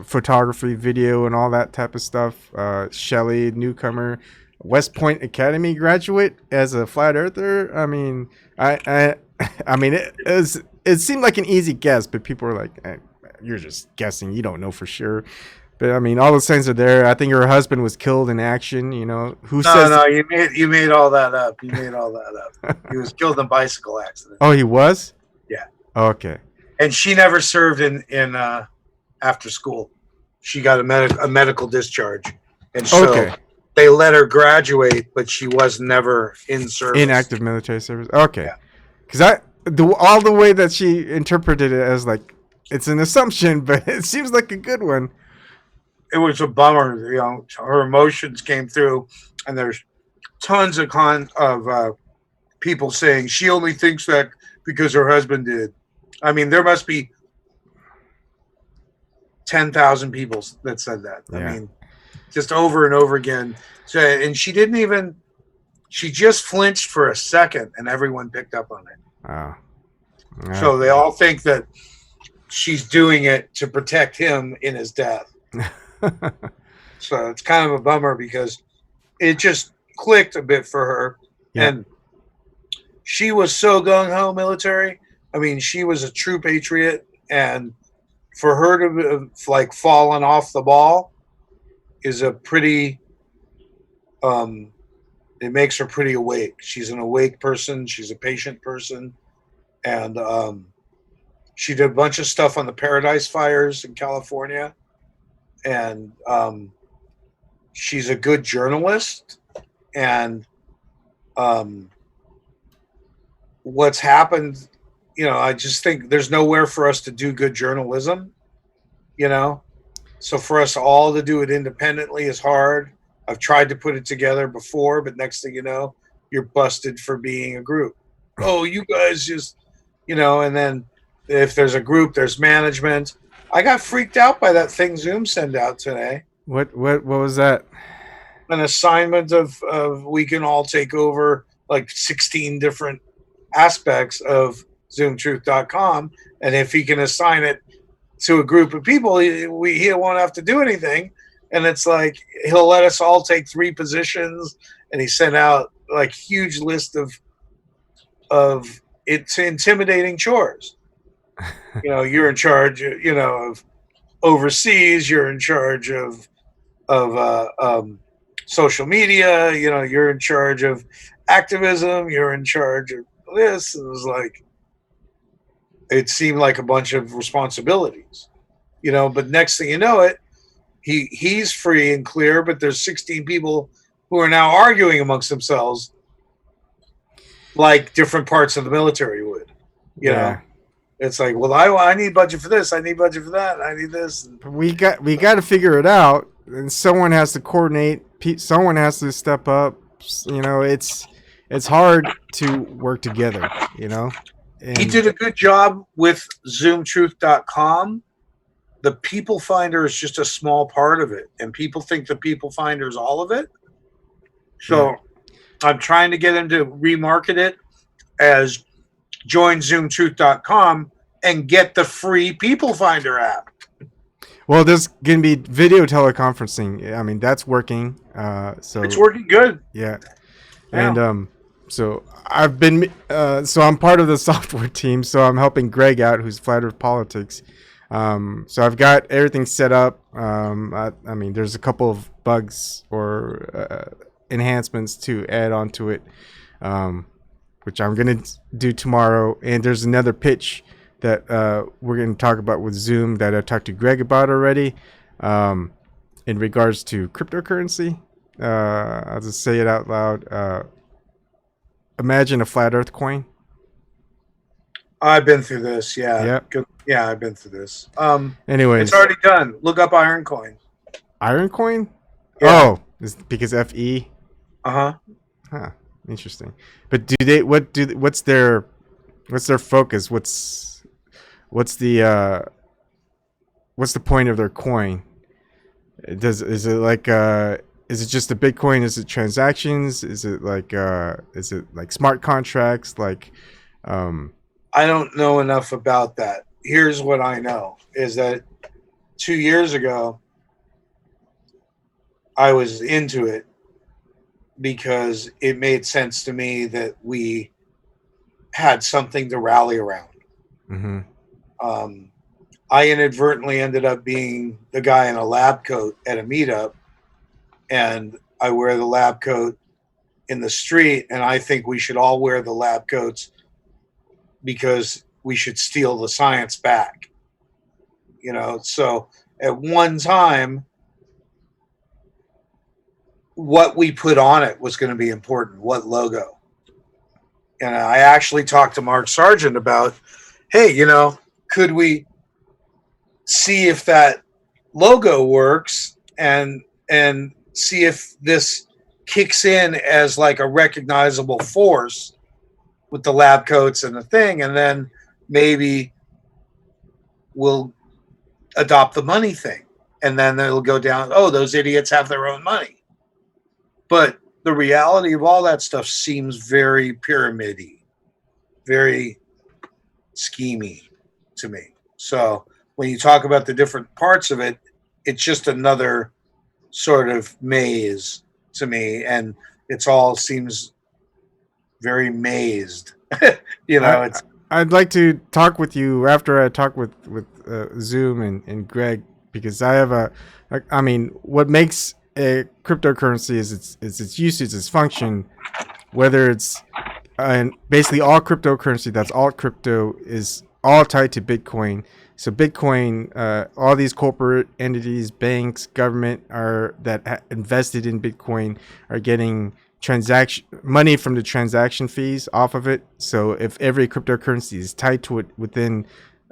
photography, video, and all that type of stuff. Shelly, newcomer, West Point Academy graduate as a flat earther. I mean, I mean, it seemed like an easy guess, but people were like, "You're just guessing. You don't know for sure." But I mean, all the signs are there. I think her husband was killed in action. Who says? No, you made all that up. You made all that up. He was killed in a bicycle accident. Oh, he was? Yeah. Okay. And she never served in after school. She got a medical discharge, and so they let her graduate, but she was never in service. In active military service. Okay. Because all the way that she interpreted it as like it's an assumption, but it seems like a good one. It was a bummer. Her emotions came through, and there's tons of people saying she only thinks that because her husband did. I mean, there must be 10,000 people that said that. Yeah. I mean, just over and over again. So, and she didn't even. She just flinched for a second, and everyone picked up on it. Oh. So they all think that she's doing it to protect him in his death. So it's kind of a bummer because it just clicked a bit for her. Yeah. And she was so gung-ho military. I mean, she was a true patriot, and for her to have like fallen off the ball is a pretty it makes her pretty awake. She's an awake person, she's a patient person, and she did a bunch of stuff on the Paradise Fires in California. And she's a good journalist, and what's happened, I just think there's nowhere for us to do good journalism, so for us all to do it independently is hard. I've tried to put it together before, but next thing you know, you're busted for being a group. Oh, you guys just, and then if there's a group, there's management. I got freaked out by that thing Zoom sent out today. What was that? An assignment of we can all take over like 16 different aspects of zoomtruth.com, and if he can assign it to a group of people, he won't have to do anything. And it's like he'll let us all take 3 positions, and he sent out like huge list of it's intimidating chores. You're in charge, of overseas. You're in charge of social media. You're in charge of activism. You're in charge of this. It was like it seemed like a bunch of responsibilities, But next thing you know, he's free and clear. But there's 16 people who are now arguing amongst themselves, like different parts of the military would. You know, it's like, well, I need budget for this. I need budget for that. I need this. We got to figure it out, and someone has to coordinate. Someone has to step up. It's hard to work together. And he did a good job with zoomtruth.com. The people finder is just a small part of it, and people think the people finder is all of it. So I'm trying to get him to remarket it as join zoomtruth.com and get the free people finder app. Well, there's going to be video teleconferencing. I mean, that's working. So it's working good. Yeah. And so I've been so I'm part of the software team, so I'm helping Greg out, who's Flat Earth Politics. So I've got everything set up. I mean, there's a couple of bugs or enhancements to add onto it, which I'm going to do tomorrow. And there's another pitch that we're going to talk about with Zoom that I talked to Greg about already, in regards to cryptocurrency. I'll just say it out loud. Imagine a flat Earth coin. I've been through this. Yeah. Yep. Good. Yeah, I've been through this. Anyways, it's already done. Look up Iron Coin. Iron Coin? Yeah. Oh, is because FE? Uh-huh. Huh. Interesting. But what's their focus? What's the point of their coin? Is it just a Bitcoin? Is it transactions? Is it like smart contracts? I don't know enough about that. Here's what I know is that 2 years ago, I was into it because it made sense to me that we had something to rally around. Mm-hmm. I inadvertently ended up being the guy in a lab coat at a meetup, and I wear the lab coat in the street, and I think we should all wear the lab coats because we should steal the science back. So at one time, what we put on it was going to be important, what logo. And I actually talked to Mark Sargent about, hey, could we see if that logo works and see if this kicks in as like a recognizable force with the lab coats and the thing, and then maybe we'll adopt the money thing, and then it'll go down, oh, those idiots have their own money. But the reality of all that stuff seems very pyramid-y, very schemey to me. So when you talk about the different parts of it, it's just another sort of maze to me, and it's all seems very mazed. I'd like to talk with you after I talk with Zoom and Greg, because I have what makes a cryptocurrency is its usage, its function, whether it's and basically all cryptocurrency that's all crypto is all tied to Bitcoin. So Bitcoin, all these corporate entities, banks, government invested in Bitcoin are getting money from the transaction fees off of it. So if every cryptocurrency is tied to it within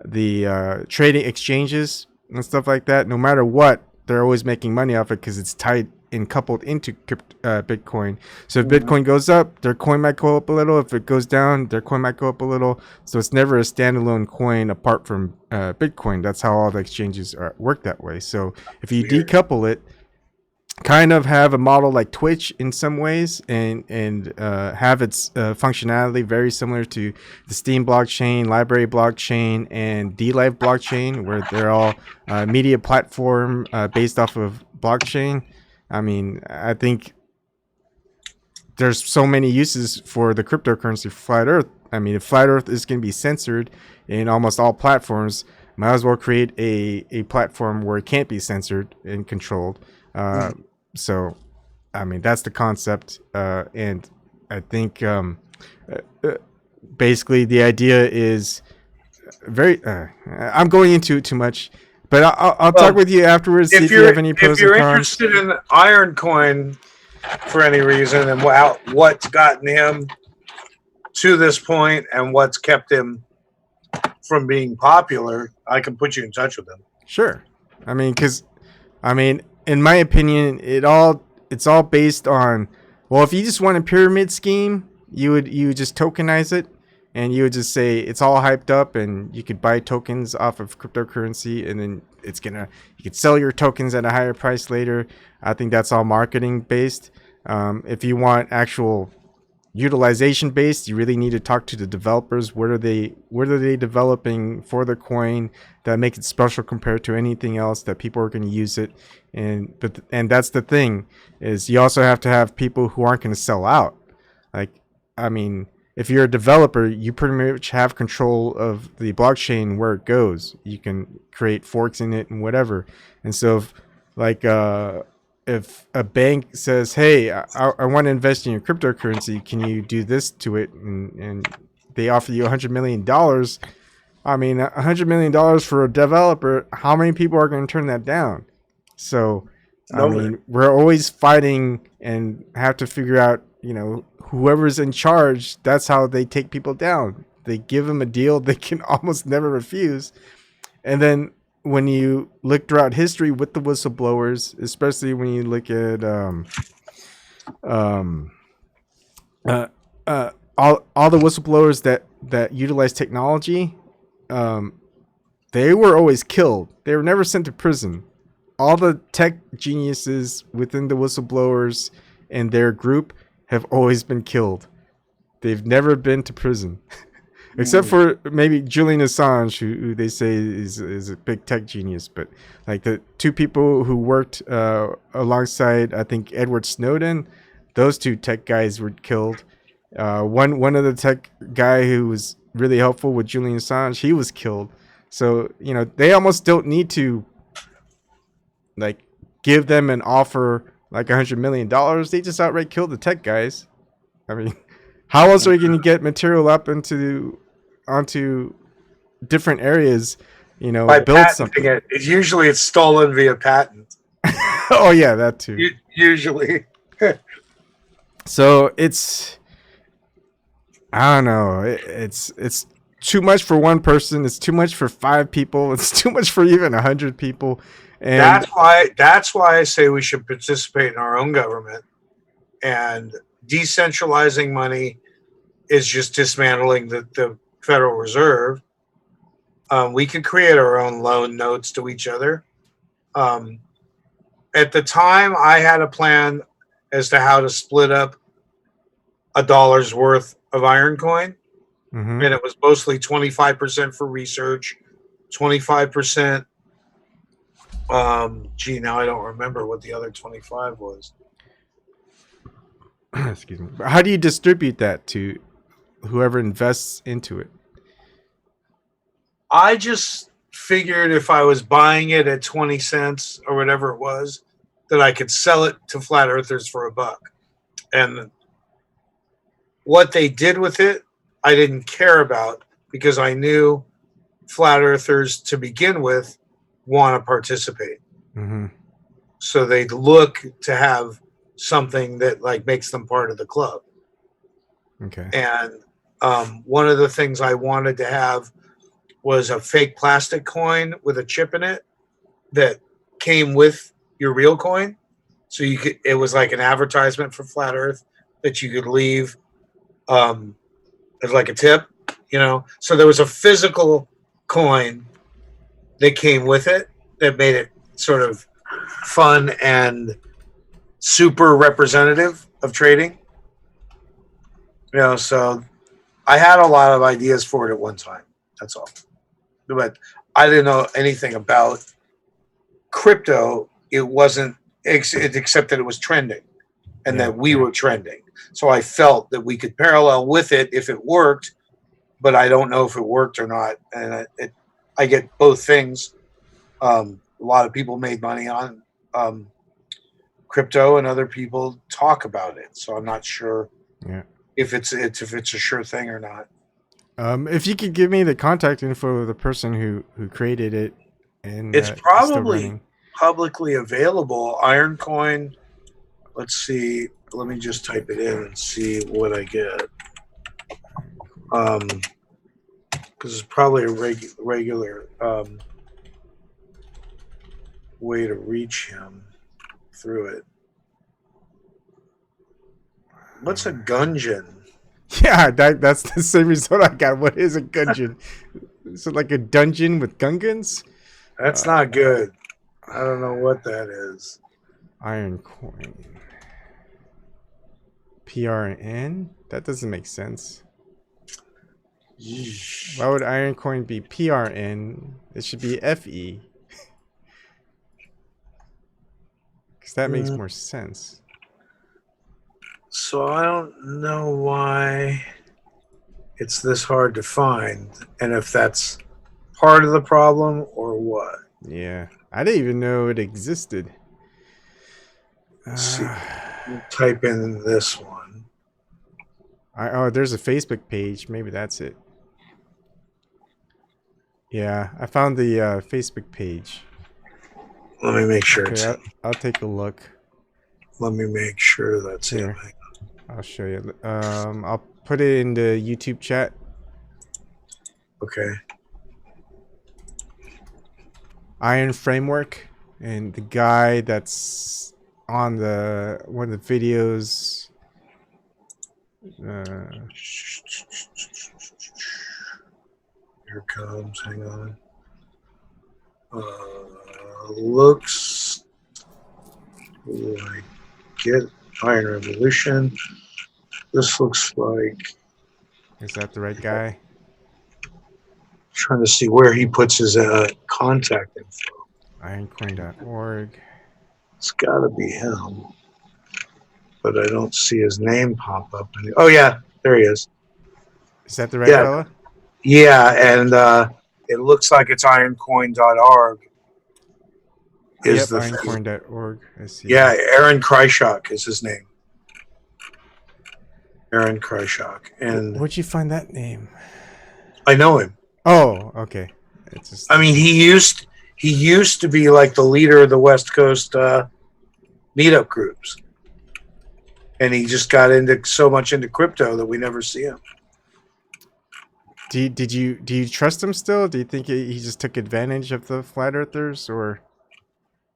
the trading exchanges and stuff like that, no matter what, they're always making money off it because it's tied and coupled into Bitcoin. So if Bitcoin goes up, their coin might go up a little. If it goes down, their coin might go up a little. So it's never a standalone coin apart from Bitcoin. That's how all the exchanges work that way. So if you decouple it, kind of have a model like Twitch in some ways, and have its functionality very similar to the Steam blockchain, LBRY blockchain, and DLive blockchain, where they're all media platform based off of blockchain. I mean, I think there's so many uses for the cryptocurrency for Flat Earth. I mean, if Flat Earth is going to be censored in almost all platforms, might as well create a platform where it can't be censored and controlled. So, I mean, that's the concept. And I think basically the idea is very, I'm going into it too much, but I'll talk with you afterwards, see if you have any pros and cons. If you're interested in Ironcoin for any reason and what's gotten him to this point and what's kept him from being popular, I can put you in touch with him. Sure. I mean, in my opinion, it's all based on, well, if you just want a pyramid scheme, you would just tokenize it, and you would just say it's all hyped up, and you could buy tokens off of cryptocurrency, and then you could sell your tokens at a higher price later. I think that's all marketing based. If you want actual utilization based, you really need to talk to the developers. What are they developing for the coin that make it special compared to anything else that people are going to use it? And that's the thing, is you also have to have people who aren't going to sell out. Like, I mean, if you're a developer, you pretty much have control of the blockchain where it goes. You can create forks in it and whatever. And so if a bank says, hey, I want to invest in your cryptocurrency, can you do this to it? And they offer you $100 million. I mean, $100 million for a developer, how many people are going to turn that down? So, I mean, we're always fighting and have to figure out, whoever's in charge, that's how they take people down. They give them a deal they can almost never refuse. And then when you look throughout history with the whistleblowers, especially when you look at all the whistleblowers that utilize technology, they were always killed. They were never sent to prison. All the tech geniuses within the whistleblowers and their group have always been killed. They've never been to prison. Except for maybe Julian Assange, who they say is a big tech genius. But like the two people who worked alongside, I think, Edward Snowden, those two tech guys were killed. One of the tech guy who was really helpful with Julian Assange, he was killed. So, they almost don't need to give them an offer like $100 million. They just outright kill the tech guys. I mean, how else are you going to get material up onto different areas? By build something. Usually it's stolen via patent. Oh yeah, that too. Usually. So I don't know. It's too much for one person. It's too much for 5 people. It's too much for even 100 people. And that's why I say we should participate in our own government, and decentralizing money is just dismantling the Federal Reserve. We could create our own loan notes to each other. At the time, I had a plan as to how to split up $1 worth of Ironcoin, and it was mostly 25% for research, 25%. Now I don't remember what the other 25 was. Excuse me. How do you distribute that to whoever invests into it? I just figured if I was buying it at 20 cents or whatever it was, that I could sell it to flat earthers for $1. And what they did with it, I didn't care about, because I knew flat earthers to begin with want to participate. So they'd look to have something that makes them part of the club. Okay. And one of the things I wanted to have was a fake plastic coin with a chip in it that came with your real coin. So it was like an advertisement for Flat Earth that you could leave as like a tip, So there was a physical coin that came with it that made it sort of fun and super representative of trading. So I had a lot of ideas for it at one time. That's all. But I didn't know anything about crypto. It wasn't, except that it was trending and that we were trending. So I felt that we could parallel with it if it worked, but I don't know if it worked or not. And I get both things. A lot of people made money on crypto, and other people talk about it. So I'm not sure if it's a sure thing or not. If you could give me the contact info of the person who created it, and It's still probably running. publicly available. Ironcoin. Let's see. Let me just type it in and see what I get. Because it's probably a regular way to reach him through it. What's a gungeon? Yeah, that's the same result I got. What is a gungeon? Is it like a dungeon with gungans? That's not good. I don't know what that is. Ironcoin. PRN? That doesn't make sense. Why would Ironcoin be PRN? It should be FE. Because that makes more sense. So I don't know why it's this hard to find, and if that's part of the problem or what. Yeah, I didn't even know it existed. Let's see. Type in this one. Oh, there's a Facebook page. Maybe that's it. Yeah, I found the Facebook page. Let me make sure. Okay, I'll take a look. Let me make sure that's here. I'll show you. I'll put it in the YouTube chat. Okay. Iron Framework, and the guy that's on one of the videos. Here comes. Hang on. Looks like get Iron Revolution. This looks like. Is that the right guy? Trying to see where he puts his contact info. Ironcoin.org. It's got to be him, but I don't see his name pop up. Oh yeah, there he is. Is that the right fella? Yeah, and it looks like it's ironcoin.org. Yep, ironcoin.org. I see. Yeah, Aaron Kreischock is his name. Aaron Kreischock. And where'd you find that name? I know him. Oh, okay. It's just, I mean, he used to be like the leader of the West Coast meetup groups, and he just got so much into crypto that we never see him. Do you trust him still? Do you think he just took advantage of the flat earthers, or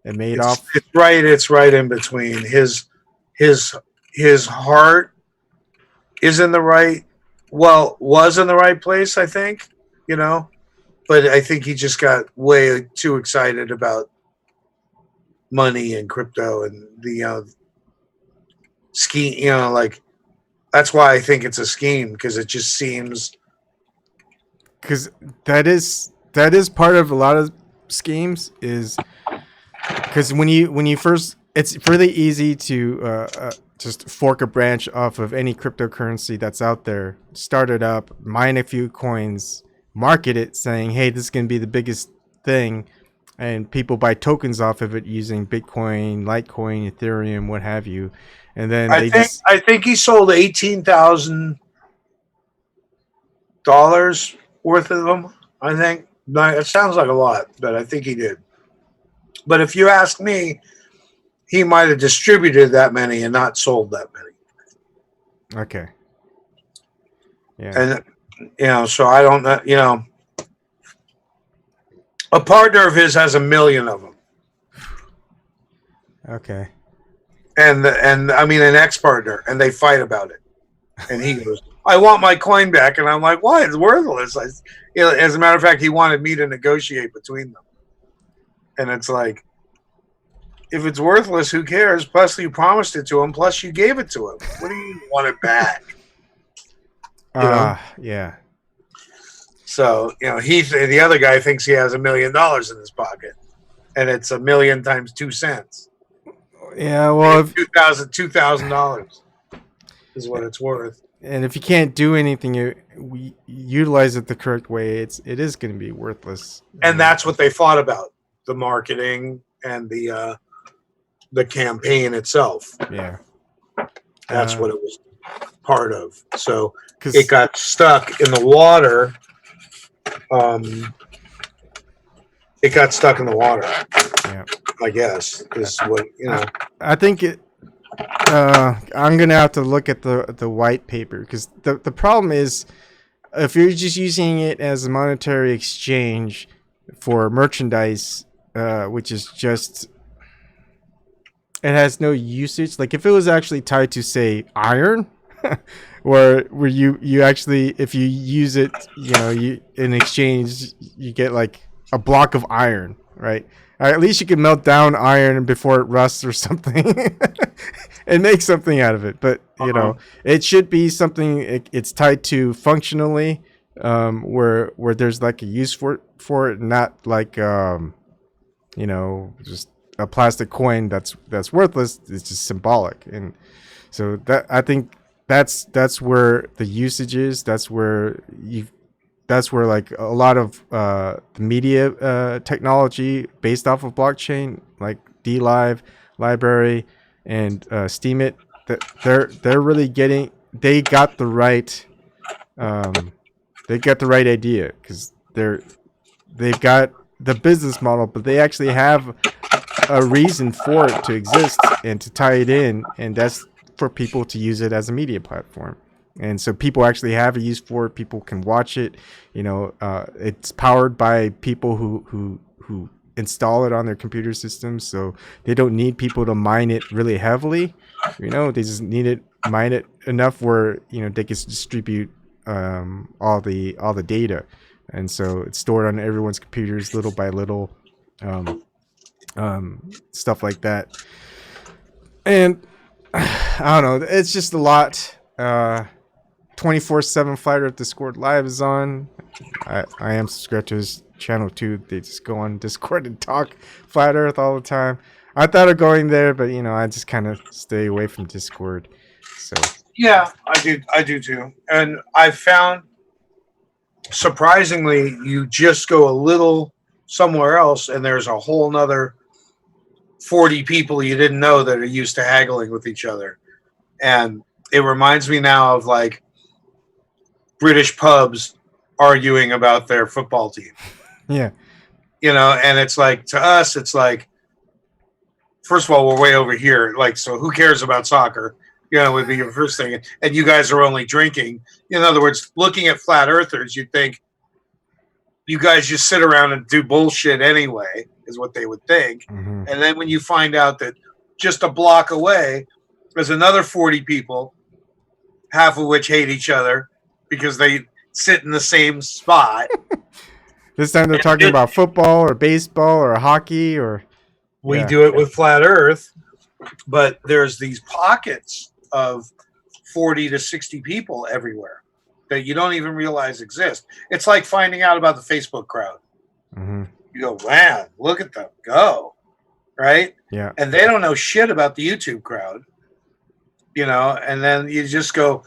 it made off? It's right in between. His heart is in the right, was in the right place, I think, but I think he just got way too excited about money and crypto and the scheme, like that's why I think it's a scheme, because it just seems. Because that is part of a lot of schemes, is because when you first, it's really easy to just fork a branch off of any cryptocurrency that's out there, start it up, mine a few coins, market it saying, hey, this is going to be the biggest thing, and people buy tokens off of it using Bitcoin, Litecoin, Ethereum, what have you, and then I think he sold $18,000 worth of them. I think it sounds like a lot, but I think he did. But if you ask me, he might have distributed that many and not sold that many. Okay. Yeah. And so I don't know. A partner of his has 1 million of them. Okay. And I mean an ex-partner, and they fight about it. And he goes, I want my coin back. And I'm like, why? It's worthless. As a matter of fact, he wanted me to negotiate between them. And it's like, if it's worthless, who cares? Plus, you promised it to him. Plus, you gave it to him. What do you want it back? You know? Yeah. So, you know, the other guy thinks he has $1 million in his pocket, and it's 1 million times 2 cents. Yeah, well, $2,000 is what it's worth. And if you can't do anything, we utilize it the correct way, it is going to be worthless. And that's what they fought about: the marketing and the campaign itself. Yeah, that's what it was part of. So it got stuck in the water. It got stuck in the water. Yeah, I guess is what you know. I think it. I'm gonna have to look at the white paper, because the problem is, if you're just using it as a monetary exchange for merchandise, which is just, it has no usage. Like if it was actually tied to, say, iron, where you actually, if you use it, you know, you in exchange you get like a block of iron, right? At least you can melt down iron before it rusts or something and make something out of it. But, you know, it should be something, it's tied to functionally, where there's like a use for it, not like, you know, just a plastic coin that's worthless. It's just symbolic. And so that, I think that's where the usage is. That's where like a lot of the media technology based off of blockchain, like DLive, LBRY, and Steemit, that they're really getting, they got the right idea, because they've got the business model, but they actually have a reason for it to exist and to tie it in, and that's for people to use it as a media platform. And so people actually have a use for it. People can watch it. You know, it's powered by people who install it on their computer systems. So they don't need people to mine it really heavily. You know, they just mine it enough where, you know, they can distribute all the data. And so it's stored on everyone's computers little by little, stuff like that. And I don't know, it's just a lot. 24/7 Flat Earth Discord Live is on. I am subscribed to his channel too. They just go on Discord and talk Flat Earth all the time. I thought of going there, but you know, I just kind of stay away from Discord. So yeah, I do too. And I found, surprisingly, you just go a little somewhere else, and there's a whole nother 40 people you didn't know that are used to haggling with each other. And it reminds me now of like British pubs arguing about their football team. Yeah. You know, and it's like, to us, it's like, first of all, we're way over here. Like, so who cares about soccer? You know, would be your first thing. And you guys are only drinking. In other words, looking at flat earthers, you'd think you guys just sit around and do bullshit anyway, is what they would think. Mm-hmm. And then when you find out that just a block away, there's another 40 people, half of which hate each other because they sit in the same spot. This time they're talking about football or baseball or hockey or... We do it with Flat Earth, but there's these pockets of 40 to 60 people everywhere that you don't even realize exist. It's like finding out about the Facebook crowd. Mm-hmm. You go, man, look at them go, right? Yeah. And they don't know shit about the YouTube crowd, you know, and then you just go,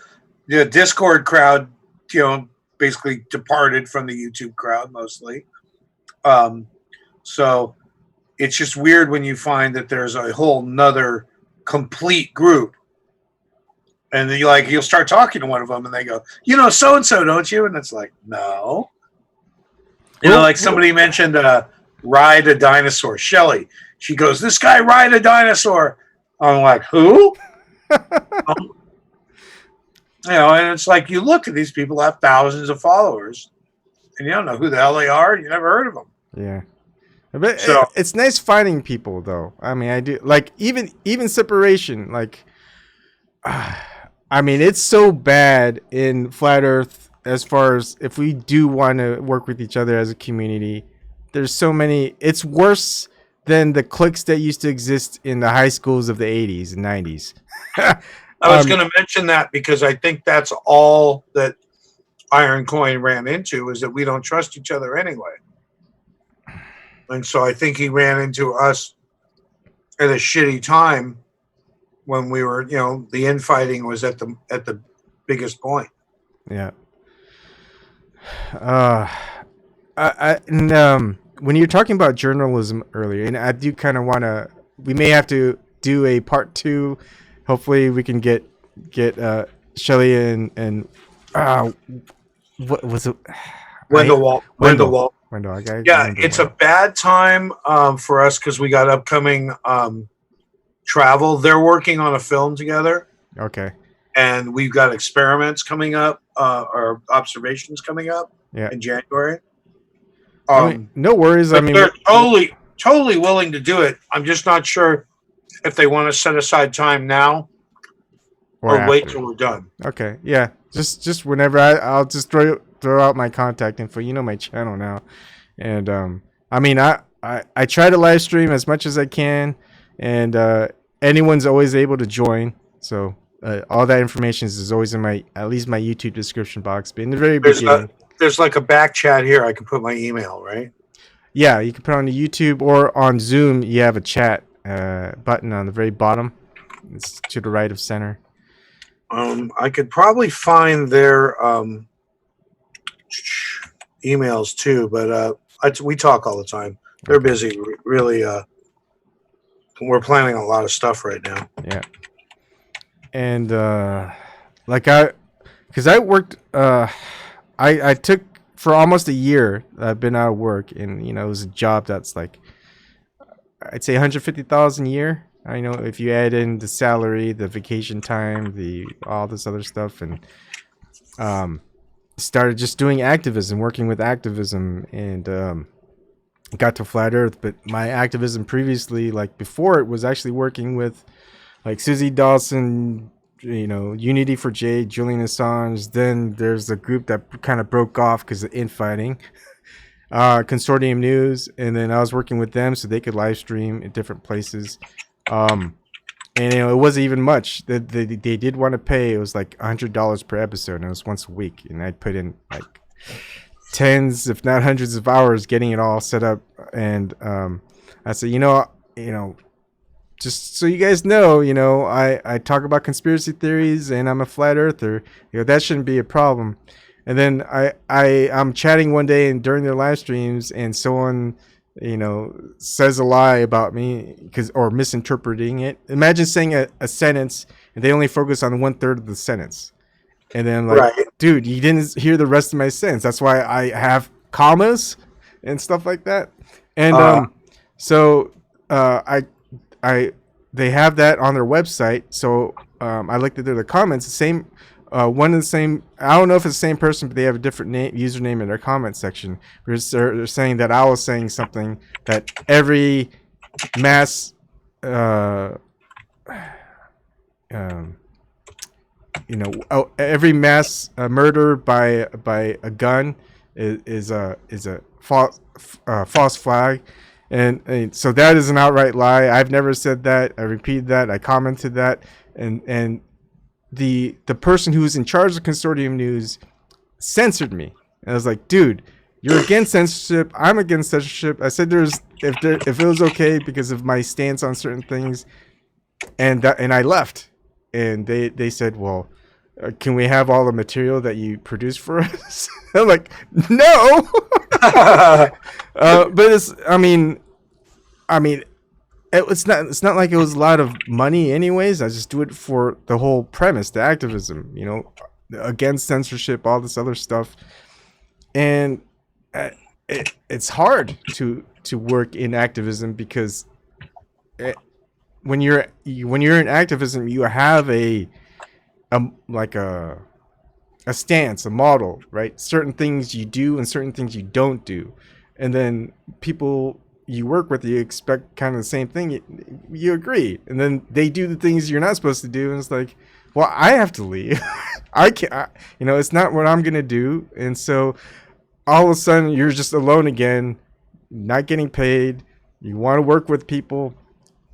the Discord crowd, you know, basically departed from the YouTube crowd mostly. So it's just weird when you find that there's a whole nother complete group. And then you'll start talking to one of them and they go, you know, so-and-so, don't you? And it's like, no. You know, like somebody mentioned ride a dinosaur. Shelly, she goes, this guy ride a dinosaur. I'm like, who? You know, and it's like, you look at these people have thousands of followers and you don't know who the hell they are. You never heard of them. Yeah. But so, it's nice finding people though. I mean, I do like even separation, like, I mean, it's so bad in Flat Earth as far as if we do want to work with each other as a community. There's so many, it's worse than the cliques that used to exist in the high schools of the 80s and 90s. I was going to mention that because I think that's all that Iron Coin ran into, is that we don't trust each other anyway. And so I think he ran into us at a shitty time when we were, the infighting was at the biggest point. Yeah. When you're talking about journalism earlier, and I do kind of want to, we may have to do a part 2. Hopefully we can get Shelley and what was it? Wendell. Wendell. It's a bad time for us because we got upcoming travel. They're working on a film together. Okay. And we've got experiments coming up, or observations coming up in January. No worries. I mean, they're totally willing to do it. I'm just not sure if they want to set aside time now or wait till we're done. Okay. Yeah. Just whenever I'll just throw out my contact info. You know my channel now, and I mean I try to live stream as much as I can, and anyone's always able to join. So all that information is always in at least my YouTube description box. But in the very beginning, there's like a back chat here. I can put my email, right? Yeah, you can put it on the YouTube or on Zoom. You have a chat button on the very bottom. It's to the right of center. I could probably find their emails too, but we talk all the time. They're busy, really. We're planning a lot of stuff right now. Yeah. And because I worked, I took for almost a year. I've been out of work, and it was a job that's like, I'd say $150,000 a year. I know if you add in the salary, the vacation time, all this other stuff, and started just doing activism, working with activism, and got to Flat Earth. But my activism previously, like before, it was actually working with like Susie Dawson, Unity for Jade, Julian Assange. Then there's a group that kind of broke off because of infighting. Consortium News, and then I was working with them so they could live stream in different places. And it wasn't even much. They did want to pay. It was like $100 per episode, and it was once a week. And I'd put in like tens, if not hundreds, of hours getting it all set up. And I said, just so you guys know, I talk about conspiracy theories, and I'm a flat earther. That shouldn't be a problem. And then I'm chatting one day and during their live streams, and someone says a lie about me or misinterpreting it. Imagine saying a sentence and they only focus on 1/3 of the sentence. And then I'm like, right. Dude, you didn't hear the rest of my sentence. That's why I have commas and stuff like that. And they have that on their website. So I looked at the comments, the same one of the same. I don't know if it's the same person, but they have a different username in their comment section. They're saying that I was saying something that every mass, every mass murder by a gun is a false flag. And so that is an outright lie. I've never said that. I repeated that. I commented that, and the person who's in charge of Consortium News censored me. And I was like, dude, you're against censorship. I'm against censorship. I said if it was okay because of my stance on certain things, and I left. And they said, well, can we have all the material that you produced for us? I'm like, no. But it's not like it was a lot of money anyways. I just do it for the whole premise, the activism, against censorship, all this other stuff. And it's hard to work in activism because when you're in activism, you have a stance, a model, right? Certain things you do and certain things you don't do. And then people you work with, you expect kind of the same thing. You agree. And then they do the things you're not supposed to do. And it's like, well, I have to leave. I can't, it's not what I'm going to do. And so all of a sudden you're just alone again, not getting paid. You want to work with people.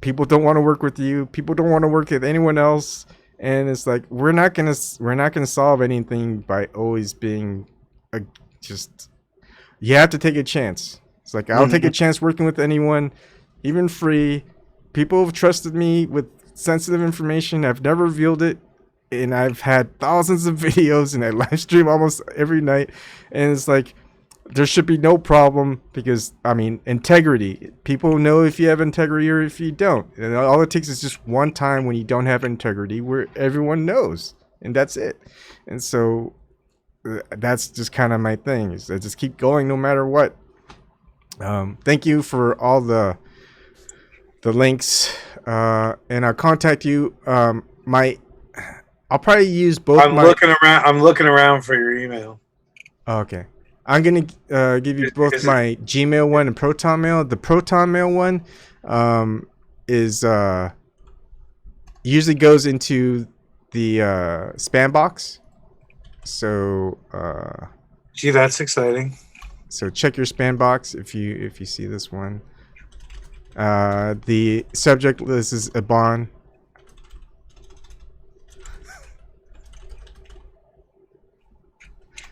People don't want to work with you. People don't want to work with anyone else. And it's like we're not gonna solve anything by always being just. You have to take a chance. It's like I'll take a chance working with anyone, even free. People have trusted me with sensitive information. I've never revealed it, and I've had thousands of videos, and I live stream almost every night. And it's like there should be no problem because I mean integrity. People know if you have integrity or if you don't, and all it takes is just one time when you don't have integrity, where everyone knows, and that's it. And so that's just kind of my thing. Is I just keep going no matter what. Thank you for all the links, and I'll contact you. I'll probably use both. I'm looking around for your email. Okay, I'm gonna give you both my Gmail one and Proton Mail. The Proton Mail one is usually goes into the spam box. So gee, that's exciting. So check your spam box if you see this one. The subject list is Ebon.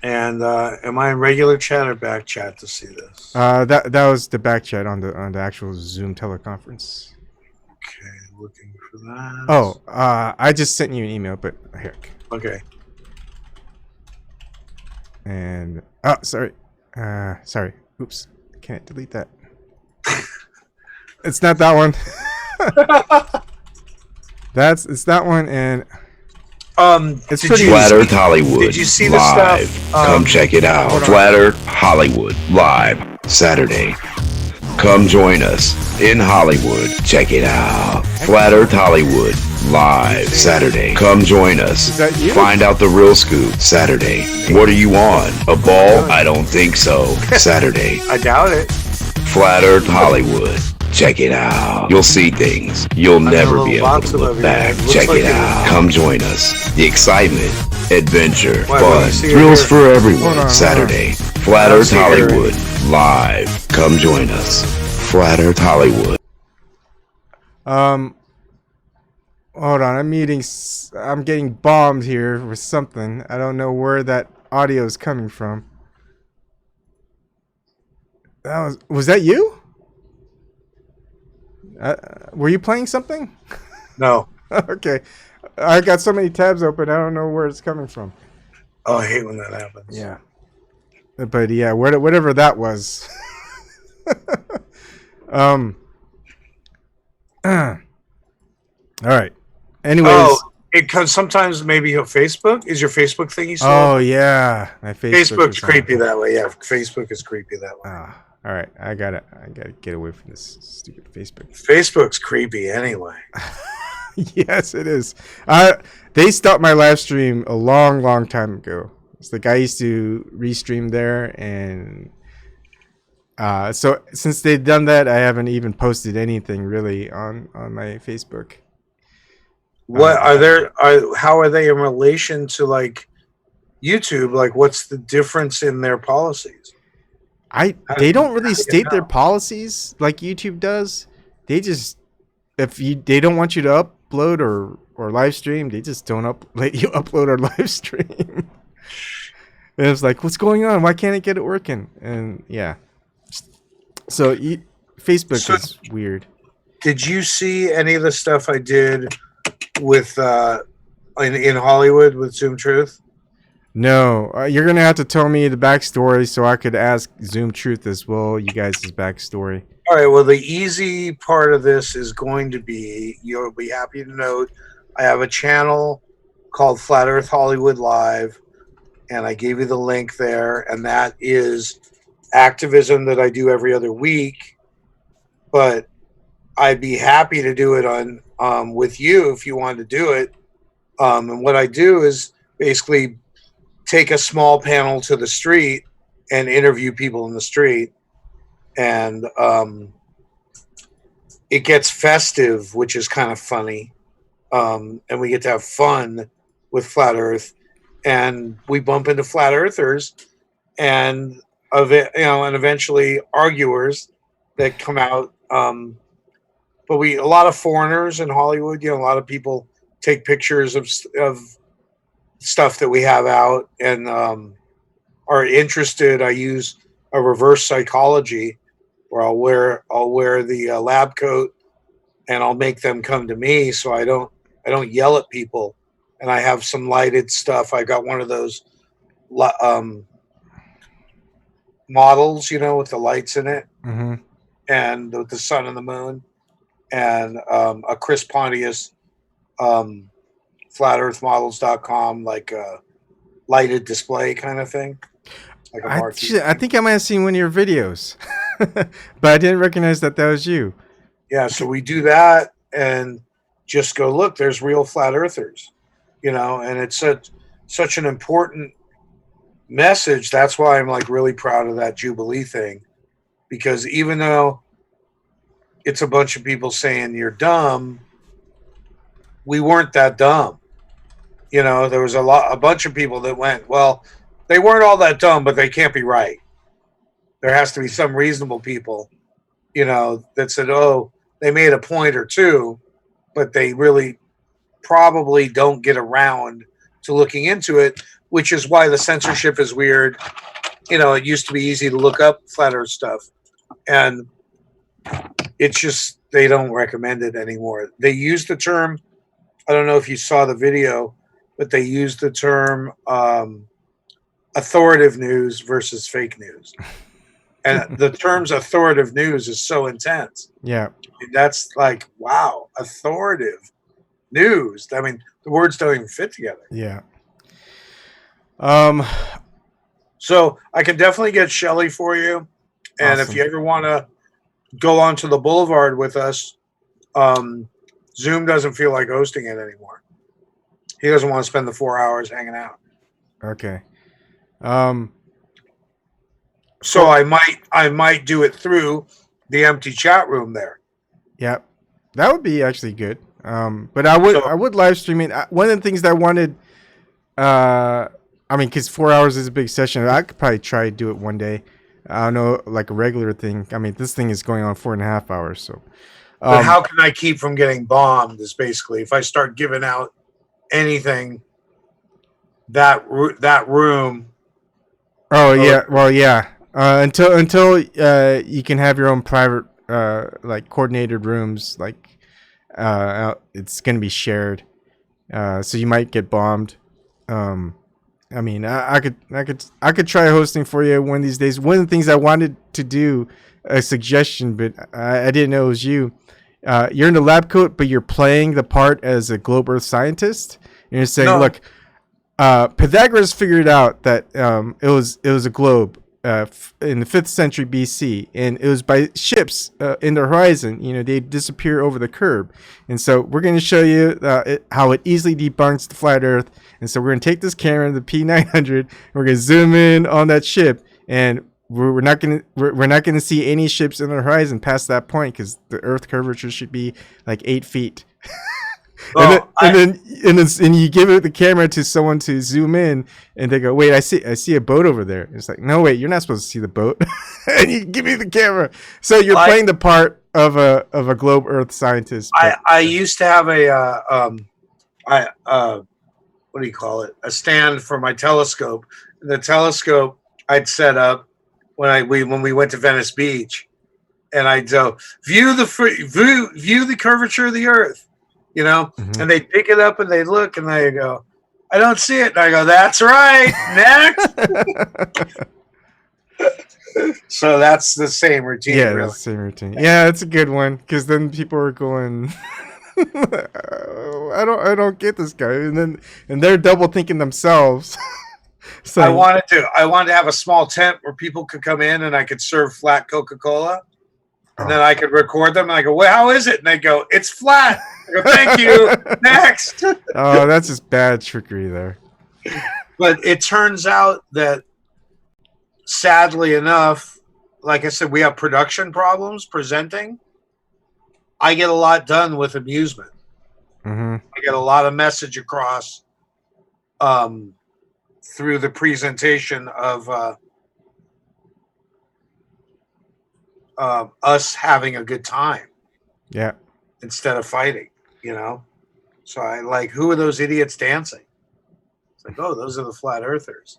And am I in regular chat or back chat to see this? That was the back chat on the actual Zoom teleconference. Okay, looking for that. Oh, I just sent you an email, but heck. Okay. And sorry. Oops, can't delete that. It's not that one. It's that one, and it's pretty Flat Earth Hollywood. Did you see live? the stuff? Come check it out. Flat Earth Hollywood live Saturday. Come join us in Hollywood. Check it out. Flat Earth Hollywood live Saturday. Come join us. Find out the real scoop Saturday. What are you on? A ball? I don't think so. Saturday. I doubt it. Flat Earth Hollywood. Check it out. You'll see things you'll never be able to look back. Check it out. Come join us. The excitement, adventure, fun, thrills for everyone. Saturday. Flat Earth Hollywood live. Come join us. Flat Earth Hollywood. Hold on. I'm getting bombed here with something. I don't know where that audio is coming from. Was that you? Were you playing something? No. Okay. I got so many tabs open. I don't know where it's coming from. Oh, I hate when that happens. Yeah. But yeah, whatever that was. All right. Anyways. It comes sometimes maybe your Facebook. Is your Facebook thingy still? Oh yeah, my Facebook's creepy that way. Yeah, Facebook is creepy that way. All right, I gotta get away from this stupid Facebook. Facebook's creepy anyway. Yes, it is. They stopped my live stream a long time ago. It's like I used to restream there, and so since they've done that, I haven't even posted anything really on my Facebook. What how are they in relation to like YouTube? Like, what's the difference in their policies? They don't really state their policies like YouTube does. They just they don't want you to upload or live stream, they just don't let you upload or live stream. And it's like, what's going on? Why can't I get it working? And yeah, so Facebook is weird. Did you see any of the stuff I did with in Hollywood with Zoom Truth? No, you're gonna have to tell me the backstory so I could ask Zoom Truth as well. You guys' backstory. All right. Well, the easy part of this is going to be, you'll be happy to note, I have a channel called Flat Earth Hollywood Live, and I gave you the link there, and that is activism that I do every other week. But I'd be happy to do it on with you if you want to do it. And what I do is basically take a small panel to the street and interview people in the street. And it gets festive, which is kind of funny. And we get to have fun with Flat Earth. And we bump into Flat Earthers and eventually arguers that come out But a lot of foreigners in Hollywood, a lot of people take pictures of stuff that we have out and are interested. I use a reverse psychology where I'll wear the lab coat and I'll make them come to me so I don't yell at people. And I have some lighted stuff. I got one of those models, with the lights in it, Mm-hmm. and with the sun and the moon, and a Chris Pontius flatearthmodels.com, like a lighted display kind of thing. Like a marquee. I think I might have seen one of your videos, but I didn't recognize that was you. Yeah, so we do that and just go, look, there's real flat earthers, and it's such an important message. That's why I'm like really proud of that Jubilee thing, because even though it's a bunch of people saying you're dumb, we weren't that dumb. There was a bunch of people that went, well, they weren't all that dumb, but they can't be right. There has to be some reasonable people, that said, oh, they made a point or two, but they really probably don't get around to looking into it, which is why the censorship is weird. It used to be easy to look up flat earth stuff, and it's just they don't recommend it anymore. They use the term, I don't know if you saw the video, but they use the term authoritative news versus fake news. And the terms authoritative news is so intense. Yeah. That's like, wow, authoritative news. I mean, the words don't even fit together. Yeah. So I can definitely get Shelly for you. And Awesome. if you ever want to go onto the boulevard with us, Zoom doesn't feel like hosting it anymore. He doesn't want to spend the 4 hours hanging out. Okay. So I might do it through the empty chat room there. Yeah, that would be actually good. But I would live stream it. One of the things that I wanted, because 4 hours is a big session. I could probably try to do it one day. I don't know, like a regular thing. I mean, this thing is going on 4.5 hours. So, but how can I keep from getting bombed? Is basically if I start giving out anything, that room. Oh yeah, well yeah. Until you can have your own private like coordinated rooms, like it's gonna be shared. So you might get bombed. I mean, I could try hosting for you one of these days. One of the things I wanted to do, a suggestion, but I didn't know it was you. You're in the lab coat, but you're playing the part as a globe Earth scientist. And you're saying, look, Pythagoras figured out that it was a globe in the 5th century BC, and it was by ships in the horizon. They disappear over the curb, and so we're going to show you how it easily debunks the flat Earth. And so we're going to take this camera, the P900, and we're going to zoom in on that ship, and we're not going to see any ships in the horizon past that point because the Earth curvature should be like 8 feet. And then you give it the camera to someone to zoom in, and they go, "Wait, I see a boat over there." And it's like, "No, wait, you're not supposed to see the boat." And you give me the camera, so you're playing the part of a globe Earth scientist. I used to have what do you call it? A stand for my telescope. And the telescope I'd set up when we went to Venice Beach, and I'd go view the curvature of the Earth. And they pick it up and they look and they go, I don't see it. And I go, that's right. Next. So that's the same routine. Yeah, really. that's the same routine. Yeah, it's a good one because then people are going, I don't get this guy, and they're double thinking themselves. So I wanted to have a small tent where people could come in and I could serve flat Coca-Cola. And then I could record them, and I go, well, how is it? And they go, it's flat. I go, thank you. Next. Oh, that's just bad trickery there. But it turns out that, sadly enough, like I said, we have production problems presenting. I get a lot done with amusement. Mm-hmm. I get a lot of message across through the presentation of us having a good time Yeah. instead of fighting, you know? So I like, who are those idiots dancing? It's like, oh, those are the flat earthers.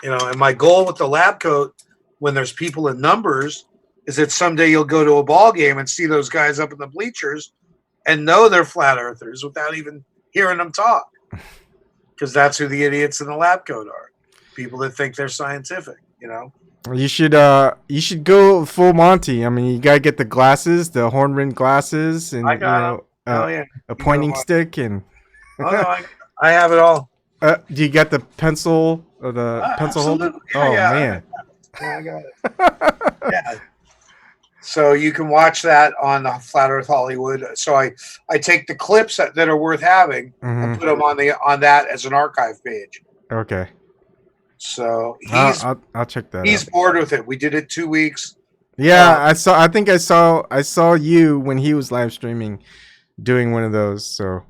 You know, and my goal with the lab coat, when there's people in numbers, is that someday you'll go to a ball game and see those guys up in the bleachers and know they're flat earthers without even hearing them talk. Because that's who the idiots in the lab coat are. People that think they're scientific, you know? You should go full Monty. I mean, you gotta get the glasses, the horn rimmed glasses, and I got 'em. Oh, yeah. a You go pointing watch. stick, and Oh, no, I have it all. do you got the pencil or the pencil holder? Absolutely. Oh Yeah, man, Yeah, I got it. Yeah. So you can watch that on Flat Earth Hollywood. So I take the clips that are worth having and Mhm. put them on that as an archive page. okay. So I'll check that. he's out. bored with it. We did it 2 weeks. Yeah, I think I saw you when he was live streaming, doing one of those. So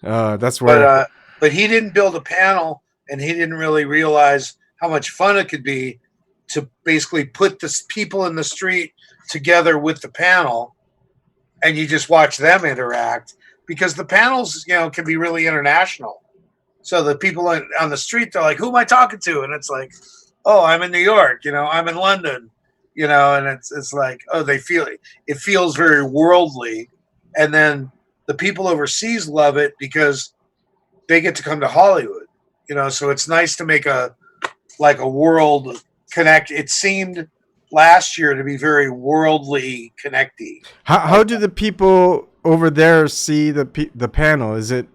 that's where. But he didn't build a panel, and he didn't really realize how much fun it could be to basically put the people in the street together with the panel, and you just watch them interact, because the panels, you know, can be really international. So the people on the street, they're like, who am I talking to? And it's like, oh, I'm in New York, you know, I'm in London, you know, and it's like, oh, it feels very worldly. And then the people overseas love it because they get to come to Hollywood, you know, so it's nice to make a world connect. It seemed last year to be very worldly connecty. How do the people over there see the panel? Do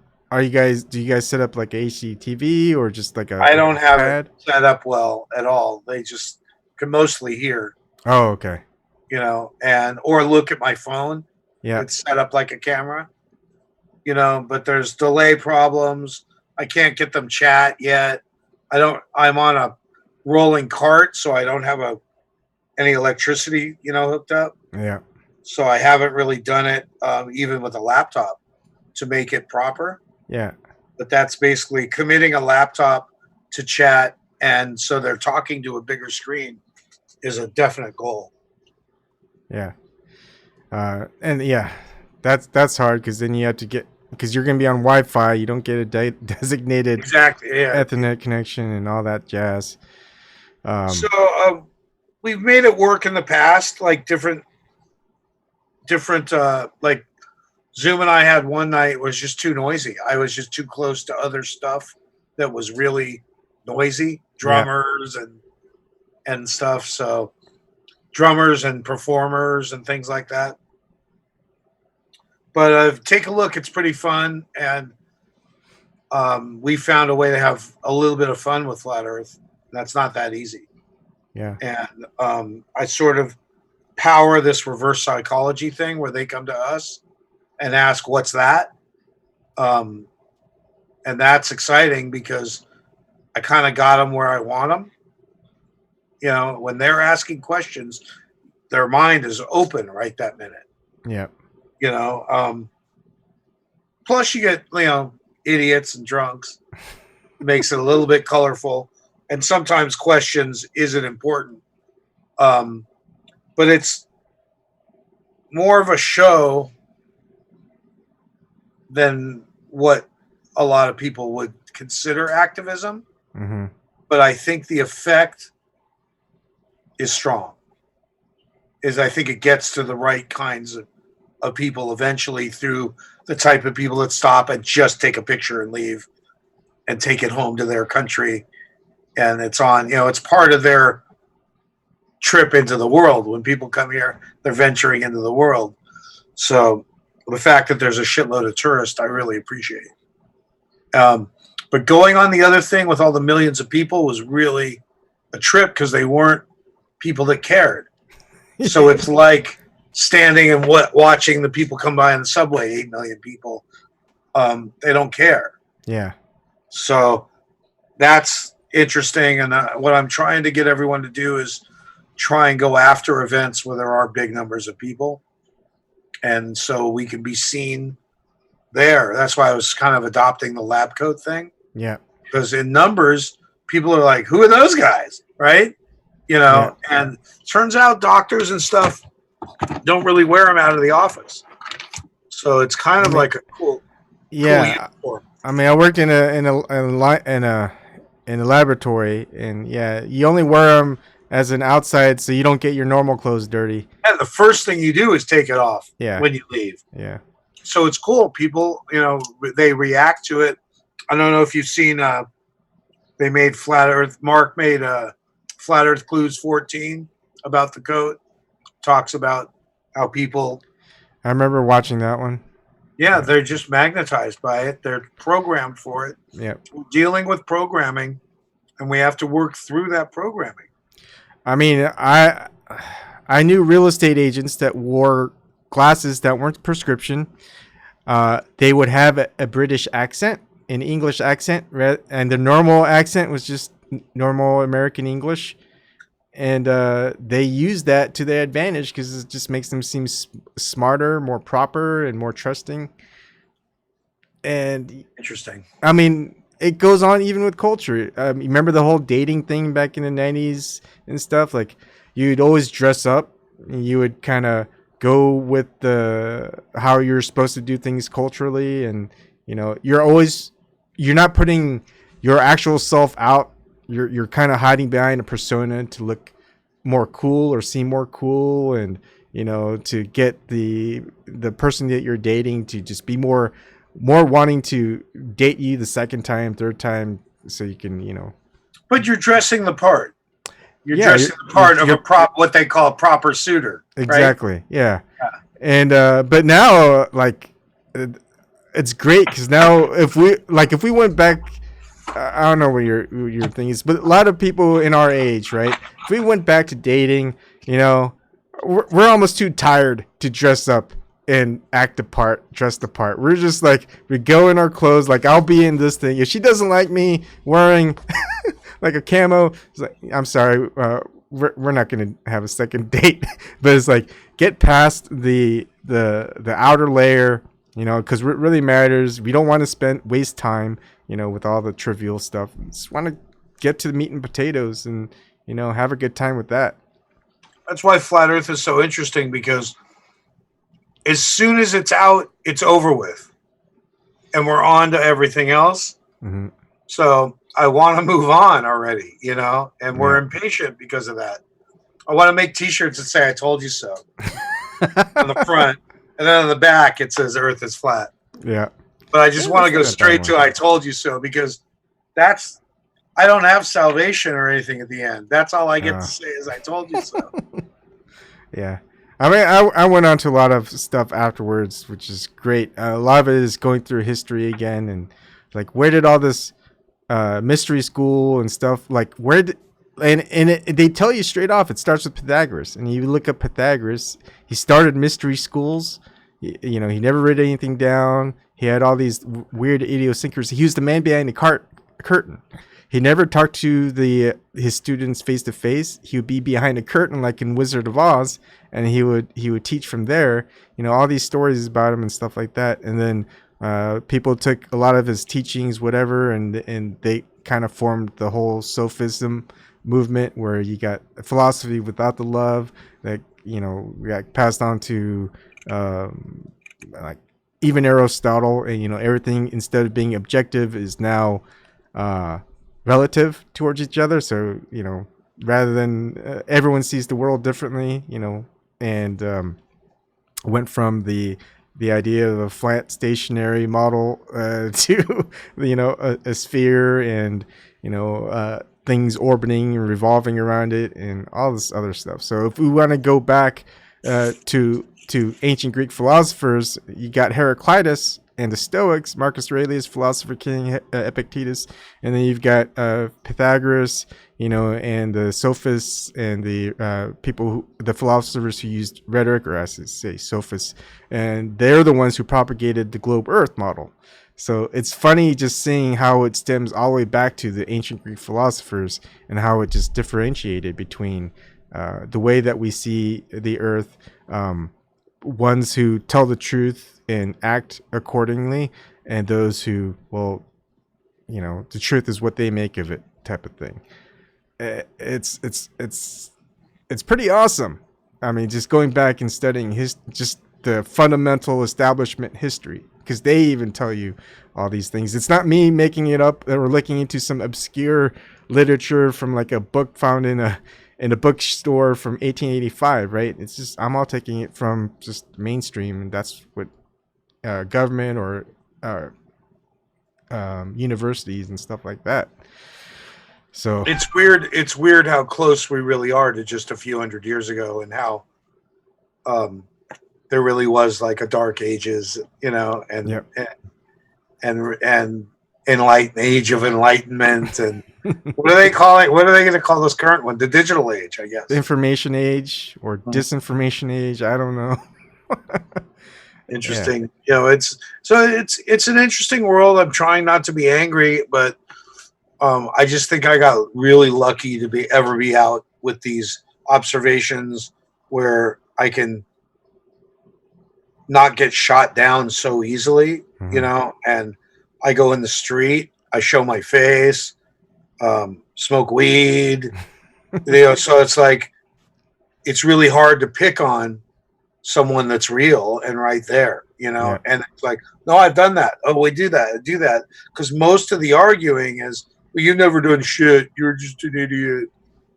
you guys set up like HDTV or just like a? I don't have pad? it set up well at all. They just can mostly hear, Oh, okay. you know, or look at my phone. Yeah. It's set up like a camera, you know, but there's delay problems. I can't get them chat yet. I'm on a rolling cart, so I don't have any electricity, you know, hooked up. Yeah. So I haven't really done it, even with a laptop, to make it proper. Yeah. But that's basically committing a laptop to chat, and so they're talking to a bigger screen is a definite goal. Yeah. And yeah, that's hard because then you have to because you're gonna be on Wi-Fi. You don't get a designated Exactly, yeah. Ethernet connection and all that jazz. So we've made it work in the past, like different like Zoom and I had one night was just too noisy. I was just too close to other stuff that was really noisy, drummers and stuff. So drummers and performers and things like that. But take a look; it's pretty fun, and we found a way to have a little bit of fun with Flat Earth. That's not that easy. Yeah. And I sort of power this reverse psychology thing where they come to us and ask, what's that? And that's exciting because I kind of got them where I want them. You know, when they're asking questions, their mind is open right that minute. Yeah. You know, plus you get, you know, idiots and drunks. It makes it a little bit colorful. And sometimes questions isn't important. But it's more of a show than what a lot of people would consider activism. Mm-hmm. But I think the effect is strong. I think it gets to the right kinds of people eventually through the type of people that stop and just take a picture and leave and take it home to their country. And it's on, you know, it's part of their trip into the world. When people come here, they're venturing into the world. So the fact that there's a shitload of tourists, I really appreciate. But going on the other thing with all the millions of people was really a trip because they weren't people that cared. So it's like standing and watching the people come by in the subway, 8 million people. They don't care. Yeah. So that's interesting. And what I'm trying to get everyone to do is try and go after events where there are big numbers of people. And so we can be seen there. That's why I was kind of adopting the lab coat thing. Yeah. Because in numbers, people are like, who are those guys? Right? you know, and turns out doctors and stuff don't really wear them out of the office. So it's kind of like a cool uniform. I mean, I worked in a laboratory, and you only wear them as an outside, so you don't get your normal clothes dirty. And the first thing you do is take it off when you leave. Yeah. So it's cool. People, you know, they react to it. I don't know if you've seen. They made Flat Earth. Mark made Flat Earth Clues 14 about the coat. Talks about how people. I remember watching that one. Yeah, they're just magnetized by it. They're programmed for it. Yeah. We're dealing with programming, and we have to work through that programming. I mean, I knew real estate agents that wore glasses that weren't prescription. They would have a British accent, an English accent, and the normal accent was just normal American English. And they use that to their advantage because it just makes them seem smarter, more proper, and more trusting. And interesting. I mean, it goes on even with culture. Remember the whole dating thing back in the 90s and stuff? Like, you'd always dress up. And you would kind of go with how you're supposed to do things culturally. And, you know, you're not putting your actual self out. You're kind of hiding behind a persona to look more cool or seem more cool, and you know, to get the person that you're dating to just be more wanting to date you the second time, third time, so you can, you know. But you're dressing the part. You're dressing the part of what they call a proper suitor. Exactly. Right? Yeah. And but now, like, it's great because now if we went back. I don't know what your thing is, but a lot of people in our age, right? If we went back to dating, you know, we're almost too tired to dress up and act the part, dress the part. We're just like, we go in our clothes, like I'll be in this thing. If she doesn't like me wearing like a camo, it's like, I'm sorry, we're not going to have a second date. But it's like, get past the outer layer, you know, because what really matters, we don't want to waste time, you know, with all the trivial stuff. We just want to get to the meat and potatoes and, you know, have a good time with that. That's why Flat Earth is so interesting, because as soon as it's out, it's over with. And we're on to everything else. Mm-hmm. So I want to move on already, you know, and we're impatient because of that. I want to make T-shirts that say, I told you so on the front. And then on the back, it says Earth is flat. Yeah. But I just want to go straight to I told you so, because I don't have salvation or anything at the end. That's all I get to say is I told you so. Yeah. I mean, I went on to a lot of stuff afterwards, which is great. A lot of it is going through history again, and like, where did all this mystery school and stuff, like, they tell you straight off, it starts with Pythagoras. And you look up Pythagoras, he started mystery schools. You know, he never wrote anything down. He had all these weird idiosyncrasies. He was the man behind the curtain. He never talked to his students face to face. He would be behind a curtain, like in Wizard of Oz, and he would teach from there. You know, all these stories about him and stuff like that. And then people took a lot of his teachings, whatever, and they kind of formed the whole Sophism movement, where you got philosophy without the love that, you know, got passed on to like even Aristotle, and, you know, everything, instead of being objective, is now relative towards each other. So, you know, rather than everyone sees the world differently, you know, and went from the idea of a flat stationary model to, you know, a sphere, and, you know, things orbiting and revolving around it and all this other stuff. So if we want to go back to ancient Greek philosophers, you got Heraclitus and the Stoics, Marcus Aurelius, philosopher king, Epictetus, and then you've got Pythagoras, you know, and the sophists and the philosophers who used rhetoric, or I should say sophists, and they're the ones who propagated the globe Earth model. So it's funny just seeing how it stems all the way back to the ancient Greek philosophers, and how it just differentiated between the way that we see the Earth, ones who tell the truth and act accordingly, and those who, well, you know, the truth is what they make of it, type of thing. it's pretty awesome. I mean, just going back and studying just the fundamental establishment history, because they even tell you all these things. It's not me making it up or looking into some obscure literature from like a book found in a bookstore from 1885, right? It's just I'm all taking it from just mainstream, and that's what government or universities and stuff like that. So it's weird. It's weird how close we really are to just a few hundred years ago, and how there really was like a dark ages, and age of enlightenment, and what are they calling? What are they going to call this current one? The digital age, I guess. Information age or disinformation age. I don't know. Interesting. It's an interesting world. I'm trying not to be angry, but I just think I got really lucky to be out with these observations where I can not get shot down so easily, and I go in the street, I show my face, smoke weed, so it's like, it's really hard to pick on someone that's real and right there, and it's like, no, I've done that. Oh, we do that. Because most of the arguing is, well, you've never done shit. You're just an idiot,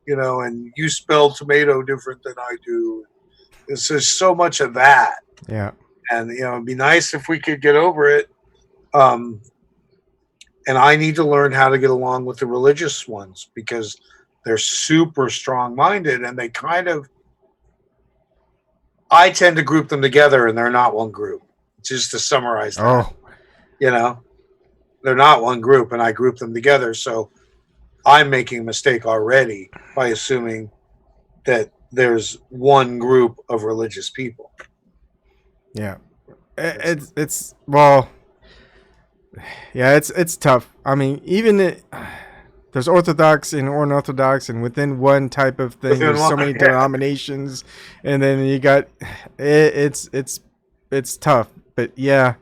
and you spell tomato different than I do. There's just so much of that. Yeah. And, it'd be nice if we could get over it. And I need to learn how to get along with the religious ones, because they're super strong-minded, and they I tend to group them together, and they're not one group. Just to summarize that, they're not one group, and I group them together. So I'm making a mistake already by assuming that there's one group of religious people. Yeah, it's tough. I mean, even there's Orthodox and unorthodox, and within one type of thing, there's so many denominations, and then you got it's tough. But yeah,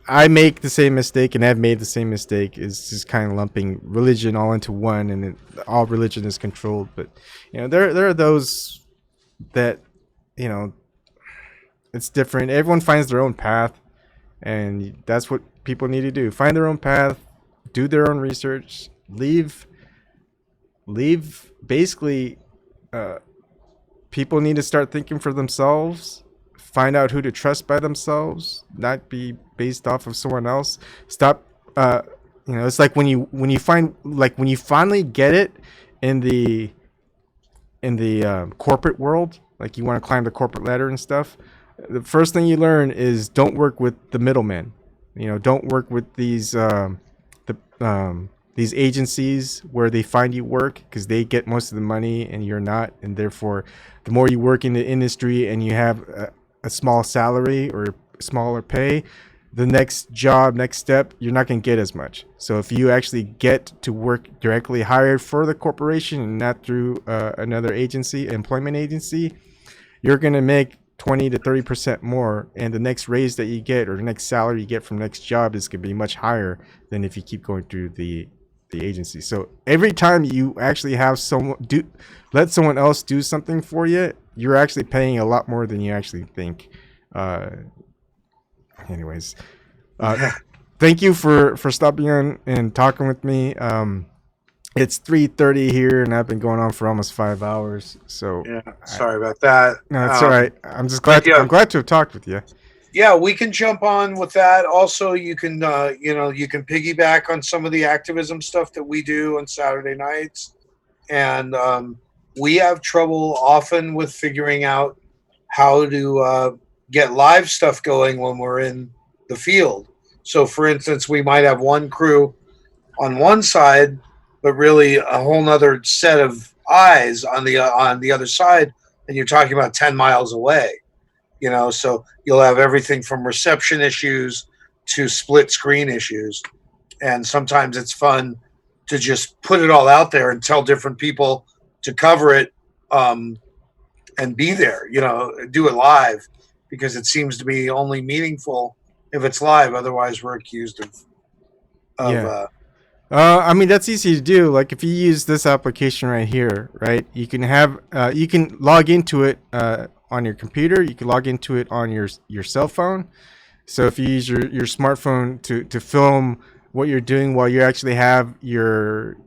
I make the same mistake, and I've made the same mistake, is just kind of lumping religion all into one, and all religion is controlled. But there are those that it's different. Everyone finds their own path, and that's what people need to do. Find their own path, do their own research, leave basically people need to start thinking for themselves, find out who to trust by themselves, not be based off of someone else. Stop it's like when you finally get it in the corporate world, like you want to climb the corporate ladder and stuff. The first thing you learn is don't work with the middlemen. Don't work with these agencies where they find you work, because they get most of the money and you're not, and therefore the more you work in the industry and you have a small salary or smaller pay, the next step, you're not going to get as much. So if you actually get to work directly hired for the corporation and not through another employment agency, you're going to make 20 to 30% more, and the next raise that you get, or the next salary you get from the next job, is going to be much higher than if you keep going through the agency. So every time you actually have let someone else do something for you, you're actually paying a lot more than you actually think. Anyways, thank you for stopping on and talking with me. It's 3:30 here, and I've been going on for almost 5 hours. So sorry about that. No, it's all right. I'm just glad. I'm glad to have talked with you. Yeah, we can jump on with that. Also, you can you can piggyback on some of the activism stuff that we do on Saturday nights, and we have trouble often with figuring out how to get live stuff going when we're in the field. So, for instance, we might have one crew on one side, but really a whole nother set of eyes on the other side, and you're talking about 10 miles away. So you'll have everything from reception issues to split screen issues. And sometimes it's fun to just put it all out there and tell different people to cover it and be there, do it live, because it seems to be only meaningful if it's live. Otherwise, we're accused of I mean, that's easy to do. Like if you use this application right here, right? You can have you can log into it on your computer. You can log into it on your cell phone. So if you use your smartphone to film what you're doing while you actually have your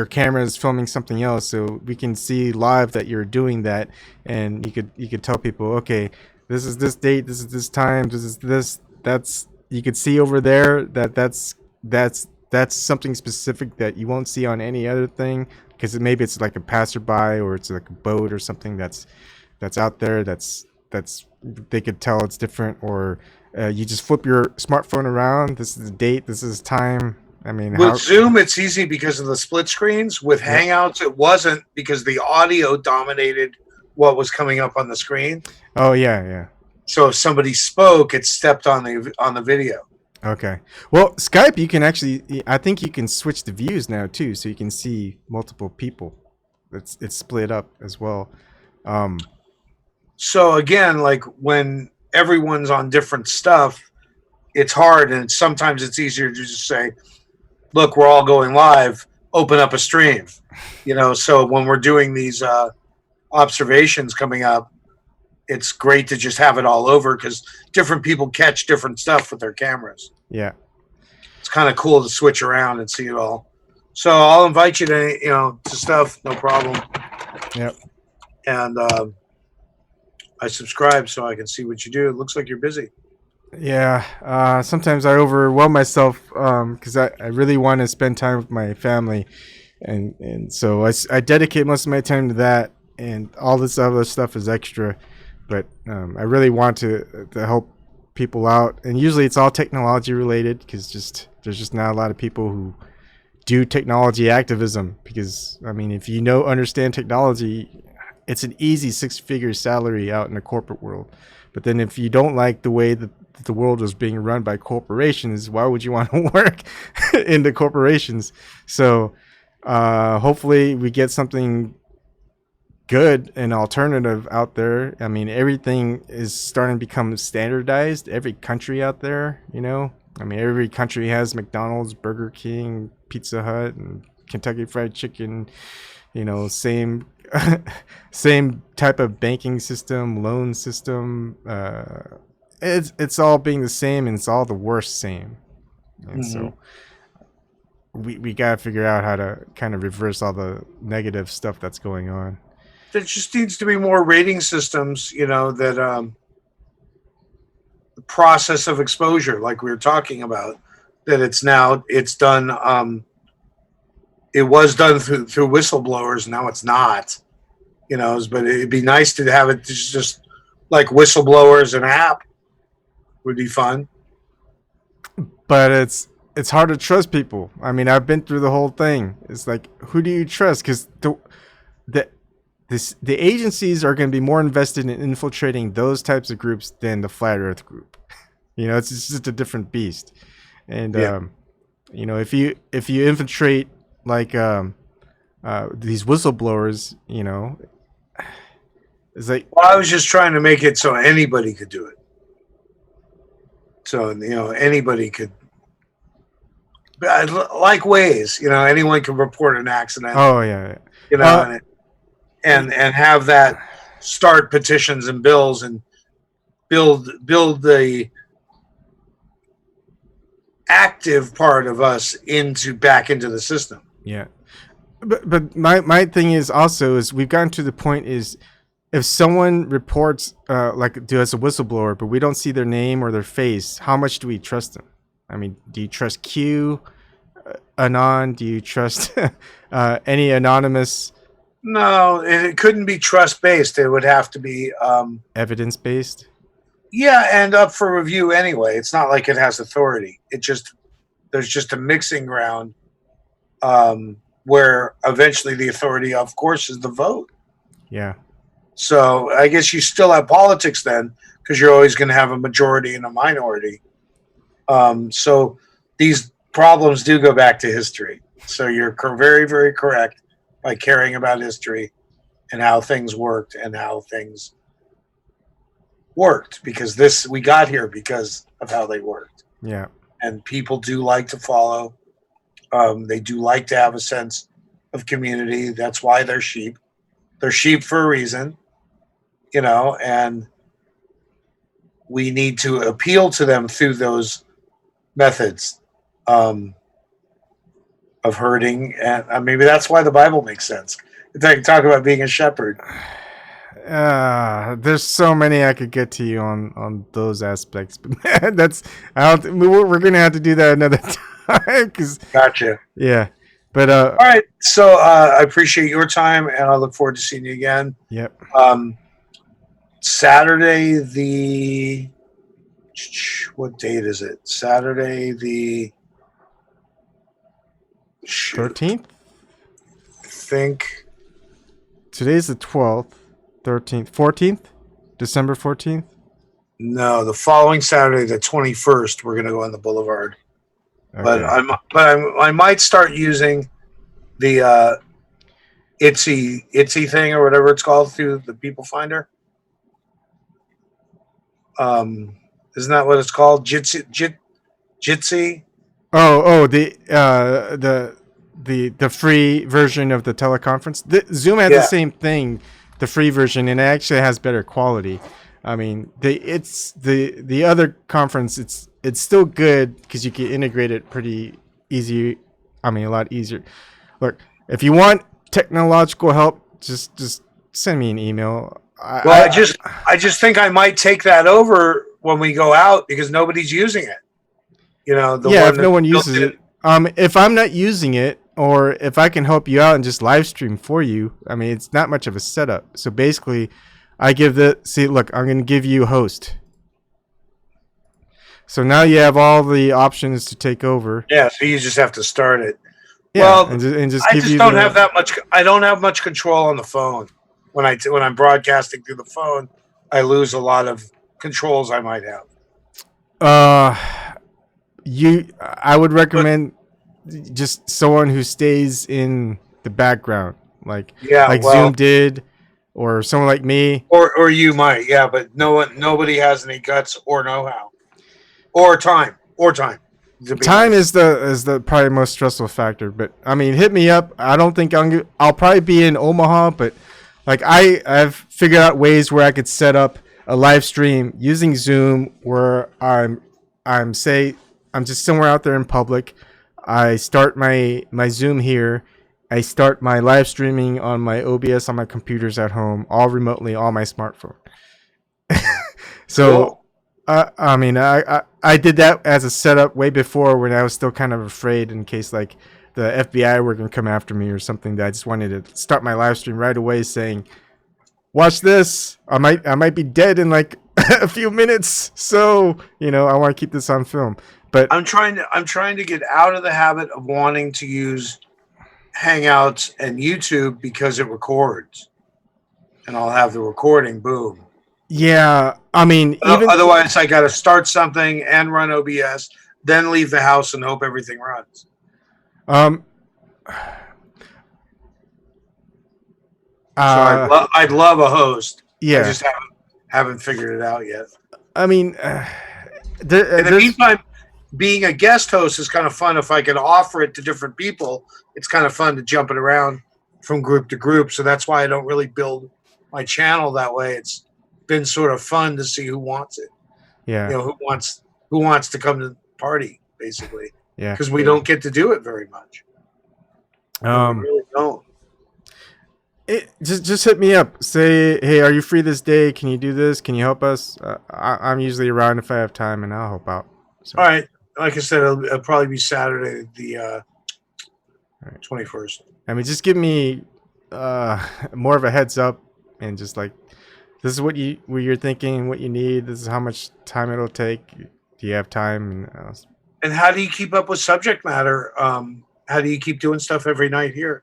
camera is filming something else, so we can see live that you're doing that, and you could tell people, okay, this is this date, this is this time, this is this. That's you could see over there that's something specific that you won't see on any other thing, because maybe it's like a passerby or it's like a boat or something that's out there that's they could tell it's different. Or you just flip your smartphone around, this is the date, this is time. I mean, with Zoom it's easy because of the split screens. With Hangouts it wasn't, because the audio dominated what was coming up on the screen. Oh yeah. So if somebody spoke, it stepped on the video. Okay. Well, Skype, you can actually, I think you can switch the views now too, so you can see multiple people. It's split up as well. So again, like when everyone's on different stuff, it's hard, and sometimes it's easier to just say, look, we're all going live, open up a stream. So when we're doing these observations coming up, it's great to just have it all over, because different people catch different stuff with their cameras. Yeah. It's kind of cool to switch around and see it all. So I'll invite you to, to stuff, no problem. Yep. And I subscribe so I can see what you do. It looks like you're busy. Yeah. Sometimes I overwhelm myself because I really want to spend time with my family. And so I dedicate most of my time to that, and all this other stuff is extra. But I really want to help people out, and usually it's all technology related, because there's just not a lot of people who do technology activism. Because I mean, if you understand technology, it's an easy 6-figure salary out in the corporate world. But then if you don't like the way that the world is being run by corporations, why would you want to work in the corporations? So hopefully we get something good and alternative out there. I mean, everything is starting to become standardized. Every country out there, I mean, every country has McDonald's, Burger King, Pizza Hut, and Kentucky Fried Chicken. Same same type of banking system, loan system. It's all being the same, and it's all the worst same. And so we got to figure out how to kind of reverse all the negative stuff that's going on. There just needs to be more rating systems, that the process of exposure, like we were talking about, that it's done. It was done through whistleblowers. Now it's not, but it'd be nice to have it just like whistleblowers, an app would be fun. But it's hard to trust people. I mean, I've been through the whole thing. It's like, who do you trust? Because the agencies are going to be more invested in infiltrating those types of groups than the flat Earth group. It's just a different beast. And if you infiltrate like these whistleblowers, it's like, well, I was just trying to make it so anybody could do it. So anybody could, like Waze. Anyone can report an accident. Oh yeah. And have that start petitions and bills and build the active part of us back into the system. Yeah. But my thing is also is we've gotten to the point is, if someone reports like do as a whistleblower, but we don't see their name or their face, how much do we trust them? I mean, do you trust Q, Anon? Do you trust any anonymous? No, it couldn't be trust-based. It would have to be evidence-based. Yeah, and up for review anyway. It's not like it has authority. There's just a mixing ground where eventually the authority, of course, is the vote. Yeah. So I guess you still have politics then, because you're always going to have a majority and a minority. So these problems do go back to history. So you're very, very correct by caring about history and how things worked and how things worked, because we got here because of how they worked. Yeah. And people do like to follow They do like to have a sense of community. That's why they're sheep. They're sheep for a reason, and we need to appeal to them through those methods of herding. And maybe that's why the Bible makes sense. They talk about being a shepherd. There's so many I could get to you on those aspects, but we're gonna have to do that another time. Gotcha. Yeah, but all right. So I appreciate your time, and I look forward to seeing you again. Yep. Saturday what date is it? Saturday the 13th. I think today's the 12th. 13th, 14th, December 14th. No, the following Saturday, the 21st, we're going to go on the Boulevard. Okay. But I might start using the Itsy thing or whatever it's called through the People Finder. Isn't that what it's called? Jitsi? Oh, the free version of the teleconference. Zoom had the same thing. The free version, and it actually has better quality. I mean, the other conference, it's still good because you can integrate it pretty easy. I mean, a lot easier. Look, if you want technological help, just send me an email. I just think I might take that over when we go out because nobody's using it. If no one uses it. If I'm not using it, or if I can help you out and just live stream for you, I mean, it's not much of a setup. So basically, look, I'm going to give you a host. So now you have all the options to take over. Yeah, so you just have to start it. Yeah, well, and just I just don't have that much. I don't have much control on the phone. When I'm broadcasting through the phone, I lose a lot of controls I might have. I would recommend just someone who stays in the background, like Zoom did, or someone like me, or you might, but nobody has any guts or know-how, or time. Time is the probably most stressful factor. But I mean, hit me up. I don't think I'll probably be in Omaha, but like I've figured out ways where I could set up a live stream using Zoom where I'm just somewhere out there in public. I start my Zoom here. I start my live streaming on my OBS on my computers at home, all remotely, on my smartphone. So, cool. I mean, I did that as a setup way before when I was still kind of afraid in case like the FBI were going to come after me or something. That I just wanted to start my live stream right away saying, watch this. I might be dead in like a few minutes. So, I want to keep this on film. But I'm trying to get out of the habit of wanting to use Hangouts and YouTube because it records, and I'll have the recording. Boom. Yeah, I mean, otherwise I got to start something and run OBS, then leave the house and hope everything runs. So I'd love a host. Yeah, I just haven't figured it out yet. I mean, in the meantime, being a guest host is kind of fun. If I can offer it to different people, it's kind of fun to jump it around from group to group. So that's why I don't really build my channel that way. It's been sort of fun to see who wants it. Yeah. Who wants to come to the party, basically. Yeah. Because we don't get to do it very much. We really don't. Just hit me up. Say, hey, are you free this day? Can you do this? Can you help us? I'm usually around if I have time, and I'll help out. So. All right. Like I said, it'll probably be Saturday, the 21st. I mean, just give me more of a heads up, and just like, this is what you're thinking, what you need. This is how much time it'll take. Do you have time? And how do you keep up with subject matter? How do you keep doing stuff every night here?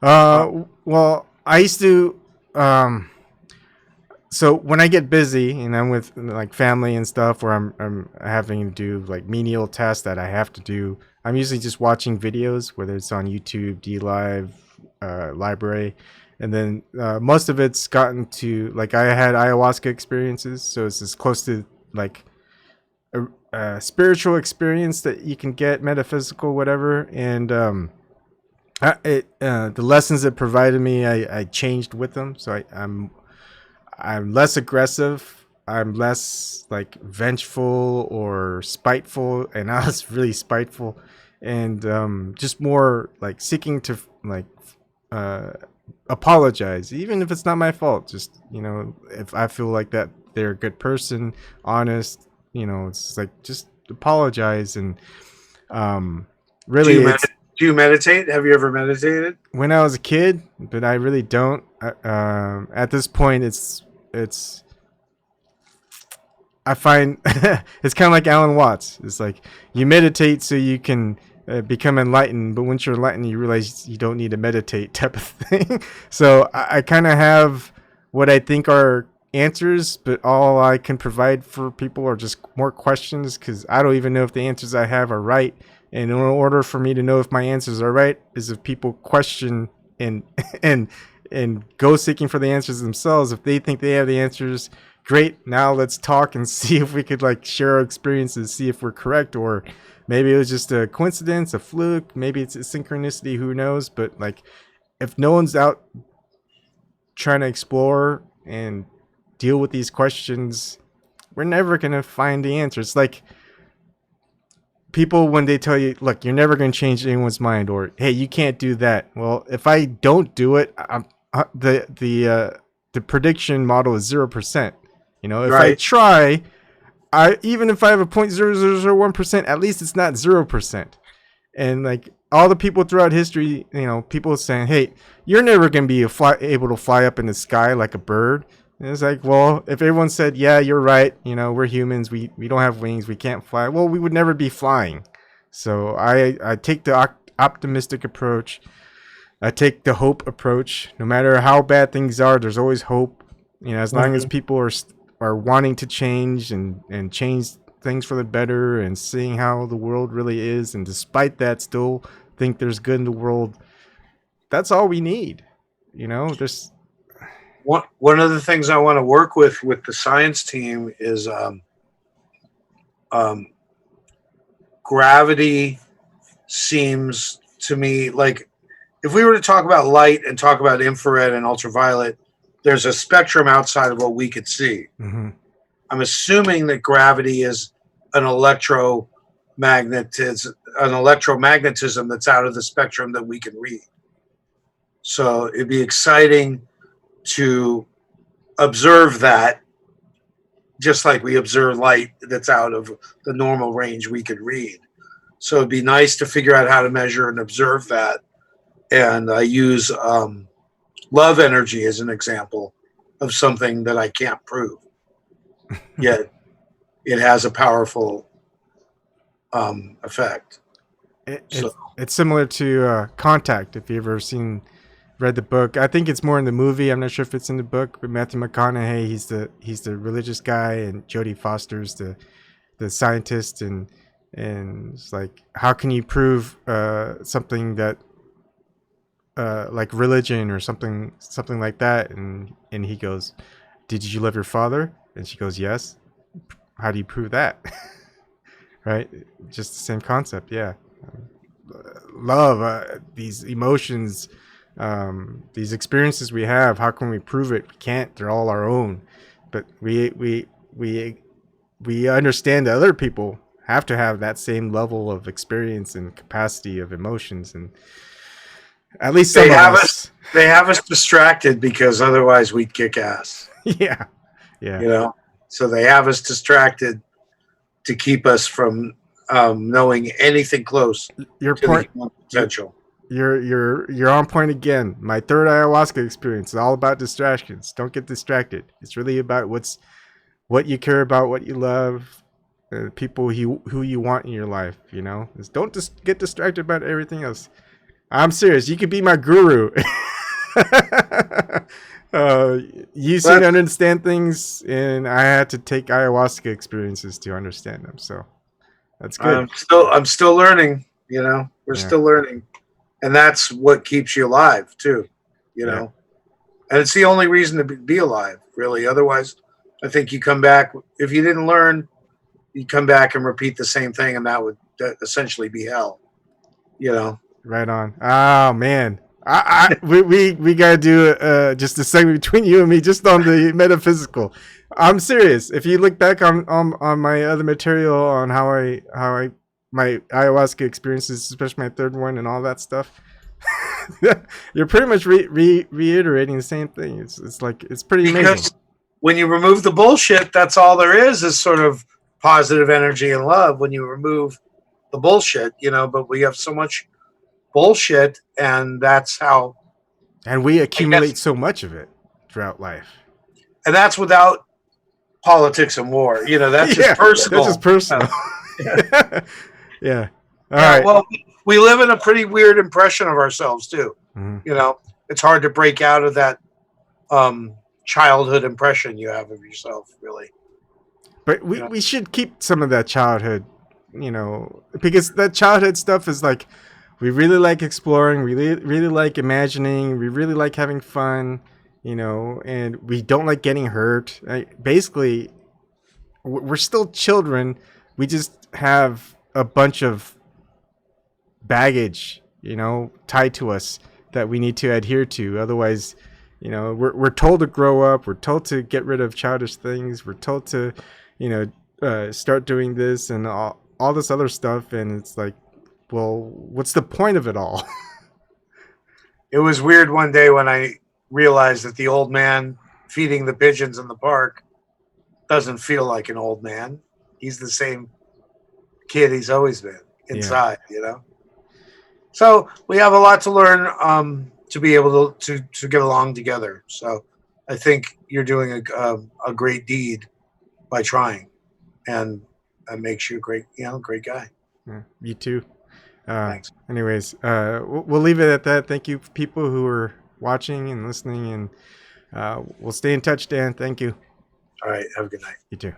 Well, I used to. So when I get busy and I'm with like family and stuff, where I'm having to do like menial tasks that I have to do, I'm usually just watching videos, whether it's on YouTube, DLive, LBRY, and then most of it's gotten to like I had ayahuasca experiences, so it's as close to like spiritual experience that you can get, metaphysical, whatever, and the lessons it provided me, I changed with them. So I'm less aggressive. I'm less like vengeful or spiteful, and I was really spiteful, and just more like seeking to like apologize, even if it's not my fault. Just, you know, if I feel like that they're a good person, honest, you know, it's like just apologize. And really, do you meditate? Have you ever meditated? When I was a kid, but I really don't. At this point, it's I find it's kind of like Alan Watts. It's like you meditate so you can become enlightened, but once you're enlightened, you realize you don't need to meditate, type of thing. So I kind of have what I think are answers, but all I can provide for people are just more questions, because I don't even know if the answers I have are right. And in order for me to know if my answers are right is if people question and go seeking for the answers themselves. If they think they have the answers, great. Now let's talk and see if we could like share our experiences, see if we're correct, or maybe it was just a coincidence, a fluke. Maybe it's a synchronicity. Who knows? But like, if no one's out trying to explore and deal with these questions, we're never going to find the answers. Like, people, when they tell you, look, you're never going to change anyone's mind, or hey, you can't do that. Well, if I don't do it, the prediction model is 0%. You know, if I try, even if I have a 0.0001%, at least it's not 0%. And like all the people throughout history, you know, people saying, hey, you're never going to be able to fly up in the sky like a bird. And it's like, well, if everyone said, yeah, you're right, you know, we're humans, we don't have wings, we can't fly, well, we would never be flying. So I take the optimistic approach. I take the hope approach. No matter how bad things are, there's always hope. You know, as long as people are wanting to change and change things for the better and seeing how the world really is, and despite that still think there's good in the world, that's all we need. You know, there's one of the things I want to work with the science team is gravity seems to me like, if we were to talk about light and talk about infrared and ultraviolet, there's a spectrum outside of what we could see. Mm-hmm. I'm assuming that gravity is an electromagnetism that's out of the spectrum that we can read. So it'd be exciting to observe that, just like we observe light that's out of the normal range we could read. So it'd be nice to figure out how to measure and observe that. And I use love energy as an example of something that I can't prove, yet it has a powerful effect. It's similar to Contact, if you've ever read the book. I think it's more in the movie. I'm not sure if it's in the book, but Matthew McConaughey, he's the religious guy, and Jodie Foster's the scientist, and it's like, how can you prove something that like religion or something like that? And he goes, did you love your father? And she goes, yes. How do you prove that? Right? Just the same concept. Yeah. Love, these emotions, these experiences we have, how can we prove it? We can't. They're all our own. But we understand that other people have to have that same level of experience and capacity of emotions, and at least some they have us. us. They have us distracted because otherwise we'd kick ass. Yeah. You know, so they have us distracted to keep us from knowing anything close to the human potential. You're on point again. My third ayahuasca experience is all about distractions. Don't get distracted. It's really about what you care about, what you love, people who you want in your life. You know, don't just get distracted about everything else. I'm serious. You could be my guru. You seem to understand things, and I had to take ayahuasca experiences to understand them. So that's good. I'm still learning. You know, we're still learning, and that's what keeps you alive too. You know, and it's the only reason to be alive, really. Otherwise, I think you come back if you didn't learn. you come back and repeat the same thing, and that would essentially be hell. Right on. Oh man, we gotta do just a segment between you and me, just on the metaphysical. I'm serious. If you look back on my other material on how I my ayahuasca experiences, especially my third one and all that stuff, you're pretty much reiterating the same thing. It's like it's pretty amazing. Because when you remove the bullshit, that's all there is sort of positive energy and love. When you remove the bullshit, but we have so much bullshit, and that's how. And we accumulate so much of it throughout life. And that's without politics and war. That's just personal. That's just personal. Yeah. All right. Well, we live in a pretty weird impression of ourselves too. It's hard to break out of that childhood impression you have of yourself, really. But we should keep some of that childhood, because that childhood stuff is like, we really like exploring, we really like imagining, we really like having fun, and we don't like getting hurt. Basically, we're still children. We just have a bunch of baggage, tied to us that we need to adhere to. Otherwise, we're told to grow up. We're told to get rid of childish things. We're told to, start doing this and all this other stuff. And it's like, well, what's the point of it all? It was weird one day when I realized that the old man feeding the pigeons in the park doesn't feel like an old man. He's the same kid he's always been inside, So we have a lot to learn to be able to get along together. So I think you're doing a great deed by trying, and that makes you a great guy. Yeah, you too. Thanks. Anyways, we'll leave it at that. Thank you, people who are watching and listening, and we'll stay in touch, Dan. Thank you. All right. Have a good night. You too.